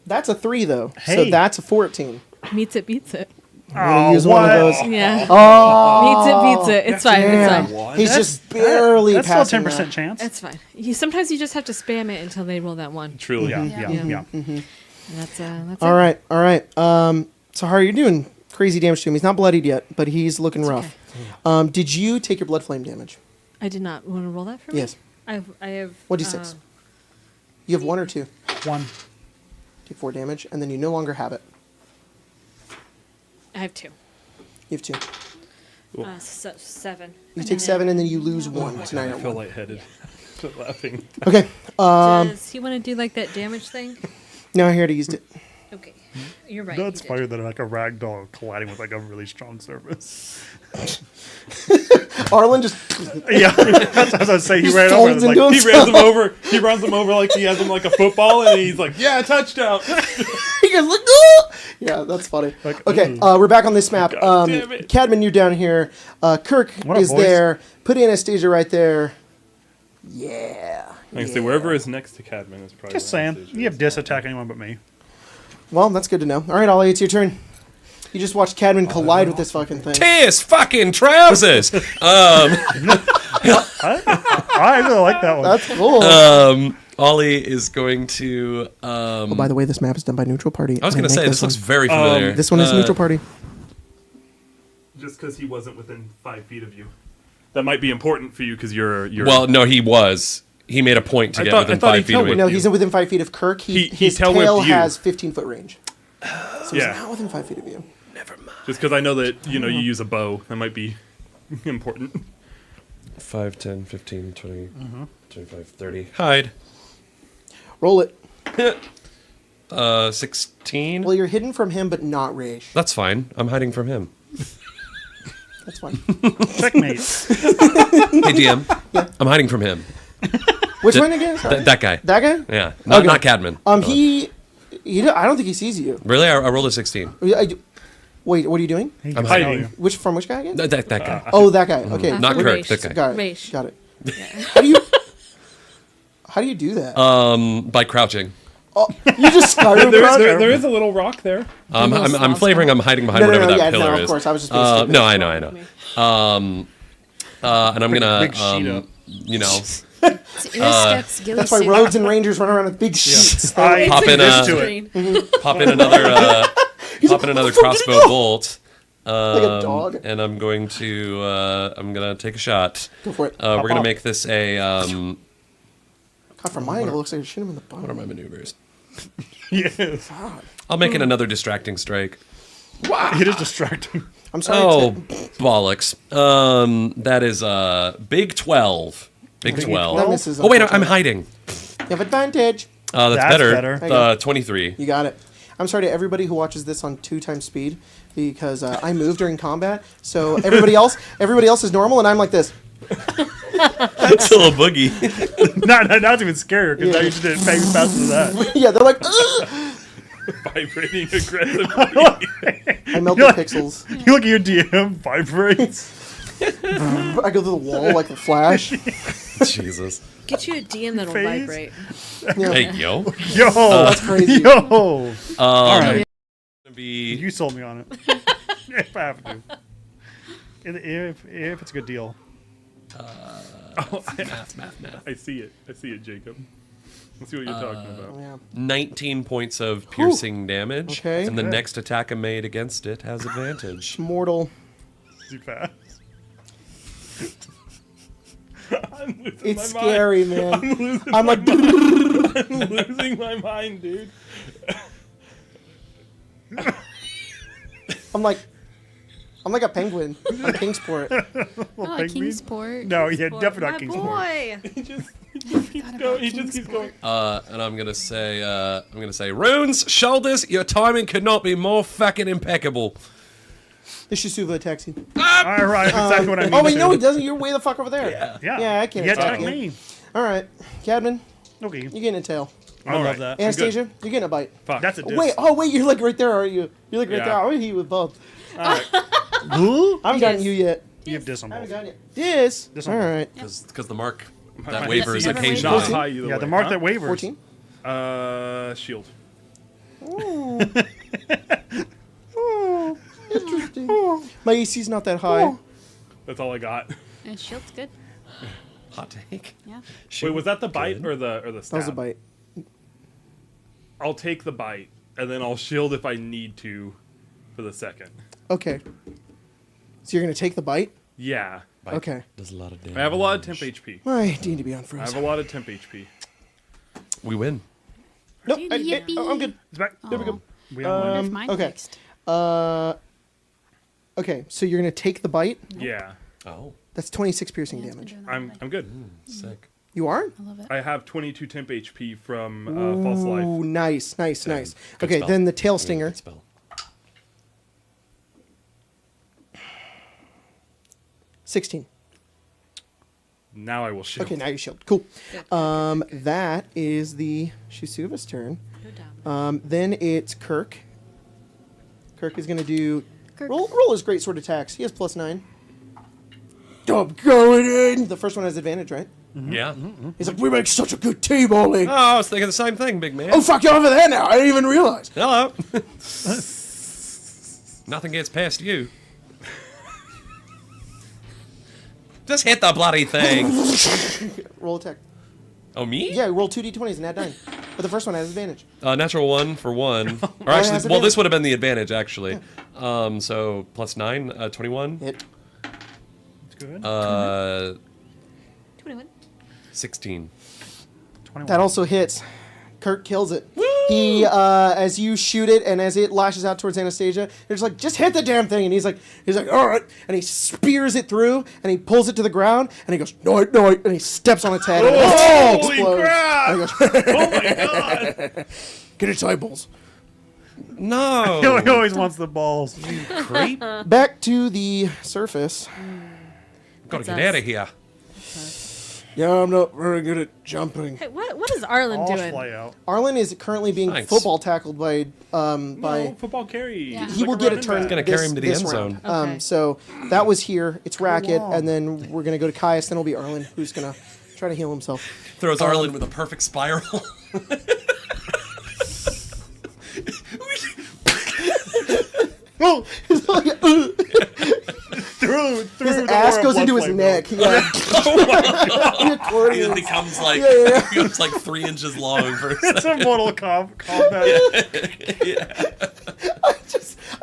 That's a 3 though. So Hey. that's a 14. Meets it, beats it. I'm gonna use one of those. Yeah. Oh, Meets it. It's fine. It's damn. fine. He's just barely That's still a passing 10% that. chance. It's fine. Sometimes you just have to spam it until they roll that one. Truly. Yeah, Yeah. yeah, yeah. And that's All it. right. Sahara, you're doing crazy damage to him. He's not bloodied yet, but he's looking rough. Did you take your blood flame damage? I did not want to roll that for me. Yes. I have. What d6? You have 1 or 2. 1. Take 4 damage, and then you no longer have it. I have 2. You have 2. So 7. You take 7, and then you lose 1. So now I you're at feel 1. lightheaded. Quit laughing. Okay. Does he want to do like that damage thing? No, I already used it. Okay, you're right. That's he funny did. that like a ragdoll colliding with like a really strong surface. Arlen just Yeah, that's what I was saying. He Just ran over. folds And, into like, him. He runs him over. He runs him over like he has him like a football, and he's like, "Yeah, touchdown." he goes like, "Ah!" Yeah, that's funny. Like, Okay, ooh. we're back on this map. God damn it. Cadman, you're down here. Kirk What up, is boys? there. Put Anastasia right there. Yeah. I can say wherever is next to Cadman is probably. Just where saying. Anastasia You have is. dis attack anyone but me. Well, that's good to know. All right, Ollie, it's your turn. You just watched Cadman collide with this fucking thing. His fucking trousers. I really like that one. That's cool. Ollie is going to. Oh, by the way, this map is done by Neutral Party. I was and going to make say this looks one. very familiar. This one is Neutral Party. Just because he wasn't within 5 feet of you, that might be important for you because you're. Well, no, he was. He made a point to I get thought- within I thought 5 he feet of told me. No, he's within 5 feet of Kirk. He His tail tail whipped you. has 15-foot range. So Yeah. he's not within 5 feet of you. Just because I know that you use a bow, that might be important. 5, 10, 15, 20, 25, 30. Hide. Roll it. 16. Well, you're hidden from him, but not Raish. That's fine. I'm hiding from him. That's fine. Checkmate. Hey, DM. I'm hiding from him. Which one again? Sorry. That guy. That guy? Yeah. Not, Okay. not Cadman. I don't think he sees you. Really? I rolled a 16. Wait, what are you doing? He I'm can hiding. smell From which guy again? That guy. Oh, that guy. Okay. Not for Kirk. Raish. That guy. Got it. Raish. Got it. How do you do that? By crouching. Oh, you just Skyrim there is a little rock there. I'm flavoring. I'm hiding behind No, whatever that yeah, pillar no, is. of course. I was just being stupid. No, I know. And I'm gonna, Big sheet up. you know, It's Innisket's ghillie That's why suit. rogues and rangers run around with big sheets. I Pop in used a- to it. pop in another crossbow bolt. Like a dog. And I'm going to take a shot. Go for it. We're gonna up. make this a God, from my angle, it looks like you shoot him in the butt. what are my maneuvers? Yes. I'll make it another distracting strike. It is distracting. I'm sorry. Oh, bollocks. That is big 12. Big 12. That misses, Oh wait, I'm unfortunately. hiding. You have advantage. That's That's better. better. There you go. 23. You got it. I'm sorry to everybody who watches this on 2 times speed because I move during combat. So everybody else is normal, and I'm like this. That's still a boogie. Now it's even scarier because now you just didn't bang faster than that. Yeah, they're like, ugh! Vibrating aggressively. I melt the pixels. You look at your DM, vibrates. I go through the wall like the Flash. Jesus. Get you a DM that'll Phase? vibrate. Yeah. Hey, yo. Yo, That's crazy. Yo. All right, Gonna be you sold me on it. If I have to. If it's a good deal. math. I see it, Jacob. Let's see what you're talking about. Yeah. 19 points of piercing damage. Okay. And the next attack I made against it has advantage. Mortal. Too fast. I'm losing It's my scary, man. I'm like, mind. I'm losing my mind, dude. I'm like a penguin on Kingsport. Oh, Kingsport. No, yeah, Boy, definitely not my Kingsport. boy. He just Forgot about he just keeps going. And I'm gonna say, Runes, shoulders, your timing could not be more fucking impeccable. The Shisuva attacks you. All right, exactly what I mean. Oh wait, too. no, he doesn't. You're way the fuck over there. Yeah. Yeah, I can't You attack attack you. me. All right, Cadman, Okay. you're getting a tail. I All love right. that. Anastasia, you're getting a bite. Fuck. That's a diss. Wait, you're like right there, are you? You're like right Yeah. there. I'll hit you with both. All right. I haven't gotten you yet. You have diss on I haven't both. gotten it. This. This All one. right. Because the mark My that wavers never wavers. occasionally. Not high either Yeah, way. the mark huh? that wavers. 14. Shield. Oh, interesting. My AC's not that high. That's all I got. And shield's good. Hot take. Yeah. Wait, was that the bite or the stab? That was a bite. I'll take the bite, and then I'll shield if I need to for the second. Okay. So you're gonna take the bite? Yeah. Bite Okay. Does a lot of damage. I have a lot of temp HP. I need to be on I freeze. have a lot of temp HP. We win. Nope. Yippee. I'm good. It's back. There we go. We have one. Wonder if mine okay. fixed. Okay. So you're gonna take the bite. Yeah. Oh, That's 26 piercing Yeah, it's been damage. doing that all I'm day. good. sick. You are? I love it. I have 22 temp HP from False Life. Ooh, nice. Good Okay, spell. then the tail Good stinger. spell. 16. Now I will shield. Okay, now you shield. Cool. Good. That is the Shisuva's turn. Good damage. Then it's Kirk. Kirk is gonna do Kirk. roll his great sword attacks. He has +9. I'm going in. The first one has advantage, right? Yeah. He's like, we make such a good team, Ollie. Oh, I was thinking the same thing, big man. Oh fuck, you're over there now. I didn't even realize. Hello. Nothing gets past you. Just hit the bloody thing. Roll attack. Oh, me? Yeah, roll 2d20s and add 9. But the first one has advantage. Natural 1 for 1. Or it has actually, well, advantage. this would have been the advantage, actually. So, +9, 21. Hit. It's good. 21. 16. 21. That also hits. Kirk kills it. He, as you shoot it and as it lashes out towards Anastasia, they're just like, just hit the damn thing. And he's like, all right. And he spears it through and he pulls it to the ground and he goes, no, and he steps on its head. And it Holy explodes. crap! And he goes, Oh my god! get its eyeballs. No. He always wants the balls. Creep. Back to the surface. Gotta That's get us. out of here. Yeah, I'm not very good at jumping. Hey, what is Arlen Balls doing? fly out. Arlen is currently being Thanks. football tackled by No, football carry. Yeah. He's he like will get a running turn. back. Gonna carry him to the this end round. zone. Okay. So that was here. It's Racket, long. and then we're gonna go to Caius. Then it'll be Arlen, who's gonna try to heal himself. Throws Arlen with a perfect spiral. Oh, his Through ass goes into his neck. Yeah. The He accordion. becomes like Yeah. becomes like 3 inches long for a It's second. a Mortal Kombat.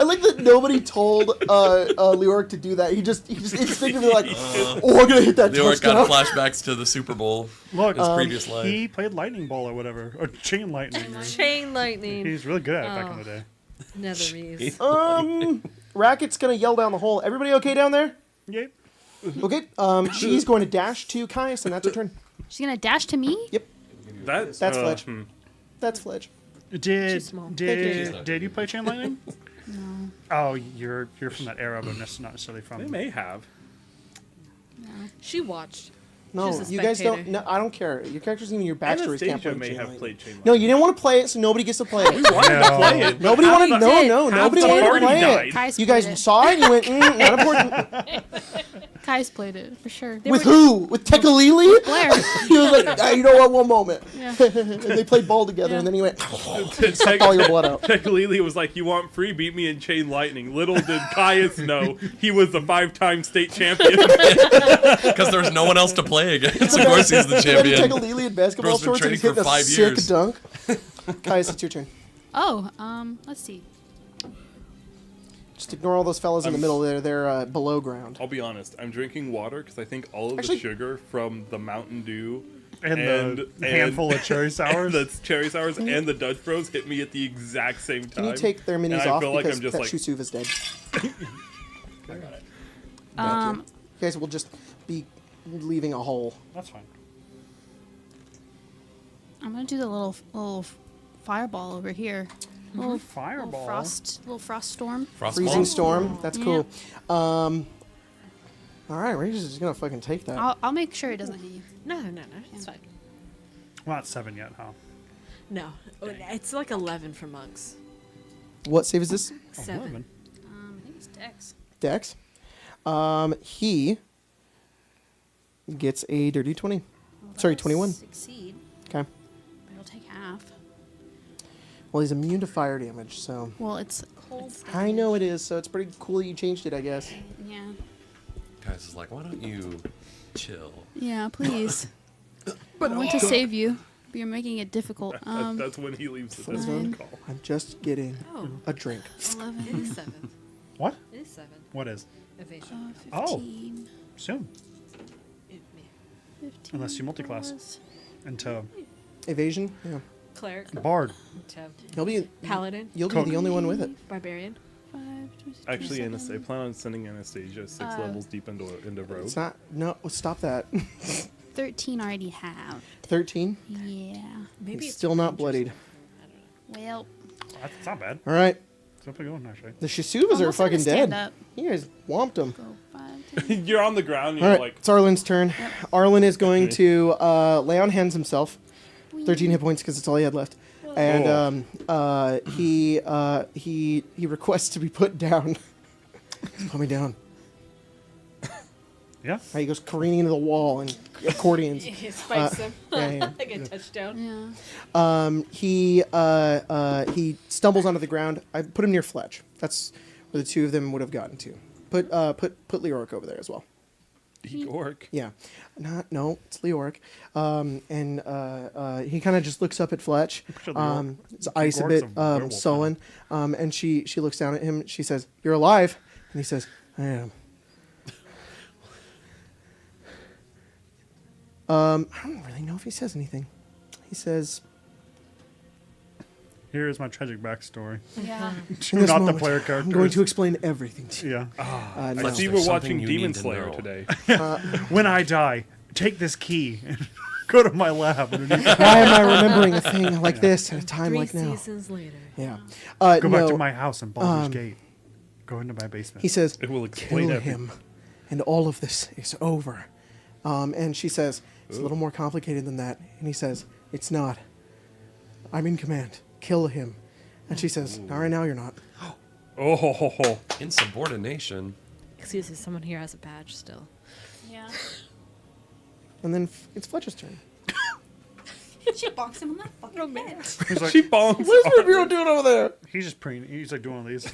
I like that nobody told Leoric to do that. He just instinctively like, oh, I'm gonna hit that Leoric touchdown. got flashbacks to the Super Bowl. Look, His previous life. he played Lightning Ball or whatever. Or Chain Lightning. Chain lightning. He's really good at it back in the day. Netherese. Racket's gonna yell down the hole. Everybody okay down there? Yep. Okay. She's going to dash to Caius, and that's her turn. She's gonna dash to me. Yep. That's That's Fletch. That's Fledge. Did small. did you play Chain Lightning? No. Oh, you're from that era, but that's not necessarily from. They may have. She watched. No, She's a you guys don't. spectator. No, I don't care. Your characters, even your backstories, can't play Anastasia may Chain have Lightning. played Chain No, Lightning. you didn't want to play it, so nobody gets to play it. wanted to play it. Nobody wanted. No, did. no, Half nobody the wanted to party play died. it. Kai's You played guys it. saw it and you went, not important. Kai's played it for sure. They With were who? With Tekalili? Blair. He was like, you know what? One moment. Yeah. And they played ball together, Yeah. and then he went, sucked all your blood out. Tekalili was like, "You want free? Beat me in Chain Lightning." Little did Caius know he was the 5-time state champion. Because there's no one else to play against. Of course he's the champion. Tekalili in basketball Bro's been shorts, and he's training hitting for a 5 sick years. dunk. Caius, it's your turn. Oh, let's see. Just ignore all those fellas in the middle there. They're below ground. I'll be honest. I'm drinking water because I think all of Actually- the sugar from the Mountain Dew And the handful of cherry sours. and the cherry sours and the Dutch Bros hit me at the exact same time. Can you take their minis And I off feel like because I'm just that like, Shusuva's dead? Um, You guys will just be leaving a hole. That's fine. I'm gonna do the little fireball over here. Little Fireball. little frost storm. Freezing storm. That's Yeah. cool. All right, Rachel's just gonna fucking take that. I'll make sure it doesn't hit you. No, it's fine. Well, not 7 yet, huh? No, it's like 11 for monks. What save is this? 7. 11. I think it's Dex. Dex. He gets a dirty 20. Well, Sorry, that'll 21. Succeed, Okay. but it'll take half. Well, he's immune to fire damage, so Well, it's cold. I know it is. So it's pretty cool you changed it, I guess. Yeah. Guys is like, why don't you chill? Yeah, please. I want to save you, but you're making it difficult. That's when he leaves the fine. discount call. I'm just getting Oh, a drink. 11. it is 7. What? It is 7. What is? Evasion. 15. Soon. It- 15 Unless you multiclass. plus- Into Evasion. Yeah. Cleric. Bard. You'll be Paladin. you'll be the only one with it. Barbarian. 5, Actually, 27. I plan on sending Anastasia 6 levels deep into rogue. It's not. No, stop that. 13 already have. 13. Yeah. Maybe it's Still not range or bloodied. Well, That's not bad. All right. It's not going, actually. The Shisuvas are almost fucking gonna stand dead. up. You guys whomped them. Go 5, 10. You're on the ground and All you're right, like, it's Arlen's turn. Arlen is going to lay on hands himself. 13 hit points because it's all he had left. And he requests to be put down. Put me down. Yeah. He goes careening into the wall and accordions. He spikes him. Yeah. Like a touchdown. Yeah. He stumbles onto the ground. I put him near Fletch. That's where the two of them would have gotten to. Put Leoric over there as well. Orc. Yeah, no, it's Leoric. And he kind of just looks up at Fletch. His eyes a Leoric's bit a werewolf sullen. And she looks down at him. She says, "You're alive," and he says, "I am." I don't really know if he says anything. He says, Here is my tragic backstory. Yeah. "In To this not the moment, player I'm characters. going to explain everything to you." Yeah. No. I see There's we're something watching you Demon need to Slayer know. today. When I die, take this key and go to my lab. Why am I remembering a thing like this at a time 3 like now? seasons later. Yeah. Go no, back to my house in Baldur's Gate. Go into my basement. He says, It will explain "Kill everything." him, and all of this is over." And she says, "It's a little more complicated than that." And he says, "It's not. I'm in command. Kill him." And she says, "Not right now, you're not." Oh, ho, ho, ho. Insubordination. Excuse me, someone here has a badge still. Yeah. And then it's Fletcher's turn. She bonks him on that fucking head. He's like, She bonks. What's my bureau doing over there? he's just preening. He's like doing one of these.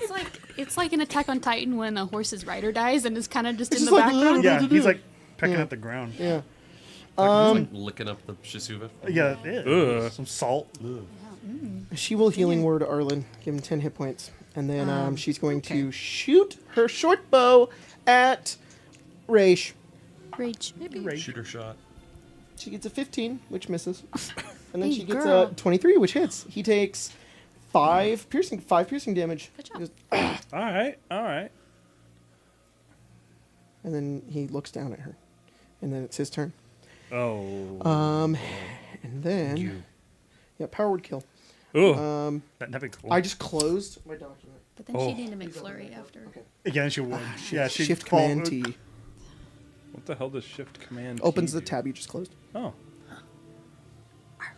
It's like an Attack on Titan when a horse's rider dies and is kind of just in It's the like, background. Yeah, he's like pecking at the ground. Yeah. He's like licking up the Shisuva. Yeah, Ugh. some salt. She will healing word Arlen. Give him 10 hit points. And then she's going to shoot her short bow at Raish. Rage. Shooter shot. She gets a 15, which misses. And then Hey, she gets girl. a 23, which hits. He takes 5 piercing damage. Good job. He goes, All right. and then he looks down at her. And then it's his turn. Oh. And then yeah, power word kill. Ugh. That'd be cool. I just closed my document. But then she needed to make flurry after. Again, she would. Yeah, she Shift Command T What the hell does Shift Command opens T the do? tab you just closed. Oh.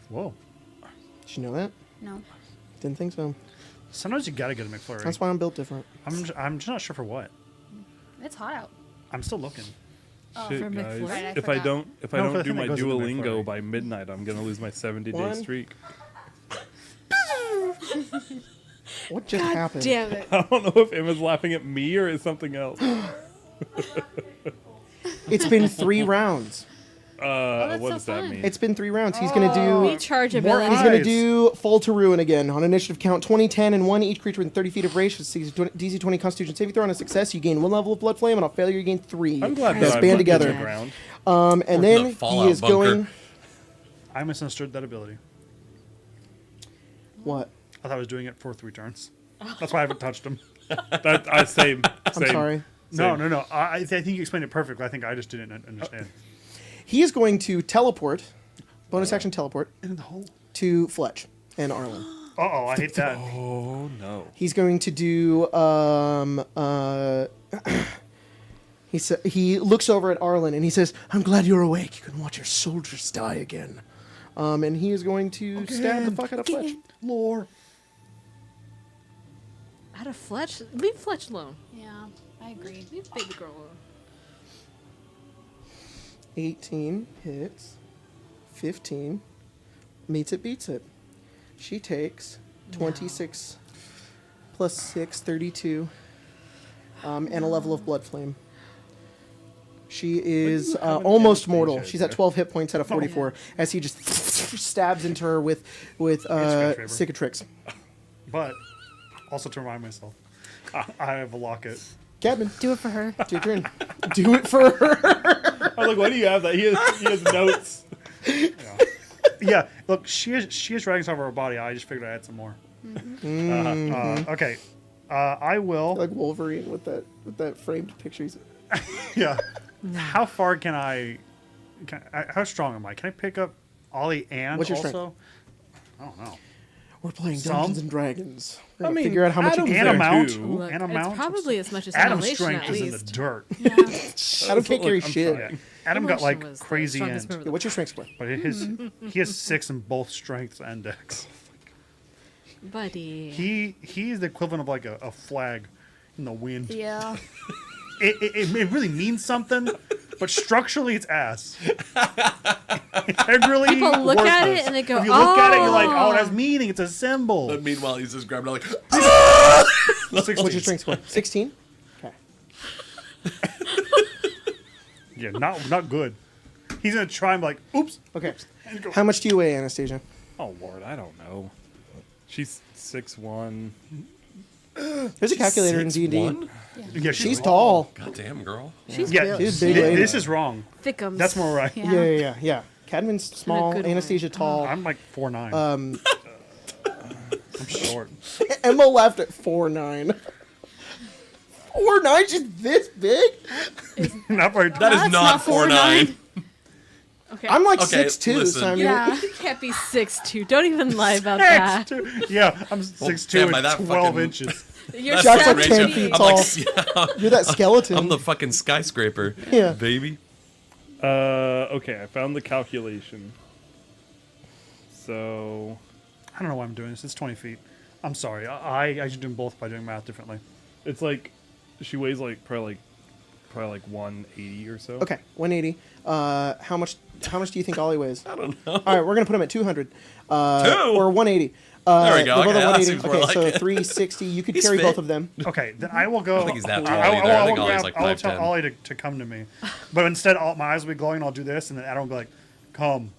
Whoa. Did you know that? No. Didn't think so. Sometimes you gotta get a McFlurry. That's why I'm built different. I'm just not sure for what. It's hot out. I'm still looking. Shit, for guys. McFlurry? Right, I If I forgot. don't No, for the do thing my that goes with the Duolingo McFlurry. by midnight, I'm gonna lose my 70-day One. streak. What just happened? Damn it. I don't know if Emma's laughing at me or is something else. It's been 3 rounds. that's What so does that fun. mean? It's been 3 rounds. He's gonna do. Recharge More ability. He's gonna eyes. do Fall to Ruin again. On initiative count 20, 10, and 1. Each creature within 30 feet of range receives DC 20 Constitution saving throw. On a success, you gain 1 level of Blood Flame. And on failure, you gain 3. I'm glad Let's that band I'm together. on the ground. And the then he Fallout is bunker. going. I misunderstood that ability. What? I thought I was doing it for 3 turns. That's why I haven't touched him. Same. I'm sorry. No. I think you explained it perfectly. I think I just didn't understand. He is going to teleport, bonus action teleport, In the hole. to Fletch and Arlen. Uh-oh, I hate that. Oh no. He's going to do. He looks over at Arlen and he says, "I'm glad you're awake. You can watch your soldiers die again." And he is going to stab the fuck out of Fletch. Lore. Out of Fletch? Leave Fletch alone. Yeah, I agree. Leave baby girl alone. 18 hits. 15 meets it, beats it. She takes 26 plus 6, 32, and a level of blood flame. She is almost mortal. She's at 12 hit points out of 44 as he just stabs into her with cicatrix. But also to remind myself, I have a locket. Cadman, Do it for her. do your turn. Do it for her. I'm like, why do you have that? He has notes. Yeah, look, she has dragons over her body. I just figured I'd add some more. Okay, I will. Like Wolverine with that framed picture. Yeah. How far can I? How strong am I? Can I pick up Ollie and What's your also? strength? I don't know. We're playing Some? Dungeons and Dragons. We're I gonna mean, figure out how much you Adam's can And there amount. too. Look, And it's amount. probably as much as Adam's annihilation, strength at is in the least. dirt. Adam can't carry shit. Yeah. Adam got Emotion like was the crazy strongest end, member of Yeah, what's your strength score? but he has 6 in both strengths and dex. Buddy. He's the equivalent of like a flag in the wind. Yeah. It really means something, but structurally it's ass. Integrally, People look at worthless. it and they go, If you look at it, you're like, "Oh." oh, it has meaning. It's a symbol. But meanwhile, he's just grabbing it like, What's your strength score? 16? Okay. Yeah, not good. He's gonna try and be like, oops. Okay. How much do you weigh, Anastasia? Oh Lord, I don't know. She's 6'1". There's a calculator in D&D. 6'1"? Yeah, She's tall. Goddamn, girl. She's Yeah, built. She's a big lady. this is wrong. Thickums. That's more right. Yeah. Cadman's small, good way. Anastasia tall. I'm like 4'9". I'm short. Emma laughed at 4'9". 4'9"? She's this big? Not very. That is not 4'9". Okay. I'm like Okay, 6'2", listen. so I mean, yeah. You can't be 6'2". Don't even lie about that. 6'2". Yeah, I'm 6'2" damn, by and that 12 fucking- inches. You're Jack's like 17. 10 feet I'm tall. like, yeah, You're that skeleton. I'm the fucking skyscraper. Yeah. Baby. Okay, I found the calculation. So I don't know why I'm doing this. It's 20 feet. I'm sorry. I should do them both by doing math differently. it's like she weighs like probably like 180 or so. Okay, 180. How much do you think Ollie weighs? I don't know. All right, we're gonna put him at 200. 2? Or 180. There we go. they're both Okay, at that 180. seems more Okay, like so it. 360. You could He's carry fit. both of them. Okay, then I will go. I don't think he's that tall I either. I think will Ollie's grab- like I will tell 5'10". Ollie to come to me. But instead, my eyes will be glowing, and I'll do this, and then Adam will be like, come.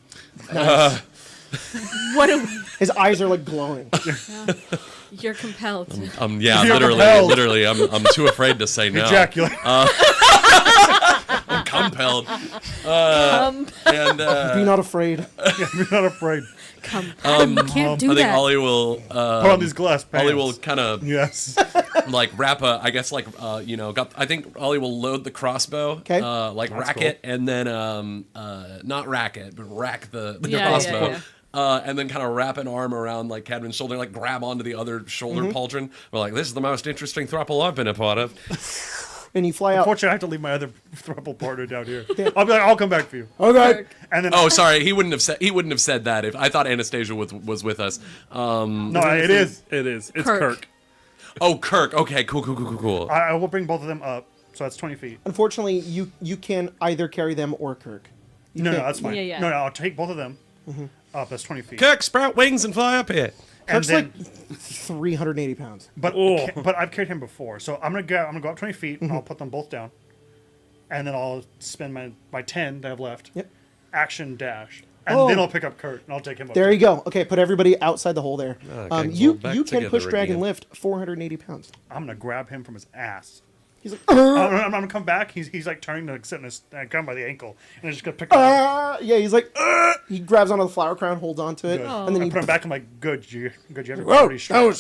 What a, His eyes are like glowing. you're compelled. Yeah, You're literally, compelled. I'm too afraid to say no. Ejaculate. I'm compelled. Come. And Be not afraid. You're not afraid. Come. Adam, you can't do I think that. Ollie will. Put on these glass pants. Ollie will kind of Yes. like wrap a. I guess like I think Ollie will load the crossbow. 'Kay. Like rack it and then not rack it, but rack the Yeah, crossbow. yeah. And then kind of wrap an arm around like Cadman's shoulder, like grab onto the other shoulder pauldron. We're like, this is the most interesting throuple I've been a part of. And you fly out. Unfortunately, I have to leave my other throuple partner down here. I'll be like, I'll come back for you. Okay. And then, Oh, sorry, he wouldn't have said that if I thought Anastasia was with us. no, it is. It's Kirk. Kirk. Oh, Kirk. Okay, cool. I will bring both of them up, so that's 20 feet. Unfortunately, you can either carry them or Kirk. You No, can't- that's fine. Yeah. No, I'll take both of them up. That's 20 feet. Kirk, sprout wings and fly up here. And Kirk's then, like 380 pounds. but I've carried him before, so I'm gonna go up 20 feet. And I'll put them both down, and then I'll spend my 10 that I have left. Yep. Action dash, and Oh. then I'll pick up Kurt and I'll take him up. There you go. Okay, put everybody outside the hole there. Okay, You well, back can together push drag and again. lift 480 pounds. I'm gonna grab him from his ass. He's like, I'm gonna come back. He's like turning to sit in his come by the ankle, and I'm just gonna pick him up. yeah. He's like, he grabs onto the flower crown, holds onto it, Good. and then I he. put him back. I'm like, good. You have your Whoa, body strong.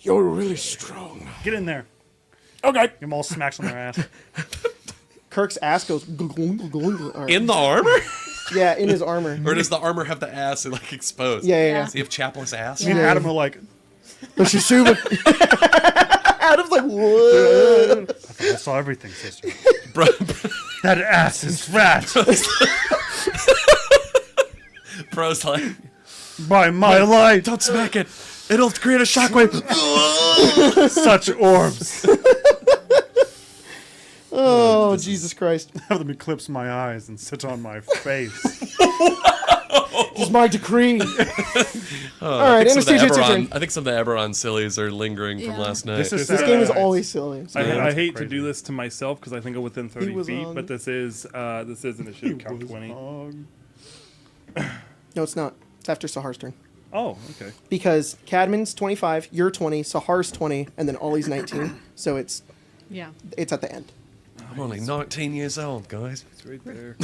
you're really strong. Get in there. Okay. Give them all smacks on their ass. Kirk's ass goes. All right. In the armor? Yeah, in his armor. Or does the armor have the ass like exposed? Yeah. Does he have chapless ass? Me and Adam are like, But Adam's like, what? I saw everything, sister. Bro, That ass is fat. bro's like, By my light, don't smack it. It'll create a shockwave. such orbs. Oh, Jesus Christ. Have them eclipse my eyes and sit on my face. This is my decree. All right, Anastasia, it's your turn. I think some of the Eberron sillies are lingering from Yeah. last night. This is This game is always silly. I hate to crazy. do this to myself because I think I'm within 30 was feet, on- but this is initiative count 20. No, it's not. It's after Sahar's turn. Oh, okay. Because Cadman's 25, you're 20, Sahar's 20, and then Ollie's 19. So it's Yeah. at the end. I'm only 19 years old, guys. It's right there.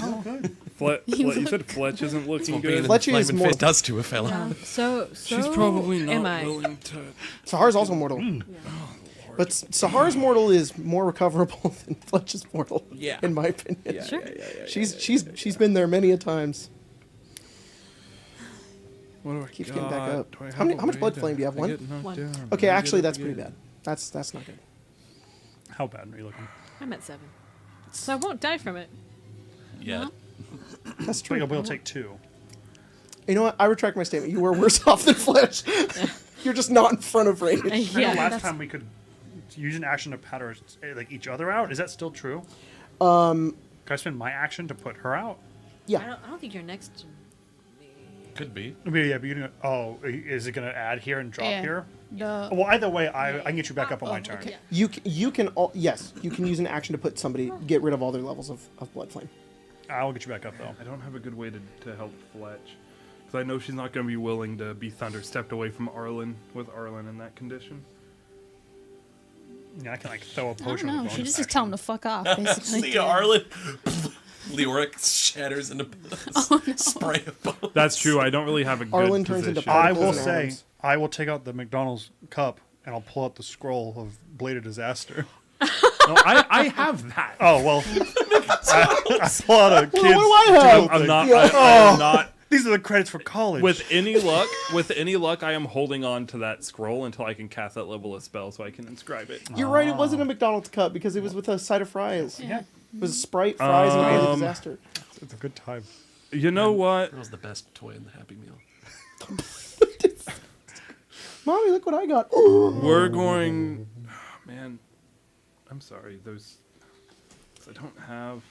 You said Fletch isn't looking good. Fletch is Flaming mortal. Fit does to a fella. So She's probably not am I. willing to. Sahar's also mortal. But Sahar's mortal is more recoverable than Fletch's mortal. Yeah. In my opinion. Yeah, Sure. She's been there many a times. What do I Keeps got? getting back up. Do I How many- have how much a blood way flame to- do you have? I One? get knocked One. down, Okay, I actually get that's up pretty again. bad. That's not good. How bad are you looking? I'm at 7. So I won't die from it. Yeah. That's We'll true. take 2. You know what? I retract my statement. You were worse off than Fletch. You're just not in front of range. I Yeah. know last that's- time we could use an action to pat her, like each other out. Is that still true? Can I spend my action to put her out? Yeah. I don't think you're next to me. Could be. Yeah, but is it going to add here and drop Yeah. here? No. Well, either way, I can get you back up on my turn. okay. You can yes, you can use an action to put somebody get rid of all their levels of blood flame. I'll get you back up though. I don't have a good way to help Fletch. Because I know she's not going to be willing to be thunder stepped away from Arlen with Arlen in that condition. Yeah, I can like throw a I don't potion. know. with She bonus just action. tell him to fuck off, basically. See Arlen. Leoric shatters into spray of bones. That's true. I don't really have a good Arlen turns into position. I will Particles and say, atoms. I will take out the McDonald's cup and I'll pull out the scroll of Blade of Disaster. No, I have that. Oh well, I pull out a kid's. what do I have? I'm not. Yeah. I am not. These are the credits for college. With any luck, I am holding on to that scroll until I can cast that level of spell, so I can inscribe it. You're right. It wasn't a McDonald's cup because it was with a side of fries. yeah, It was Sprite, fries, and Blade of Disaster. it's a good time. You know what? That was the best toy in the Happy Meal. Mommy, look what I got. We're going. Man, I'm sorry. I don't have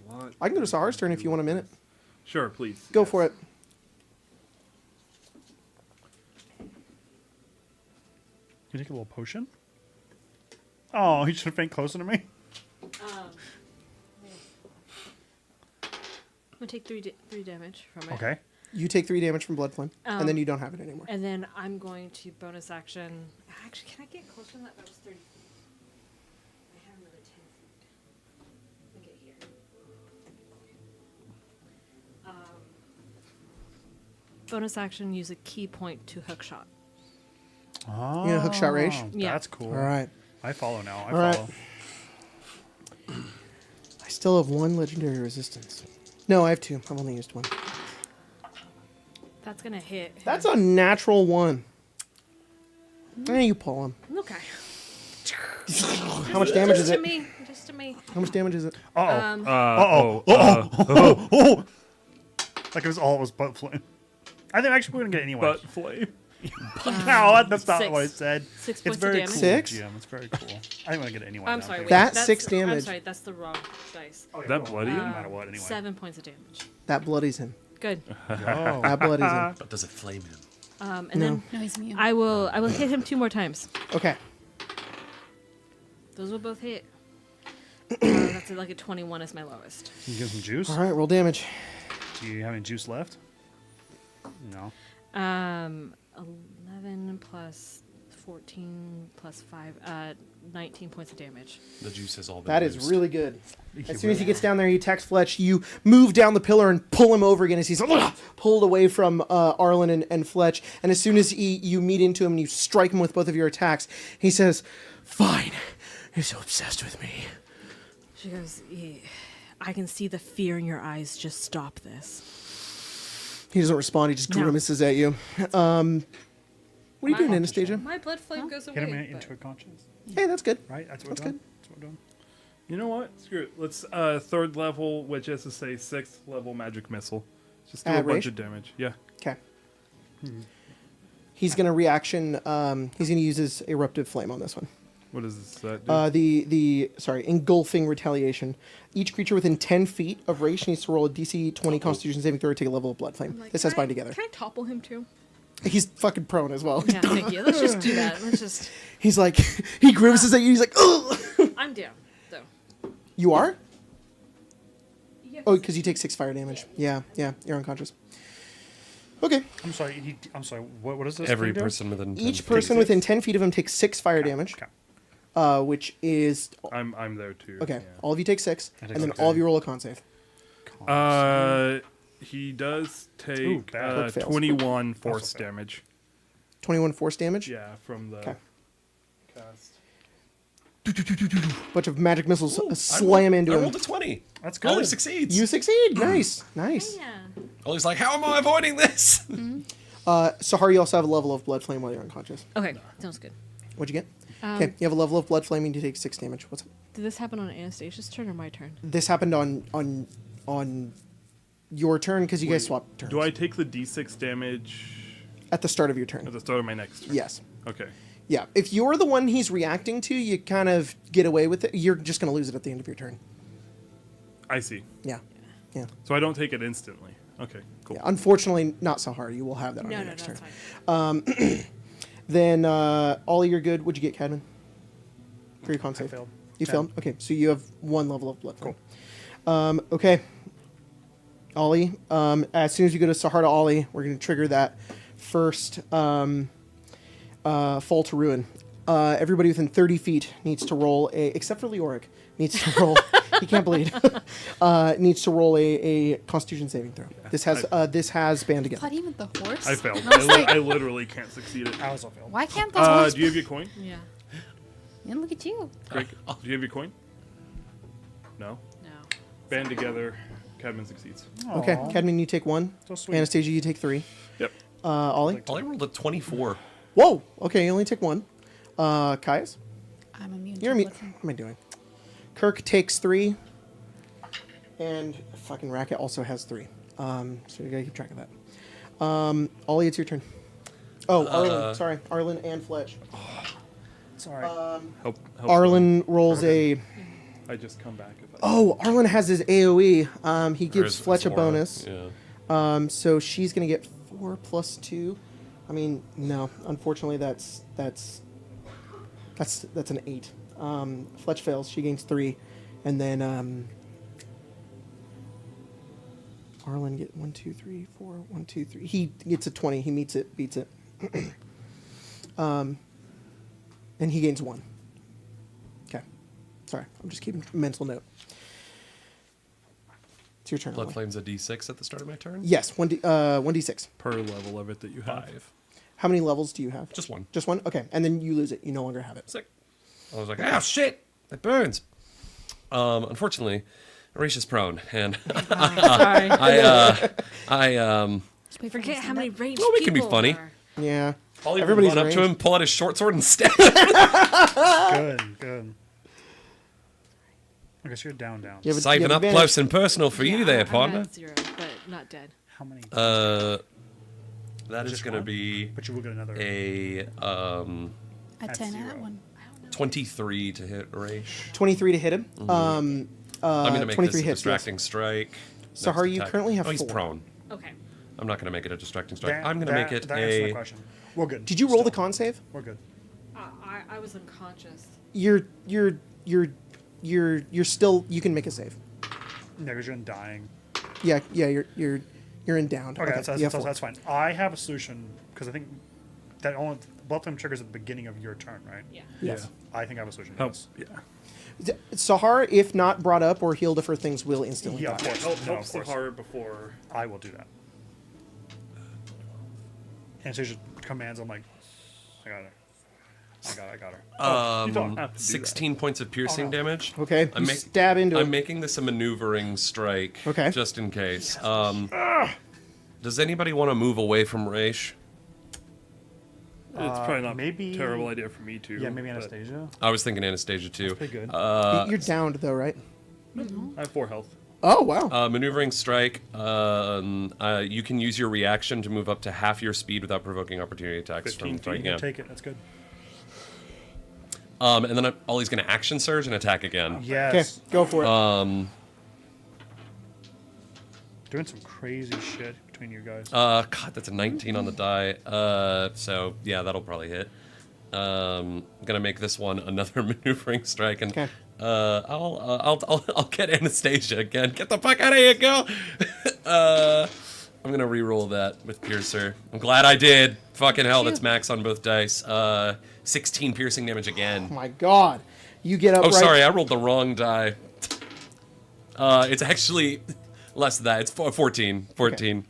a lot. I can go to Sahar's turn if you want a minute. Sure, please. Go for it. Can you take a little potion? Oh, he should have been closer to me. I'm gonna take 3 damage from it. Okay. You take 3 damage from blood flame, and then Um, you don't have it anymore. And then I'm going to bonus action. Actually, can I get closer than that? That was 30 feet. I have another 10 feet. Let me get here. Bonus action, use a key point to hook shot. Oh, You know, hook shot rage? Yeah. That's cool. All right. I follow now. I All right. follow. I still have 1 legendary resistance. No, I have 2. I've only used 1. That's gonna hit. That's a natural 1. You pull him. Okay. How much damage is Just to it? me. Just to me. How much damage is it? Like it was all it was butt flame. I think actually we're gonna get it anyway. Butt flame. No, that's not 6. what I said. 6 It's points of very damage. cool. 6? GM. It's very cool. I think we're gonna get it anyway. I'm now, sorry. I Wait, think. That's 6 I'm damage. sorry. That's the wrong dice. That bloody? No matter what, anyway. 7 points of damage. That bloodies him. Good. Oh. That bloodies him. But does it flame him? And No. then No, he's immune. I will hit him 2 more times. Okay. Those will both hit. That's like a 21 is my lowest. Can you give some juice? All right, roll damage. Do you have any juice left? No. 11 plus 14 plus 5, 19 points of damage. The juice has all been That is used. really good. As soon as he gets down there, he attacks Fletch. You move down the pillar and pull him over again as he's pulled away from Arlen and Fletch. And as soon as you meet into him and you strike him with both of your attacks, he says, "Fine, you're so obsessed with me." She goes, yeah, I can see the fear in your eyes. Just stop this. He doesn't respond. He just No. grimaces at you. What are you doing, Anastasia? My blood flame goes Hit him away. into a conscience. Hey, that's good. Right? That's what That's we're doing. good. That's what we're doing. You know what? Screw it. Let's third level, which is to say 6th level magic missile. Just do a Add bunch rage? of damage. Yeah. Okay. He's gonna reaction. He's gonna use his eruptive flame on this one. What does this do? Engulfing retaliation. Each creature within 10 feet of Raish needs to roll a DC 20 Constitution saving throw to take a level of blood flame. Like, This has can I- bind together. Can I topple him too? He's fucking prone as well. Yeah, thank you. Let's just do that. Let's just. He's like, he grimaces at you. He's like, ugh. I'm down. So. You are? Yes. Oh, because you take 6 fire damage. Yeah, you're unconscious. Okay. I'm sorry. I'm sorry. What is this? Every thing do? person within 10 Each feet. person within 10 feet of him takes 6 fire damage, Okay. which is I'm there too. okay. Yeah. All of you take 6, I take and then 6. all of you roll a con save. He does Ooh, take bad. Crit fails. 21 force Also fail. damage. 21 force damage. Yeah, from the Okay. cast. Bunch of magic missiles slam into I him. rolled a 20. That's good. Ollie succeeds. You succeed. Nice, nice. Yeah. Ollie's like, how am I avoiding this? Sahar, you also have a level of blood flame while you're unconscious. Okay, sounds good. What'd you get? Okay, you have a level of blood flame. You take 6 damage. What's up? Did this happen on Anastasia's turn or my turn? This happened on your turn because you guys swapped turns. Do I take the d6 damage At the start of your turn. at the start of my next turn? Yes. Okay. Yeah. If you're the one he's reacting to, you kind of get away with it. You're just going to lose it at the end of your turn. I see. Yeah. Yeah. So I don't take it instantly. Okay, cool. Yeah. Unfortunately, not Sahar. You will have that on No, your no, next that's turn. fine. Then, Ollie, you're good. What'd you get, Cadman? For your con save? failed. You 10. failed? Okay, so you have 1 level of blood flame. Okay. Ollie, as soon as you go to Sahar to Ollie, we're going to trigger that first fall to ruin. Everybody within 30 feet needs to roll except for Leoric, needs to roll, he can't bleed, needs to roll a Constitution saving throw. This has band together. But even the horse. I failed. I was like, I literally can't succeed it. I also failed. why can't the horse? Do you have your coin? Yeah. And look at you. Greg, do you have your coin? No. No. Band together. Cadman succeeds. Okay, Aw. Cadman, you take 1. So sweet. Anastasia, you take 3. Yep. Ollie? Ollie rolled a 24. Whoa! Okay, you only take 1. Caius? I'm immune. You're to immune. blood flame. What am I doing? Kirk takes 3. And fucking Racket also has 3. So you gotta keep track of that. Ollie, it's your turn. Oh, Arlen. Sorry. Arlen and Fletch. Sorry. Help. Arlen rolls a... I just come back if I. Oh, Arlen has his AoE. He Or gives his Fletch a aura. bonus. Yeah. So she's gonna get 4 plus 2. I mean, no. Unfortunately, that's an 8. Fletch fails. She gains 3, and then Arlen get 1, 2, 3, 4, 1, 2, 3. He gets a 20. He meets it, beats it. And he gains 1. Okay. Sorry, I'm just keeping a mental note. It's your turn. Blood Ollie. Flame's a d6 at the start of my turn? Yes, 1d6. Per level of it that you have. 5. How many levels do you have? Just 1. Just 1? Okay, and then you lose it. You no longer have it. Sick. I was like, oh shit, it burns. Unfortunately, Raish is prone, and Sorry. Forget how many ranged Well, we can be people funny. are. Yeah. I'll even Everybody's run up to ranged. him, pull out his short sword, and stab. Good. I guess you're down. You have a- you Saving have up advantage. close and personal for you there, I'm partner. at 0, but not dead. How many? That is Just going to one? be But you will get another. a At That's 10 0. at one. 23 to hit Raish. 23 to hit him. I'm going to make 23 this a hits, distracting strike. Sahar, Next you attack. currently have Oh, he's 4. prone. Okay. I'm not going to make it a distracting strike. That- I'm going to make it that answers my a... question. We're good. Did you roll the Still. con save? We're good. I was unconscious. You're still, you can make a save. Yeah, because you're in dying. Yeah, you're in downed. Okay, you have 4. that's fine. I have a solution because I think that only blood flame triggers at the beginning of your turn, right? Yeah. Yes. I think I have a solution. Helps. Yeah. Sahar, if not brought up or healed for things, will instantly Yeah, of die. course. Help No, of course. Sahar before. I will do that. And so she commands. I'm like, I got it. I got her. You don't have to do that. 16 points of piercing damage. Okay. I'm You stab into I'm him. making this a maneuvering strike. Okay. Just in case. Does anybody want to move away from Raish? It's probably not maybe- a terrible idea for me to. Yeah, maybe but Anastasia. I was thinking Anastasia too. Pretty good. You're downed though, right? I have 4 health. Oh wow. Maneuvering strike. You can use your reaction to move up to half your speed without provoking opportunity attacks 15 from feet. yeah. Take it. That's good. And then Ollie's going to action surge and attack again. Okay, Yes. go for it. Doing some crazy shit between you guys. God, that's a 19 on the die. So yeah, that'll probably hit. I'm gonna make this one another maneuvering strike, and Okay. I'll get Anastasia again. Get the fuck out of here, go! I'm gonna re-roll that with Piercer. I'm glad I did. Fucking hell, that's max on both dice. 16 piercing damage again. Oh my God. You get up. Oh, right. sorry, I rolled the wrong die. It's actually less than that. It's 14. 14.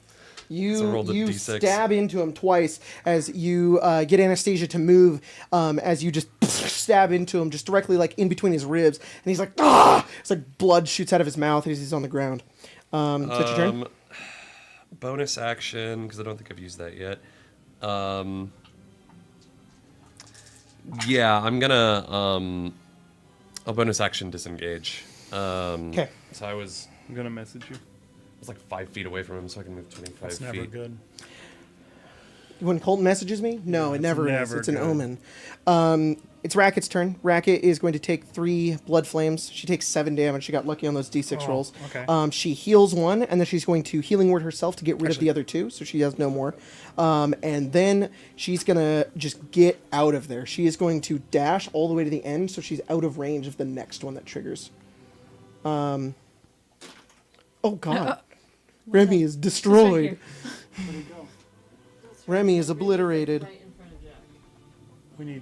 So roll the You D6. stab into him twice as you get Anastasia to move. As you just stab into him, just directly like in between his ribs, and he's like, ah! It's like blood shoots out of his mouth as he's on the ground. Is that your turn? Bonus action, because I don't think I've used that yet. Yeah, I'm gonna I'll bonus action disengage. Okay. So I was I'm gonna message you. like 5 feet away from him, so I can move 25 That's feet. never good. When Colton messages me? No, it never is. never It's an good. omen. It's Racket's turn. Racket is going to take 3 blood flames. She takes 7 damage. She got lucky on those D6 Oh, rolls. okay. She heals 1, and then she's going to healing word herself to get rid of the other 2, so she has no more. And then she's going to just get out of there. She is going to dash all the way to the end, so she's out of range of the next one that triggers. Oh, God. Remy is destroyed. Remy is obliterated. We need.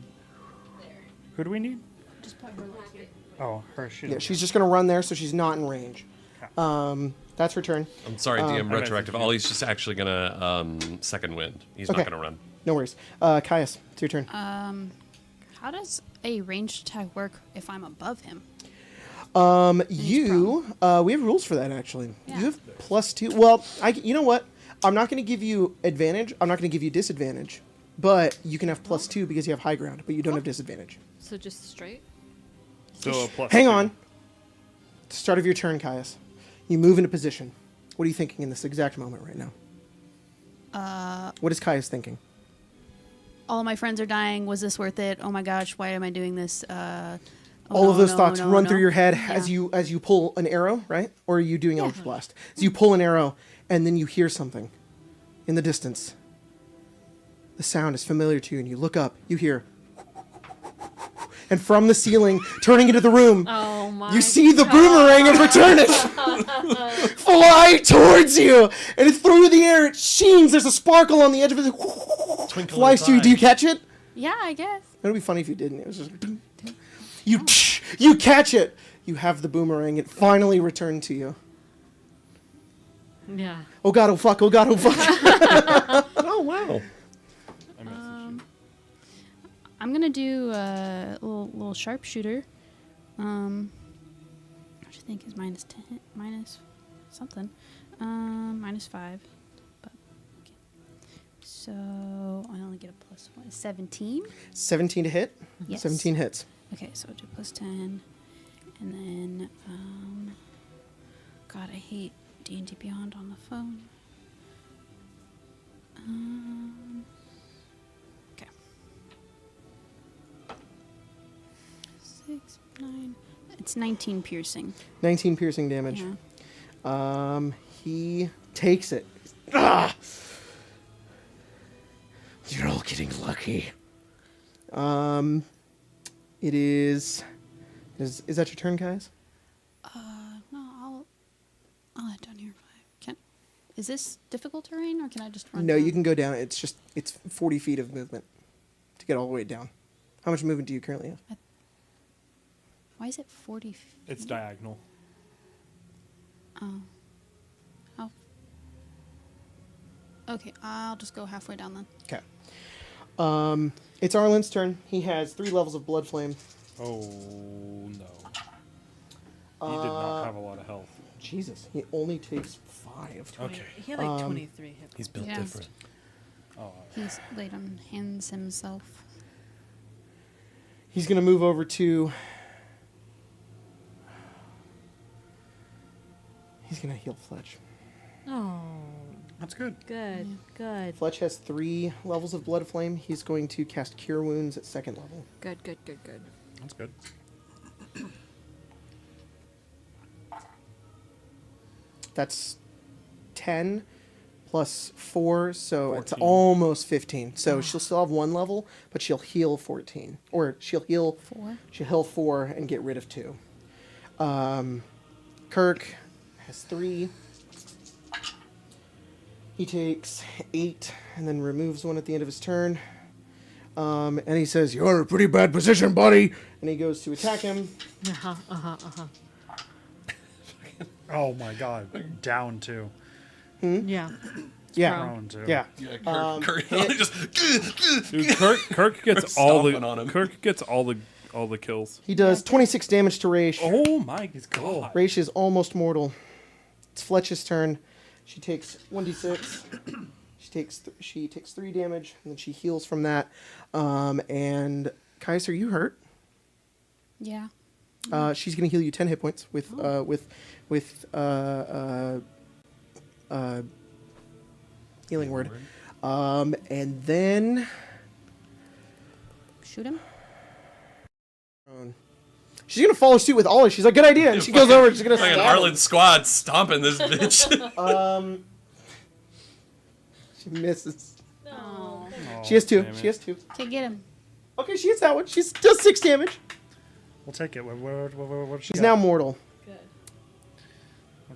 Who do we need? Oh, her. She Yeah, she's just going to run there, so she's not in range. That's her turn. I'm sorry, DM I retroactive. messaged you. Ollie's just actually gonna second wind. He's Okay. not gonna run. No worries. Caius, it's your turn. How does a ranged attack work if I'm above him? We have rules for that, actually. Yeah. You have +2. Well, you know what? I'm not going to give you advantage. I'm not going to give you disadvantage. But you can have +2 because you have high ground, but you don't have disadvantage. So just straight? So a plus. Hang 2. on. Start of your turn, Caius. You move into position. What are you thinking in this exact moment right now? What is Caius thinking? All my friends are dying. Was this worth it? Oh my gosh, why am I doing this? All of those thoughts run no. through your head Yeah. as you pull an arrow, right? Or are you doing Eldritch Blast? As you pull an arrow, and then you hear something in the distance. The sound is familiar to you, and you look up. You hear, and from the ceiling, turning into the room, Oh my you see the boomerang of Returnus fly towards you, and it's through the air. It sheens. There's a sparkle on the edge of it. Flies to you. Do you catch it? Yeah, I guess. It would be funny if you didn't. It was just you catch it. You have the boomerang. It finally returned to you. Yeah. Oh God! Oh fuck! Oh God! Oh fuck! Oh wow. I messaged you. I'm gonna do a little sharpshooter. What do you think is -10, minus something, -5, but okay. So I only get a +1. 17. 17 to hit. Yes. 17 hits. Okay, so I'll do +10, and then God, I hate D&D Beyond on the phone. Okay. 6, 9. It's 19 piercing. 19 piercing damage. Yeah. He takes it. Ah! You're all getting lucky. It is. Is that your turn, guys? No, I'll head down here if I can. Is this difficult terrain, or can I just run? No, down? you can go down. It's 40 feet of movement to get all the way down. How much movement do you currently have? Why is it 40 feet? It's diagonal. Oh. Okay, I'll just go halfway down then. Okay. It's Arlen's turn. He has 3 levels of blood flame. Oh no. He did not have a lot of health. Jesus, he only takes 5. Okay. He had like 23 hit He's built Yeah. different. Oh, He's laid on hands himself. He's gonna move over to. He's gonna heal Fletch. Oh, That's good. good, good, Fletch has 3 levels of blood flame. He's going to cast Cure Wounds at 2nd level. good, good, good, good. That's good. That's 10 plus 4, so it's 14. almost 15. So she'll still have 1 level, but she'll heal 14, or she'll heal 4. She'll heal 4 and get rid of 2. Kirk has 3. He takes 8 and then removes 1 at the end of his turn. And he says, "You're in a pretty bad position, buddy." And he goes to attack him. Oh my god. Down 2. Yeah. Yeah, Prone 2. yeah. Kirk just dude, Kirk gets Stomping on him. Kirk gets all the kills. He does 26 damage to Raish. Oh my god. Raish is almost mortal. It's Fletch's turn. She takes 1d6. She takes 3 damage, and then she heals from that. And Kaiser, you hurt. Yeah. She's gonna heal you 10 hit points with healing word. And then Shoot him. she's gonna follow suit with Ollie. She's like, "Good idea," and she goes over. She's gonna like an stab him. Arlen squad stomping this bitch. She misses. Oh. She has 2. damn it. She has 2. Okay, get him. Okay, she hits that one. She does 6 damage. We'll take it. What She's now mortal. Good.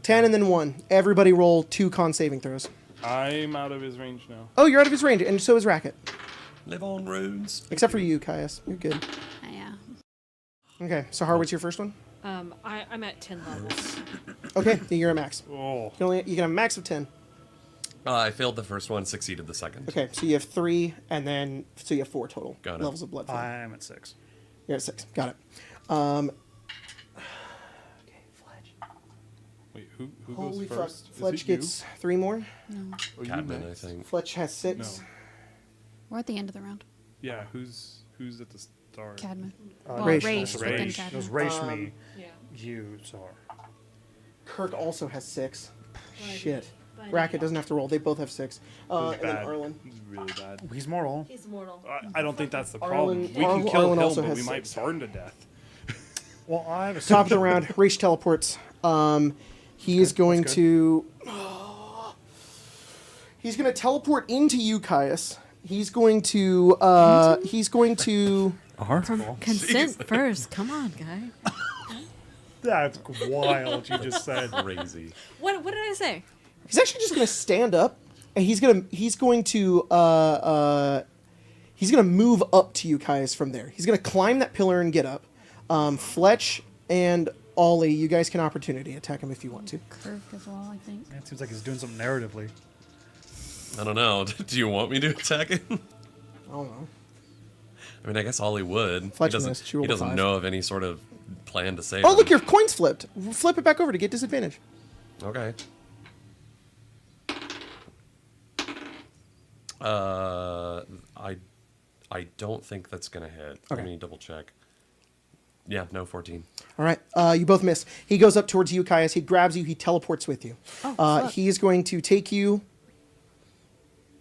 10 and then 1. Everybody roll 2 con saving throws. I'm out of his range now. Oh, you're out of his range, and so is Racket. Live on runes. Except for you, Caius. You're good. Yeah. Okay, so what's your first one? I'm at 10 levels. Okay, then you're at max. Oh. You can have a max of 10. I failed the first one, succeeded the second. Okay, so you have 3, and then so you have 4 total Got it. levels of blood. Flame. I'm at 6. You're at 6. Got it. Okay, Fletch. Wait, who Holy goes fuck! first? Is Fletch it you? gets 3 more. No. Oh, you Cadman, I next? think. Fletch has 6. No. We're at the end of the round. Yeah, who's at the start? Cadman. Raish. Raish, It but then Raish. It was Cadman. Raish me, Yeah. you, Zor. Kirk also has 6. Buddy. Shit. Buddy. Racket doesn't have to roll. They both have 6. This is And then bad. Arlen. This is really bad. He's mortal. He's mortal. I don't think that's the Arlen- problem. We can kill Arlen him, also but has we might 6. burn to death. Well, I have a Top of the round, Raish teleports. He is going that's to. He's going to teleport into you, Caius. He's going to. Consent first. Come on, guy. That's wild. You just said. Crazy. What did I say? He's actually just going to stand up, and he's going to move up to you, Caius, from there. He's going to climb that pillar and get up. Fletch and Ollie, you guys can opportunity attack him if you want to. Kirk as well, I think. It seems like he's doing something narratively. I don't know. Do you want me to attack him? I don't know. I mean, I guess Ollie would. Fletch he doesn't, missed. She rolled he a doesn't 5. know of any sort of plan to save Oh, him. look, your coin's flipped. Flip it back over to get disadvantage. Okay. I don't think that's gonna hit. Okay. Let me double check. Yeah, no, 14. All right, you both miss. He goes up towards you, Caius. He grabs you. He teleports with you. He is going to take you.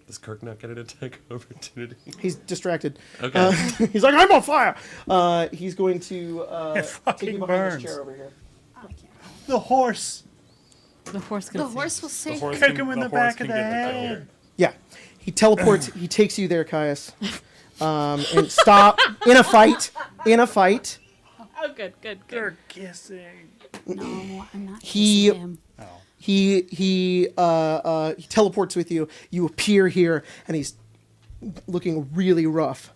Does Kirk not get an attack opportunity? He's distracted. Okay. He's like, I'm on fire. He's going to take fucking you behind burns. this chair over here. The horse. The horse The can horse will The save. horse Kick can- him in the horse back can of the get kill. head. Yeah, he teleports. He takes you there, Caius. And stop in a fight. In a fight. Oh, good. They're kissing. No, I'm not. He- kissing him. Oh. He teleports with you. You appear here, and he's looking really rough.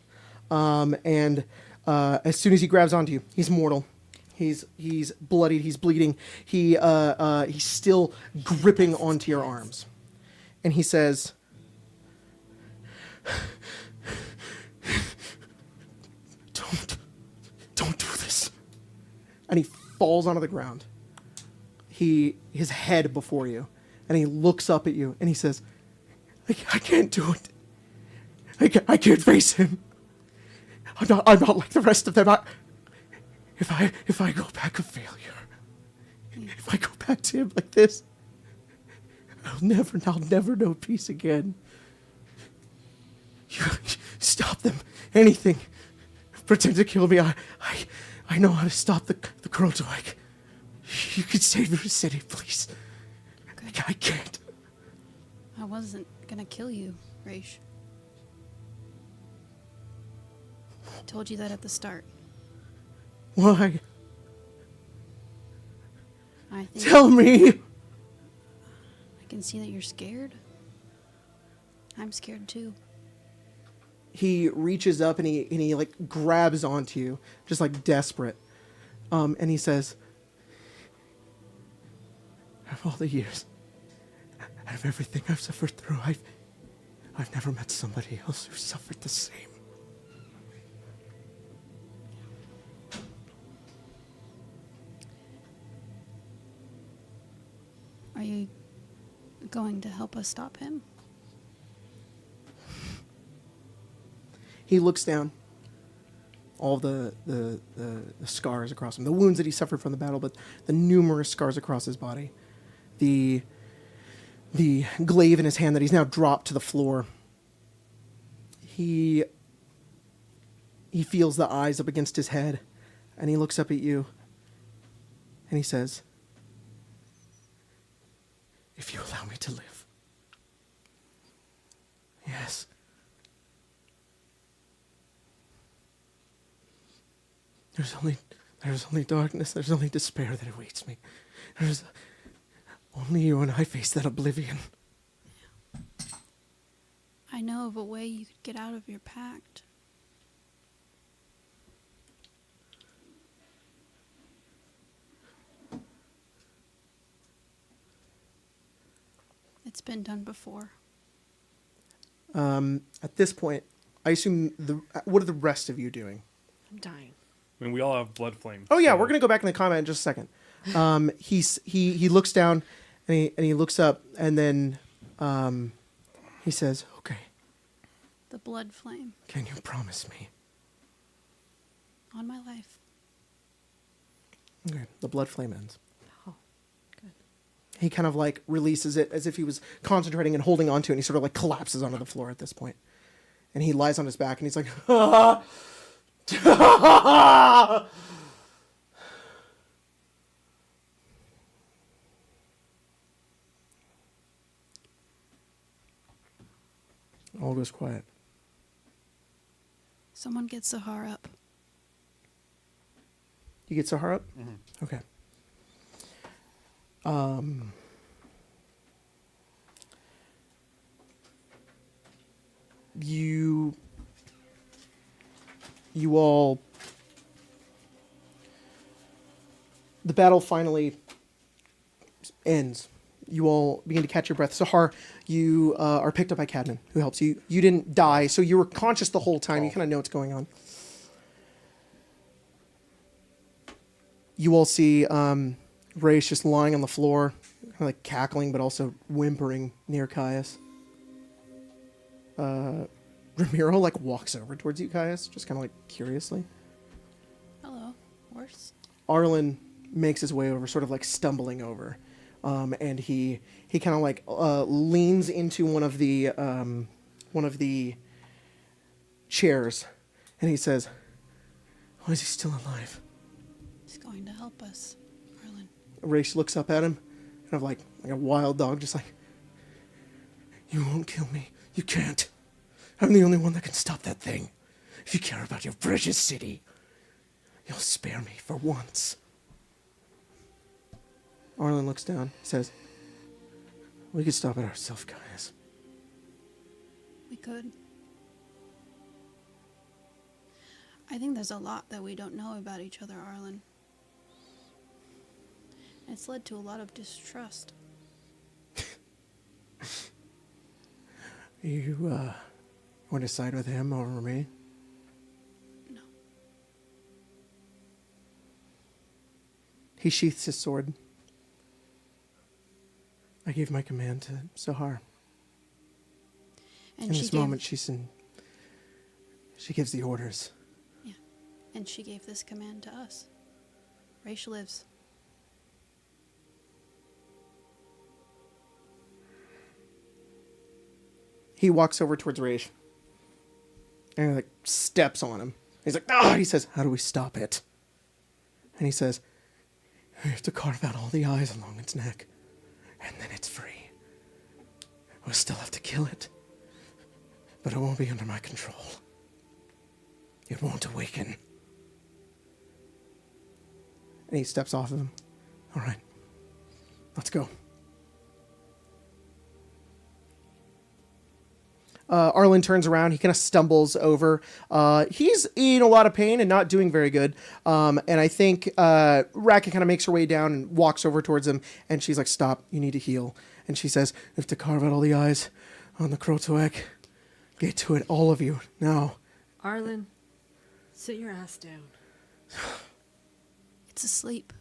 And as soon as he grabs onto you, he's mortal. He's bloodied. He's bleeding. He's still gripping onto your arms, and he says, and he falls onto the ground. His head before you, and he looks up at you, and he says, I can't do it. I can't face him. I'm not like the rest of them. If I go back a failure, if I go back to him like this, I'll never know peace again. You stop them. Anything. Pretend to kill me. I know how to stop the Crotok. You can save your city, please. I can't. I wasn't gonna kill you, Raish. I told you that at the start. Why? I think Tell me. I can see that you're scared. I'm scared too. He reaches up and he like grabs onto you, just like desperate. And he says, out of all the years, out of everything I've suffered through, I've never met somebody else who suffered the same. Are you going to help us stop him? He looks down. All the scars across him, the wounds that he suffered from the battle, but the numerous scars across his body, the glaive in his hand that he's now dropped to the floor. He feels the eyes up against his head, and he looks up at you, and he says, "If you allow me to live." Yes. There's only darkness, there's only despair that awaits me. There's only you and I face that oblivion. I know of a way you could get out of your pact. It's been done before. At this point, I assume what are the rest of you doing? I'm dying. I mean, we all have blood flames. Oh yeah, so- we're gonna go back in the comment in just a second. He looks down and he looks up and then he says, "Okay, The blood flame. can you promise me?" On my life. Okay, the blood flame ends. Oh, good. He kind of like releases it as if he was concentrating and holding onto it, and he sort of like collapses onto the floor at this point. And he lies on his back and he's like, all goes quiet. Someone get Sahar up. You get Sahar up? Okay. You all... The battle finally ends. You all begin to catch your breath. Sahar, you are picked up by Cadman, who helps you. You didn't die, so you were conscious the whole time. You kind of know what's going on. You all see Raish just lying on the floor, kind of like cackling, but also whimpering near Caius. Ramiro like walks over towards you, Caius, just kind of like curiously. Hello. Worse. Arlen makes his way over, sort of like stumbling over, and he kind of like leans into one of the chairs, and he says, "Why is he still alive?" He's going to help us, Arlen. Raish looks up at him, kind of like a wild dog, just like, "You won't kill me. You can't. I'm the only one that can stop that thing. If you care about your precious city, you'll spare me for once." Arlen looks down, says, "We could stop it ourselves, guys." We could. I think there's a lot that we don't know about each other, Arlen. It's led to a lot of distrust. You, want to side with him over me? No. He sheaths his sword. I gave my command to Zohar. And In she this gave, moment, she gives the orders. Yeah. And she gave this command to us. Raish lives. He walks over towards Raish. And he, like, steps on him. He's like, ah! He says, how do we stop it? And he says, we have to carve out all the eyes along its neck. And then it's free. We'll still have to kill it. But it won't be under my control. It won't awaken. And he steps off of him. All right. Let's go. Arlen turns around. He kind of stumbles over. He's in a lot of pain and not doing very good. And I think Racket kind of makes her way down and walks over towards him. And she's like, stop. You need to heal. And she says, we have to carve out all the eyes on the Crotok. Get to it, all of you, now. Arlen, sit your ass down. It's asleep.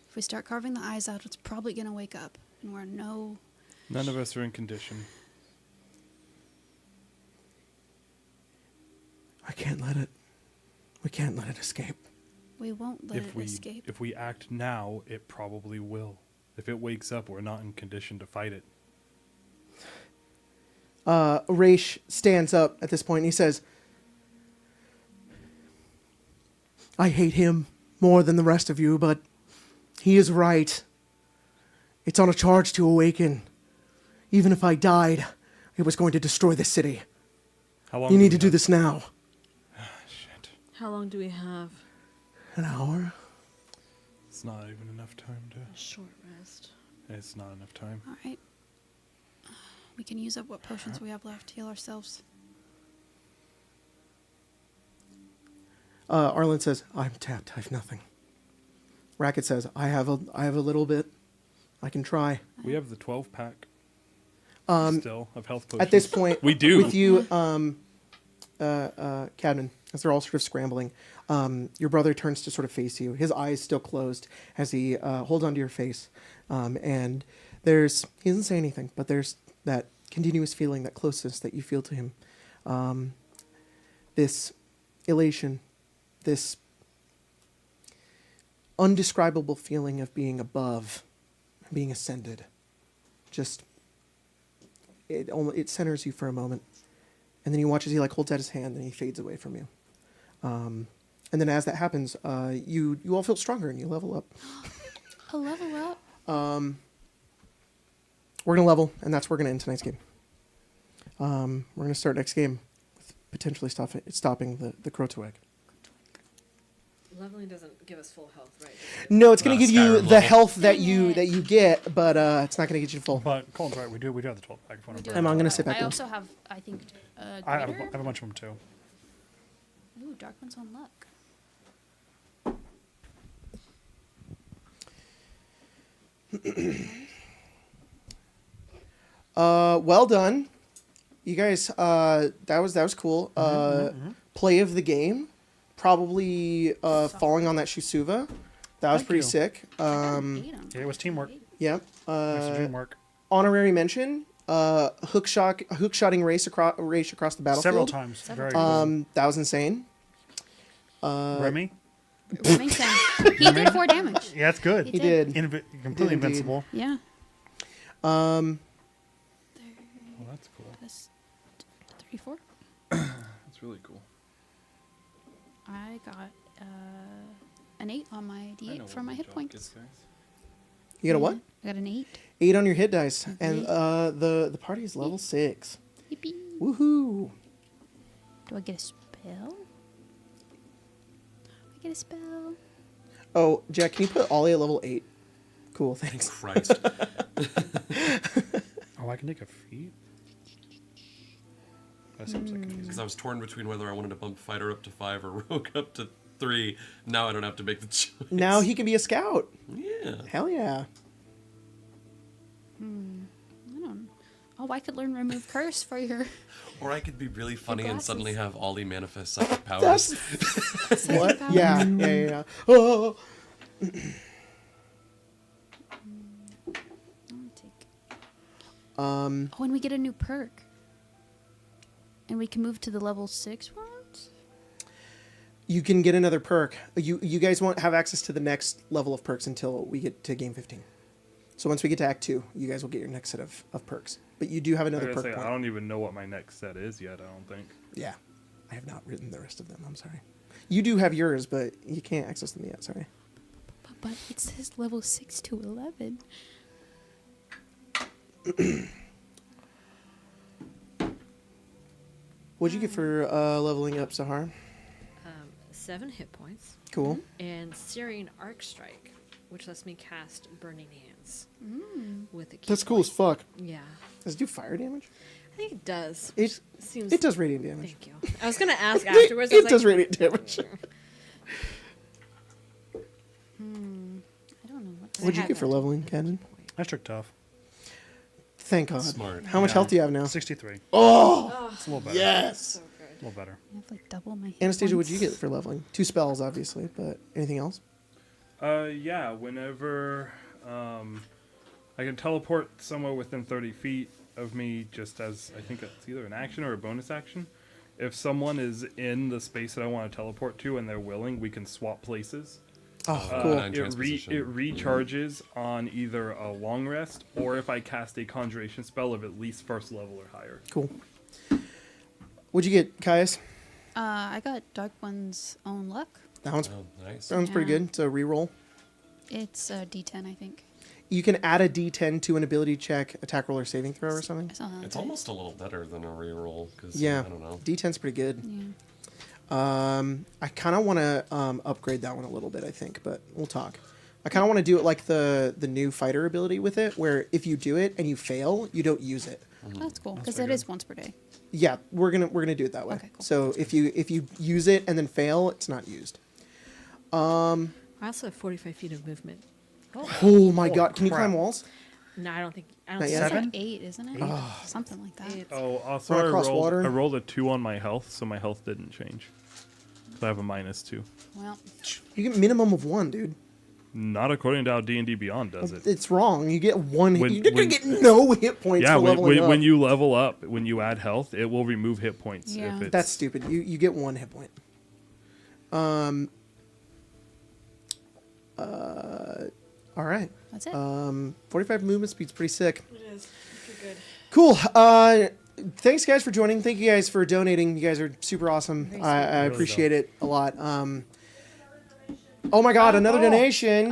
If we start carving the eyes out, it's probably going to wake up. And we're no... None of us are in condition. I can't let it. We can't let it escape. We won't let it escape. If we act now, it probably will. If it wakes up, we're not in condition to fight it. Raish stands up at this point and he says, I hate him more than the rest of you, but he is right. It's on a charge to awaken. Even if I died, it was going to destroy the city. How long You need to we do have? this now. Shit. How long do we have? An hour? It's not even enough time to... A short rest. It's not enough time. All right. We can use up what potions we have left to heal ourselves. Arlen says, I'm tapped. I have nothing. Racket says, I have a little bit. I can try. We have the 12-pack still of health potions. At this point, we do. With you, Cadman, as they're all sort of scrambling, your brother turns to sort of face you. His eyes still closed as he holds onto your face. And he doesn't say anything, but there's that continuous feeling, that closeness that you feel to him. This elation, this undescribable feeling of being above, being ascended. Just, it centers you for a moment. And then you watch as he like holds out his hand and he fades away from you. And then as that happens, you all feel stronger and you level up. A level up? We're going to level, and that's where we're going to end tonight's game. We're going to start next game with potentially stopping the Crotok. Leveling doesn't give us full health, right? No, it's going to give you Skyrim the level. health that Dang you it. get, but it's not going to get you full. But Colin's right. We do have the 12 pack. We do I'm going to sit back I down. also have, I think, I have greater? a bunch of them too. Ooh, Dark One's on luck. Well done, you guys. That was cool. Play of the game, probably falling on that Shusuva. That was Thank pretty you. sick. Ate 'em. Yeah, it was teamwork. Yep. Thanks to teamwork. Honorary mention. Hook shotting race across the battlefield. Several times. Several Very cool. That was insane. Remy? Remington. He did 4 damage. Yeah, that's good. He did. Completely indeed. invincible. Yeah. Well, that's cool. That's 34. That's really cool. I got an 8 on my D8 for my hit points. You got a what? I got an 8. 8 on your hit dice, and Mhm. the party is level 6. Yippee. Woohoo! Do I get a spell? I get a spell. Oh, Jack, can you put Ollie at level 8? Cool, thanks. Christ. Oh, I can take a feat? That seems like confusing. Because I was torn between whether I wanted to bump fighter up to 5 or rogue up to 3. Now I don't have to make the choice. Now he can be a scout. Yeah. Hell yeah. I don't. Oh, I could learn remove curse for your. Or I could be really funny and glasses. suddenly have Ollie manifest psychic powers. What? power. Yeah. Oh. Oh, and we get a new perk. And we can move to the level 6 ones? You can get another perk. You guys won't have access to the next level of perks until we get to game 15. So once we get to Act 2, you guys will get your next set of perks. But you do have another perk point. I don't even know what my next set is yet, I don't think. Yeah. I have not written the rest of them. I'm sorry. You do have yours, but you can't access them yet. Sorry. But it says level 6 to 11. What'd you get for leveling up, Sahar? 7 hit points. Cool. And Searing Arc Strike, which lets me cast Burning Hands with a key That's cool as point. fuck. Yeah. Does it do fire damage? I think it does. It Seems. it does radiant damage. Thank you. I was gonna ask afterwards. I was It does like, radiant damage. I don't know what What'd you have get for that. leveling, Cannon? I took tough. Thank God. Smart. How much health do you have now? 63. Oh, It's a little better. yes. so good. A little better. I have like double my hit Anastasia, points. what'd you get for leveling? 2 spells, obviously, but anything else? Yeah, whenever I can teleport somewhere within 30 feet of me, just as I think it's either an action or a bonus action. If someone is in the space that I want to teleport to and they're willing, we can swap places. Oh, Uh, cool. nine transposition. It recharges on either a long rest or if I cast a conjuration spell of at least first level or higher. Cool. What'd you get, Caius? I got Dark One's Own Luck. That one's Oh, nice. sounds pretty Yeah. good. It's a reroll. It's D10, I think. You can add a D10 to an ability check, attack roll, or saving throw or something. I saw that. It's almost a little better than a reroll because Yeah, I don't know. D10's pretty good. Yeah. I kind of want to upgrade that one a little bit, I think, but we'll talk. I kind of want to do it like the new fighter ability with it, where if you do it and you fail, you don't use it. That's cool, because pretty it good. is once per day. Yeah, we're gonna do it that way. Okay, cool. So if you use it and then fail, it's not used. I also have 45 feet of movement. Oh my God! Can you crap. climb walls? No, I don't think. I don't Not think yet? so. It's Seven? like 8, isn't it? Something like that. It's- Oh, also Run across water? I rolled a 2 on my health, so my health didn't change. So I have a -2. Well, You get minimum of 1, dude. Not according to how D&D Beyond does it. It's wrong. You get 1. When- You're gonna when- get no hit points Yeah, for leveling up. when you level up, when you add health, it will remove hit points. Yeah. If it's, That's stupid. You get 1 hit point. All right. that's it. 45 movement speed's pretty sick. It is. Pretty good. Cool. Thanks, guys, for joining. Thank you guys for donating. You guys are super awesome. Very I Really appreciate it a lot. Oh my God, another donation.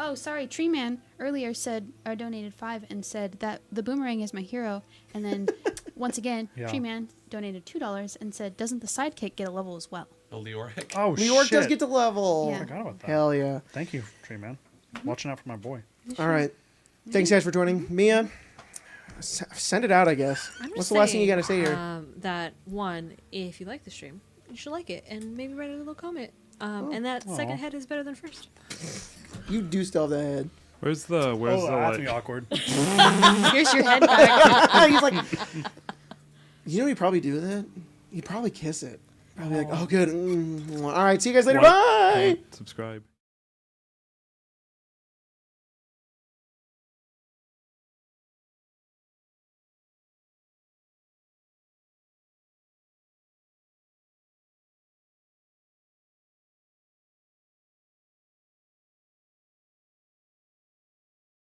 Oh, sorry. Tree Man earlier said, or donated 5 and said that the boomerang is my hero. And then once again, Yeah. Tree Man donated $2 and said, doesn't the sidekick get a level as well? Oh, Leoric. Oh, New York shit. does get to level. Yeah. I forgot about that. Hell yeah. Thank you, Tree Man. Watching out for my boy. All right. Thanks, guys, for joining. Mia, send it out, I guess. I'm just What's the last thing you got to say here? That one, if you like the stream, you should like it and maybe write a little comment. And that second head is better than first. You do still have that head. Where's the Oh, that's like, be awkward. Here's your head back. He's like, you know what he'd probably do with it? He'd probably kiss it. Probably like, oh, good. All right, see you guys later. like, Bye. comment, subscribe?